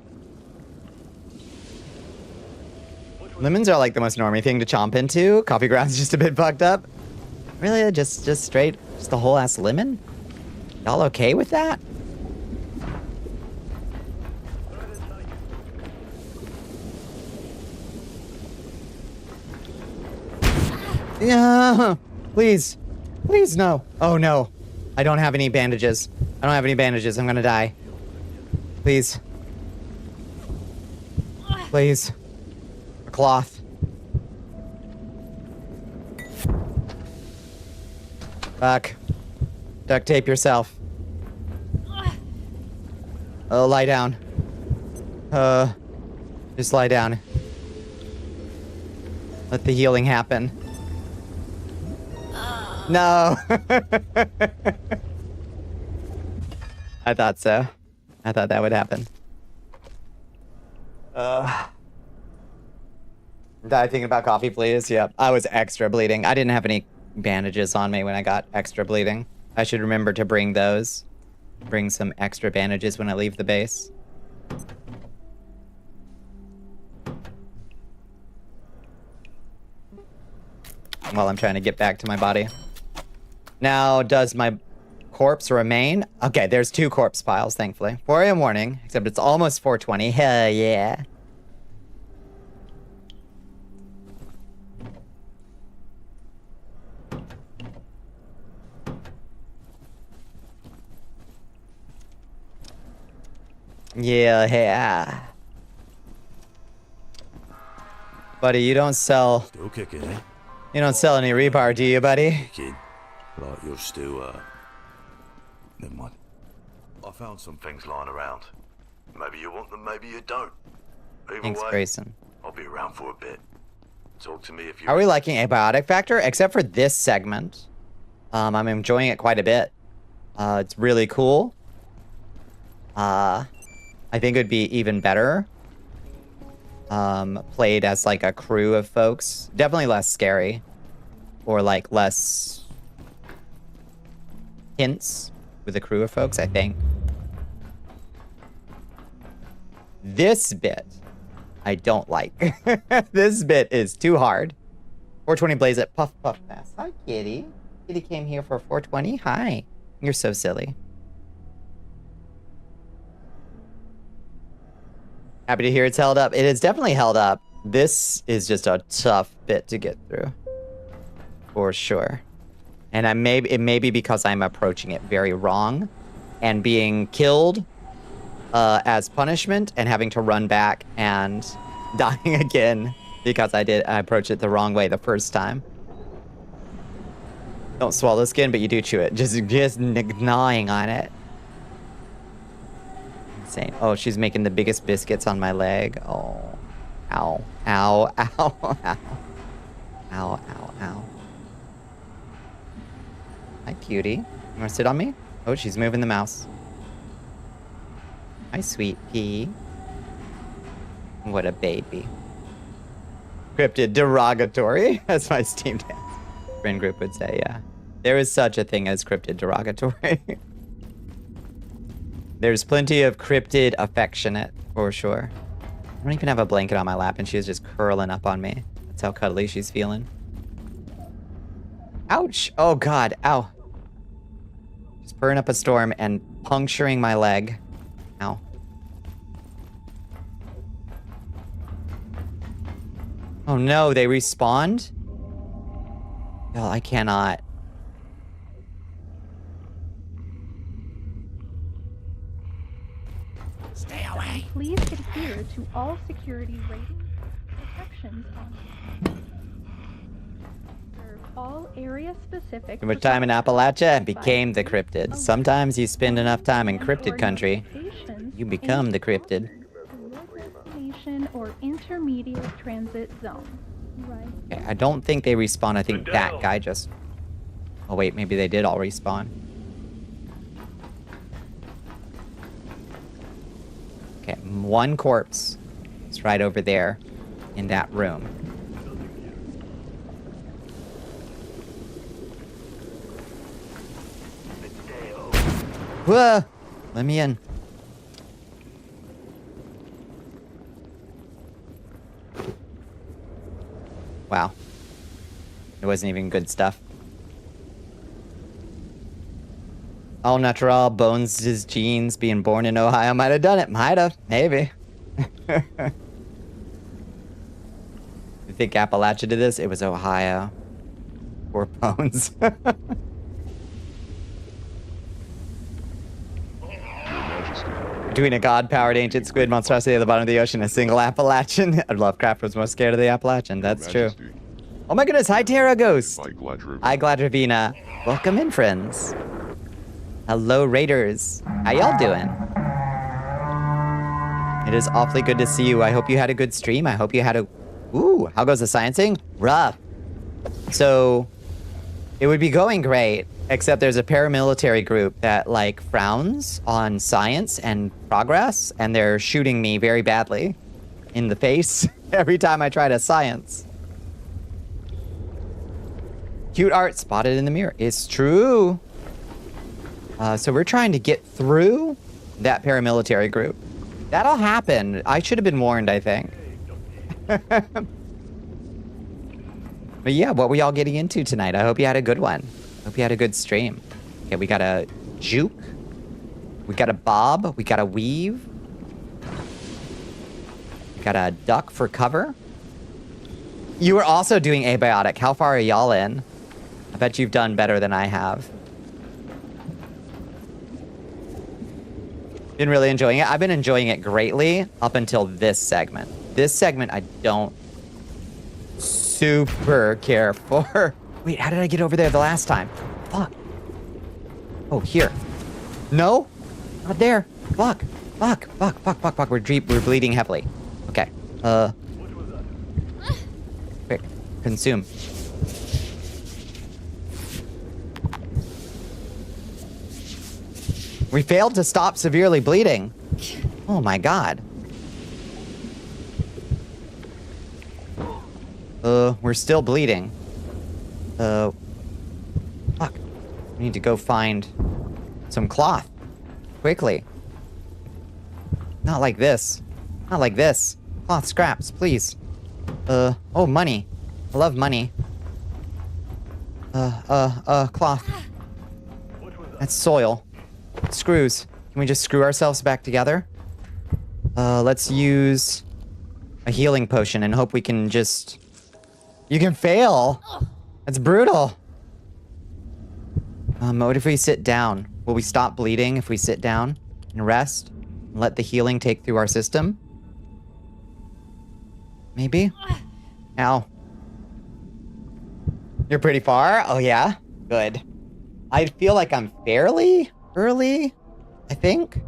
Lemons are like the most normie thing to chomp into. Coffee grounds just a bit fucked up. Really, just straight, just the whole ass lemon? Y'all okay with that? Yeah, please. Please, no. Oh, no. I don't have any bandages. I don't have any bandages. I'm gonna die. Please. Please. A cloth. Fuck. Duct tape yourself. Oh, lie down. Just lie down. Let the healing happen. No. I thought so. I thought that would happen. Die thinking about coffee, please. Yep. I was extra bleeding. I didn't have any bandages on me when I got extra bleeding. I should remember to bring those. Bring some extra bandages when I leave the base. While I'm trying to get back to my body. Now, does my corpse remain? Okay, there's 2 corpse piles, thankfully. 4 a.m. morning, except it's almost 4:20. Hell yeah. Yeah. Buddy, you don't sell... Still kicking, eh? You don't sell any rebar, do you, buddy? Kid, like you're still, never mind. I found some things lying around. Maybe you want them, maybe you don't. Either Thanks, way, Grayson. I'll be around for a bit. Talk to me if you... Are we liking Abiotic Factor? Except for this segment. I'm enjoying it quite a bit. It's really cool. I think it would be even better played as like a crew of folks. Definitely less scary. Or like less hints with a crew of folks, I think. This bit, I don't like. This bit is too hard. 420 blaze it. Puff puff pass. Hi, Kitty. Kitty came here for 420. Hi. You're so silly. Happy to hear it's held up. It is definitely held up. This is just a tough bit to get through. For sure. And it may be because I'm approaching it very wrong. And being killed as punishment and having to run back and dying again because I approached it the wrong way the first time. Don't swallow skin, but you do chew it. Just gnawing on it. Insane. Oh, she's making the biggest biscuits on my leg. Oh. Ow. Ow. Ow. Ow. Ow. Ow. Ow. Hi, cutie. You wanna sit on me? Oh, she's moving the mouse. Hi, sweet pea. What a baby. Cryptid derogatory, as my Steam dance friend group would say, yeah. There is such a thing as cryptid derogatory. There's plenty of cryptid affectionate, for sure. I don't even have a blanket on my lap, and she's just curling up on me. That's how cuddly she's feeling. Ouch! Oh, God. Ow. Just purring up a storm and puncturing my leg. Ow. Oh, no. They respawned? No, I cannot. Stay away. Please adhere to all security ratings, protections on all area-specific. Too much time in Appalachia and became the cryptid. Sometimes you spend enough time in cryptid country, you become the cryptid. Destination or intermediate transit zone. Right. Okay, I don't think they respawn. I think that guy just... Oh, wait, maybe they did all respawn. Okay, one corpse is right over there in that room. Whoa! Let me in. Wow. It wasn't even good stuff. All natural, bones, his genes, being born in Ohio. Might have done it. Might have. Maybe. You think Appalachia did this? It was Ohio. Poor bones. Between a god-powered ancient squid monstrosity at the bottom of the ocean and a single Appalachian. Lovecraft was more scared of the Appalachian. That's true. Oh my goodness. Hi, Terra Ghost. Hi, Gladravina. Welcome in, friends. Hello, Raiders. How y'all doing? It is awfully good to see you. I hope you had a good stream. I hope you had a... Ooh, how goes the sciencing? Rough. So, it would be going great, except there's a paramilitary group that, like, frowns on science and progress, and they're shooting me very badly in the face every time I try to science. Cute art spotted in the mirror. It's true. So we're trying to get through that paramilitary group. That'll happen. I should have been warned, I think. But yeah, what were y'all getting into tonight? I hope you had a good one. Hope you had a good stream. Okay, we got a juke. We got a bob. We got a weave. We got a duck for cover. You were also doing abiotic. How far are y'all in? I bet you've done better than I have. Been really enjoying it. I've been enjoying it greatly up until this segment. This segment I don't super care for. Wait, how did I get over there the last time? Fuck. Oh, here. No? Not there. Fuck. Fuck. Fuck. Fuck. Fuck. Fuck. We're bleeding heavily. Okay. Quick. Consume. We failed to stop severely bleeding. Oh my god. We're still bleeding. Fuck. We need to go find some cloth. Quickly. Not like this. Not like this. Cloth scraps, please. Oh, money. I love money. Cloth. That's soil. Screws. Can we just screw ourselves back together? Let's use a healing potion and hope we can just... You can fail! That's brutal! What if we sit down? Will we stop bleeding if we sit down and rest? And let the healing take through our system? Maybe? Ow. You're pretty far? Oh yeah? Good. I feel like I'm fairly early, I think.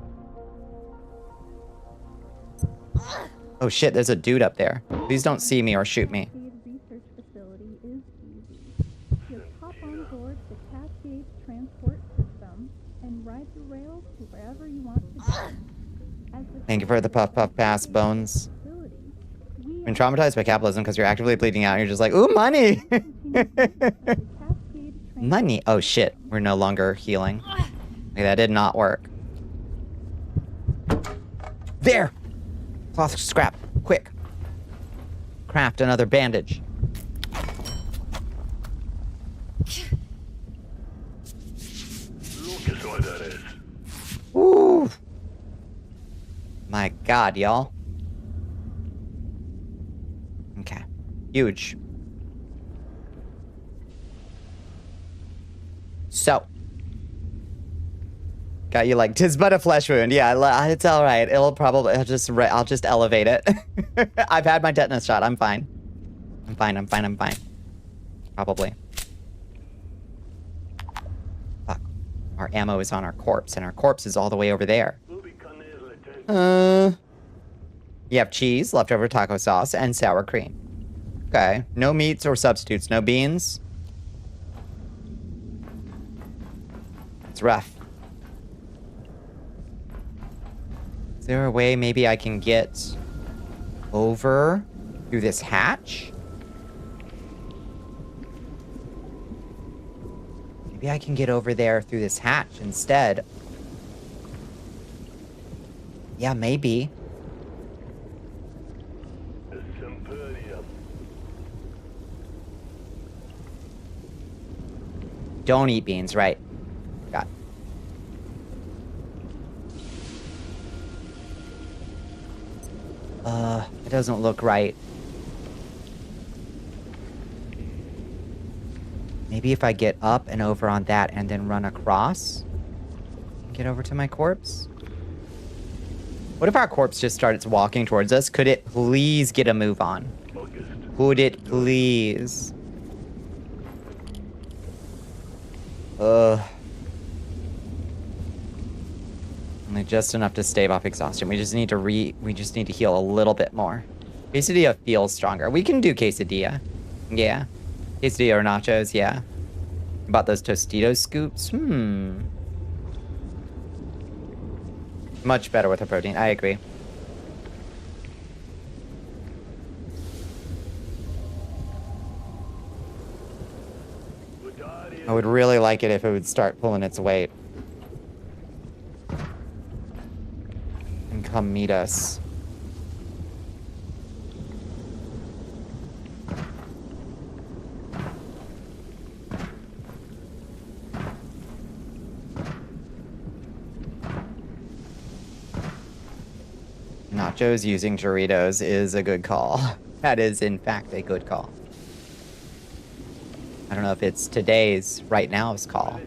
Oh shit, there's a dude up there. Please don't see me or shoot me. Research facility is easy. Just hop on board the Cascade transport system and ride the rails to wherever you want to go. Thank you for the puff puff pass, Bones. Been traumatized by capitalism because you're actively bleeding out and you're just like, ooh, money! Money. Oh shit, we're no longer healing. Okay, that did not work. There! Cloth scrap, quick. Craft another bandage. Ooh. My god, y'all. Okay. Huge. So. Got you like, 'tis but a flesh wound. Yeah, it's all right. I'll just elevate it. I've had my tetanus shot. I'm fine. I'm fine. Probably. Fuck. Our ammo is on our corpse, and our corpse is all the way over there. You have cheese, leftover taco sauce, and sour cream. Okay. No meats or substitutes. No beans. It's rough. Is there a way maybe I can get over through this hatch? Maybe I can get over there through this hatch instead. Yeah, maybe. Don't eat beans, right? Got it. It doesn't look right. Maybe if I get up and over on that and then run across, get over to my corpse? What if our corpse just starts walking towards us? Could it please get a move on? Could it please? Only just enough to stave off exhaustion. We just need to heal a little bit more. Quesadilla feels stronger. We can do quesadilla. Yeah. Quesadilla or nachos, yeah. About those Tostitos scoops? Much better with the protein. I agree. I would really like it if it would start pulling its weight. And come meet us. nachos using Doritos is a good call. That is, in fact, a good call. I don't know if it's today's, right now's call.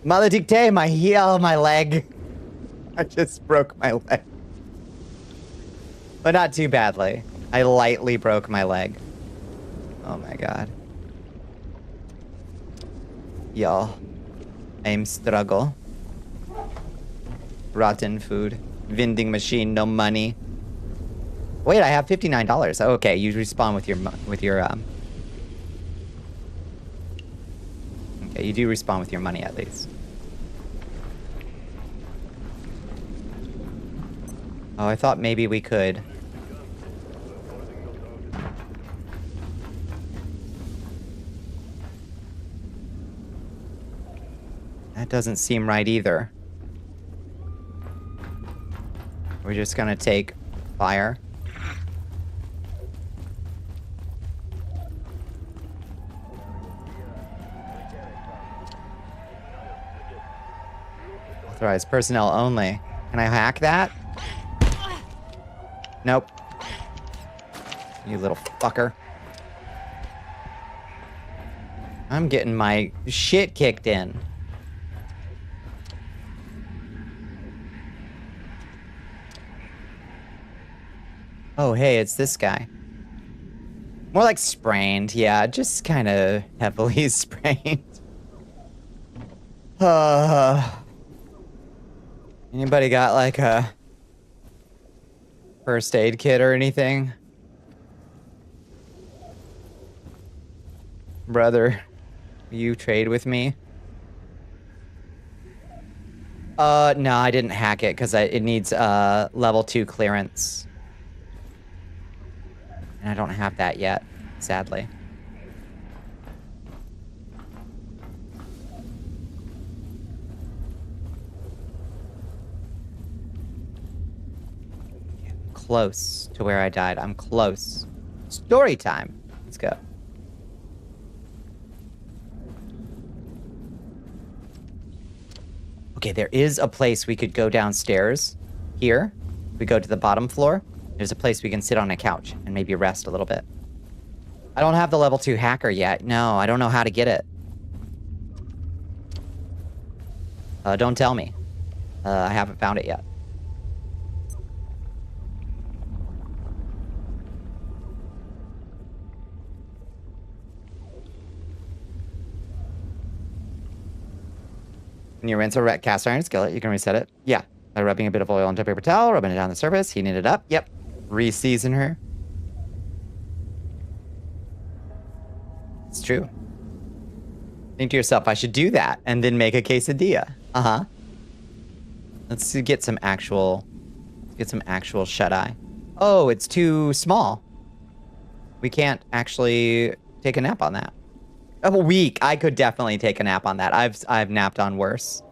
Maledicte, my heel, my leg. I just broke my leg. But not too badly. I lightly broke my leg. Oh my god. Y'all. I'm struggle. Rotten food. Vending machine, no money. Wait, I have $59. Oh, okay, you respawn with your Okay, you do respawn with your money at least. Oh, I thought maybe we could. That doesn't seem right either. We're just gonna take fire. Authorized personnel only. Can I hack that? Nope. You little fucker. I'm getting my shit kicked in. Oh, hey, it's this guy. More like sprained, yeah, just kind of heavily sprained. Anybody got like a first aid kit or anything? Brother, will you trade with me? No, I didn't hack it because it needs level 2 clearance. And I don't have that yet, sadly. Close to where I died. I'm close. Story time. Let's go. Okay, there is a place we could go downstairs. Here. We go to the bottom floor. There's a place we can sit on a couch and maybe rest a little bit. I don't have the level 2 hacker yet. No, I don't know how to get it. Don't tell me. I haven't found it yet. When you rinse a cast iron skillet, you can reset it. Yeah, by rubbing a bit of oil onto a paper towel, rubbing it down the surface, heating it up. Yep. Re-season her. It's true. Think to yourself, I should do that and then make a quesadilla. Uh-huh. Let's get some actual shut-eye. Oh, it's too small. We can't actually take a nap on that. A week. I could definitely take a nap on that. I've napped on worse.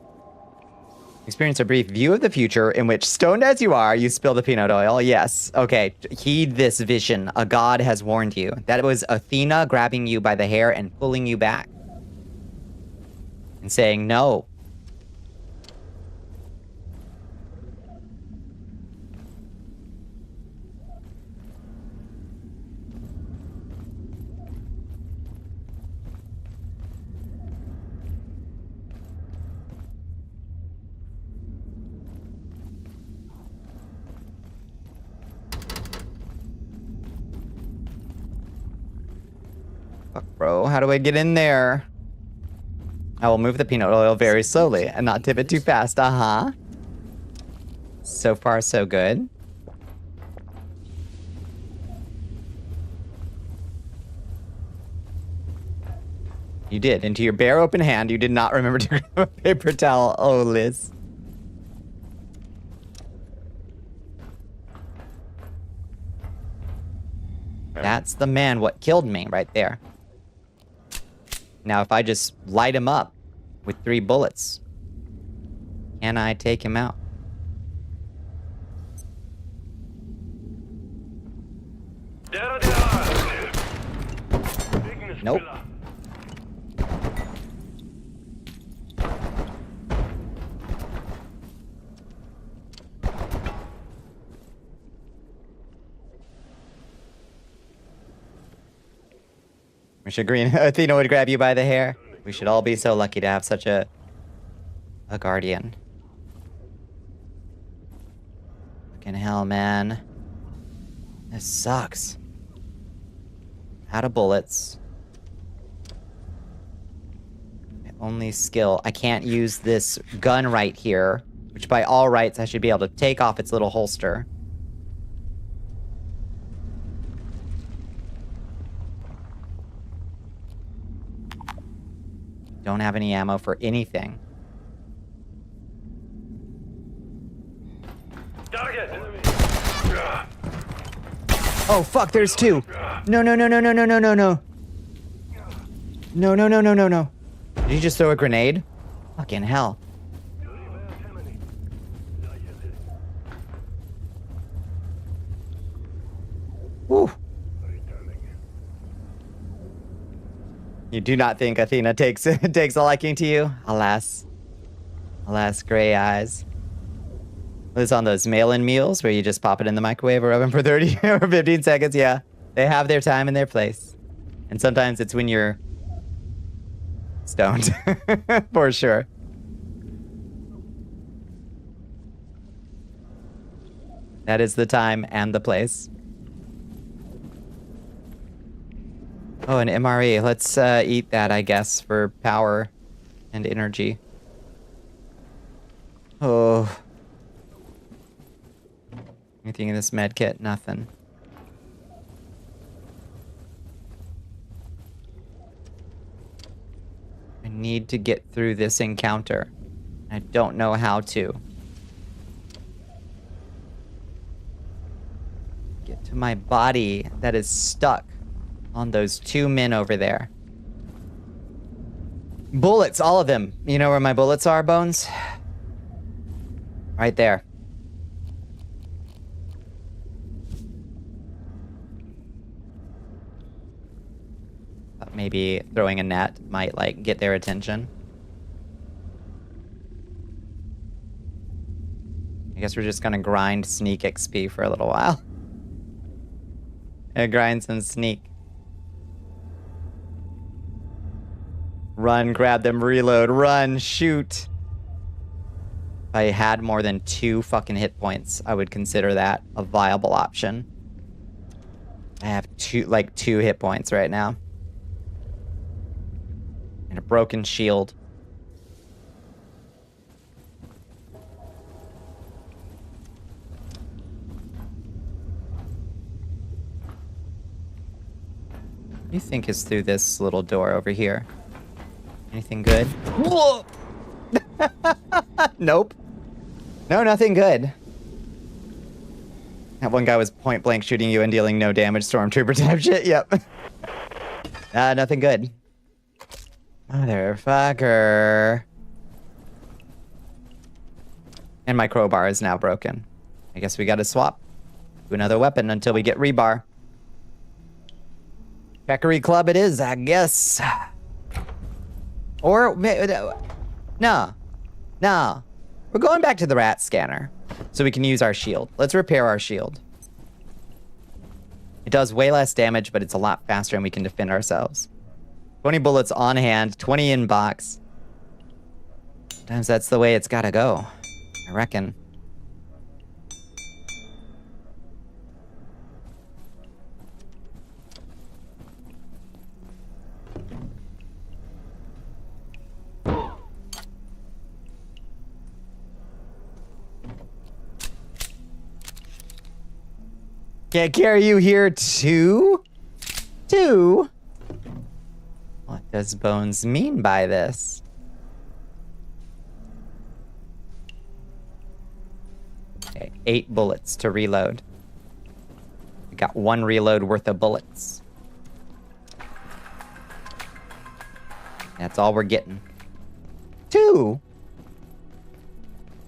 Experience a brief view of the future in which, stoned as you are, you spill the peanut oil. Yes. Okay. Heed this vision. A god has warned you. That was Athena grabbing you by the hair and pulling you back. And saying no. Fuck, bro. How do I get in there? I will move the peanut oil very slowly and not tip it too fast. Uh-huh. So far, so good. You did. Into your bare open hand, you did not remember to grab a paper towel. Oh, Liz. That's the man what killed me right there. Now, if I just light him up with 3 bullets, can I take him out? Nope. Wish Athena would grab you by the hair. We should all be so lucky to have such a guardian. Fucking hell, man. This sucks. Out of bullets. My only skill. I can't use this gun right here, which by all rights I should be able to take off its little holster. Don't have any ammo for anything. Oh fuck, there's two. No, no, no, no, no, no, no, no, no. No, no, no, no, no, no. Did you just throw a grenade? Fucking hell. Woo. You do not think Athena takes a liking to you? Alas. Alas, gray eyes. It's on those mail-in meals where you just pop it in the microwave or oven for 30 or 15 seconds. Yeah, they have their time and their place. And sometimes it's when you're stoned, for sure. That is the time and the place. Oh, an MRE. Let's eat that, I guess, for power and energy. Oh. Anything in this med kit? Nothing. I need to get through this encounter. I don't know how to. Get to my body that is stuck on those two men over there. Bullets, all of them. You know where my bullets are, Bones? Right there. Maybe throwing a net might, like, get their attention. I guess we're just gonna grind sneak XP for a little while. Grind some sneak. Run, grab them, reload, run, shoot. If I had more than 2 fucking hit points, I would consider that a viable option. I have 2 hit points right now. And a broken shield. What do you think is through this little door over here? Anything good? Whoa! Nope. No, nothing good. That one guy was point blank shooting you and dealing no damage, stormtrooper type shit. Yep. Nothing good. Motherfucker. And my crowbar is now broken. I guess we gotta swap to another weapon until we get rebar. Peckery Club it is, I guess. Or, no. We're going back to the rat scanner so we can use our shield. Let's repair our shield. It does way less damage, but it's a lot faster and we can defend ourselves. 20 bullets on hand, 20 in box. Sometimes that's the way it's gotta go, I reckon. Can't carry you here too? What does Bones mean by this? Okay, 8 bullets to reload. We got 1 reload worth of bullets. That's all we're getting. 2?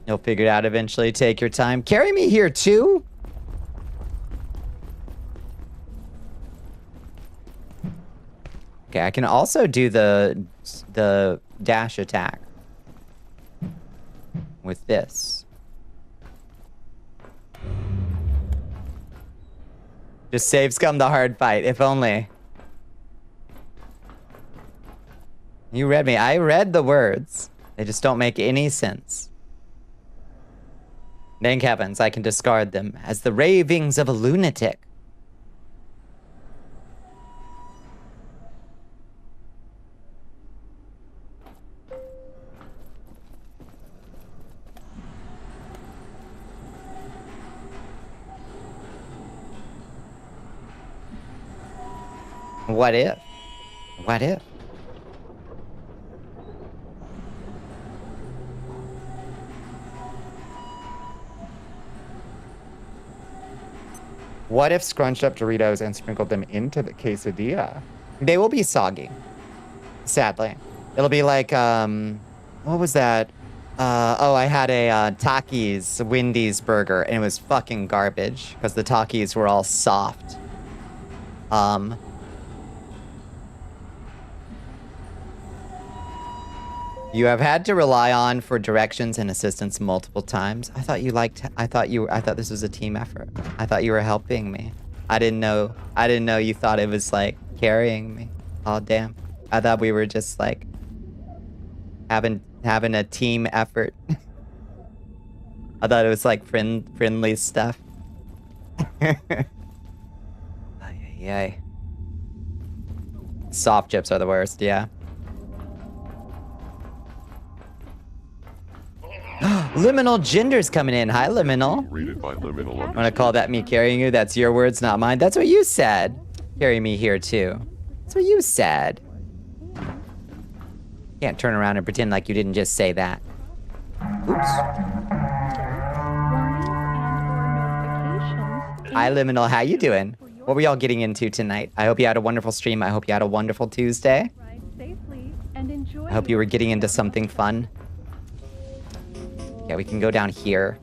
You'll figure it out eventually. Take your time. Carry me here too? Okay, I can also do the dash attack with this. Just saves come the hard fight, if only. You read me. I read the words. They just don't make any sense. Thank heavens I can discard them as the ravings of a lunatic. What if? What if? What if scrunched up Doritos and sprinkled them into the quesadilla? They will be soggy. Sadly. It'll be like, what was that? Oh, I had a Takis Wendy's burger, and it was fucking garbage because the Takis were all soft. You have had to rely on for directions and assistance multiple times. I thought this was a team effort. I thought you were helping me. I didn't know you thought it was like carrying me. Oh damn. I thought we were just like having a team effort. I thought it was like friendly stuff. Yay. Soft chips are the worst, yeah. Liminal Gender's coming in. Hi, Liminal. Rated by Liminal. I'm gonna call that me carrying you. That's your words, not mine. That's what you said. Carry me here, too. That's what you said. Can't turn around and pretend like you didn't just say that. Oops. Hi, Liminal. How you doing? What were y'all getting into tonight? I hope you had a wonderful stream. I hope you had a wonderful Tuesday. I hope you were getting into something fun. Yeah, we can go down here.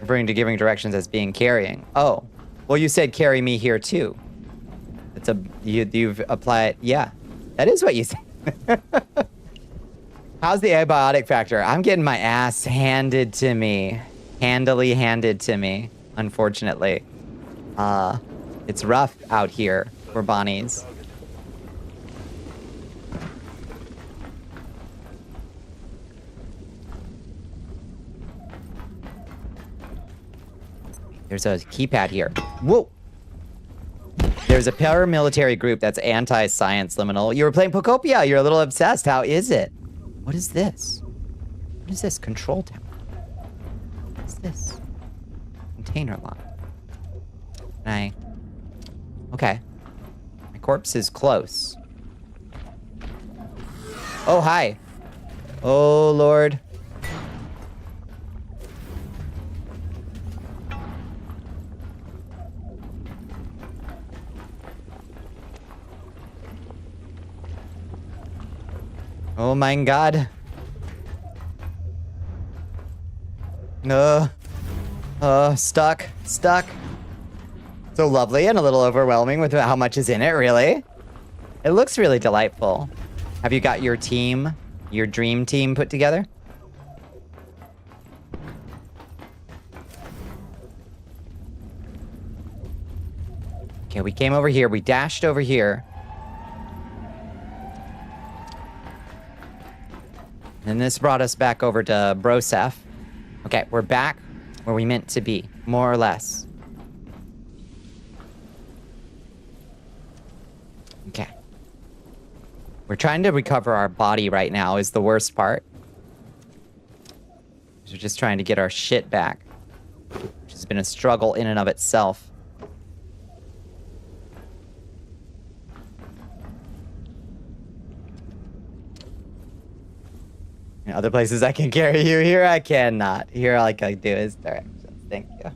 Referring to giving directions as being carrying. Oh, well, you said carry me here too. It's you've applied. Yeah, that is what you said. How's the abiotic factor? I'm getting my ass handed to me, handily handed to me. Unfortunately, it's rough out here for Bonnies. There's a keypad here. Whoa! There's a paramilitary group that's anti-science, Liminal. You were playing Pocopia. You're a little obsessed. How is it? What is this? What is this? Control tower. What is this? Container lock. Can I... Okay. My corpse is close. Oh, hi. Oh, Lord. Oh my god. Stuck. So lovely and a little overwhelming with how much is in it, really. It looks really delightful. Have you got your team, your dream team put together? Okay, we came over here, we dashed over here. And this brought us back over to Broseph. Okay, we're back where we meant to be, more or less. Okay. We're trying to recover our body right now is the worst part. We're just trying to get our shit back, which has been a struggle in and of itself. In other places I can carry you, here I cannot. Here all I can do is directions. Thank you.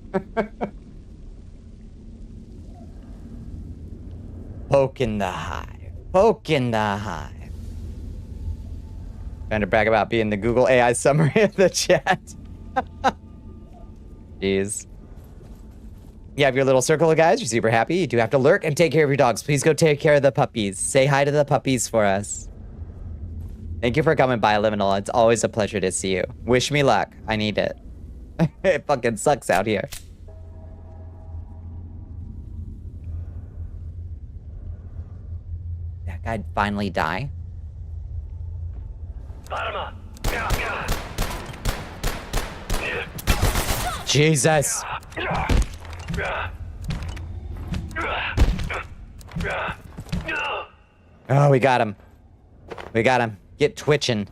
Poke in the hive. Poke in the hive. Trying to brag about being the Google AI summary of the chat. Jeez. You have your little circle of guys. You're super happy. You do have to lurk and take care of your dogs. Please go take care of the puppies. Say hi to the puppies for us. Thank you for coming by, Liminal. It's always a pleasure to see you. Wish me luck. I need it. It fucking sucks out here. That guy'd finally die. Parma. Jesus. Oh, we got him. We got him. Get twitching.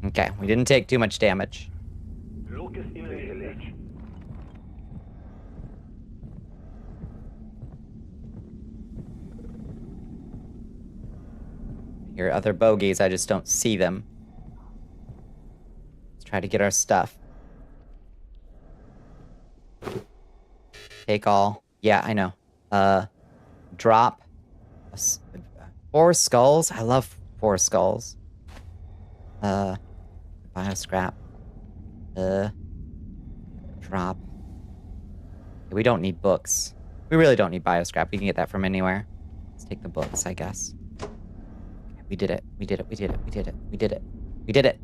Okay, we didn't take too much damage. Lucas in the village. Here are other bogeys, I just don't see them. Let's try to get our stuff. Take all. Yeah, I know. Drop. 4 skulls? I love 4 skulls. Bio scrap. Drop. We don't need books. We really don't need bio scrap. We can get that from anywhere. Let's take the books, I guess. We did it. We did it. We did it. We did it. We did it. We did it.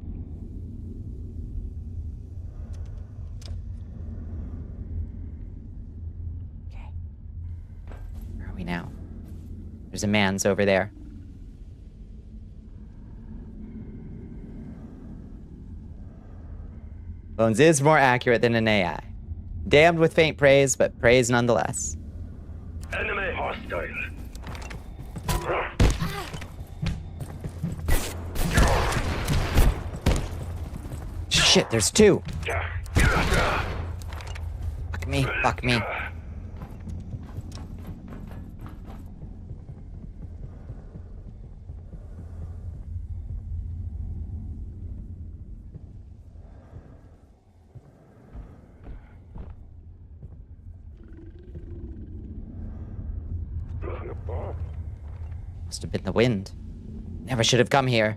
Okay. Where are we now? There's a man's over there. Bones is more accurate than an AI. Damned with faint praise, but praise nonetheless. Enemy hostile. Shit, there's 2. Fuck me, fuck me. Must have been the wind. Never should have come here.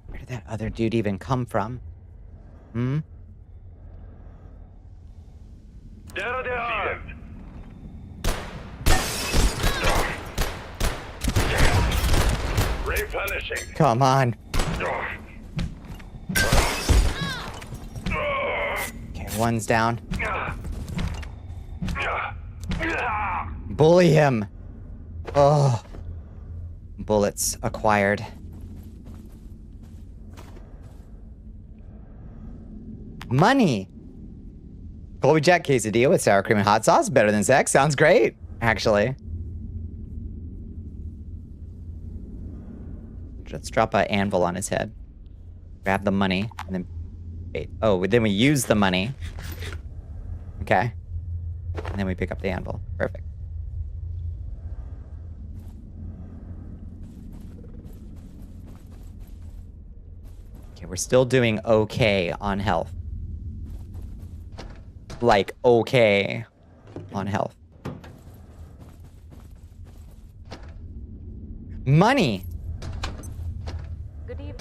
Where did that other dude even come from? Hmm? There they are. Replenishing. Come on. Okay, one's down. Bully him. Oh. Bullets acquired. Money. Colby Jack quesadilla with sour cream and hot sauce. Better than sex. Sounds great, actually. Let's drop an anvil on his head. Grab the money, and then... Wait. Oh, then we use the money. Okay. And then we pick up the anvil. Perfect. Okay, we're still doing okay on health. Like, okay on health. Money! Good evening.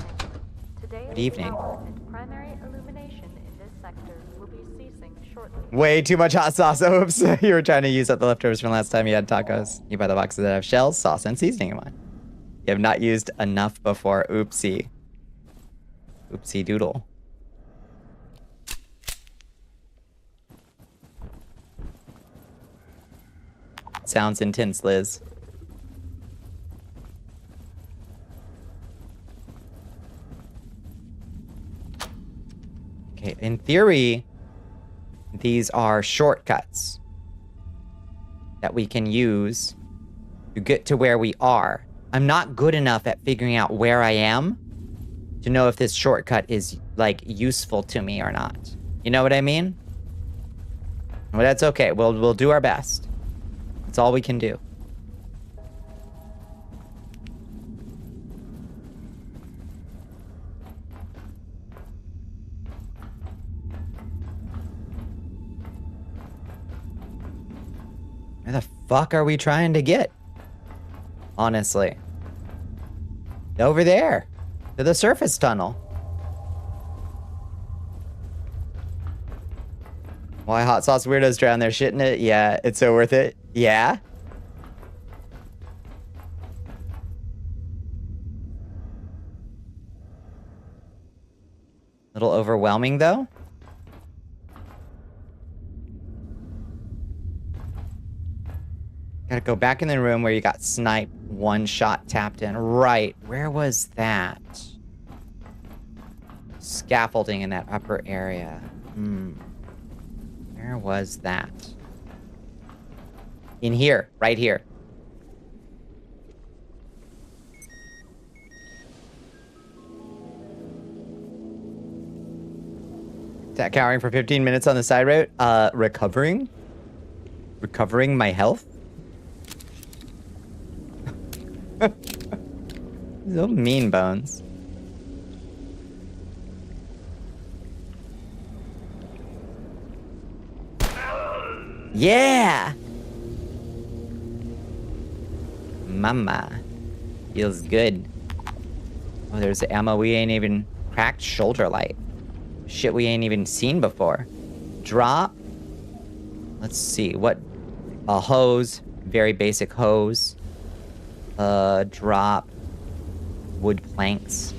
Today, Good evening. power and primary illumination in this sector will be ceasing shortly. Way too much hot sauce. Oops. You were trying to use up the leftovers from last time you had tacos. You buy the boxes that have shells, sauce, and seasoning in one. You have not used enough before. Oopsie. Oopsie doodle. Sounds intense, Liz. Okay, in theory, these are shortcuts that we can use to get to where we are. I'm not good enough at figuring out where I am to know if this shortcut is, like, useful to me or not. You know what I mean? Well, that's okay. We'll do our best. That's all we can do. Where the fuck are we trying to get? Honestly. Over there. To the surface tunnel. Why hot sauce weirdos drown their shit in it? Yeah, it's so worth it. Yeah. Little overwhelming though. Gotta go back in the room where you got sniped, one shot tapped in. Right, where was that? Scaffolding in that upper area. Where was that? In here, right here. Cowering for 15 minutes on the side road. Recovering? Recovering my health? So mean, Bones. Yeah! Mama. Feels good. Oh, there's ammo we ain't even... Cracked shoulder light. Shit we ain't even seen before. Drop. Let's see. What? A hose. Very basic hose. Drop. Wood planks.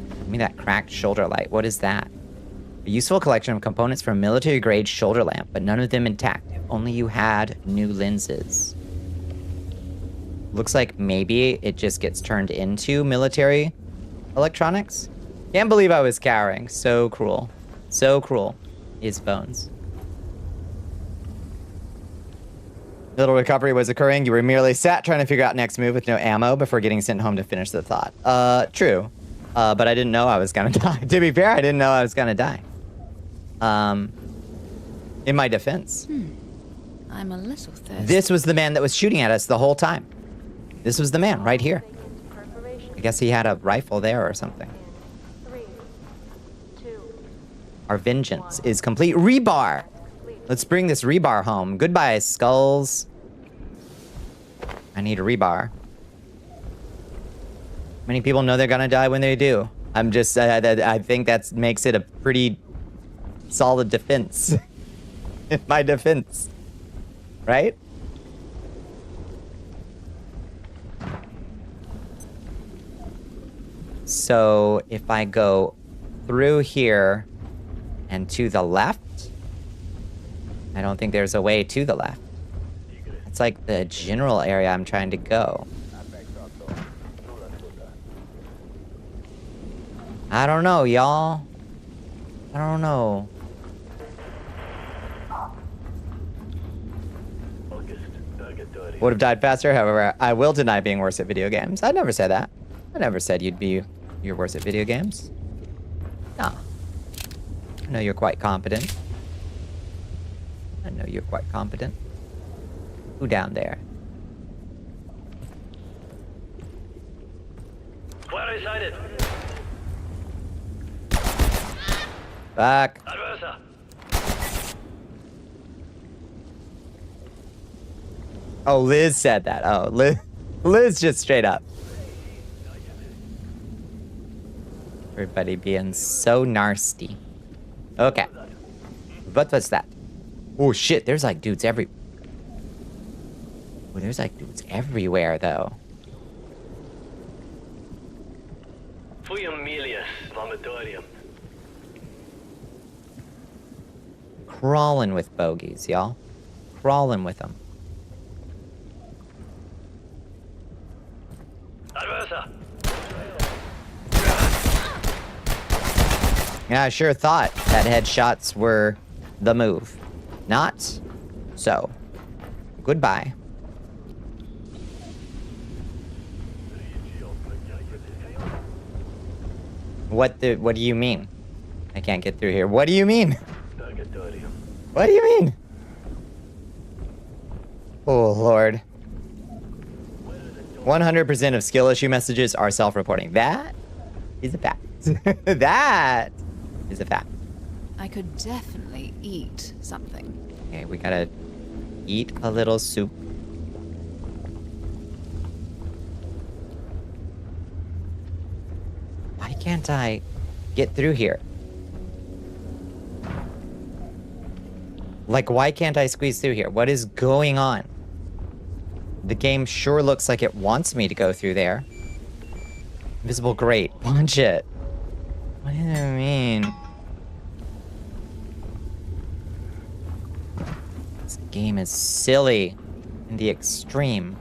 Give me that cracked shoulder light. What is that? A useful collection of components for a military-grade shoulder lamp, but none of them intact. If only you had new lenses. Looks like maybe it just gets turned into military electronics. Can't believe I was cowering. So cruel. So cruel. Is Bones. Little recovery was occurring. You were merely sat trying to figure out next move with no ammo before getting sent home to finish the thought. True. But I didn't know I was gonna die. To be fair, I didn't know I was gonna die. In my defense. I'm a little thirsty. This was the man that was shooting at us the whole time. This was the man right here. I guess he had a rifle there or something. 3, 2, Our vengeance is complete. Rebar! Let's bring this rebar home. Goodbye, skulls. I need a rebar. Many people know they're gonna die when they do. I'm just, I think that makes it a pretty solid defense. In my defense. Right? So, if I go through here and to the left, I don't think there's a way to the left. It's like the general area I'm trying to go. I don't know, y'all. I don't know. Would have died faster, however, I will deny being worse at video games. I never said that. I never said you're worse at video games. No. I know you're quite competent. I know you're quite competent. Who down there? Where is sighted? Back. Adversa. Oh, Liz said that. Oh, Liz just straight up. Everybody being so nasty. Okay. What was that? Oh shit, there's like dudes Oh, there's like dudes everywhere though. Crawling with bogeys, y'all. Crawling with them. Yeah, I sure thought that headshots were the move. Not so. Goodbye. What do you mean? I can't get through here. What do you mean? What do you mean? Oh, Lord. 100% of skill issue messages are self-reporting. That is a fact. That is a fact. I could definitely eat something. Okay, we gotta eat a little soup. Why can't I get through here? Like, why can't I squeeze through here? What is going on? The game sure looks like it wants me to go through there. Invisible grate. Punch it. What do I mean? This game is silly in the extreme.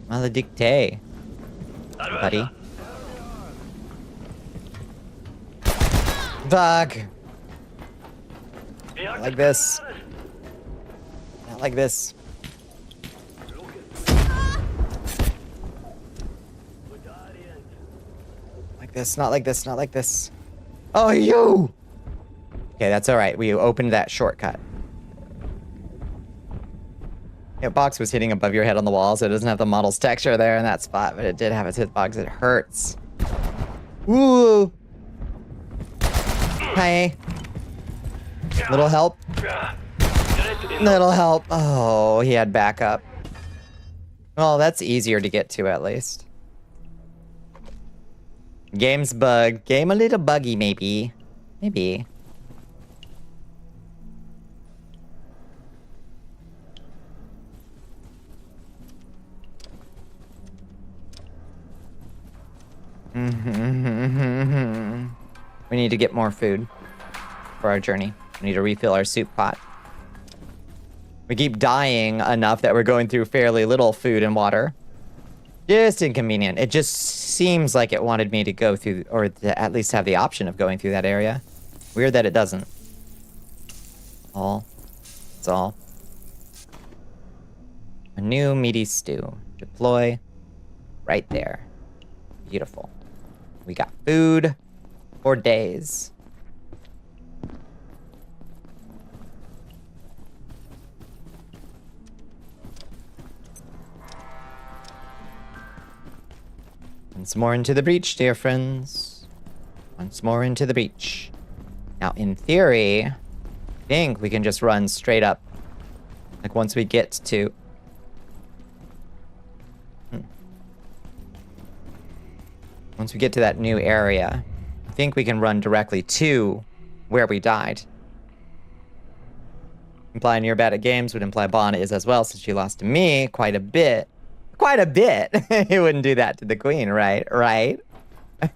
Maledicte. Buddy. Fuck. Not like this. Not like this. Like this, not like this, not like this. Oh, you! Okay, that's alright. We opened that shortcut. Hitbox was hitting above your head on the wall, so it doesn't have the model's texture there in that spot, but it did have its hitbox. It hurts. Woo! Hey. Little help. Little help. Oh, he had backup. Well, that's easier to get to, at least. Game's bug. Game a little buggy, maybe. Maybe. We need to get more food for our journey. We need to refill our soup pot. We keep dying enough that we're going through fairly little food and water. Just inconvenient. It just seems like it wanted me to go through, or to at least have the option of going through that area. Weird that it doesn't. It's all. A new meaty stew. Deploy. Right there. Beautiful. We got food for days. Once more into the breach, dear friends. Once more into the breach. Now, in theory, I think we can just run straight up. Like, once we get to... Once we get to that new area, I think we can run directly to where we died. Implying you're bad at games would imply Bonna is as well, since she lost to me quite a bit. Quite a bit! He wouldn't do that to the queen, right? Right?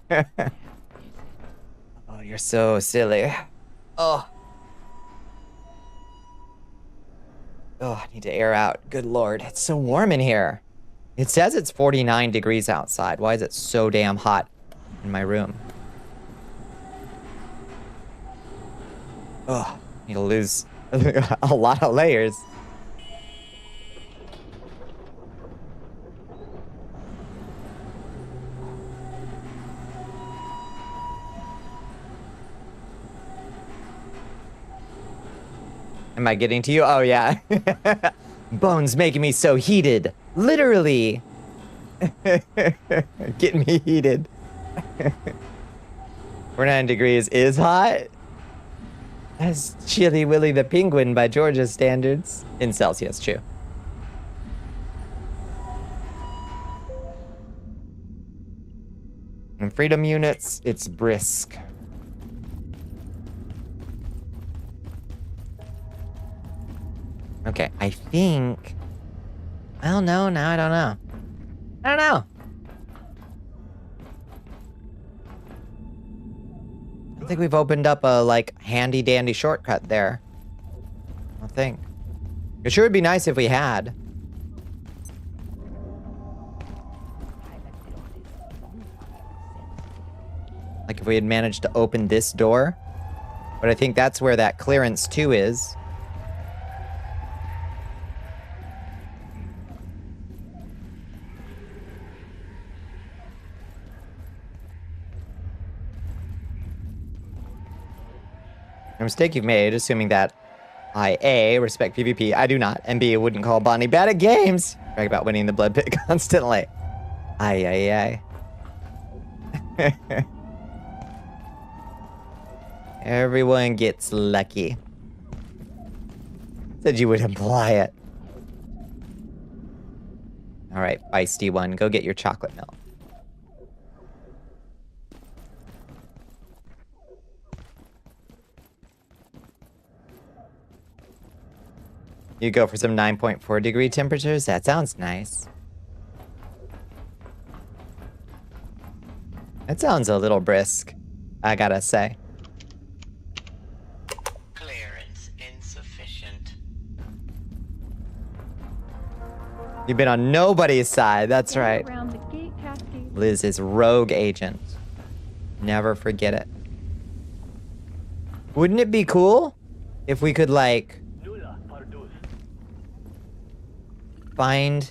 Oh, you're so silly. Oh. Oh, I need to air out. Good lord. It's so warm in here. It says it's 49 degrees outside. Why is it so damn hot in my room? Oh, need to lose a lot of layers. Am I getting to you? Oh, yeah. Bones making me so heated. Literally. Getting me heated. 49 degrees is hot. That's Chilly Willy the Penguin by Georgia's standards. In Celsius, true. In freedom units, it's brisk. Okay, I think... Well, no, now I don't know. I don't know. I think we've opened up a, like, handy-dandy shortcut there. I think. It sure would be nice if we had. Like, if we had managed to open this door. But I think that's where that clearance 2 is. A mistake you've made, assuming that I, A, respect PvP, I do not, and B, wouldn't call Bonnie bad at games. Brag about winning the blood pit constantly. Aye. Everyone gets lucky. Said you would imply it. Alright, feisty one, go get your chocolate milk. You go for some 9.4 degree temperatures? That sounds nice. That sounds a little brisk, I gotta say. Clearance insufficient. You've been on nobody's side, that's right. Around the gate cascade. Liz is rogue agent. Never forget it. Wouldn't it be cool if we could, like, find,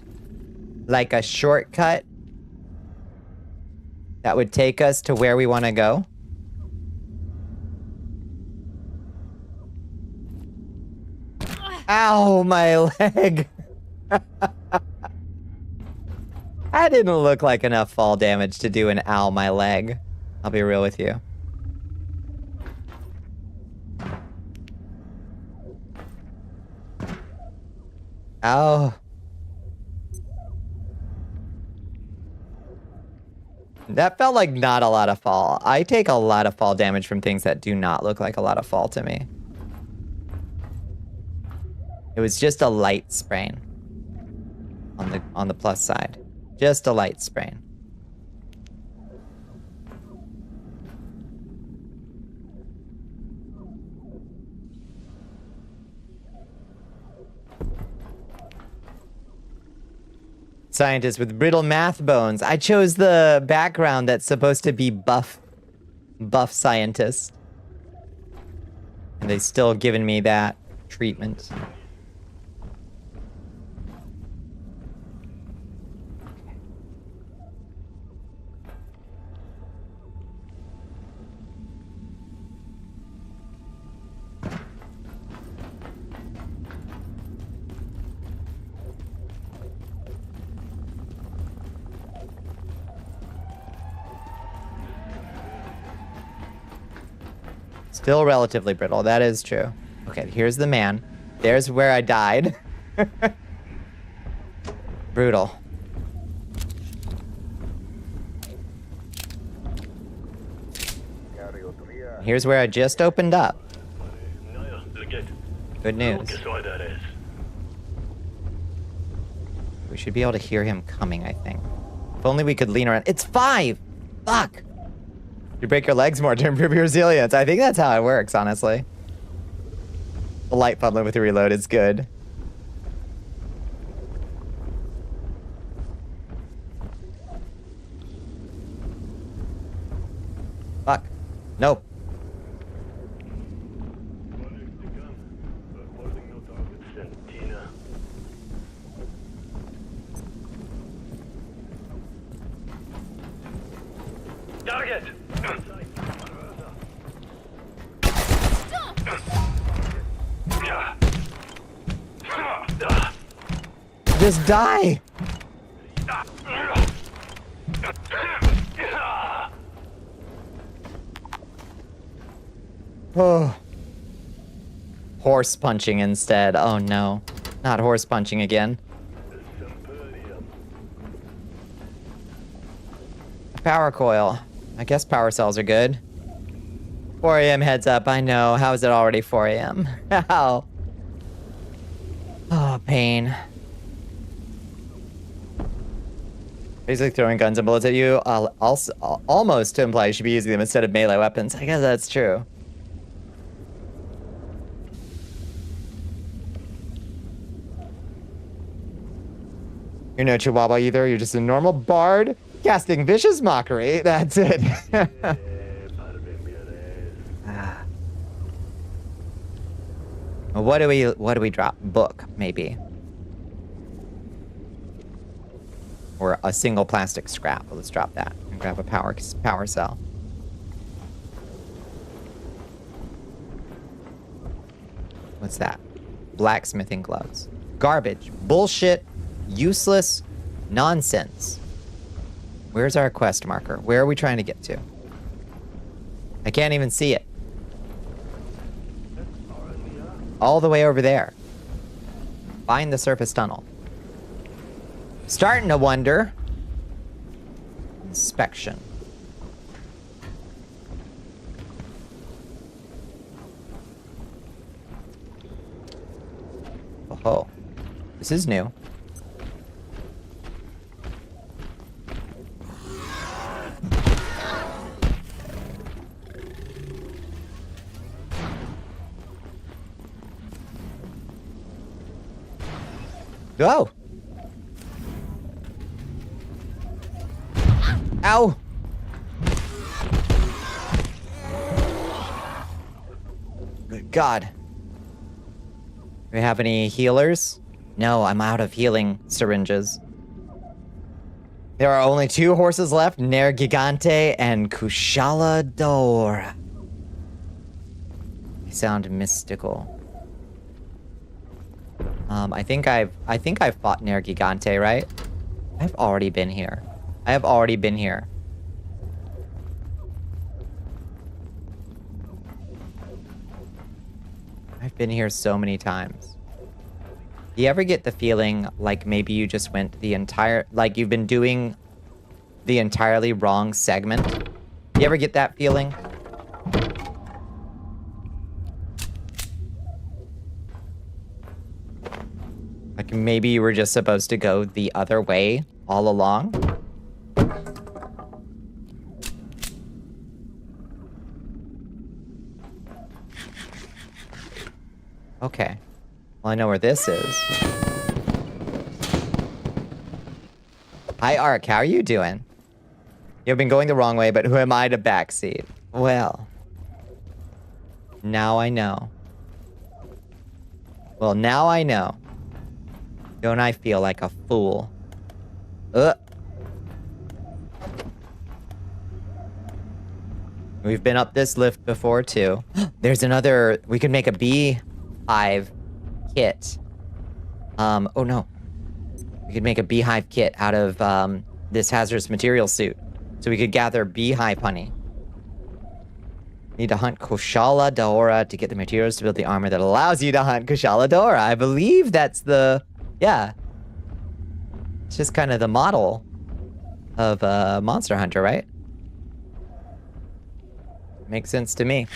like, a shortcut that would take us to where we want to go? Ow, my leg. That didn't look like enough fall damage to do an ow, my leg. I'll be real with you. Ow. That felt like not a lot of fall. I take a lot of fall damage from things that do not look like a lot of fall to me. It was just a light sprain. On the plus side. Just a light sprain. Scientist with brittle math bones. I chose the background that's supposed to be buff scientist. And they still given me that treatment. Still relatively brittle, that is true. Okay, here's the man. There's where I died. Brutal. Here's where I just opened up. Good news. We should be able to hear him coming, I think. If only we could lean around. It's 5! Fuck! You break your legs more to improve your resilience. I think that's how it works, honestly. The light fumbling with the reload is good. Fuck. Nope. Target! Just die! Oh. Horse punching instead. Oh no. Not horse punching again. Power coil. I guess power cells are good. 4 a.m. heads up. I know. How is it already 4 a.m.? How? Oh, pain. Basically throwing guns and bullets at you. Also, almost to imply you should be using them instead of melee weapons. I guess that's true. You're no chihuahua either. You're just a normal bard casting vicious mockery. That's it. What do we drop? Book, maybe. Or a single plastic scrap. Let's drop that and grab a power cell. What's that? Blacksmithing gloves. Garbage. Bullshit. Useless. Nonsense. Where's our quest marker? Where are we trying to get to? I can't even see it. All the way over there. Find the surface tunnel. Starting to wonder. Inspection. Oh. This is new. Go! Ow! Good God. Do we have any healers? No, I'm out of healing syringes. There are only 2 horses left, Ner Gigante and Kushala Dora. They sound mystical. I think I've fought Ner Gigante, right? I've already been here. I have already been here. I've been here so many times. Do you ever get the feeling like maybe you just went the entire... like you've been doing the entirely wrong segment? Do you ever get that feeling? Like maybe you were just supposed to go the other way all along? Okay. Well, I know where this is. Hi, Ark. How are you doing? You've been going the wrong way, but who am I to backseat? Well. Now I know. Well, now I know. Don't I feel like a fool? We've been up this lift before, too. There's another... we could make a beehive kit. Oh no. We could make a beehive kit out of, this hazardous material suit. So we could gather beehive honey. Need to hunt Kushala Daora to get the materials to build the armor that allows you to hunt Kushala Daora. I believe that's the... yeah. It's just kind of the model of Monster Hunter, right? Makes sense to me.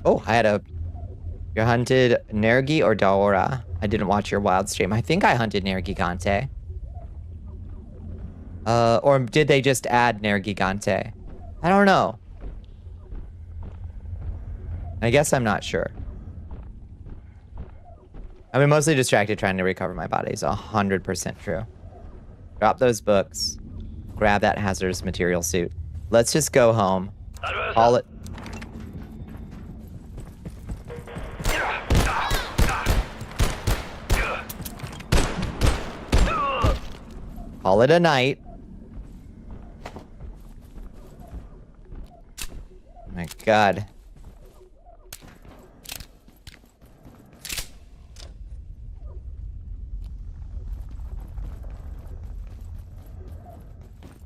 Oh, I had a... you hunted Nergi or Daora? I didn't watch your wild stream. I think I hunted Nergigante. Or did they just add Nergigante? I don't know. I guess I'm not sure. I've been mostly distracted trying to recover my body. It's 100% true. Drop those books. Grab that hazardous material suit. Let's just go home. Call it... call it a night. Oh my God.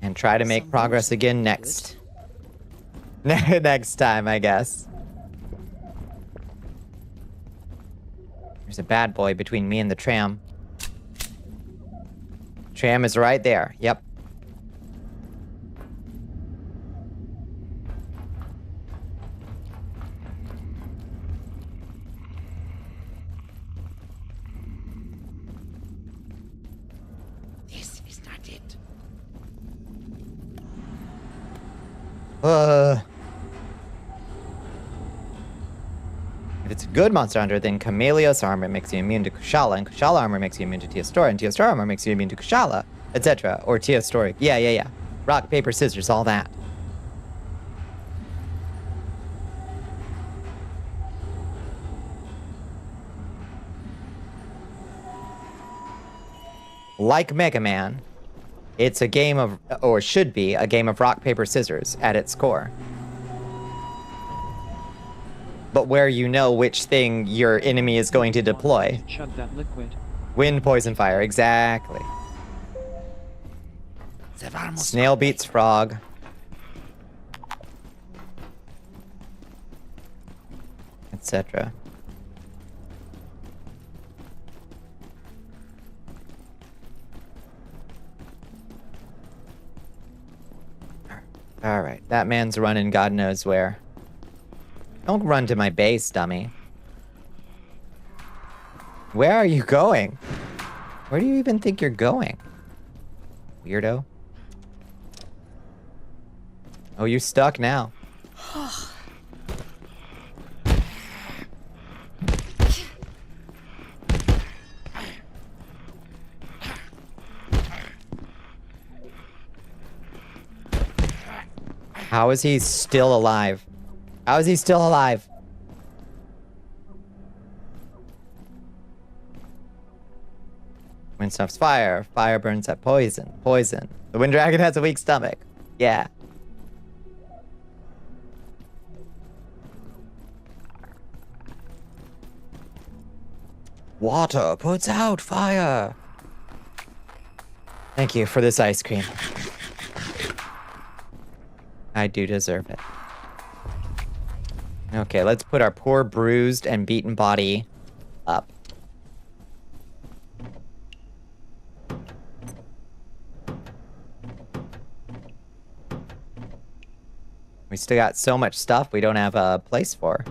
And try to make progress again next time, I guess. There's a bad boy between me and the tram. Tram is right there. Yep. This is not it. If it's a good Monster Hunter, then Chameleos armor makes you immune to Kushala, and Kushala armor makes you immune to Teostora, and Teostora armor makes you immune to Kushala, etc. Or Teostoric. Yeah. Rock, paper, scissors, all that. Like Mega Man, it's a game of, or should be, a game of rock, paper, scissors at its core. But where you know which thing your enemy is going to deploy. Chug that liquid. Wind, poison, fire, exactly. Snail beats frog. Etc. Alright, that man's running God knows where. Don't run to my base, dummy. Where are you going? Where do you even think you're going? Weirdo. Oh, you're stuck now. How is he still alive? How is he still alive? Wind snuffs fire. Fire burns at poison. Poison. The wind dragon has a weak stomach. Yeah. Water puts out fire. Thank you for this ice cream. I do deserve it. Okay, let's put our poor bruised and beaten body up. We still got so much stuff we don't have a place for.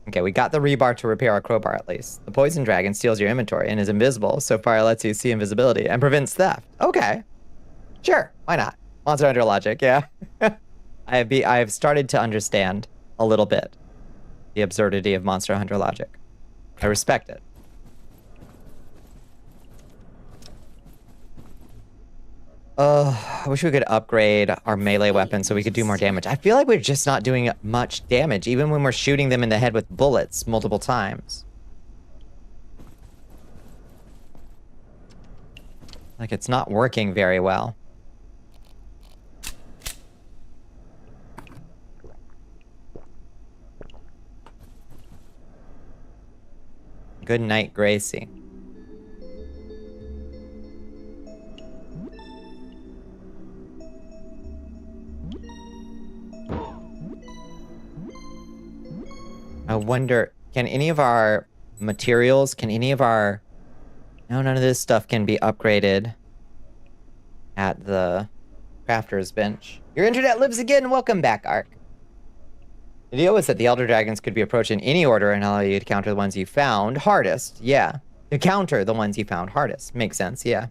Okay, we got the rebar to repair our crowbar at least. The poison dragon steals your inventory and is invisible, so fire lets you see invisibility and prevents theft. Okay. Sure, why not? Monster Hunter logic, yeah. I have started to understand a little bit the absurdity of Monster Hunter logic. I respect it. I wish we could upgrade our melee weapon so we could do more damage. I feel like we're just not doing much damage, even when we're shooting them in the head with bullets multiple times. Like, it's not working very well. Good night, Gracie. I wonder, can any of our materials, can any of our... No, none of this stuff can be upgraded at the crafter's bench. Your internet lives again. Welcome back, Ark. The deal was that the Elder Dragons could be approached in any order and allow you to counter the ones you found hardest. Yeah. To counter the ones you found hardest. Makes sense, yeah.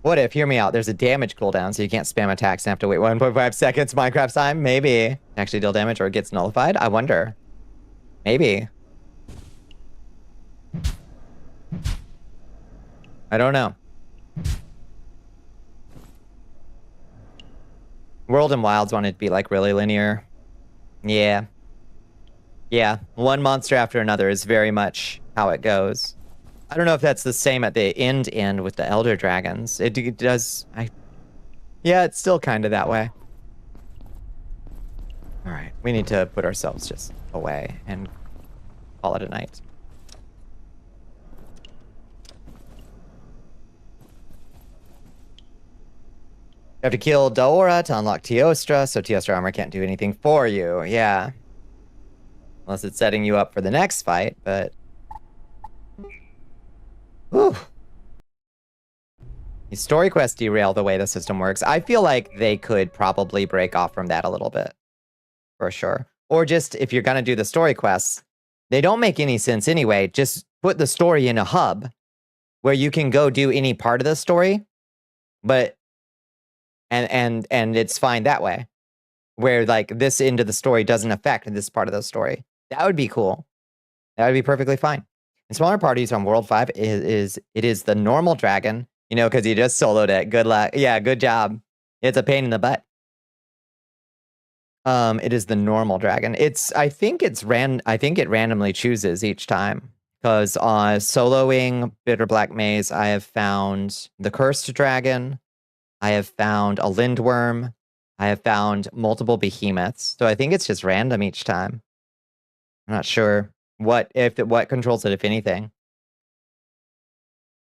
What if, hear me out, there's a damage cooldown, so you can't spam attacks and have to wait 1.5 seconds Minecraft time? Maybe. Actually deal damage or it gets nullified? I wonder. Maybe. I don't know. World and Wilds wanted to be like really linear. Yeah. Yeah, one monster after another is very much how it goes. I don't know if that's the same at the end with the Elder Dragons. It does... Yeah, it's still kind of that way. Alright, we need to put ourselves just away and call it a night. You have to kill Daora to unlock Teostra, so Teostra armor can't do anything for you. Yeah. Unless it's setting you up for the next fight, but... Whew. These story quests derail the way the system works. I feel like they could probably break off from that a little bit. For sure. Or just, if you're gonna do the story quests, they don't make any sense anyway. Just put the story in a hub where you can go do any part of the story, but... And it's fine that way. Where, like, this end of the story doesn't affect this part of the story. That would be cool. That would be perfectly fine. In smaller parties on World 5, it is the normal dragon, you know, because you just soloed it. Good luck. Yeah, good job. It's a pain in the butt. It is the normal dragon. I think it randomly chooses each time. Because soloing Bitter Black Maze, I have found the Cursed Dragon. I have found a Lindworm. I have found multiple behemoths. So I think it's just random each time. I'm not sure what controls it, if anything.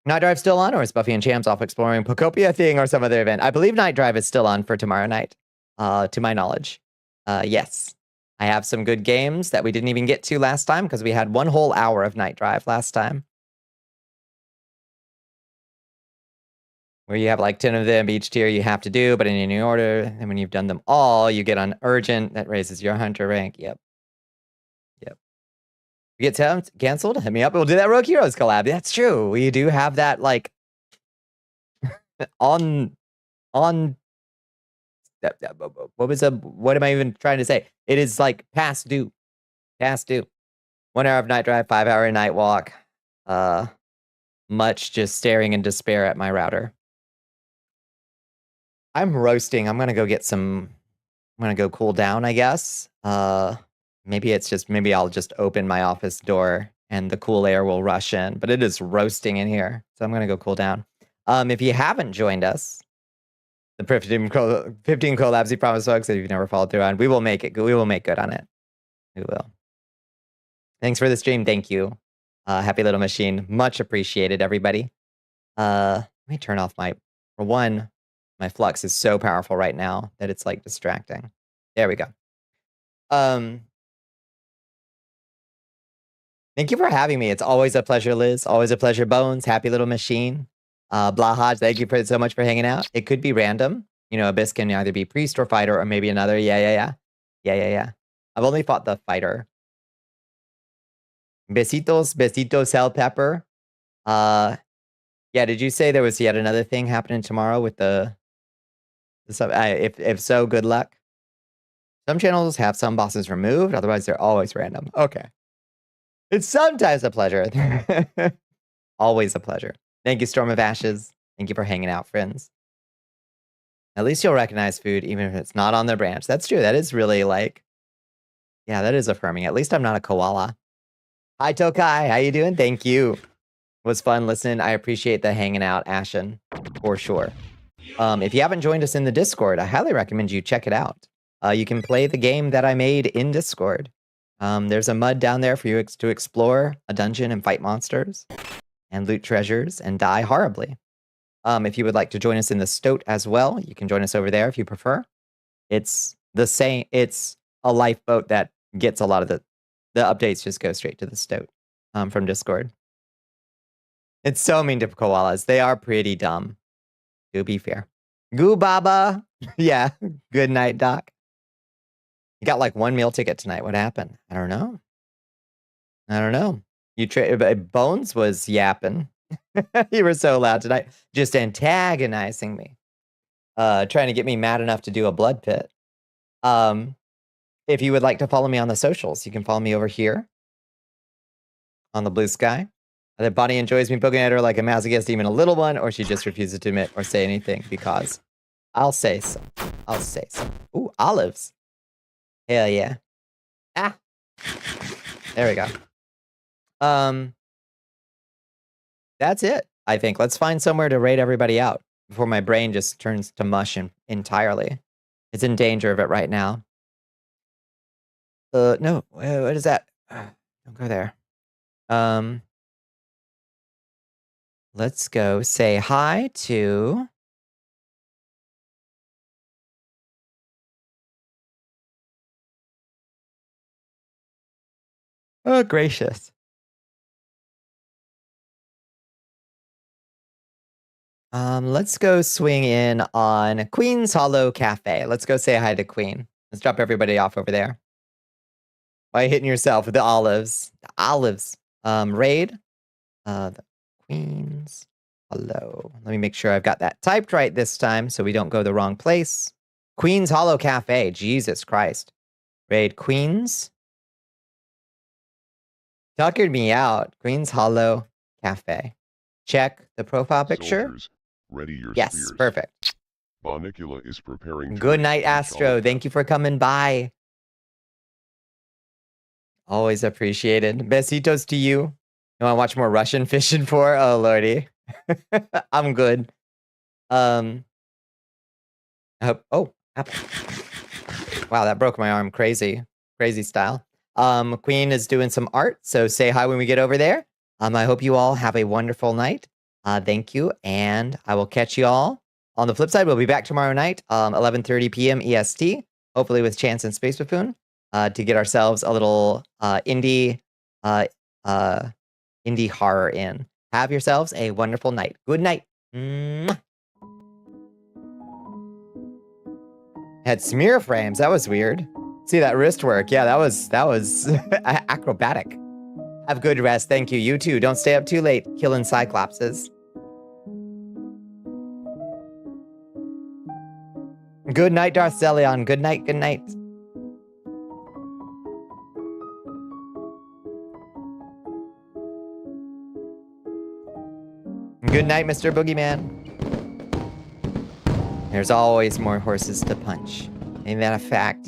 Night Drive still on, or is Buffy and Champs off exploring Pocopia thing or some other event? I believe Night Drive is still on for tomorrow night, to my knowledge. Yes. I have some good games that we didn't even get to last time because we had one whole hour of Night Drive last time. Where you have like 10 of them each tier you have to do, but in any order. And when you've done them all, you get on Urgent. That raises your Hunter rank. Yep. We get canceled? Hit me up. We'll do that Rogue Heroes collab. That's true. We do have that, like, on what am I even trying to say? It is like past due. 1 hour of night drive, 5 hour night walk. Much just staring in despair at my router. I'm roasting. I'm gonna go cool down, I guess. Maybe I'll just open my office door and the cool air will rush in, but it is roasting in here. So I'm gonna go cool down. If you haven't joined us, the 15 collabs you promised folks that you've never followed through on, we will make good on it. We will. Thanks for the stream. Thank you. Happy Little Machine. Much appreciated, everybody. Let me turn off my flux is so powerful right now that it's like distracting. There we go. Thank you for having me. It's always a pleasure, Liz. Always a pleasure, Bones. Happy Little Machine. Blahaj, thank you so much for hanging out. It could be random. You know, Abyss can either be priest or fighter or maybe another. Yeah. I've only fought the fighter. Besitos, Hell Pepper. Yeah, did you say there was yet another thing happening tomorrow with the stuff? If so, good luck. Some channels have some bosses removed, otherwise they're always random. Okay. It's sometimes a pleasure. Always a pleasure. Thank you, Storm of Ashes. Thank you for hanging out, friends. At least you'll recognize food even if it's not on their branch. That's true. That is really like, yeah, that is affirming. At least I'm not a koala. Hi, Tokai. How you doing? Thank you. It was fun listening. I appreciate the hanging out, Ashen, for sure. If you haven't joined us in the Discord, I highly recommend you check it out. You can play the game that I made in Discord. There's a mud down there for you to explore a dungeon and fight monsters and loot treasures and die horribly. If you would like to join us in the Stoat as well, you can join us over there if you prefer. It's the same. It's a lifeboat that gets a lot of the updates just go straight to the Stoat from Discord. It's so mean to koalas. They are pretty dumb. To be fair. Goo Baba. Yeah. Good night, Doc. You got like 1 meal ticket tonight. What happened? I don't know. Bones was yapping. You were so loud tonight. Just antagonizing me. Trying to get me mad enough to do a blood pit. If you would like to follow me on the socials, you can follow me over here on the blue sky. Either Bonnie enjoys me poking at her like a masochist, even a little one, or she just refuses to admit or say anything because I'll say so. Ooh, olives. Hell yeah. Ah. There we go. That's it, I think. Let's find somewhere to raid everybody out before my brain just turns to mush entirely. It's in danger of it right now. No, what is that? Don't go there. Let's go say hi to... Oh, gracious. Let's go swing in on Queen's Hollow Cafe. Let's go say hi to Queen. Let's drop everybody off over there. Why are you hitting yourself with the olives? The olives. Raid. The Queen's Hollow. Let me make sure I've got that typed right this time so we don't go the wrong place. Queen's Hollow Cafe. Jesus Christ. Raid Queen's. Tuckered me out. Queen's Hollow Cafe. Check the profile picture. Soldiers, ready your yes, spears. Perfect. Bonnicula is preparing. Good night, Astro. Thank you for coming by. Always appreciated. Besitos to you. You want to watch more Russian fishing for? Oh, lordy. I'm good. I hope. Oh, apple. Wow, that broke my arm. Crazy style. Queen is doing some art, so say hi when we get over there. I hope you all have a wonderful night. Thank you, and I will catch you all on the flip side. We'll be back tomorrow night, 11:30 p.m. EST, hopefully with Chance and Space Buffoon, to get ourselves a little indie horror in. Have yourselves a wonderful night. Good night. Mwah. Had smear frames. That was weird. See that wrist work? Yeah, that was acrobatic. Have good rest. Thank you. You too. Don't stay up too late killing cyclopses. Good night, Darthelion. Good night. Good night. Good night, Mr. Boogeyman. There's always more horses to punch. Ain't that a fact?